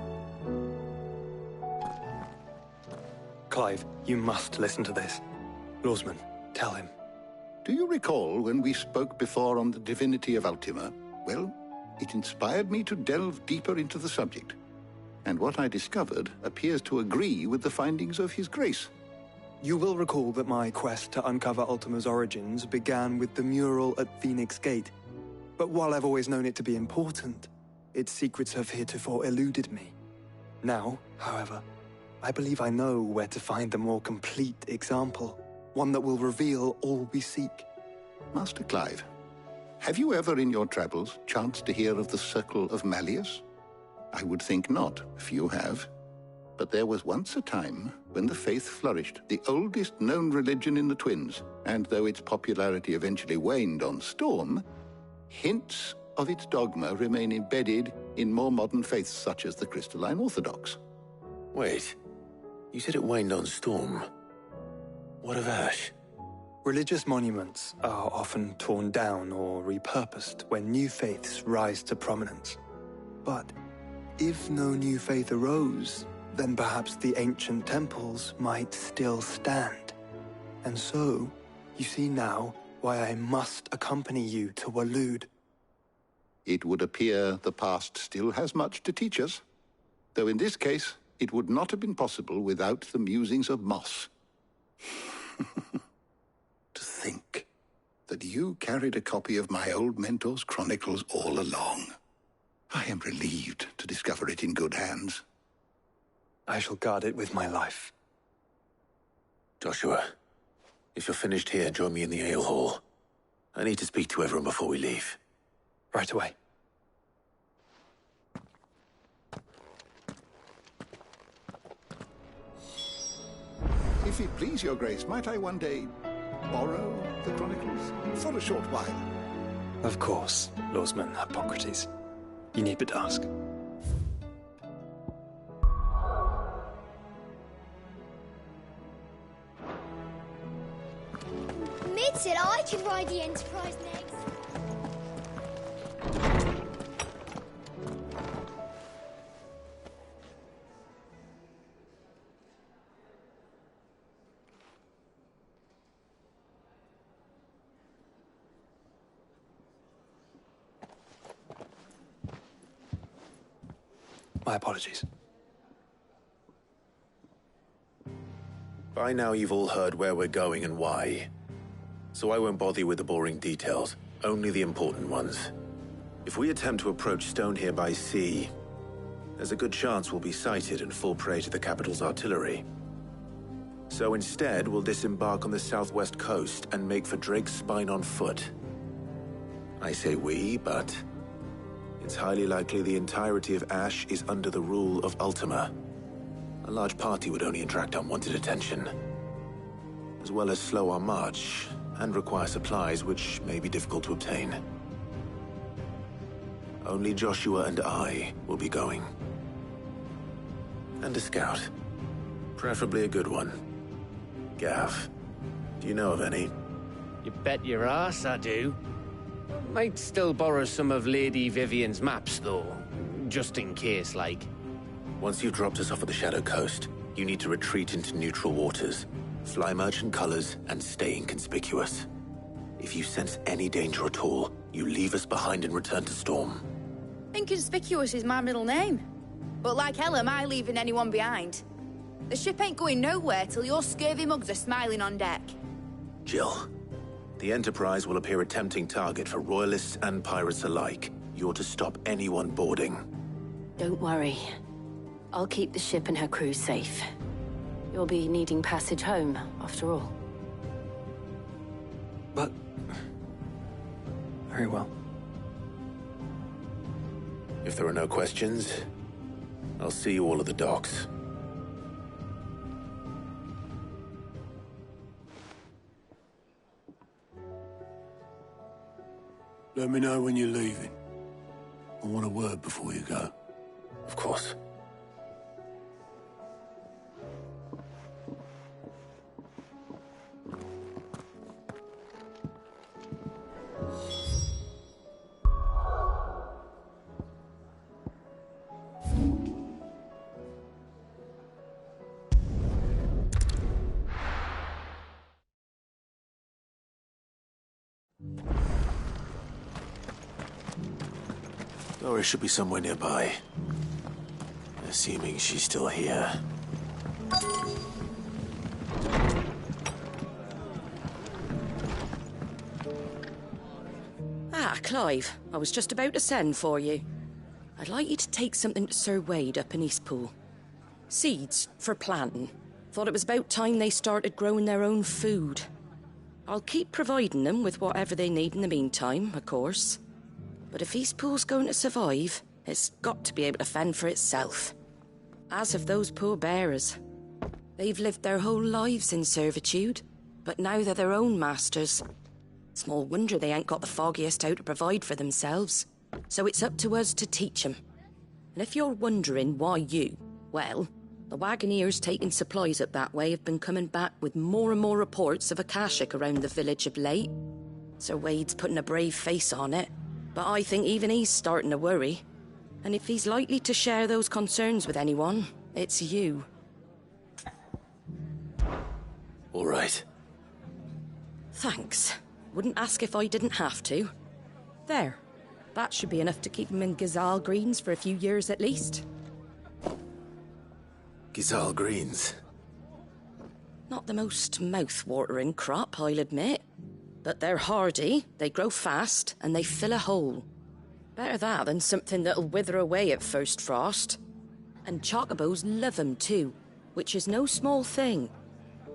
Clive, you must listen to this. Lawsman, tell him. Do you recall when we spoke before on the divinity of Ultima? Well, it inspired me to delve deeper into the subject. And what I discovered appears to agree with the findings of His Grace. You will recall that my quest to uncover Ultima's origins began with the mural at Phoenix Gate. But while I've always known it to be important, its secrets have heretofore eluded me. Now, however, I believe I know where to find the more complete example, one that will reveal all we seek. Master Clive, have you ever in your travels chanced to hear of the Circle of Malleus? I would think not, if you have. But there was once a time when the faith flourished, the oldest known religion in the Twins, and though its popularity eventually waned on Storm, hints of its dogma remain embedded in more modern faiths such as the Crystalline Orthodox. Wait, you said it waned on Storm. What of Ash? Religious monuments are often torn down or repurposed when new faiths rise to prominence. But if no new faith arose, then perhaps the ancient temples might still stand. And so, you see now why I must accompany you to Waloed. It would appear the past still has much to teach us, though in this case, it would not have been possible without the musings of Moss. To think that you carried a copy of my old mentor's chronicles all along. I am relieved to discover it in good hands. I shall guard it with my life. Joshua, if you're finished here, join me in the ale hall. I need to speak to everyone before we leave. Right away. If it please your grace, might I one day borrow the chronicles for a short while? Of course, Lawsman Hippocrates. You need but ask. Mid said I could ride the Enterprise next. My apologies. By now you've all heard where we're going and why. So I won't bother you with the boring details, only the important ones. If we attempt to approach Stone here by sea, there's a good chance we'll be sighted and fall prey to the capital's artillery. So instead, we'll disembark on the southwest coast and make for Drake's Spine on foot. I say we, but it's highly likely the entirety of Ash is under the rule of Ultima. A large party would only attract unwanted attention, as well as slow our march and require supplies which may be difficult to obtain. Only Joshua and I will be going. And a scout. Preferably a good one. Gav, do you know of any? You bet your ass I do. Might still borrow some of Lady Vivian's maps, though. Just in case, like. Once you've dropped us off at the Shadow Coast, you need to retreat into neutral waters, fly merchant colors, and stay inconspicuous. If you sense any danger at all, you leave us behind and return to Storm. Inconspicuous is my middle name. But like hell am I leaving anyone behind. The ship ain't going nowhere till your scurvy mugs are smiling on deck. Jill, The Enterprise will appear a tempting target for royalists and pirates alike. You're to stop anyone boarding. Don't worry. I'll keep the ship and her crew safe. You'll be needing passage home, after all. But... very well. If there are no questions, I'll see you all at the docks. Let me know when you're leaving. I want a word before you go. Of course. Doris should be somewhere nearby. Assuming she's still here. Ah, Clive. I was just about to send for you. I'd like you to take something to Sir Wade up in Eastpool. Seeds for planting. Thought it was about time they started growing their own food. I'll keep providing them with whatever they need in the meantime, of course. But if Eastpool's going to survive, it's got to be able to fend for itself. As have those poor bearers. They've lived their whole lives in servitude, but now they're their own masters. Small wonder they ain't got the foggiest how to provide for themselves. So it's up to us to teach them. And if you're wondering why well, the wagoneers taking supplies up that way have been coming back with more and more reports of Akashic around the village of late. Sir Wade's putting a brave face on it, but I think even he's starting to worry. And if he's likely to share those concerns with anyone, it's you. All right. Thanks. Wouldn't ask if I didn't have to. There. That should be enough to keep him in Gazal Greens for a few years at least. Gazal Greens? Not the most mouth-watering crop, I'll admit. But they're hardy, they grow fast, and they fill a hole. Better that than something that'll wither away at first frost. And chocobos love 'em too, which is no small thing.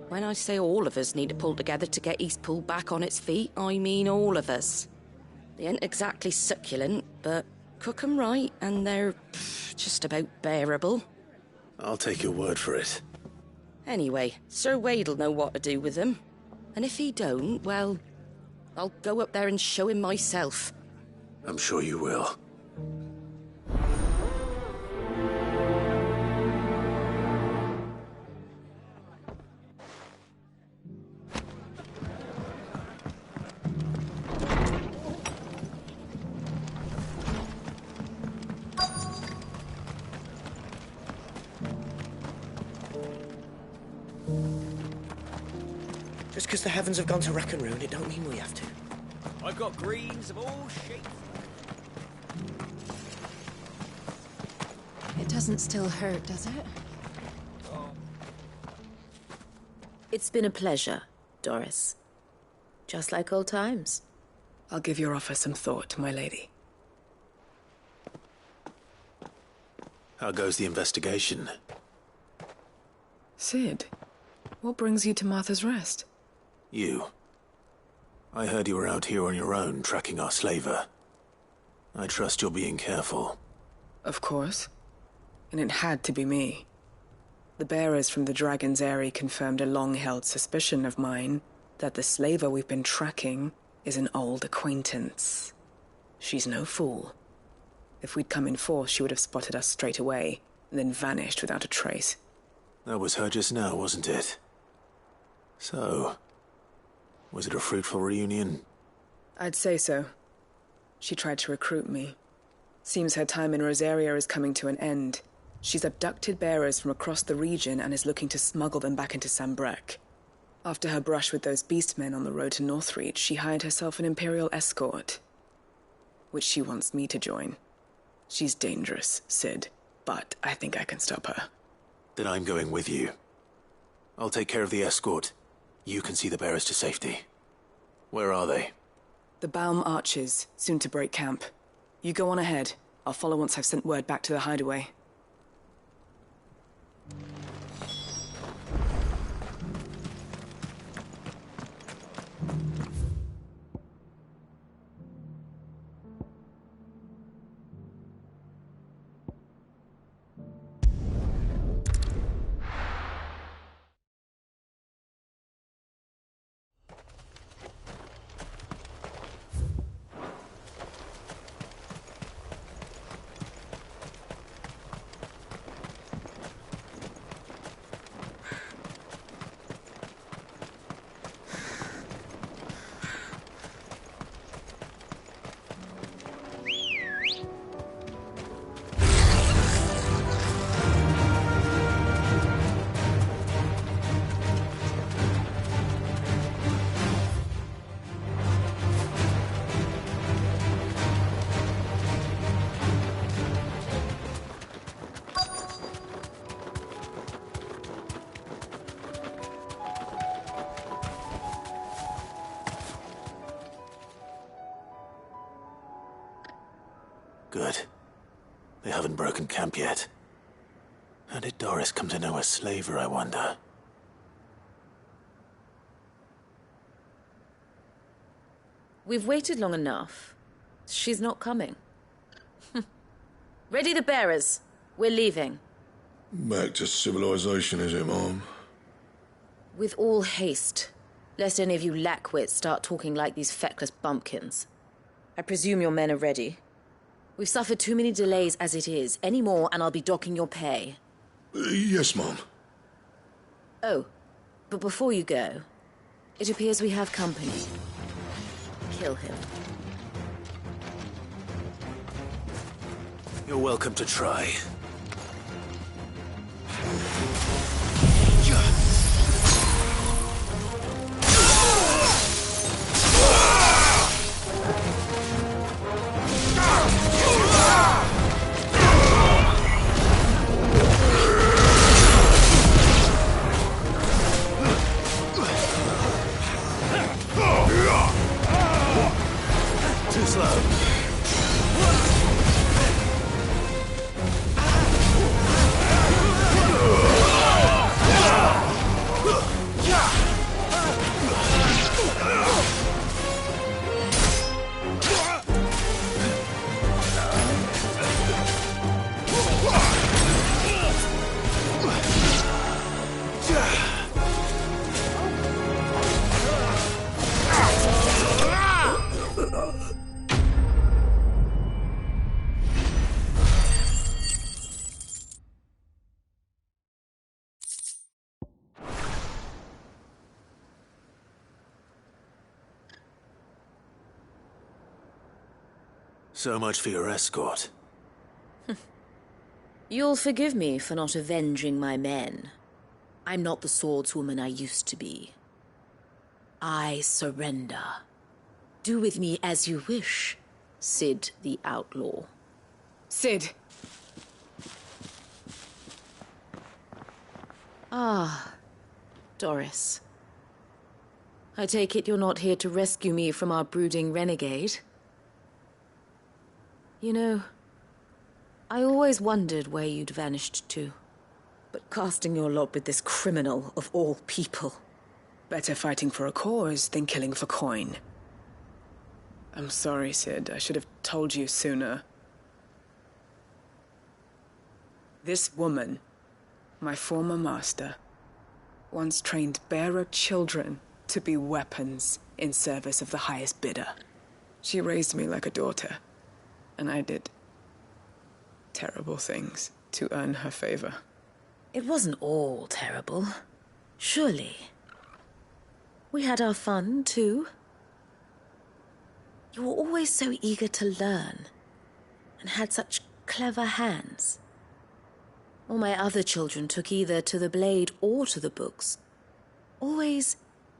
When I say all of us need to pull together to get Eastpool back on its feet, I mean all of us. They ain't exactly succulent, but cook 'em right and they're just about bearable. I'll take your word for it. Anyway, Sir Wade'll know what to do with them. And if he don't, well, I'll go up there and show him myself. I'm sure you will. Just because the heavens have gone to wreck and ruin, it don't mean we have to. I've got greens of all shapes. It doesn't still hurt, does it? It's been a pleasure, Doris. Just like old times. I'll give your offer some thought, my lady. How goes the investigation? Sid, what brings you to Martha's Rest? You. I heard you were out here on your own, tracking our slaver. I trust you're being careful. Of course. And it had to be me. The bearers from the Dragon's Eyrie confirmed a long-held suspicion of mine that the slaver we've been tracking is an old acquaintance. She's no fool. If we'd come in force, she would have spotted us straight away, and then vanished without a trace. That was her just now, wasn't it? So, was it a fruitful reunion? I'd say so. She tried to recruit me. Seems her time in Rosaria is coming to an end. She's abducted bearers from across the region and is looking to smuggle them back into Sambrek. After her brush with those beastmen on the road to Northreach, she hired herself an Imperial escort, which she wants me to join. She's dangerous, Sid, but I think I can stop her. Then I'm going with you. I'll take care of the escort. You can see the bearers to safety. Where are they? The Baum Archers, soon to break camp. You go on ahead. I'll follow once I've sent word back to the hideaway. Good. They haven't broken camp yet. How did Doris come to know a slaver, I wonder? We've waited long enough. She's not coming. Ready the bearers. We're leaving. Back to civilization, is it, Mom? With all haste, lest any of you lackwits start talking like these feckless bumpkins. I presume your men are ready. We've suffered too many delays as it is. Any more, and I'll be docking your pay. Yes, Mom. Oh, but before you go, it appears we have company. Kill him. You're welcome to try. Too slow. So much for your escort. You'll forgive me for not avenging my men. I'm not the swordswoman I used to be. I surrender. Do with me as you wish, Sid the Outlaw. Sid! Ah, Doris. I take it you're not here to rescue me from our brooding renegade? You know, I always wondered where you'd vanished to. But casting your lot with this criminal of all people. Better fighting for a cause than killing for coin. I'm sorry, Sid. I should have told you sooner. This woman, my former master, once trained bearer children to be weapons in service of the highest bidder. She raised me like a daughter. And I did terrible things to earn her favor. It wasn't all terrible, surely. We had our fun, too. You were always so eager to learn, and had such clever hands. All my other children took either to the blade or to the books. Always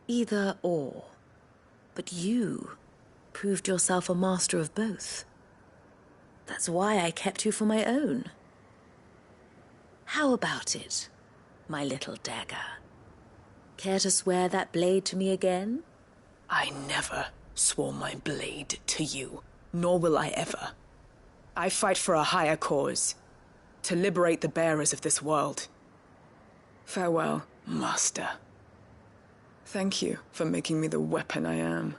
either or. But you proved yourself a master of both. That's why I kept you for my own. How about it, my little dagger? Care to swear that blade to me again? I never swore my blade to you, nor will I ever. I fight for a higher cause, to liberate the bearers of this world. Farewell, Master. Thank you for making me the weapon I am.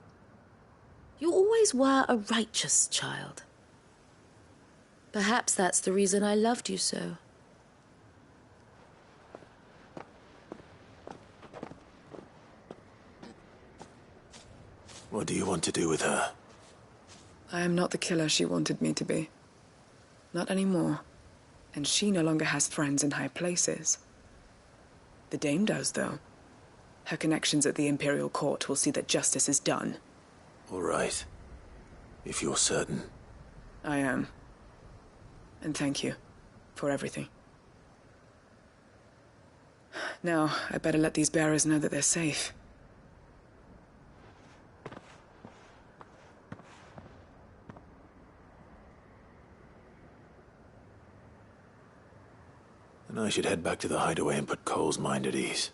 You always were a righteous child. Perhaps that's the reason I loved you so. What do you want to do with her? I am not the killer she wanted me to be. Not anymore. And she no longer has friends in high places. The Dame does, though. Her connections at the Imperial Court will see that justice is done. All right. If you're certain. I am. And thank you for everything. Now, I better let these bearers know that they're safe. And I should head back to the hideaway and put Cole's mind at ease.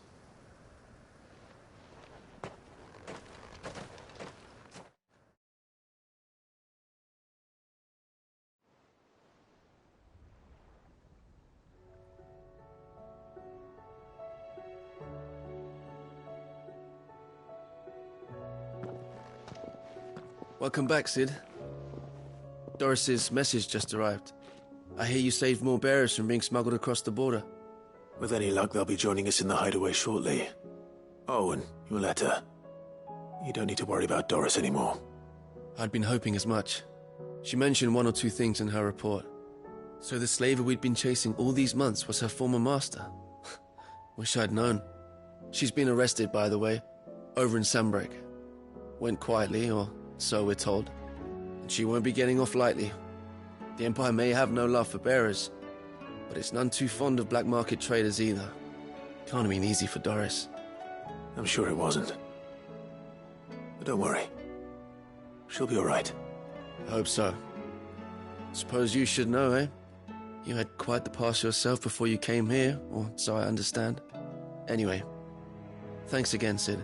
Welcome back, Sid. Doris's message just arrived. I hear you saved more bearers from being smuggled across the border. With any luck, they'll be joining us in the hideaway shortly. Oh, and your letter. You don't need to worry about Doris anymore. I'd been hoping as much. She mentioned one or two things in her report. So the slaver we'd been chasing all these months was her former master. Wish I'd known. She's been arrested, by the way, over in Sandbreak. Went quietly, or so we're told. And she won't be getting off lightly. The Empire may have no love for bearers, but it's none too fond of black market traders either. Can't have been easy for Doris. I'm sure it wasn't. But don't worry. She'll be all right. I hope so. Suppose you should know, eh? You had quite the past yourself before you came here, or so I understand. Anyway, thanks again, Sid.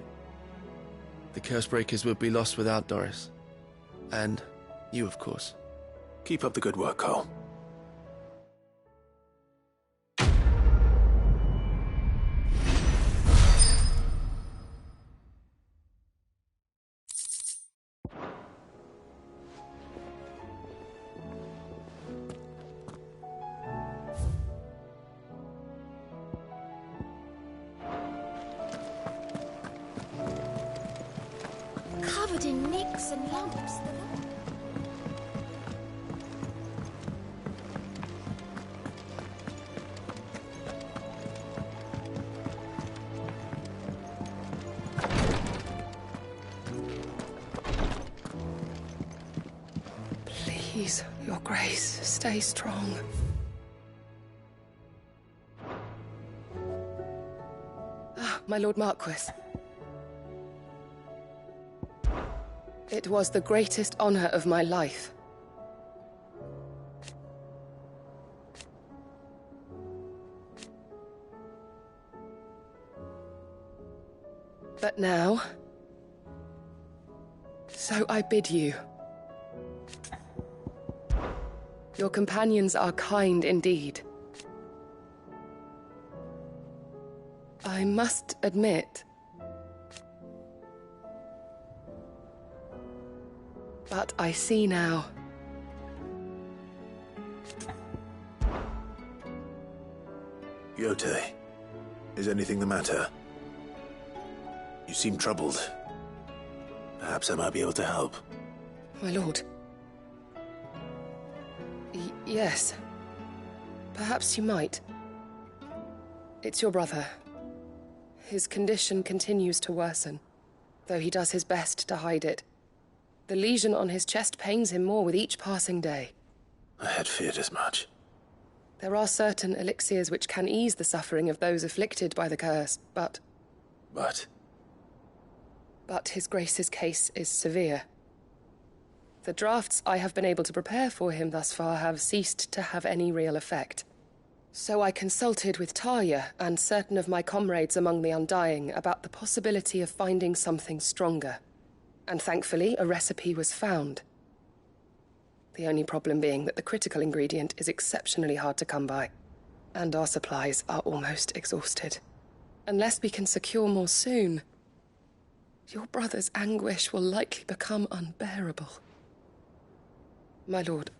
The Cursebreakers would be lost without Doris. And you, of course. Keep up the good work, Cole. Covered in nicks and lumps. Please, Your Grace, stay strong. Ah, my Lord Marquis. It was the greatest honor of my life. But now, so I bid you. Your companions are kind indeed. I must admit, but I see now. Yote, is anything the matter? You seem troubled. Perhaps I might be able to help. My lord. Yes. Perhaps you might. It's your brother. His condition continues to worsen, though he does his best to hide it. The lesion on his chest pains him more with each passing day. I had feared as much. There are certain elixirs which can ease the suffering of those afflicted by the curse, but... But His Grace's case is severe. The drafts I have been able to prepare for him thus far have ceased to have any real effect. So I consulted with Talia and certain of my comrades among the Undying about the possibility of finding something stronger. And thankfully, a recipe was found. The only problem being that the critical ingredient is exceptionally hard to come by, and our supplies are almost exhausted. Unless we can secure more soon, your brother's anguish will likely become unbearable. My lord,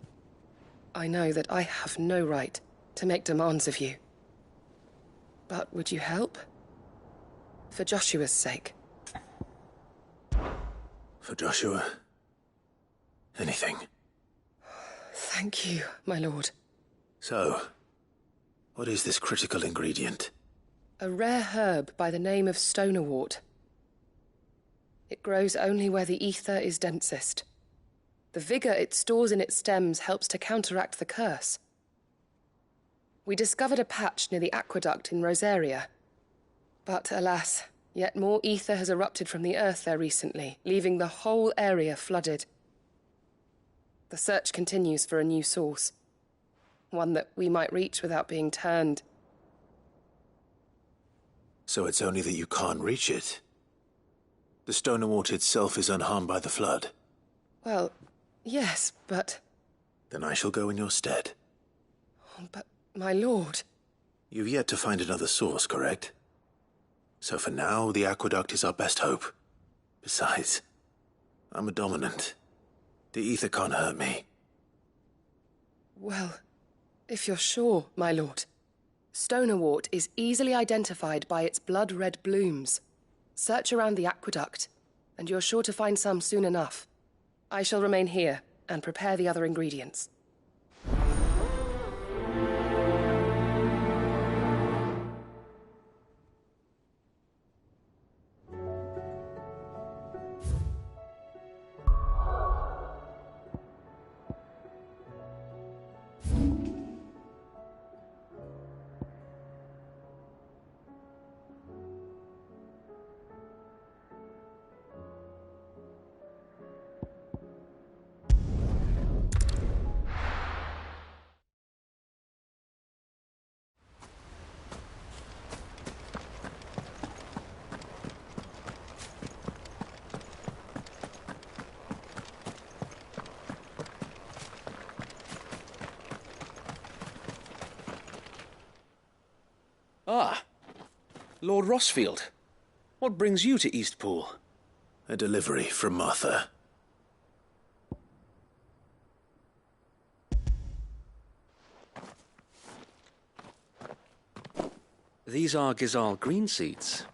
I know that I have no right to make demands of you. But would you help? For Joshua's sake. For Joshua? Anything. Thank you, my lord. So, what is this critical ingredient? A rare herb by the name of stonerwort. It grows only where the ether is densest. The vigor it stores in its stems helps to counteract the curse. We discovered a patch near the aqueduct in Rosaria. But alas, yet more ether has erupted from the earth there recently, leaving the whole area flooded. The search continues for a new source. One that we might reach without being turned. So it's only that you can't reach it? The stonerwort itself is unharmed by the flood? Well, yes, but... Then I shall go in your stead. But, my lord... You've yet to find another source, correct? So for now, the aqueduct is our best hope. Besides, I'm a dominant. The ether can't hurt me. Well, if you're sure, my lord. Stonerwort is easily identified by its blood-red blooms. Search around the aqueduct, and you're sure to find some soon enough. I shall remain here and prepare the other ingredients. Ah, Lord Rossfield. What brings you to Eastpool? A delivery from Martha. These are Gizal green seeds.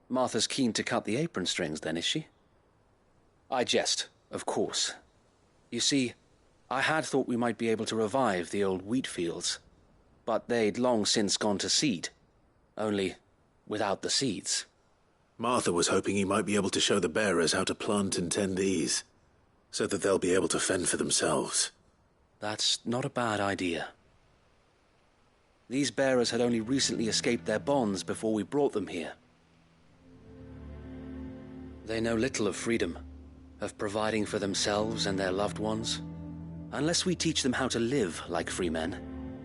Martha's keen to cut the apron strings, then, is she? I jest, of course. You see, I had thought we might be able to revive the old wheat fields, but they'd long since gone to seed, only without the seeds. Martha was hoping he might be able to show the bearers how to plant and tend these, so that they'll be able to fend for themselves. That's not a bad idea. These bearers had only recently escaped their bonds before we brought them here. They know little of freedom, of providing for themselves and their loved ones. Unless we teach them how to live like free men,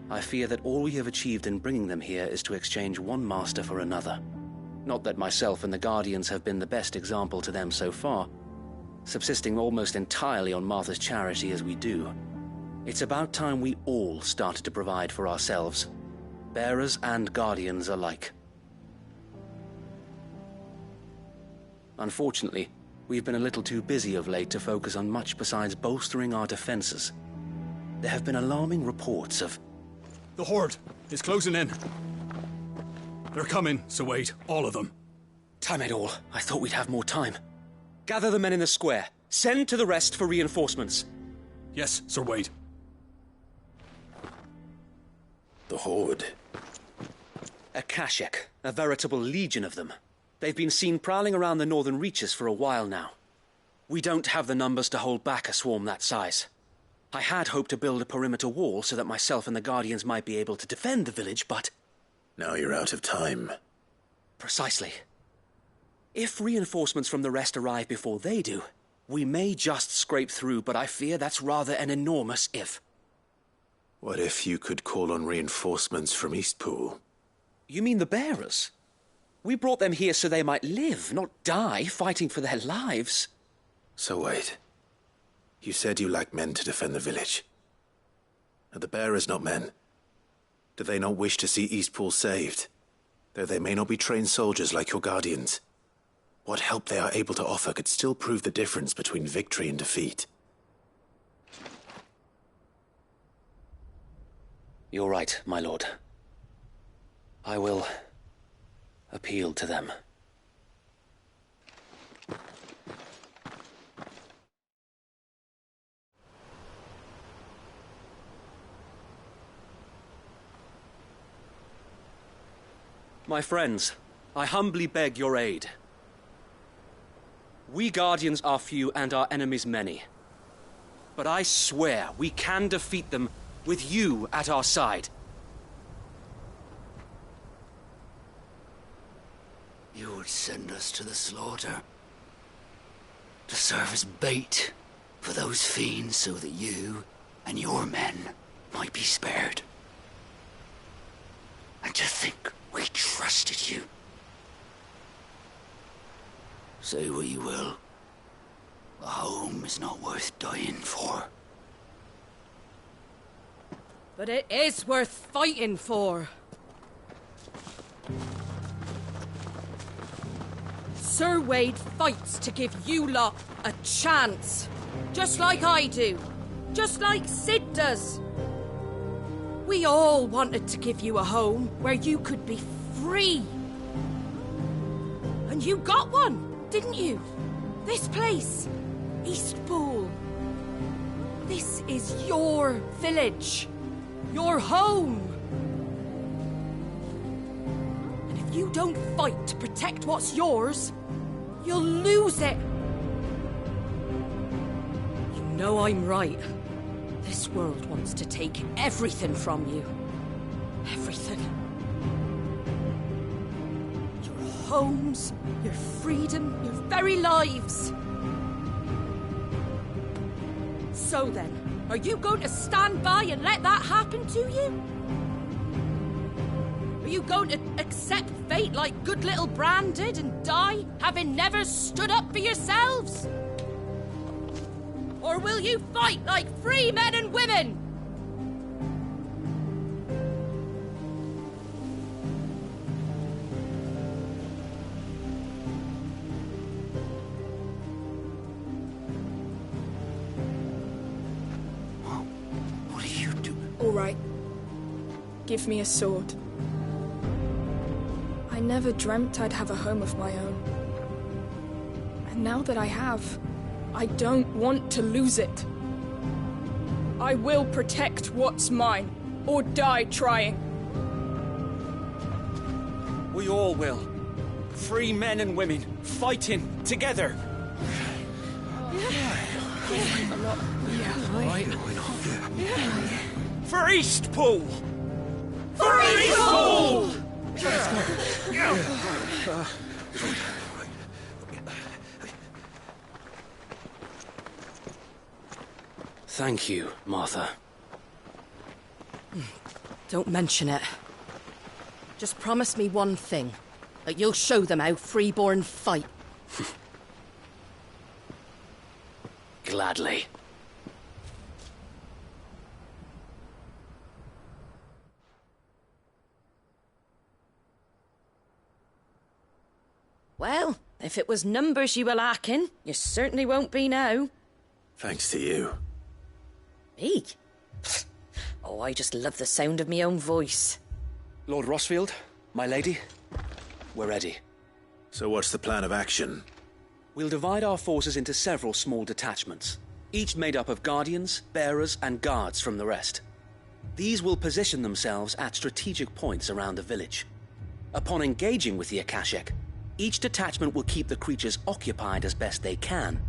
I fear that all we have achieved in bringing them here is to exchange one master for another. Not that myself and the Guardians have been the best example to them so far, subsisting almost entirely on Martha's charity as we do. It's about time we all started to provide for ourselves, bearers and Guardians alike. Unfortunately, we've been a little too busy of late to focus on much besides bolstering our defenses. There have been alarming reports of... The Horde is closing in. They're coming, so wait, all of them. Time it all. I thought we'd have more time. Gather the men in the square. Send to the rest for reinforcements. Yes, Sir Wade. The Horde. A Kashek, a veritable legion of them. They've been seen prowling around the northern reaches for a while now. We don't have the numbers to hold back a swarm that size. I had hoped to build a perimeter wall so that myself and the Guardians might be able to defend the village, but... Now you're out of time. Precisely. If reinforcements from the rest arrive before they do, we may just scrape through, but I fear that's rather an enormous if. What if you could call on reinforcements from Eastpool? You mean the bearers? We brought them here so they might live, not die, fighting for their lives. So wait. You said you lack men to defend the village. Are the bearers not men? Do they not wish to see Eastpool saved? Though they may not be trained soldiers like your guardians. What help they are able to offer could still prove the difference between victory and defeat. You're right, my lord. I will appeal to them. My friends, I humbly beg your aid. We Guardians are few and our enemies many. But I swear we can defeat them with you at our side. You would send us to the slaughter, to serve as bait for those fiends so that you and your men might be spared. And to think we trusted you. Say what you will, a home is not worth dying for. But it is worth fighting for. Sir Wade fights to give you lot a chance. Just like I do. Just like Sid does. We all wanted to give you a home where you could be free. And you got one, didn't you? This place, Eastpool. This is your village. Your home. And if you don't fight to protect what's yours, you'll lose it. You know I'm right. This world wants to take everything from you. Everything. Your homes, your freedom, your very lives. So then, are you going to stand by and let that happen to you? Are you going to accept fate like good little Bran did and die, having never stood up for yourselves? Or will you fight like free men and women? What do you do? All right. Give me a sword. I never dreamt I'd have a home of my own. And now that I have, I don't want to lose it. I will protect what's mine, or die trying. We all will. Free men and women, fighting together. I'm not... Right? For Eastpool! For Eastpool! Thank you, Martha. Don't mention it. Just promise me one thing. That you'll show them how freeborn fight. Gladly. Well, if it was numbers you were lacking, you certainly won't be now. Thanks to you. Me? Oh, I just love the sound of me own voice. Lord Rossfield, my lady, we're ready. So what's the plan of action? We'll divide our forces into several small detachments, each made up of guardians, bearers, and guards from the rest. These will position themselves at strategic points around the village. Upon engaging with the Akashic, each detachment will keep the creatures occupied as best they can,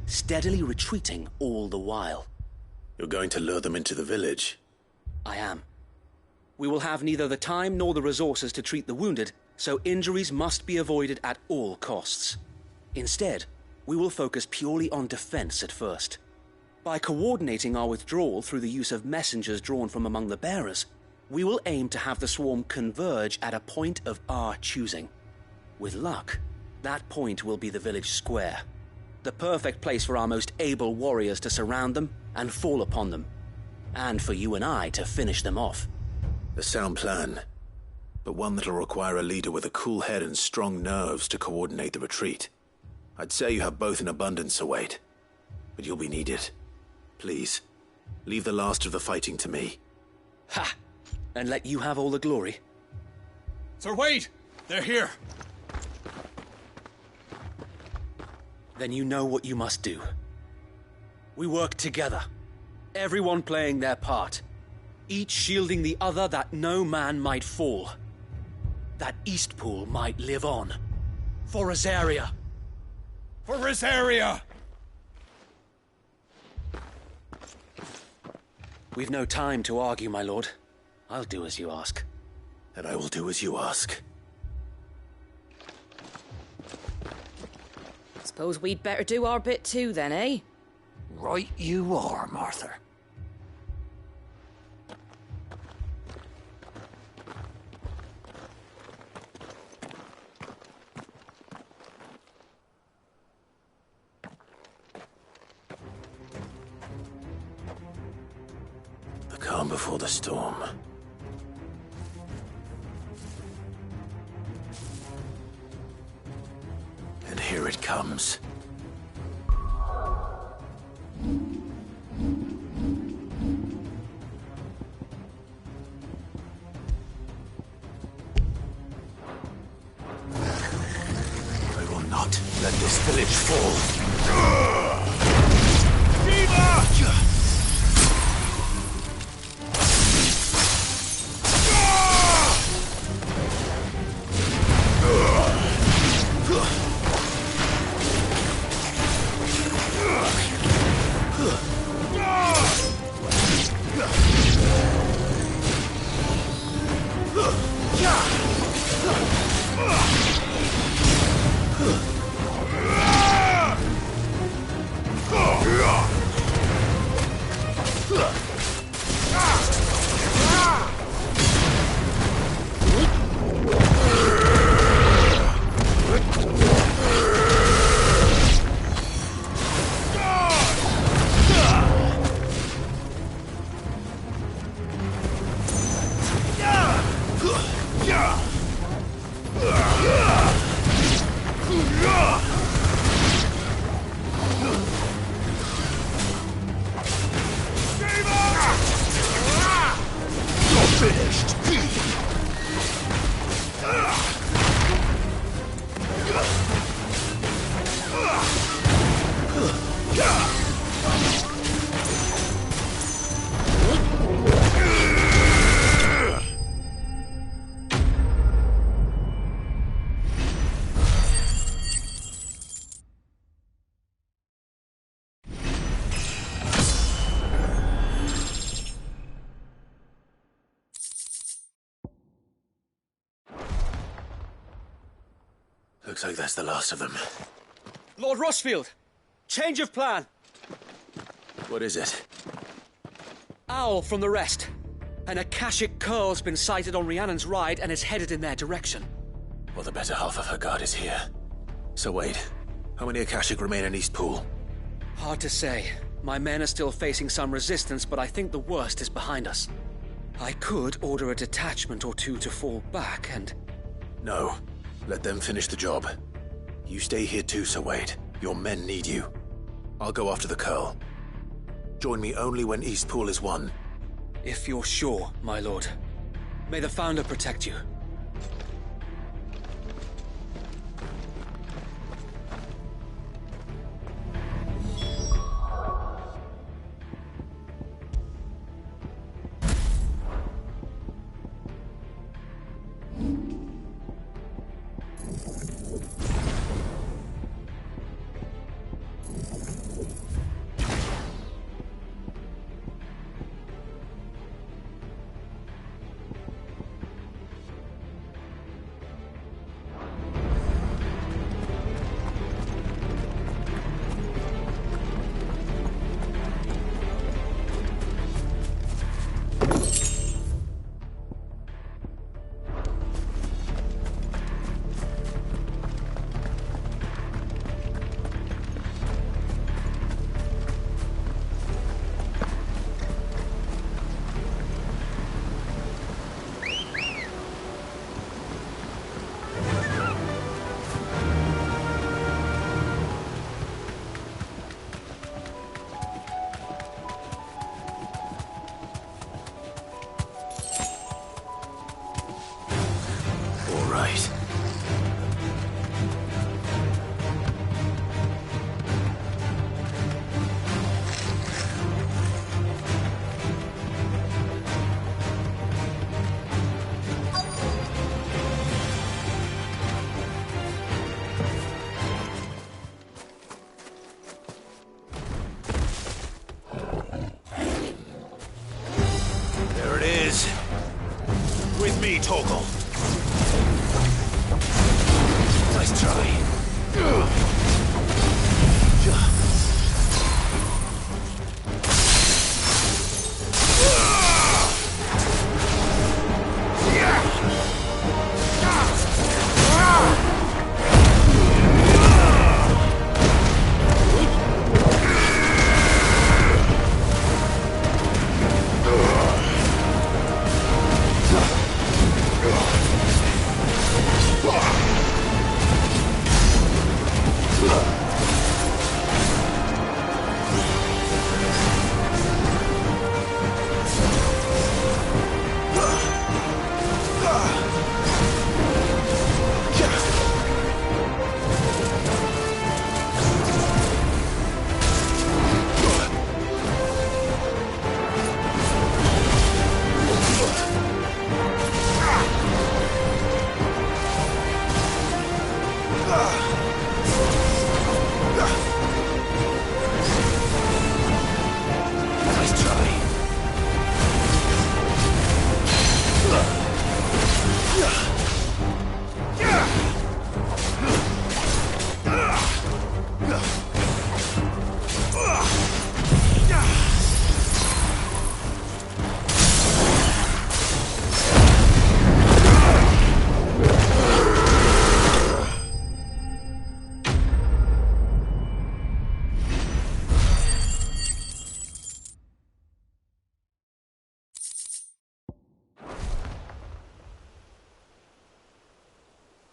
steadily retreating all the while. You're going to lure them into the village? I am. We will have neither the time nor the resources to treat the wounded, so injuries must be avoided at all costs. Instead, we will focus purely on defense at first. By coordinating our withdrawal through the use of messengers drawn from among the bearers, we will aim to have the swarm converge at a point of our choosing. With luck, that point will be the village square. The perfect place for our most able warriors to surround them and fall upon them. And for you and I to finish them off. A sound plan, but one that'll require a leader with a cool head and strong nerves to coordinate the retreat. I'd say you have both in abundance, Sir Wade, but you'll be needed. Please, leave the last of the fighting to me. Ha! And let you have all the glory. Sir Wade! They're here! Then you know what you must do. We work together, everyone playing their part, each shielding the other that no man might fall, that Eastpool might live on. For Rosaria! For Rosaria! We've no time to argue, my lord. I'll do as you ask. And I will do as you ask. Suppose we'd better do our bit too then, eh? Right you are, Martha. The calm before the storm. And here it comes. I will not let this village fall. Viva! Looks like that's the last of them. Lord Rossfield! Change of plan! What is it? Owl from the rest. An Akashic curl's been sighted on Rhiannon's ride and is headed in their direction. Well, the better half of her guard is here. So Wade, how many Akashic remain in Eastpool? Hard to say. My men are still facing some resistance, but I think the worst is behind us. I could order a detachment or two to fall back and... No. Let them finish the job. You stay here too, Sir Wade. Your men need you. I'll go after the Curl. Join me only when Eastpool is won. If you're sure, my lord. May the Founder protect you. toggle. Nice try.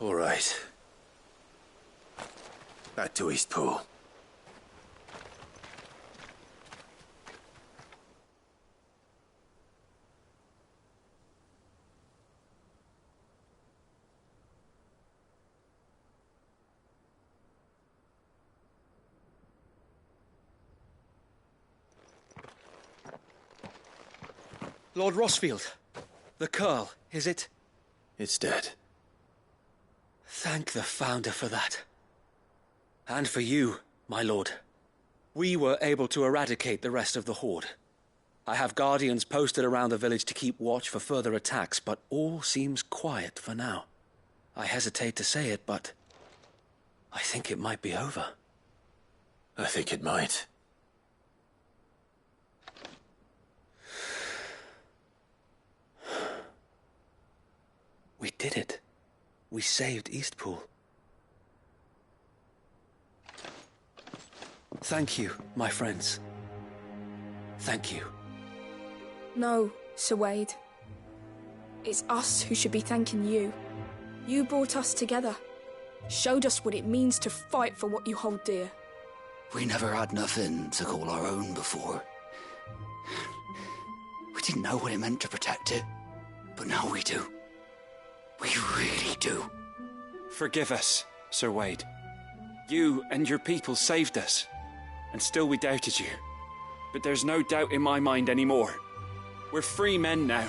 All right. Back to Eastpool. Lord Rossfield, the Curl, is it? It's dead. Thank the Founder for that. And for you, my lord. We were able to eradicate the rest of the Horde. I have guardians posted around the village to keep watch for further attacks, but all seems quiet for now. I hesitate to say it, but I think it might be over. I think it might. We did it. We saved Eastpool. Thank you, my friends. Thank you. No, Sir Wade. It's us who should be thanking you. You brought us together. Showed us what it means to fight for what you hold dear. We never had nothing to call our own before. We didn't know what it meant to protect it, but now we do. We really do. Forgive us, Sir Wade. You and your people saved us, and still we doubted you. But there's no doubt in my mind anymore. We're free men now,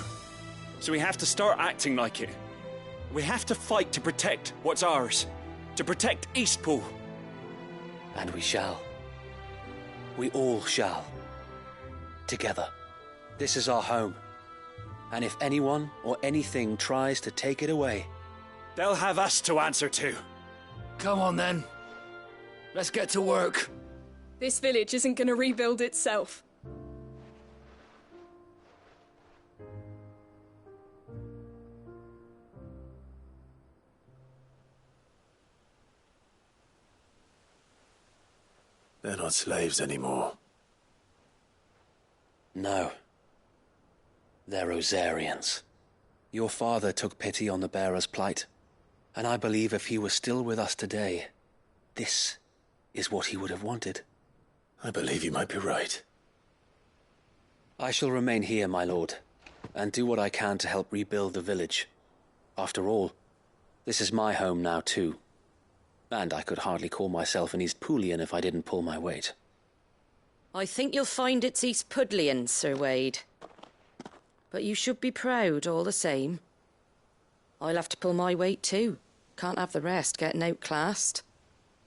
so we have to start acting like it. We have to fight to protect what's ours, to protect Eastpool. And we shall. We all shall. Together. This is our home. And if anyone or anything tries to take it away, they'll have us to answer to. Come on then. Let's get to work. This village isn't gonna rebuild itself. They're not slaves anymore. no. They're Rosarians. Your father took pity on the bearer's plight, and I believe if he was still with us today, this is what he would have wanted. I believe you might be right. I shall remain here, my lord, and do what I can to help rebuild the village. After all, this is my home now too, and I could hardly call myself an Eastpoolian if I didn't pull my weight. I think you'll find it's Eastpudlian, Sir Wade. But you should be proud all the same. I'll have to pull my weight too. Can't have the rest getting outclassed.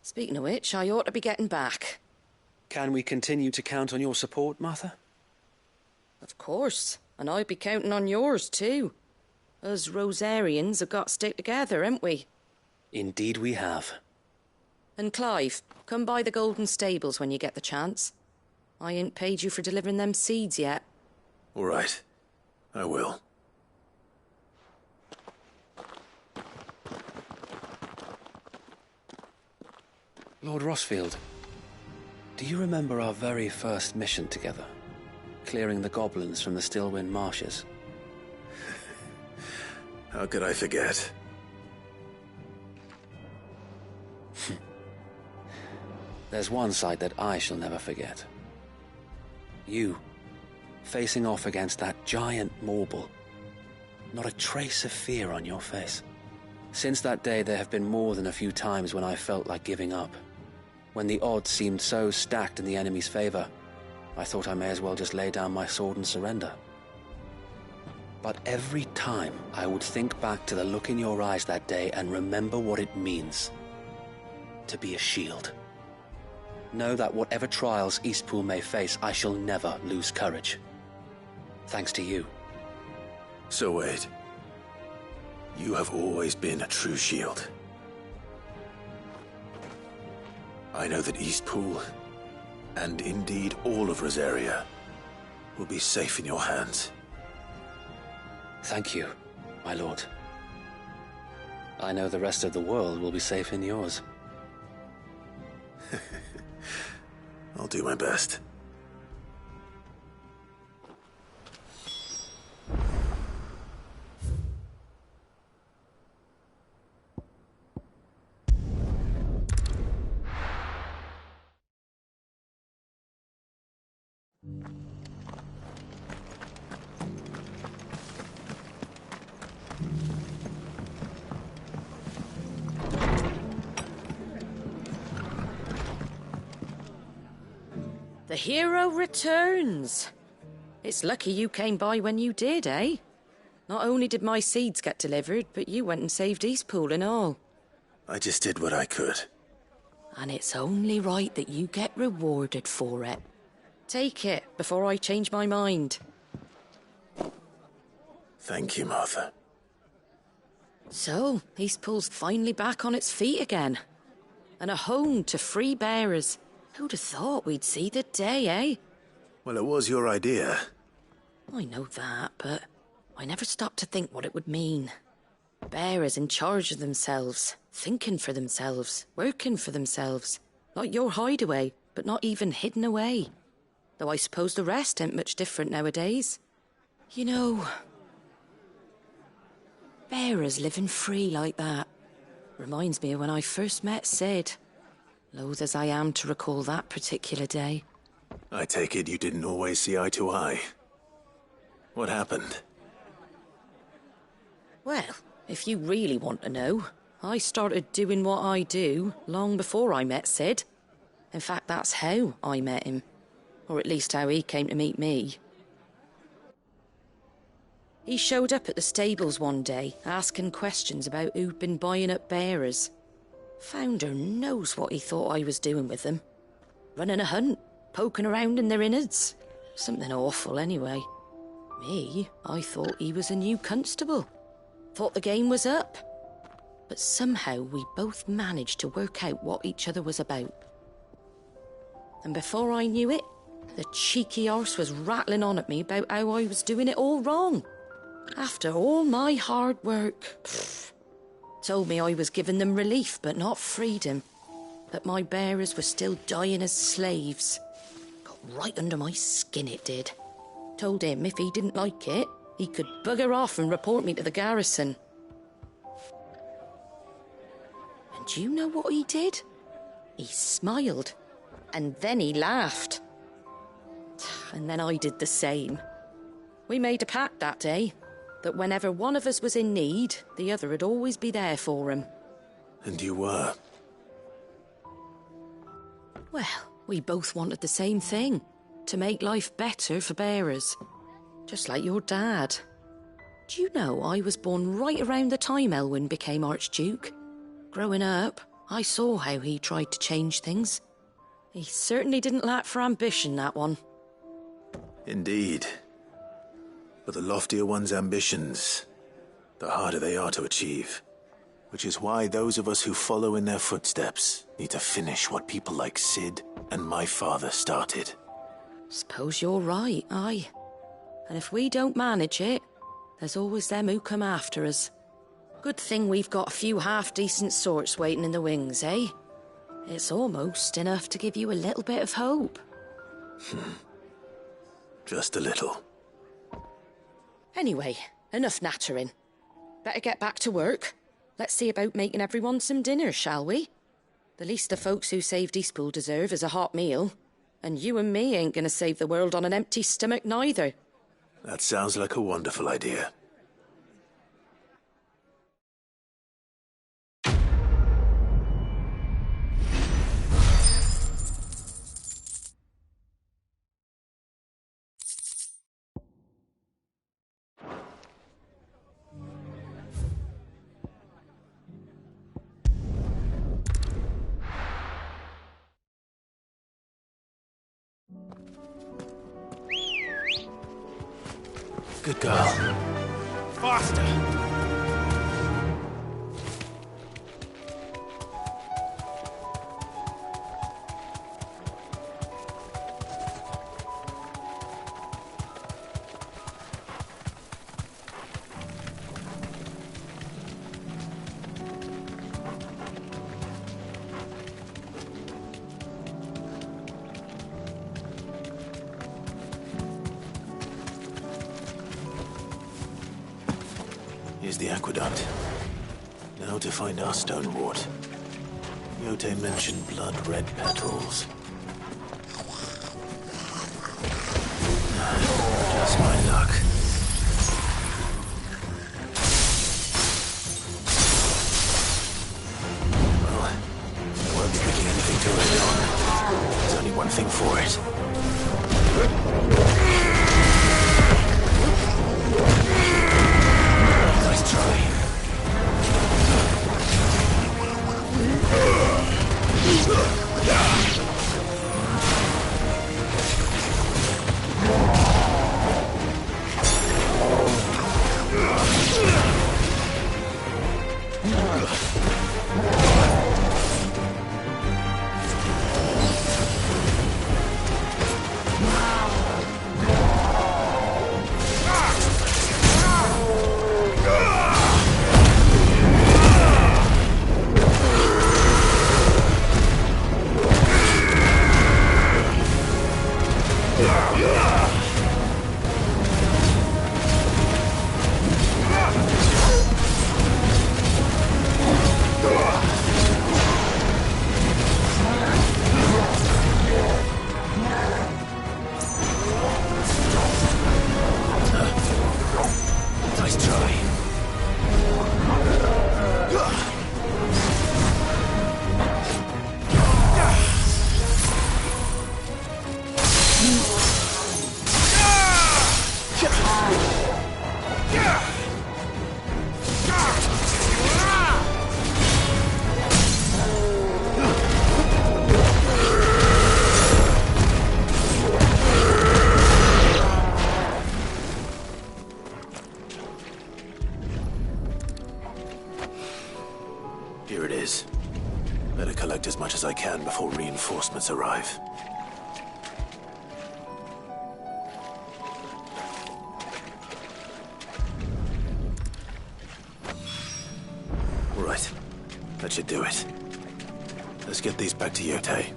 Speaking of which, I ought to be getting back. Can we continue to count on your support, Martha? Of course, and I'll be counting on yours too. Us Rosarians have got to stick together, haven't we? Indeed we have. And Clive, come by the Golden Stables when you get the chance. I ain't paid you for delivering them seeds yet. All right. I will. Lord Rossfield, do you remember our very first mission together? Clearing the goblins from the Stillwind Marshes? How could I forget? There's one sight that I shall never forget. You, facing off against that giant Morble. Not a trace of fear on your face. Since that day, there have been more than a few times when I felt like giving up. When the odds seemed so stacked in the enemy's favor, I thought I may as well just lay down my sword and surrender. But every time I would think back to the look in your eyes that day and remember what it means to be a shield. Know that whatever trials Eastpool may face, I shall never lose courage. Thanks to you. So Wade, you have always been a true shield. I know that Eastpool, and indeed all of Rosaria, will be safe in your hands. Thank you, my lord. I know the rest of the world will be safe in yours. I'll do my best. The hero returns. It's lucky you came by when you did, eh? Not only did my seeds get delivered, but you went and saved Eastpool and all. I just did what I could. And it's only right that you get rewarded for it. Take it before I change my mind. Thank you, Martha. So, Eastpool's finally back on its feet again. And a home to free bearers. Who'd have thought we'd see the day, eh? Well, it was your idea. I know that, but I never stopped to think what it would mean. Bearers in charge of themselves, thinking for themselves, working for themselves. Like your hideaway, but not even hidden away. Though I suppose the rest ain't much different nowadays. You know, bearers living free like that reminds me of when I first met Sid. Loath as I am to recall that particular day. I take it you didn't always see eye to eye. What happened? Well, if you really want to know, I started doing what I do long before I met Sid. In fact, that's how I met him. Or at least how he came to meet me. He showed up at the stables one day, asking questions about who'd been buying up bearers. Founder knows what he thought I was doing with them. Running a hunt, poking around in their innards. Something awful, anyway. Me, I thought he was a new constable. Thought the game was up. But somehow we both managed to work out what each other was about. And before I knew it, the cheeky arse was rattling on at me about how I was doing it all wrong. After all my hard work. Told me I was giving them relief, but not freedom. That my bearers were still dying as slaves. Got right under my skin, it did. Told him if he didn't like it, he could bugger off and report me to the garrison. And do you know what he did? He smiled. And then he laughed. And then I did the same. We made a pact that day. That whenever one of us was in need, the other would always be there for him. And you were? Well, we both wanted the same thing. To make life better for bearers. Just like your dad. Do you know I was born right around the time Elwyn became Archduke? Growing up, I saw how he tried to change things. He certainly didn't lack for ambition, that one. Indeed. But the loftier one's ambitions, the harder they are to achieve. Which is why those of us who follow in their footsteps need to finish what people like Sid and my father started. Suppose you're right, aye. And if we don't manage it, there's always them who come after us. Good thing we've got a few half-decent sorts waiting in the wings, eh? It's almost enough to give you a little bit of hope. Just a little. Anyway, enough nattering. Better get back to work. Let's see about making everyone some dinner, shall we? The least the folks who saved Eastpool deserve is a hot meal. And you and me ain't gonna save the world on an empty stomach neither. That sounds like a wonderful idea. Good girl. Faster! Here's the aqueduct. Now to find our stonewort. Yote mentioned blood-red petals. Just my luck. Well, I won't be picking anything too early on. There's only one thing for it. Nice try. Here it is. Better collect as much as I can before reinforcements arrive. Right. That should do it. Let's get these back to Yote.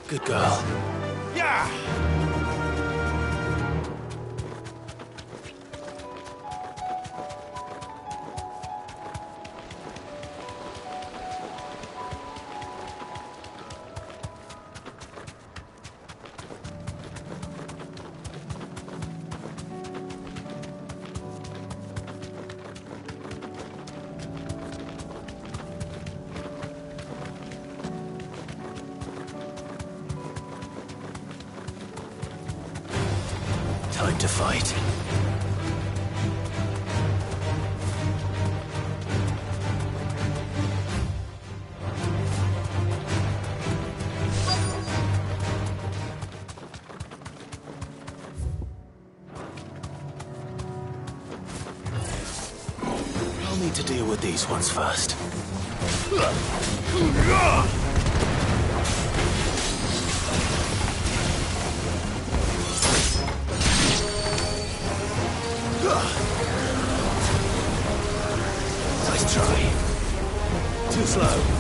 Good girl. Yeah! time to fight. I'll need to deal with these ones first. Nice try. Too slow.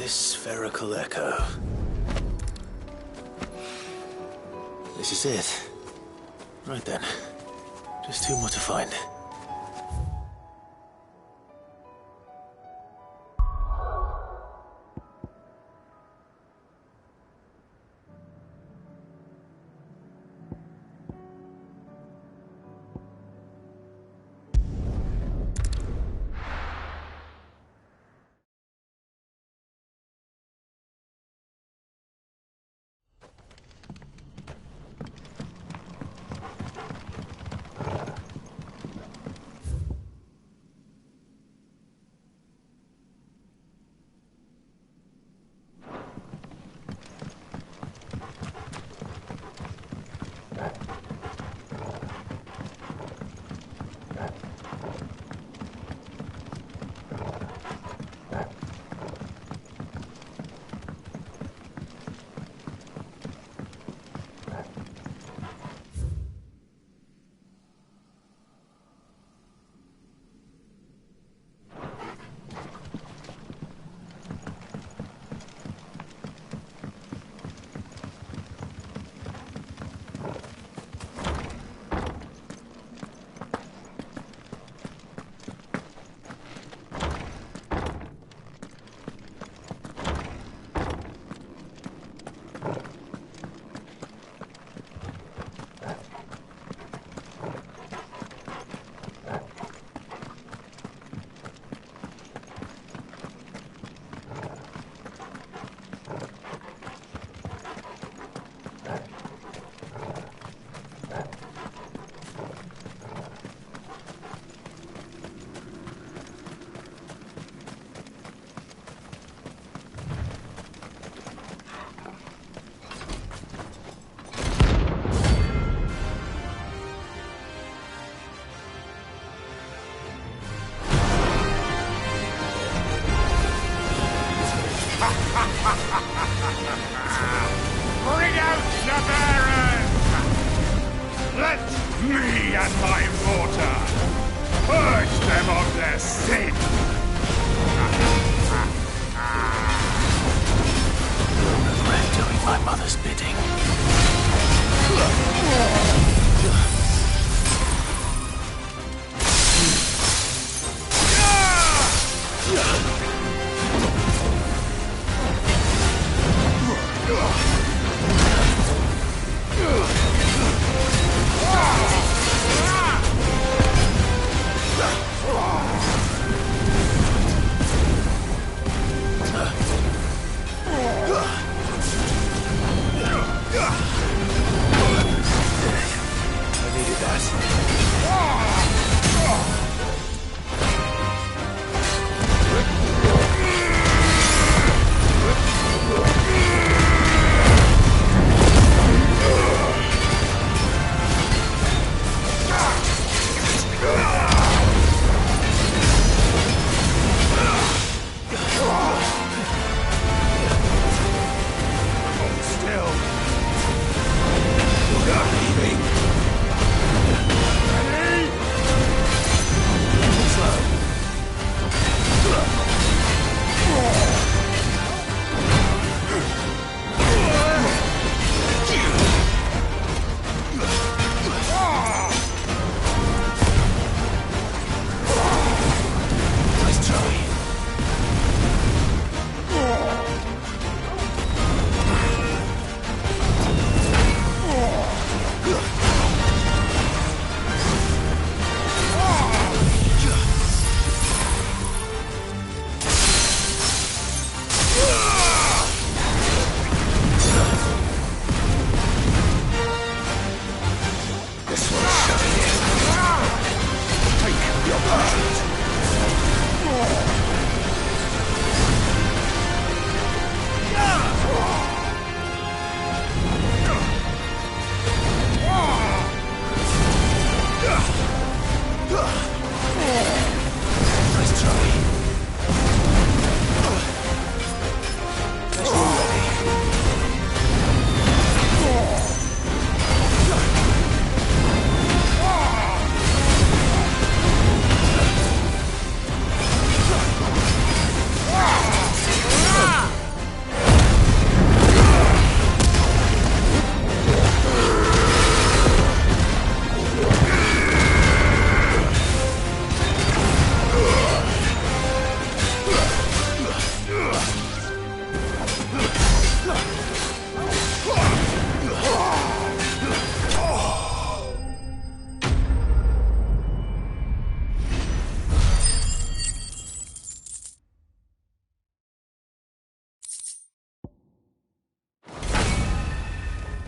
Spherical echo. This is it. Right then. Just two more to find. Bring out the bearers! Let me and my water purge them of their sin! Regret doing my mother's bidding.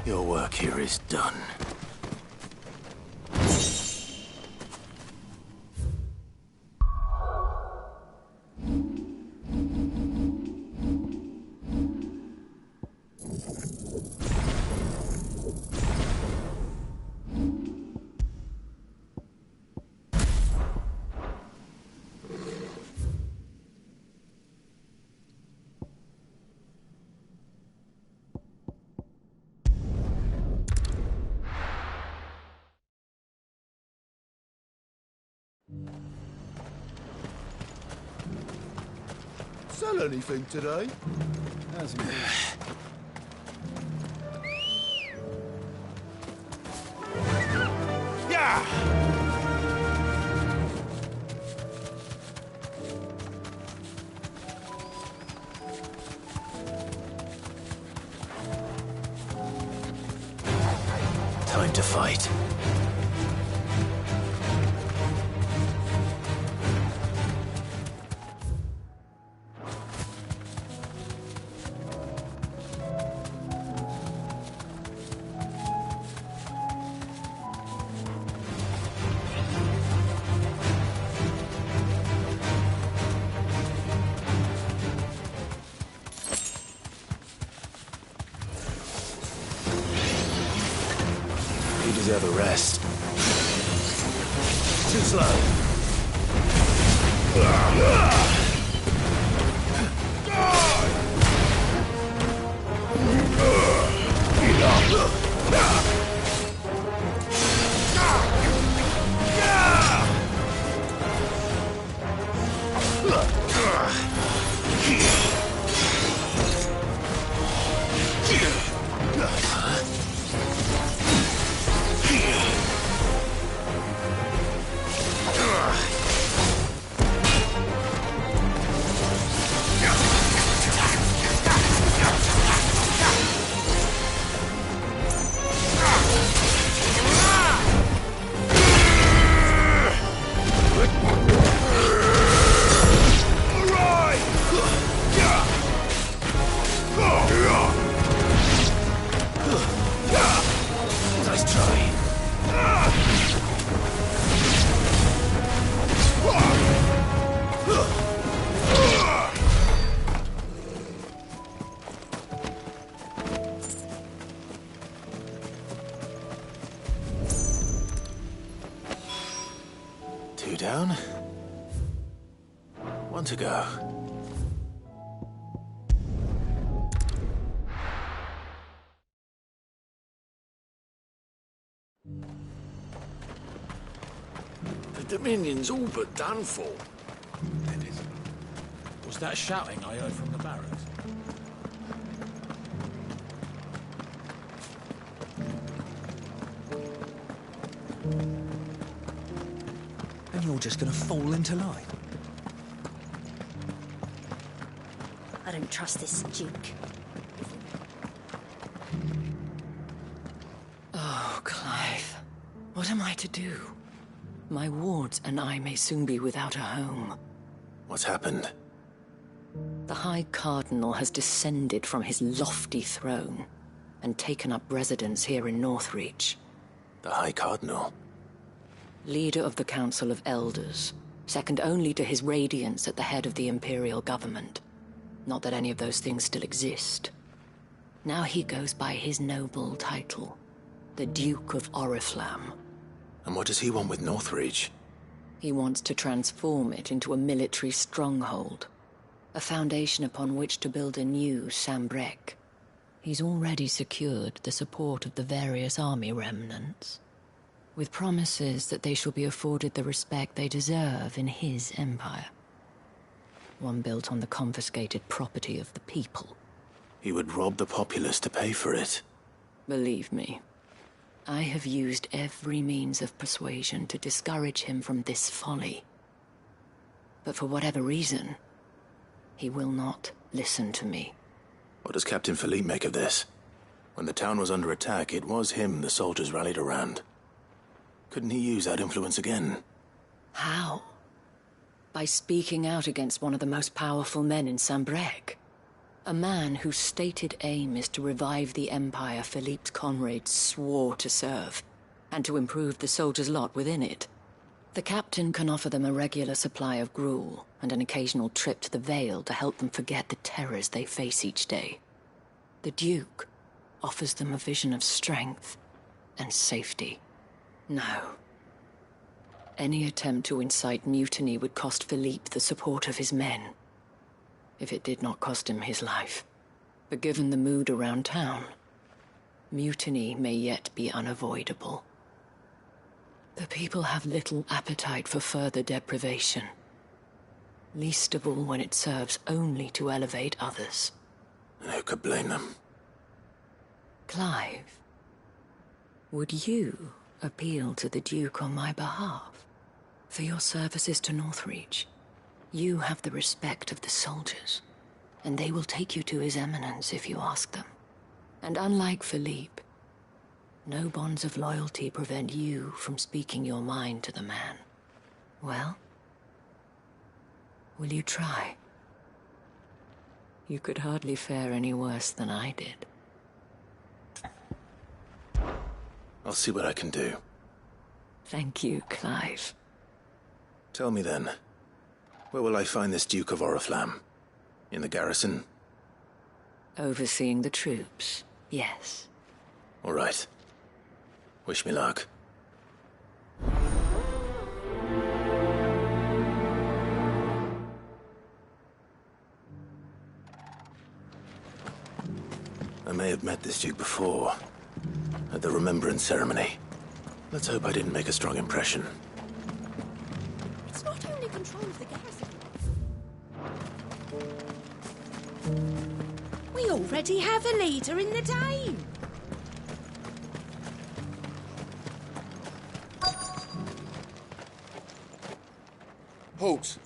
Your work here is done. Sell anything today? Yeah! Time to fight. You deserve a rest. Too slow. Nice try. 2 down. 1 to go. The Dominion's all but done for. Was that shouting I heard from the barracks? And you're just gonna fall into line? I don't trust this Duke. Oh, Clive. What am I to do? My wards and I may soon be without a home. What's happened? The High Cardinal has descended from his lofty throne and taken up residence here in Northreach. The High Cardinal? Leader of the Council of Elders, second only to his Radiance at the head of the Imperial government. Not that any of those things still exist. Now he goes by his noble title, the Duke of Oriflamme. And what does he want with Northreach? He wants to transform it into a military stronghold, a foundation upon which to build a new Sambrec. He's already secured the support of the various army remnants, with promises that they shall be afforded the respect they deserve in his empire. One built on the confiscated property of the people. He would rob the populace to pay for it. Believe me, I have used every means of persuasion to discourage him from this folly. But for whatever reason, he will not listen to me. What does Captain Philippe make of this? When the town was under attack, it was him the soldiers rallied around. Couldn't he use that influence again? How? By speaking out against one of the most powerful men in Sambrec. A man whose stated aim is to revive the Empire Philippe's comrades swore to serve, and to improve the soldiers' lot within it. The captain can offer them a regular supply of gruel, and an occasional trip to the Vale to help them forget the terrors they face each day. The Duke offers them a vision of strength and safety. No. Any attempt to incite mutiny would cost Philippe the support of his men, if it did not cost him his life. But given the mood around town, mutiny may yet be unavoidable. The people have little appetite for further deprivation, least of all when it serves only to elevate others. Who could blame them? Clive, would you appeal to the Duke on my behalf? For your services to Northreach, you have the respect of the soldiers, and they will take you to His Eminence if you ask them. And unlike Philippe, no bonds of loyalty prevent you from speaking your mind to the man. Well, will you try? You could hardly fare any worse than I did. I'll see what I can do. Thank you, Clive. Tell me then, where will I find this Duke of Oriflamme? In the garrison? Overseeing the troops, yes. All right. Wish me luck. I may have met this Duke before, at the Remembrance Ceremony. Let's hope I didn't make a strong impression. It's not only control of the garrison. We already have a leader in the Dane. Halt!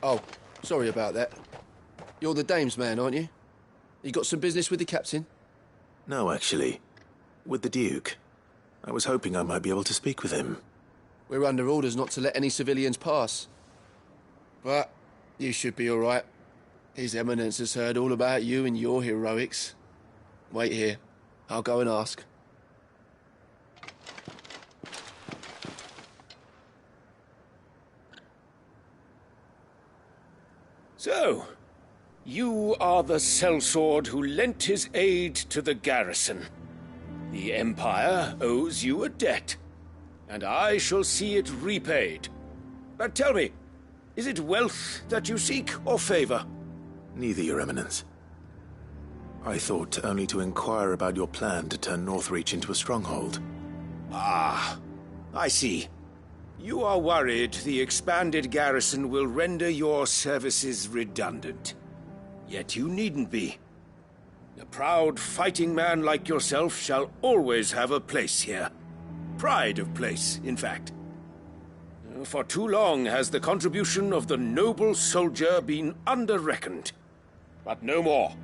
Oh, sorry about that. You're the dame's man, aren't you? You got some business with the captain? No, actually. With the Duke. I was hoping I might be able to speak with him. We're under orders not to let any civilians pass. But you should be all right. His Eminence has heard all about you and your heroics. Wait here. I'll go and ask. So, you are the sellsword who lent his aid to the garrison. The Empire owes you a debt, and I shall see it repaid. But tell me, is it wealth that you seek, or favor? Neither, Your Eminence. I thought only to inquire about your plan to turn Northreach into a stronghold. Ah, I see. You are worried the expanded garrison will render your services redundant. Yet you needn't be. A proud fighting man like yourself shall always have a place here. Pride of place, in fact. For too long has the contribution of the noble soldier been under-reckoned. But no more.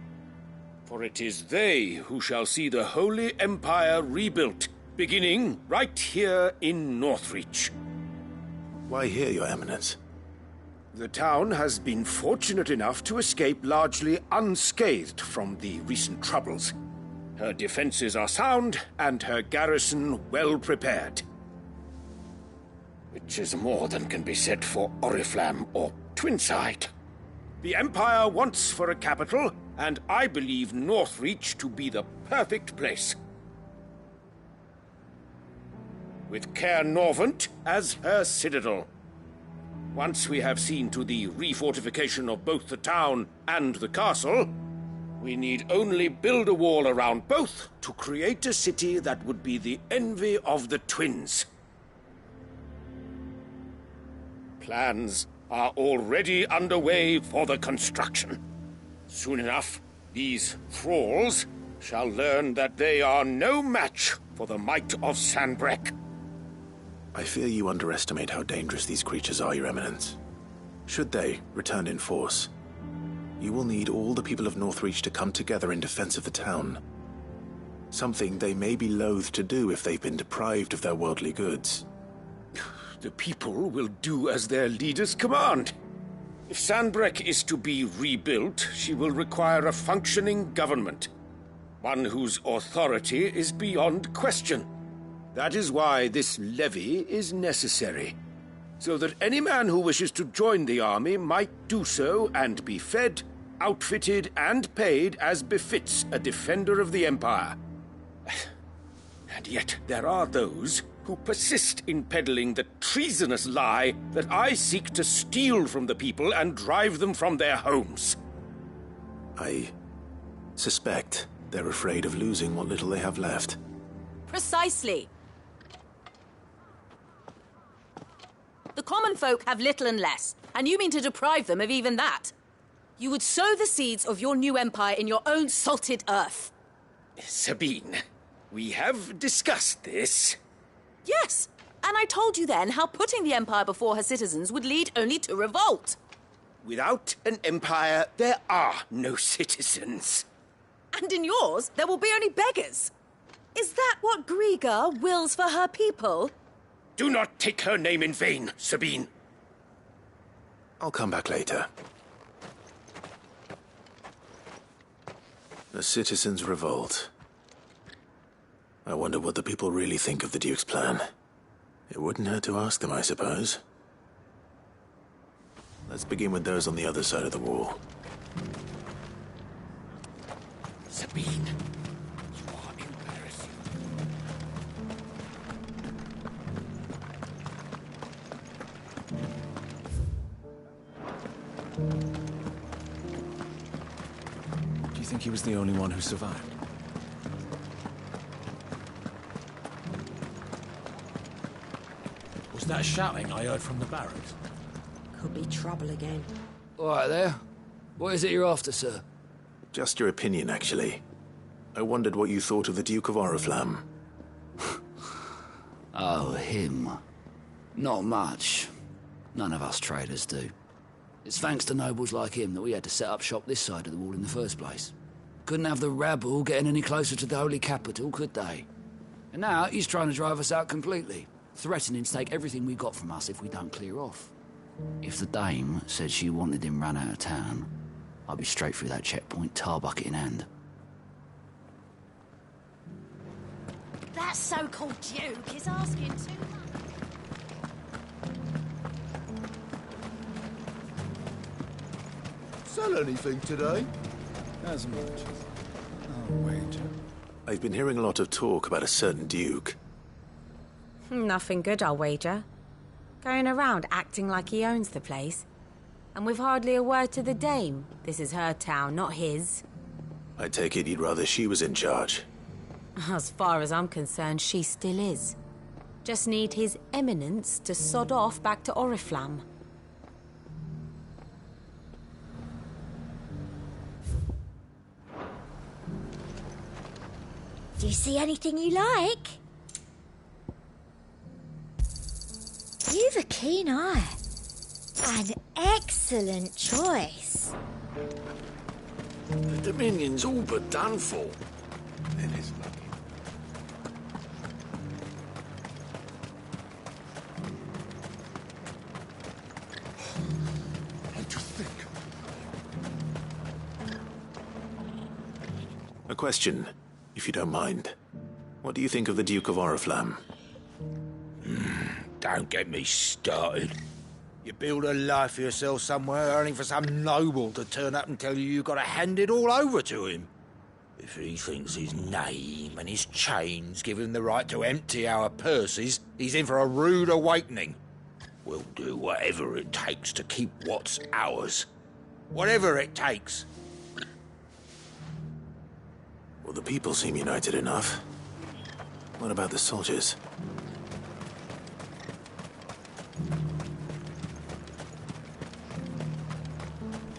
For it is they who shall see the Holy Empire rebuilt, beginning right here in Northreach. Why here, Your Eminence? The town has been fortunate enough to escape largely unscathed from the recent troubles. Her defenses are sound, and her garrison well prepared. Which is more than can be said for Oriflamme or Twinside. The Empire wants for a capital, and I believe Northreach to be the perfect place. With Caer Norvent as her citadel. Once we have seen to the refortification of both the town and the castle, we need only build a wall around both to create a city that would be the envy of the twins. Plans are already underway for the construction. Soon enough, these thralls shall learn that they are no match for the might of Sanbreque. I fear you underestimate how dangerous these creatures are, Your Eminence. Should they return in force, you will need all the people of Northreach to come together in defense of the town. Something they may be loath to do if they've been deprived of their worldly goods. The people will do as their leaders command. If Sandbreck is to be rebuilt, she will require a functioning government. One whose authority is beyond question. That is why this levy is necessary. So that any man who wishes to join the army might do so and be fed, outfitted, and paid as befits a defender of the Empire. And yet there are those who persist in peddling the treasonous lie that I seek to steal from the people and drive them from their homes. I suspect they're afraid of losing what little they have left. Precisely. The common folk have little and less, and you mean to deprive them of even that. You would sow the seeds of your new empire in your own salted earth. Sabine, we have discussed this. Yes, and I told you then how putting the empire before her citizens would lead only to revolt. Without an empire, there are no citizens. And in yours, there will be only beggars. Is that what Griga wills for her people? Do not take her name in vain, Sabine. I'll come back later. The citizens revolt. I wonder what the people really think of the Duke's plan. It wouldn't hurt to ask them, I suppose. Let's begin with those on the other side of the wall. Sabine, you are embarrassing. Do you think he was the only one who survived? Was that shouting I heard from the barracks? Could be trouble again. All right there. What is it you're after, sir? Just your opinion, actually. I wondered what you thought of the Duke of Oriflamme. Oh, him. Not much. None of us traders do. It's thanks to nobles like him that we had to set up shop this side of the wall in the first place. Couldn't have the rabble getting any closer to the holy capital, could they? And now he's trying to drive us out completely, threatening to take everything we got from us if we don't clear off. If the dame said she wanted him run out of town, I'd be straight through that checkpoint, tar bucket in hand. That so-called Duke is asking too much. Sell anything today? As much as I'll wager. I've been hearing a lot of talk about a certain Duke. Nothing good, I'll wager. Going around acting like he owns the place. And with hardly a word to the dame. This is her town, not his. I take it you'd rather she was in charge. As far as I'm concerned, she still is. Just need his eminence to sod off back to Oriflamme. Do you see anything you like? You've a keen eye. An excellent choice. The Dominion's all but done for. It is lucky. What do you think? A question, if you don't mind. What do you think of the Duke of Oriflamme? Don't get me started. You build a life for yourself somewhere, only for some noble to turn up and tell you you've got to hand it all over to him. If he thinks his name and his chains give him the right to empty our purses, he's in for a rude awakening. We'll do whatever it takes to keep what's ours. Whatever it takes. Well, the people seem united enough. What about the soldiers?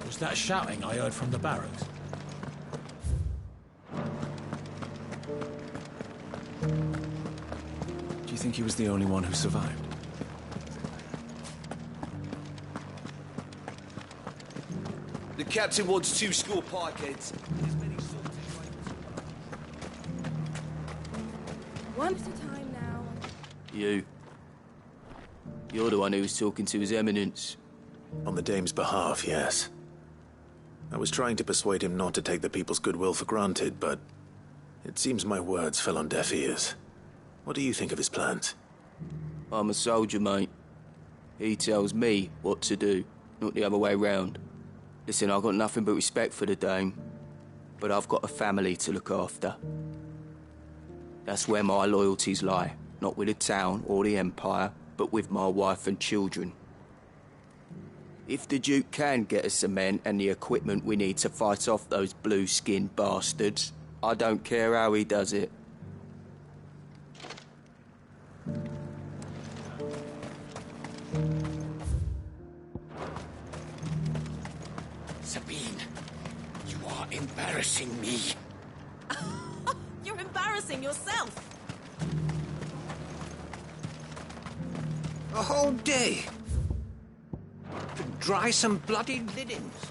Was that shouting I heard from the barracks? Do you think he was the only one who survived? The captain wants 2 score pikeheads. One at a time now. You. You're the one who was talking to His Eminence. On the Dame's behalf, yes. I was trying to persuade him not to take the people's goodwill for granted, but it seems my words fell on deaf ears. What do you think of his plans? I'm a soldier, mate. He tells me what to do, not the other way round. Listen, I've got nothing but respect for the Dame, but I've got a family to look after. That's where my loyalties lie, not with the town or the Empire, but with my wife and children. If the Duke can get us cement and the equipment we need to fight off those blue-skinned bastards, I don't care how he does it. Sabine, you are embarrassing me. You're embarrassing yourself. A whole day to dry some bloody linens.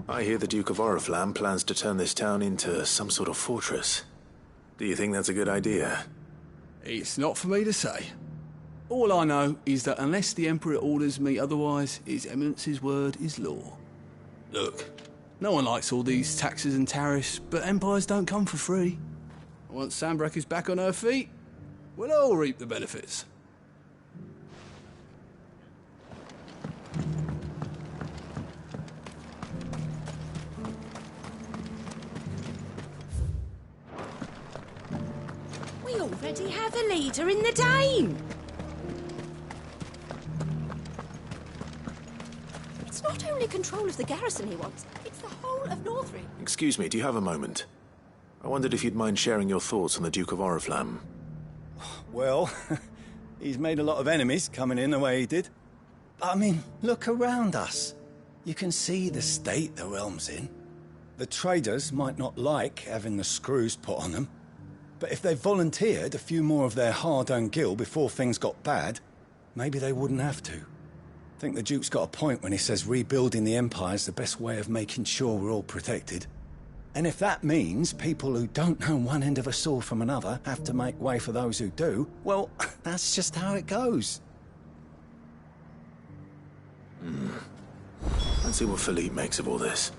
I hear the Duke of Oriflamme plans to turn this town into some sort of fortress. Do you think that's a good idea? It's not for me to say. All I know is that unless the Emperor orders me otherwise, His Eminence's word is law. Look, no one likes all these taxes and tariffs, but empires don't come for free. Once Sandbreck is back on her feet, we'll all reap the benefits. We already have a leader in the Dame. It's not only control of the garrison he wants, it's the whole of Northrend. Excuse me, do you have a moment? I wondered if you'd mind sharing your thoughts on the Duke of Oriflamme. Well, he's made a lot of enemies coming in the way he did. But I mean, look around us. You can see the state the realm's in. The traders might not like having the screws put on them, but if they volunteered a few more of their hard-earned gil before things got bad, maybe they wouldn't have to. I think the Duke's got a point when he says rebuilding the Empire's the best way of making sure we're all protected. And if that means people who don't know one end of a sword from another have to make way for those who do, well, that's just how it goes. Let's see what Philippe makes of all this.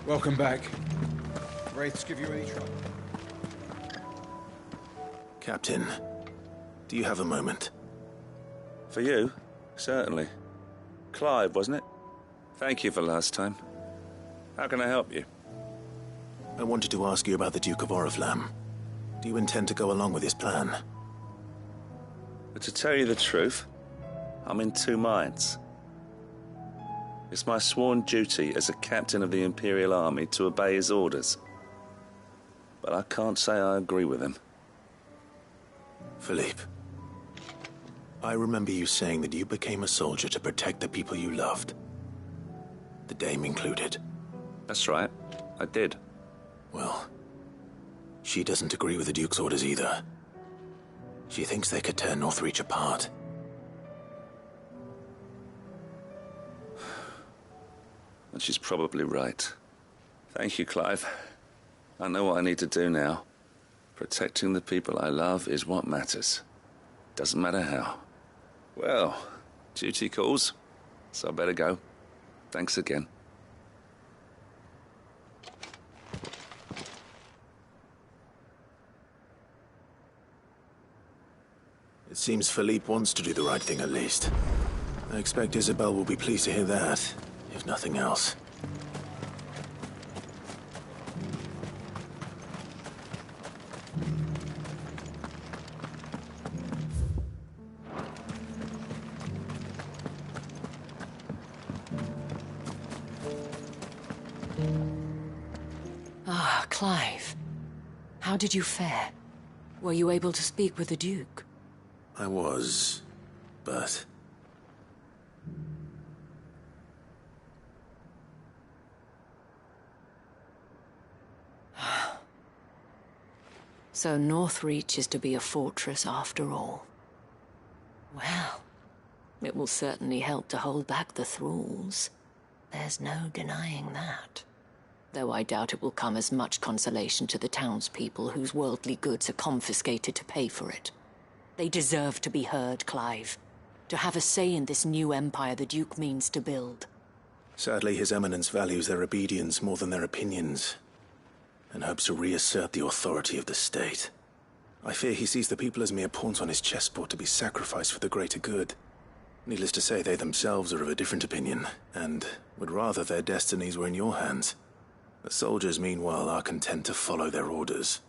Welcome back. Wraiths give you any trouble? Captain, do you have a moment? For you? Certainly. Clive, wasn't it? Thank you for last time. How can I help you? I wanted to ask you about the Duke of Oriflamme. Do you intend to go along with his plan? But to tell you the truth, I'm in two minds. It's my sworn duty as a captain of the Imperial Army to obey his orders. But I can't say I agree with him. Philippe, I remember you saying that you became a soldier to protect the people you loved. The Dame included. That's right, I did. Well, she doesn't agree with the Duke's orders either. She thinks they could tear Northreach apart. And she's probably right. Thank you, Clive. I know what I need to do now. Protecting the people I love is what matters. Doesn't matter how. Well, duty calls, so I better go. Thanks again. It seems Philippe wants to do the right thing at least. I expect Isabel will be pleased to hear that, if nothing else. Ah, Clive. How did you fare? Were you able to speak with the Duke? I was, but... So Northreach is to be a fortress after all. Well, it will certainly help to hold back the thralls. There's no denying that. Though I doubt it will come as much consolation to the townspeople whose worldly goods are confiscated to pay for it. They deserve to be heard, Clive. To have a say in this new empire the Duke means to build. Sadly, His Eminence values their obedience more than their opinions, and hopes to reassert the authority of the state. I fear he sees the people as mere pawns on his chessboard to be sacrificed for the greater good. Needless to say, they themselves are of a different opinion, and would rather their destinies were in your hands. The soldiers, meanwhile, are content to follow their orders.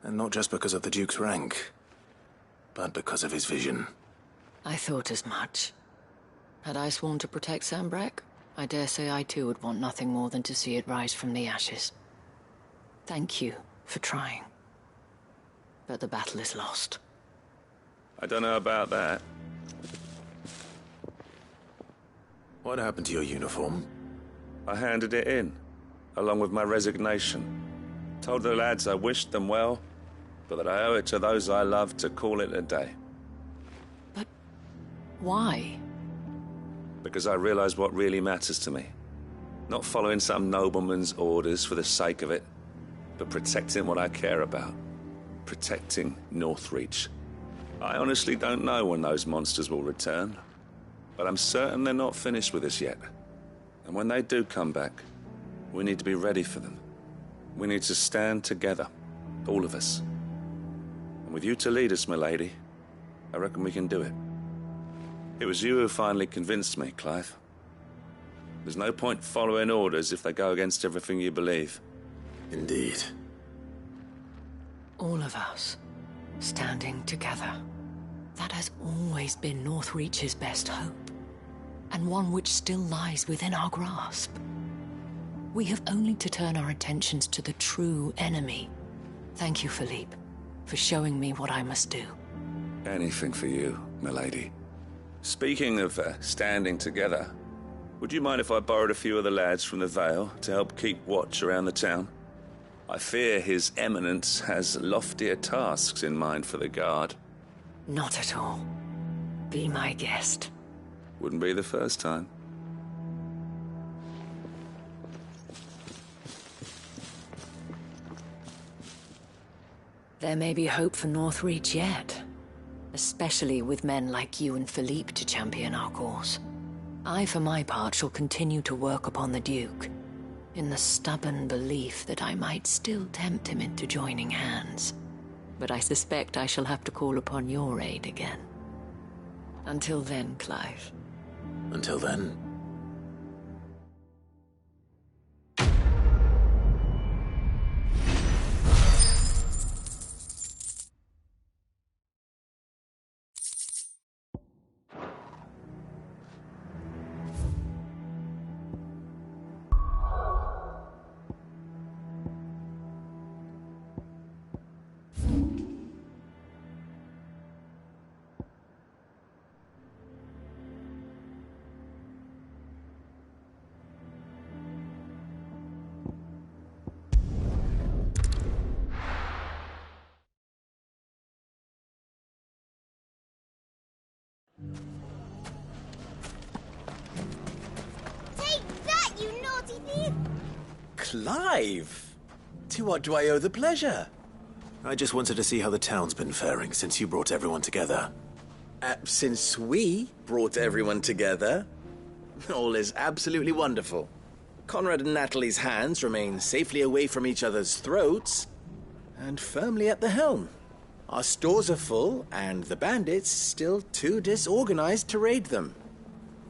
And not just because of the Duke's rank, but because of his vision. I thought as much. Had I sworn to protect Sambrak, I dare say I too would want nothing more than to see it rise from the ashes. Thank you for trying. But the battle is lost. I don't know about that. What happened to your uniform? I handed it in, along with my resignation. Told the lads I wished them well, but that I owe it to those I love to call it a day. But why? Because I realize what really matters to me. Not following some nobleman's orders for the sake of it, but protecting what I care about. Protecting Northreach. I honestly don't know when those monsters will return, but I'm certain they're not finished with us yet. And when they do come back, we need to be ready for them. We need to stand together, all of us. And with you to lead us, milady, I reckon we can do it. It was you who finally convinced me, Clive. There's no point following orders if they go against everything you believe. Indeed. All of us, standing together. That has always been Northreach's best hope, and one which still lies within our grasp. We have only to turn our attentions to the true enemy. Thank you, Philippe, for showing me what I must do. Anything for you, milady. Speaking of standing together, would you mind if I borrowed a few of the lads from the Vale to help keep watch around the town? I fear His Eminence has loftier tasks in mind for the guard. Not at all. Be my guest. Wouldn't be the first time. There may be hope for Northreach yet, especially with men like you and Philippe to champion our cause. I, for my part, shall continue to work upon the Duke, in the stubborn belief that I might still tempt him into joining hands. But I suspect I shall have to call upon your aid again. Until then, Clive. Until then. Take that, you naughty thief! Clive! To what do I owe the pleasure? I just wanted to see how the town's been faring since you brought everyone together. Since we brought everyone together, all is absolutely wonderful. Conrad and Natalie's hands remain safely away from each other's throats, and firmly at the helm. Our stores are full, and the bandits still too disorganized to raid them.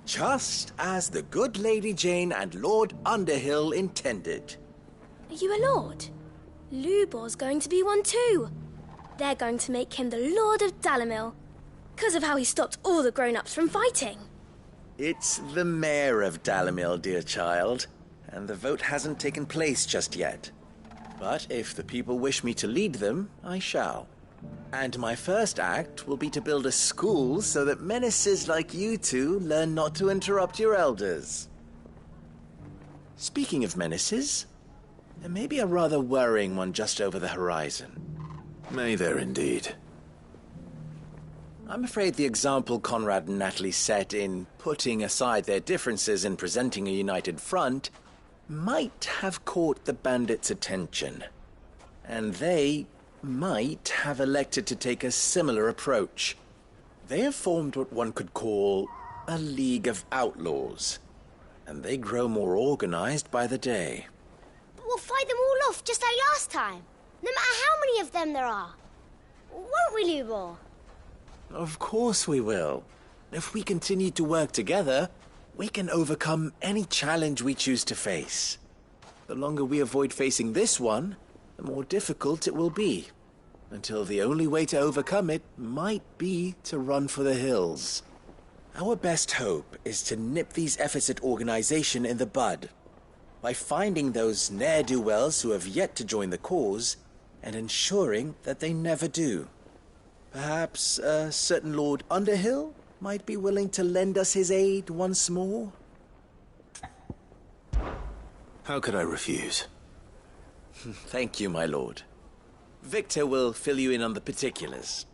Just as the good Lady Jane and Lord Underhill intended. Are you a lord? Lubor's going to be one too. They're going to make him the Lord of Dalimil, because of how he stopped all the grown-ups from fighting. It's the mayor of Dalimil, dear child, and the vote hasn't taken place just yet. But if the people wish me to lead them, I shall. And my first act will be to build a school so that menaces like you two learn not to interrupt your elders. Speaking of menaces, there may be a rather worrying one just over the horizon. May there indeed. I'm afraid the example Conrad and Natalie set in putting aside their differences and presenting a united front might have caught the bandits' attention. And they might have elected to take a similar approach. They have formed what one could call a League of Outlaws, and they grow more organized by the day. But we'll fight them all off just like last time, no matter how many of them there are. Won't we, Lubor? Of course we will. If we continue to work together, we can overcome any challenge we choose to face. The longer we avoid facing this one, the more difficult it will be, until the only way to overcome it might be to run for the hills. Our best hope is to nip these efforts at organization in the bud, by finding those ne'er-do-wells who have yet to join the cause, and ensuring that they never do. Perhaps a certain Lord Underhill might be willing to lend us his aid once more? How could I refuse? Thank you, my lord. Victor will fill you in on the particulars.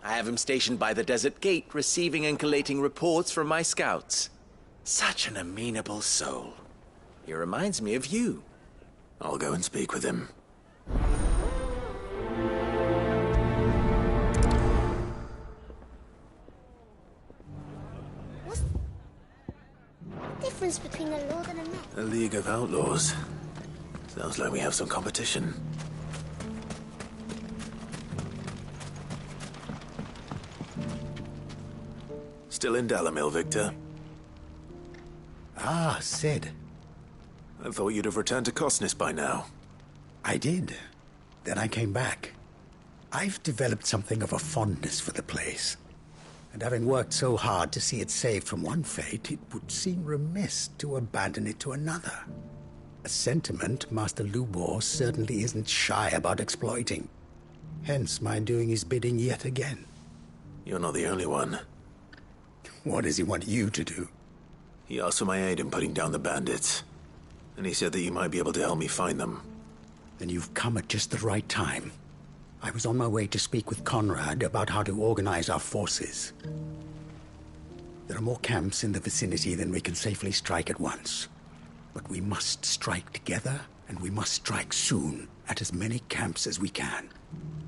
I have him stationed by the desert gate, receiving and collating reports from my scouts. Such an amenable soul. He reminds me of you. I'll go and speak with him. What's the difference between a lord and a knight? A League of Outlaws. Sounds like we have some competition. Still in Dalamil, Victor? Ah, Sid. I thought you'd have returned to Cosnis by now. I did. Then I came back. I've developed something of a fondness for the place. And having worked so hard to see it saved from one fate, it would seem remiss to abandon it to another. A sentiment Master Lubor certainly isn't shy about exploiting. Hence my doing his bidding yet again. You're not the only one. What does he want you to do? He asked for my aid in putting down the bandits. And he said that you might be able to help me find them. Then you've come at just the right time. I was on my way to speak with Conrad about how to organize our forces. There are more camps in the vicinity than we can safely strike at once. But we must strike together, and we must strike soon at as many camps as we can.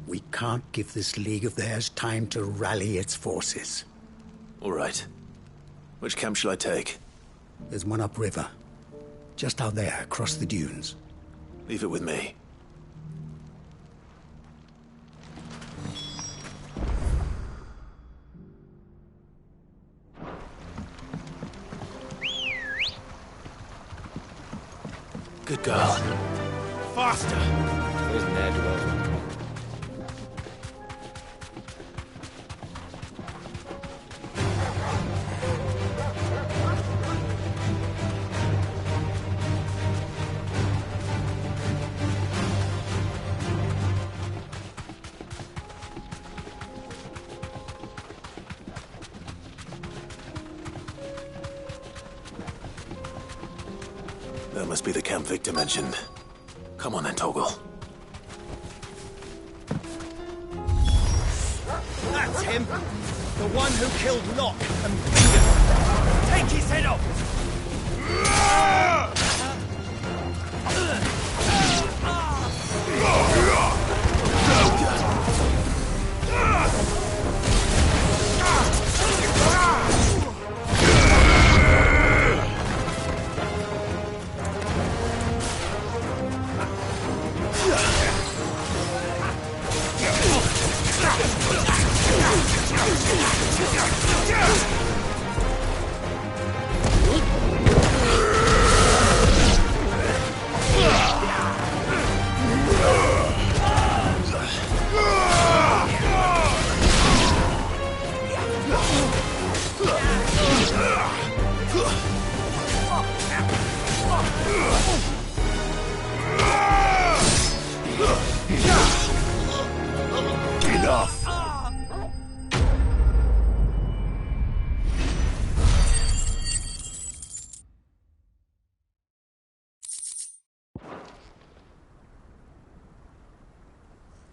We can't give this league of theirs time to rally its forces. All right. Which camp shall I take? There's one upriver. Just out there, across the dunes. Leave it with me. Good girl. Faster! There's ne'er-do-wells. That must be the camp Victor mentioned. Come on then, Toggle. That's him! The one who killed Locke and Bingham! Take his head off!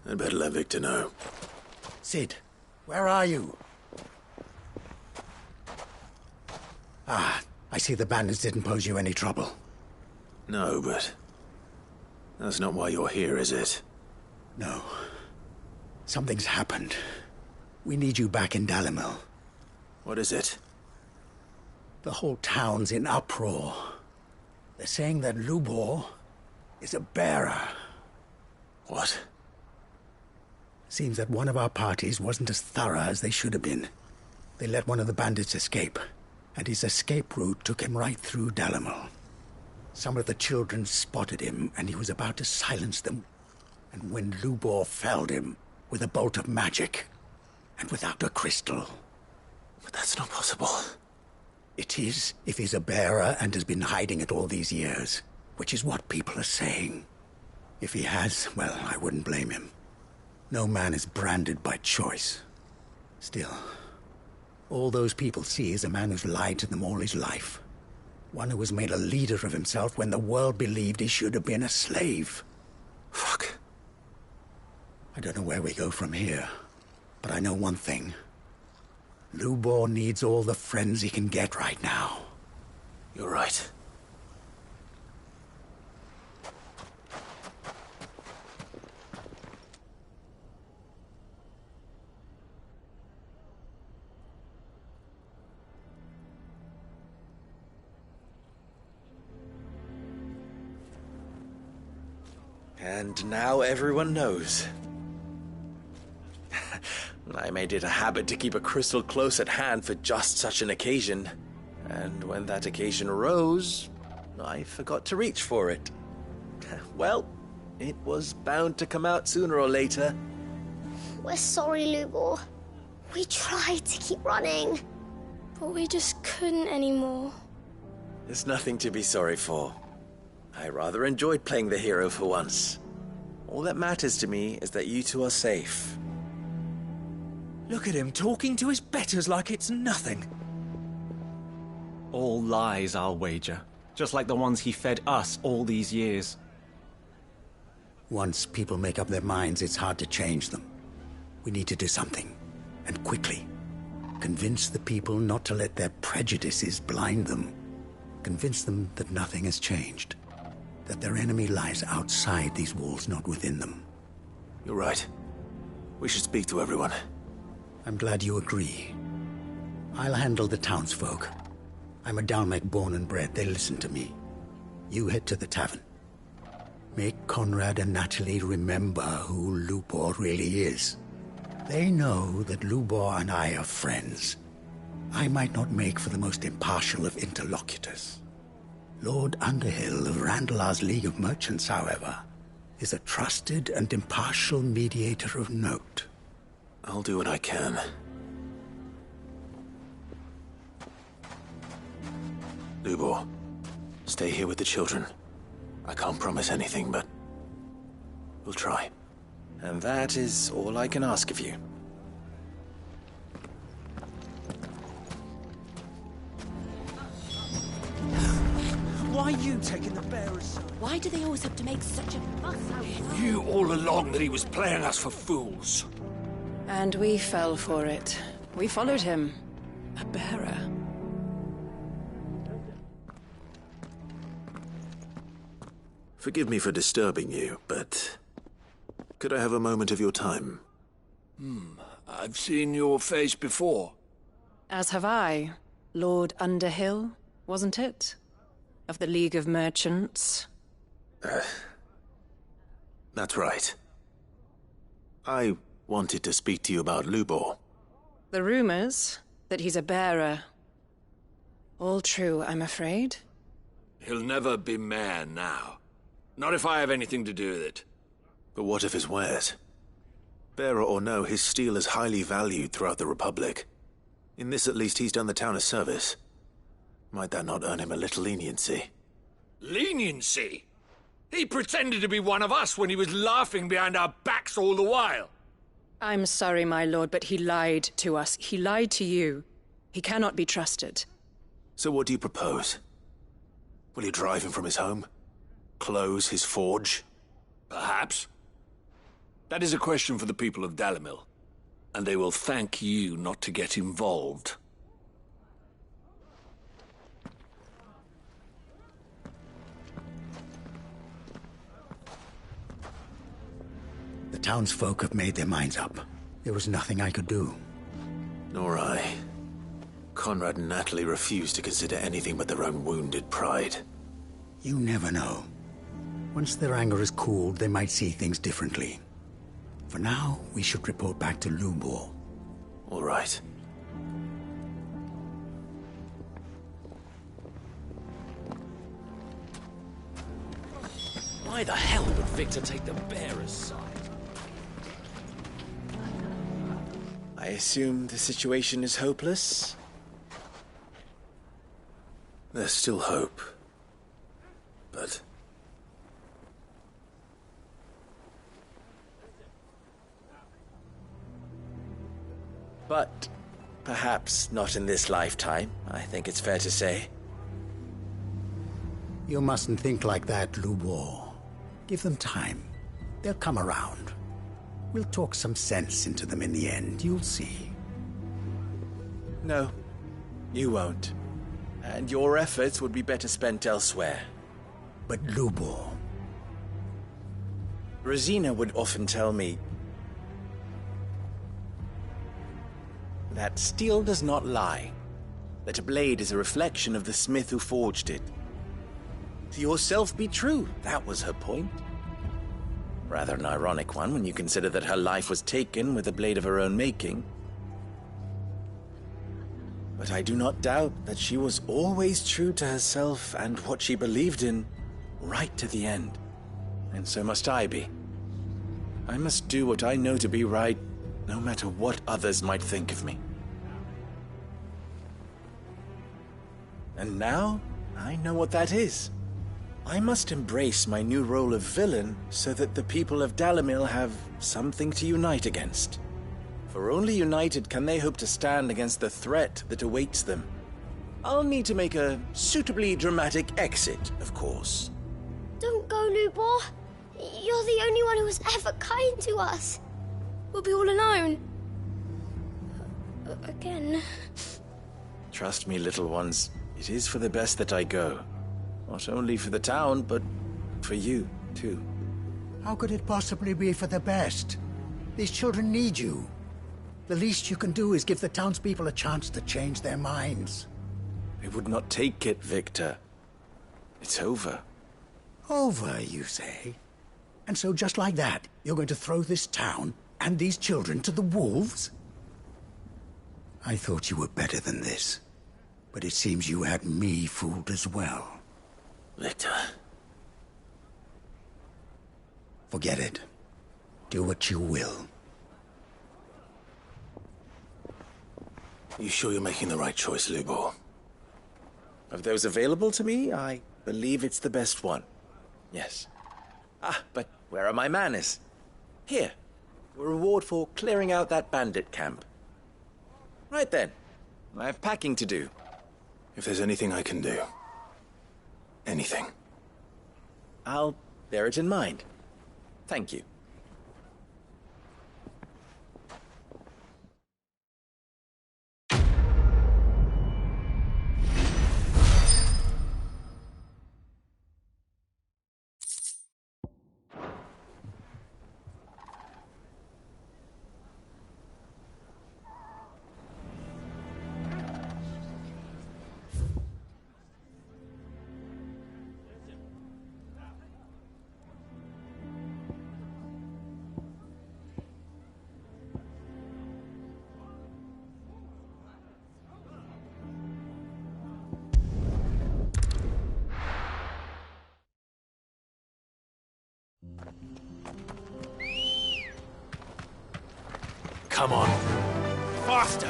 I'd better let Victor know. Sid, where are you? Ah, I see the bandits didn't pose you any trouble. No, but that's not why you're here, is it? No. Something's happened. We need you back in Dalimil. What is it? The whole town's in uproar. They're saying that Lubor is a bearer. What? Seems that one of our parties wasn't as thorough as they should have been. They let one of the bandits escape, and his escape route took him right through Dalimil. Some of the children spotted him, and he was about to silence them. And when Lubor felled him with a bolt of magic, and without a crystal. But that's not possible. It is, if he's a bearer and has been hiding it all these years, which is what people are saying. If he has, well, I wouldn't blame him. No man is branded by choice. Still, all those people see is a man who's lied to them all his life. One who was made a leader of himself when the world believed he should have been a slave. Fuck. I don't know where we go from here, but I know one thing. Lubor needs all the friends he can get right now. You're right. And now everyone knows. I made it a habit to keep a crystal close at hand for just such an occasion. And when that occasion arose, I forgot to reach for it. Well, it was bound to come out sooner or later. We're sorry, Lubor. We tried to keep running. But we just couldn't anymore. There's nothing to be sorry for. I rather enjoyed playing the hero for once. All that matters to me is that you two are safe. Look at him talking to his betters like it's nothing. All lies, I'll wager. Just like the ones he fed us all these years. Once people make up their minds, it's hard to change them. We need to do something, and quickly. Convince the people not to let their prejudices blind them. Convince them that nothing has changed. That their enemy lies outside these walls, not within them. You're right. We should speak to everyone. I'm glad you agree. I'll handle the townsfolk. I'm a Dalmec born and bred. They listen to me. You head to the tavern. Make Conrad and Natalie remember who Lubor really is. They know that Lubor and I are friends. I might not make for the most impartial of interlocutors. Lord Underhill of Randalar's League of Merchants, however, is a trusted and impartial mediator of note. I'll do what I can. Lubor, stay here with the children. I can't promise anything, but we'll try. And that is all I can ask of you. Why are you taking the bearer's side? Why do they always have to make such a fuss out? You all along that he was playing us for fools. And we fell for it. We followed him. A bearer. Forgive me for disturbing you, but could I have a moment of your time? I've seen your face before. As have I. Lord Underhill, wasn't it? Of the League of Merchants. That's right. I wanted to speak to you about Lubor. The rumors that he's a bearer. All true, I'm afraid. He'll never be mayor now. Not if I have anything to do with it. But what of his wares? Bearer or no, his steel is highly valued throughout the Republic. In this, at least, he's done the town a service. Might that not earn him a little leniency? Leniency? He pretended to be one of us when he was laughing behind our backs all the while. I'm sorry, my lord, but he lied to us. He lied to you. He cannot be trusted. So what do you propose? Will you drive him from his home? Close his forge? Perhaps. That is a question for the people of Dalimil, and they will thank you not to get involved. The townsfolk have made their minds up. There was nothing I could do. Nor I. Conrad and Natalie refused to consider anything but their own wounded pride. You never know. Once their anger is cooled, they might see things differently. For now, we should report back to Lubor. All right. Why the hell would Victor take the bearer's side? I assume the situation is hopeless? There's still hope. But... But perhaps not in this lifetime, I think it's fair to say. You mustn't think like that, Lubor. Give them time. They'll come around. We'll talk some sense into them in the end, you'll see. No, you won't. And your efforts would be better spent elsewhere. But Lubor... Rosina would often tell me that steel does not lie, that a blade is a reflection of the smith who forged it. To yourself be true, that was her point. Rather an ironic one when you consider that her life was taken with a blade of her own making. But I do not doubt that she was always true to herself and what she believed in, right to the end. And so must I be. I must do what I know to be right, no matter what others might think of me. And now, I know what that is. I must embrace my new role of villain so that the people of Dalimil have something to unite against. For only united can they hope to stand against the threat that awaits them. I'll need to make a suitably dramatic exit, of course. Don't go, Lubor. You're the only one who was ever kind to us. We'll be all alone. Again. Trust me, little ones. It is for the best that I go. Not only for the town, but for you, too. How could it possibly be for the best? These children need you. The least you can do is give the townspeople a chance to change their minds. They would not take it, Victor. It's over. Over, you say? And so just like that, you're going to throw this town and these children to the wolves? I thought you were better than this. But it seems you had me fooled as well. Victor. Forget it. Do what you will. You sure you're making the right choice, Lubor? Of those available to me, I believe it's the best one. Yes. Ah, but where are my manners? Here. A reward for clearing out that bandit camp. Right then. I have packing to do. If there's anything I can do. Anything. I'll bear it in mind. Thank you. Come on. Faster!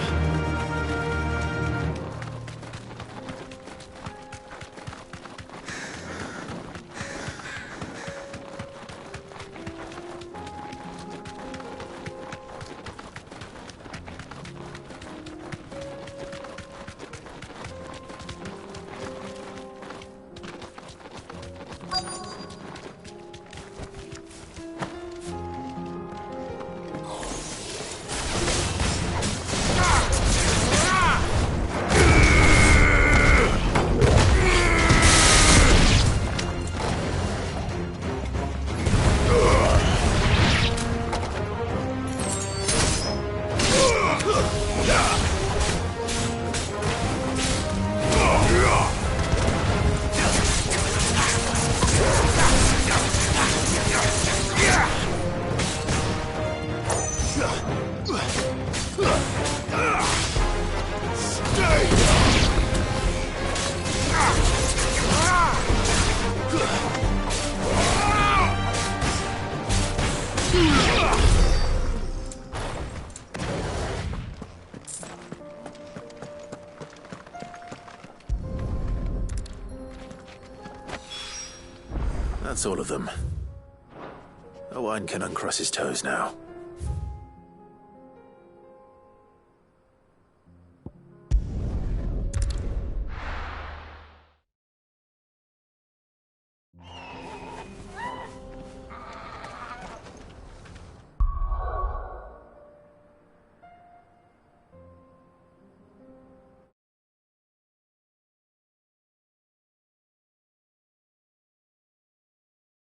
That's all of them. Owain can uncross his toes now.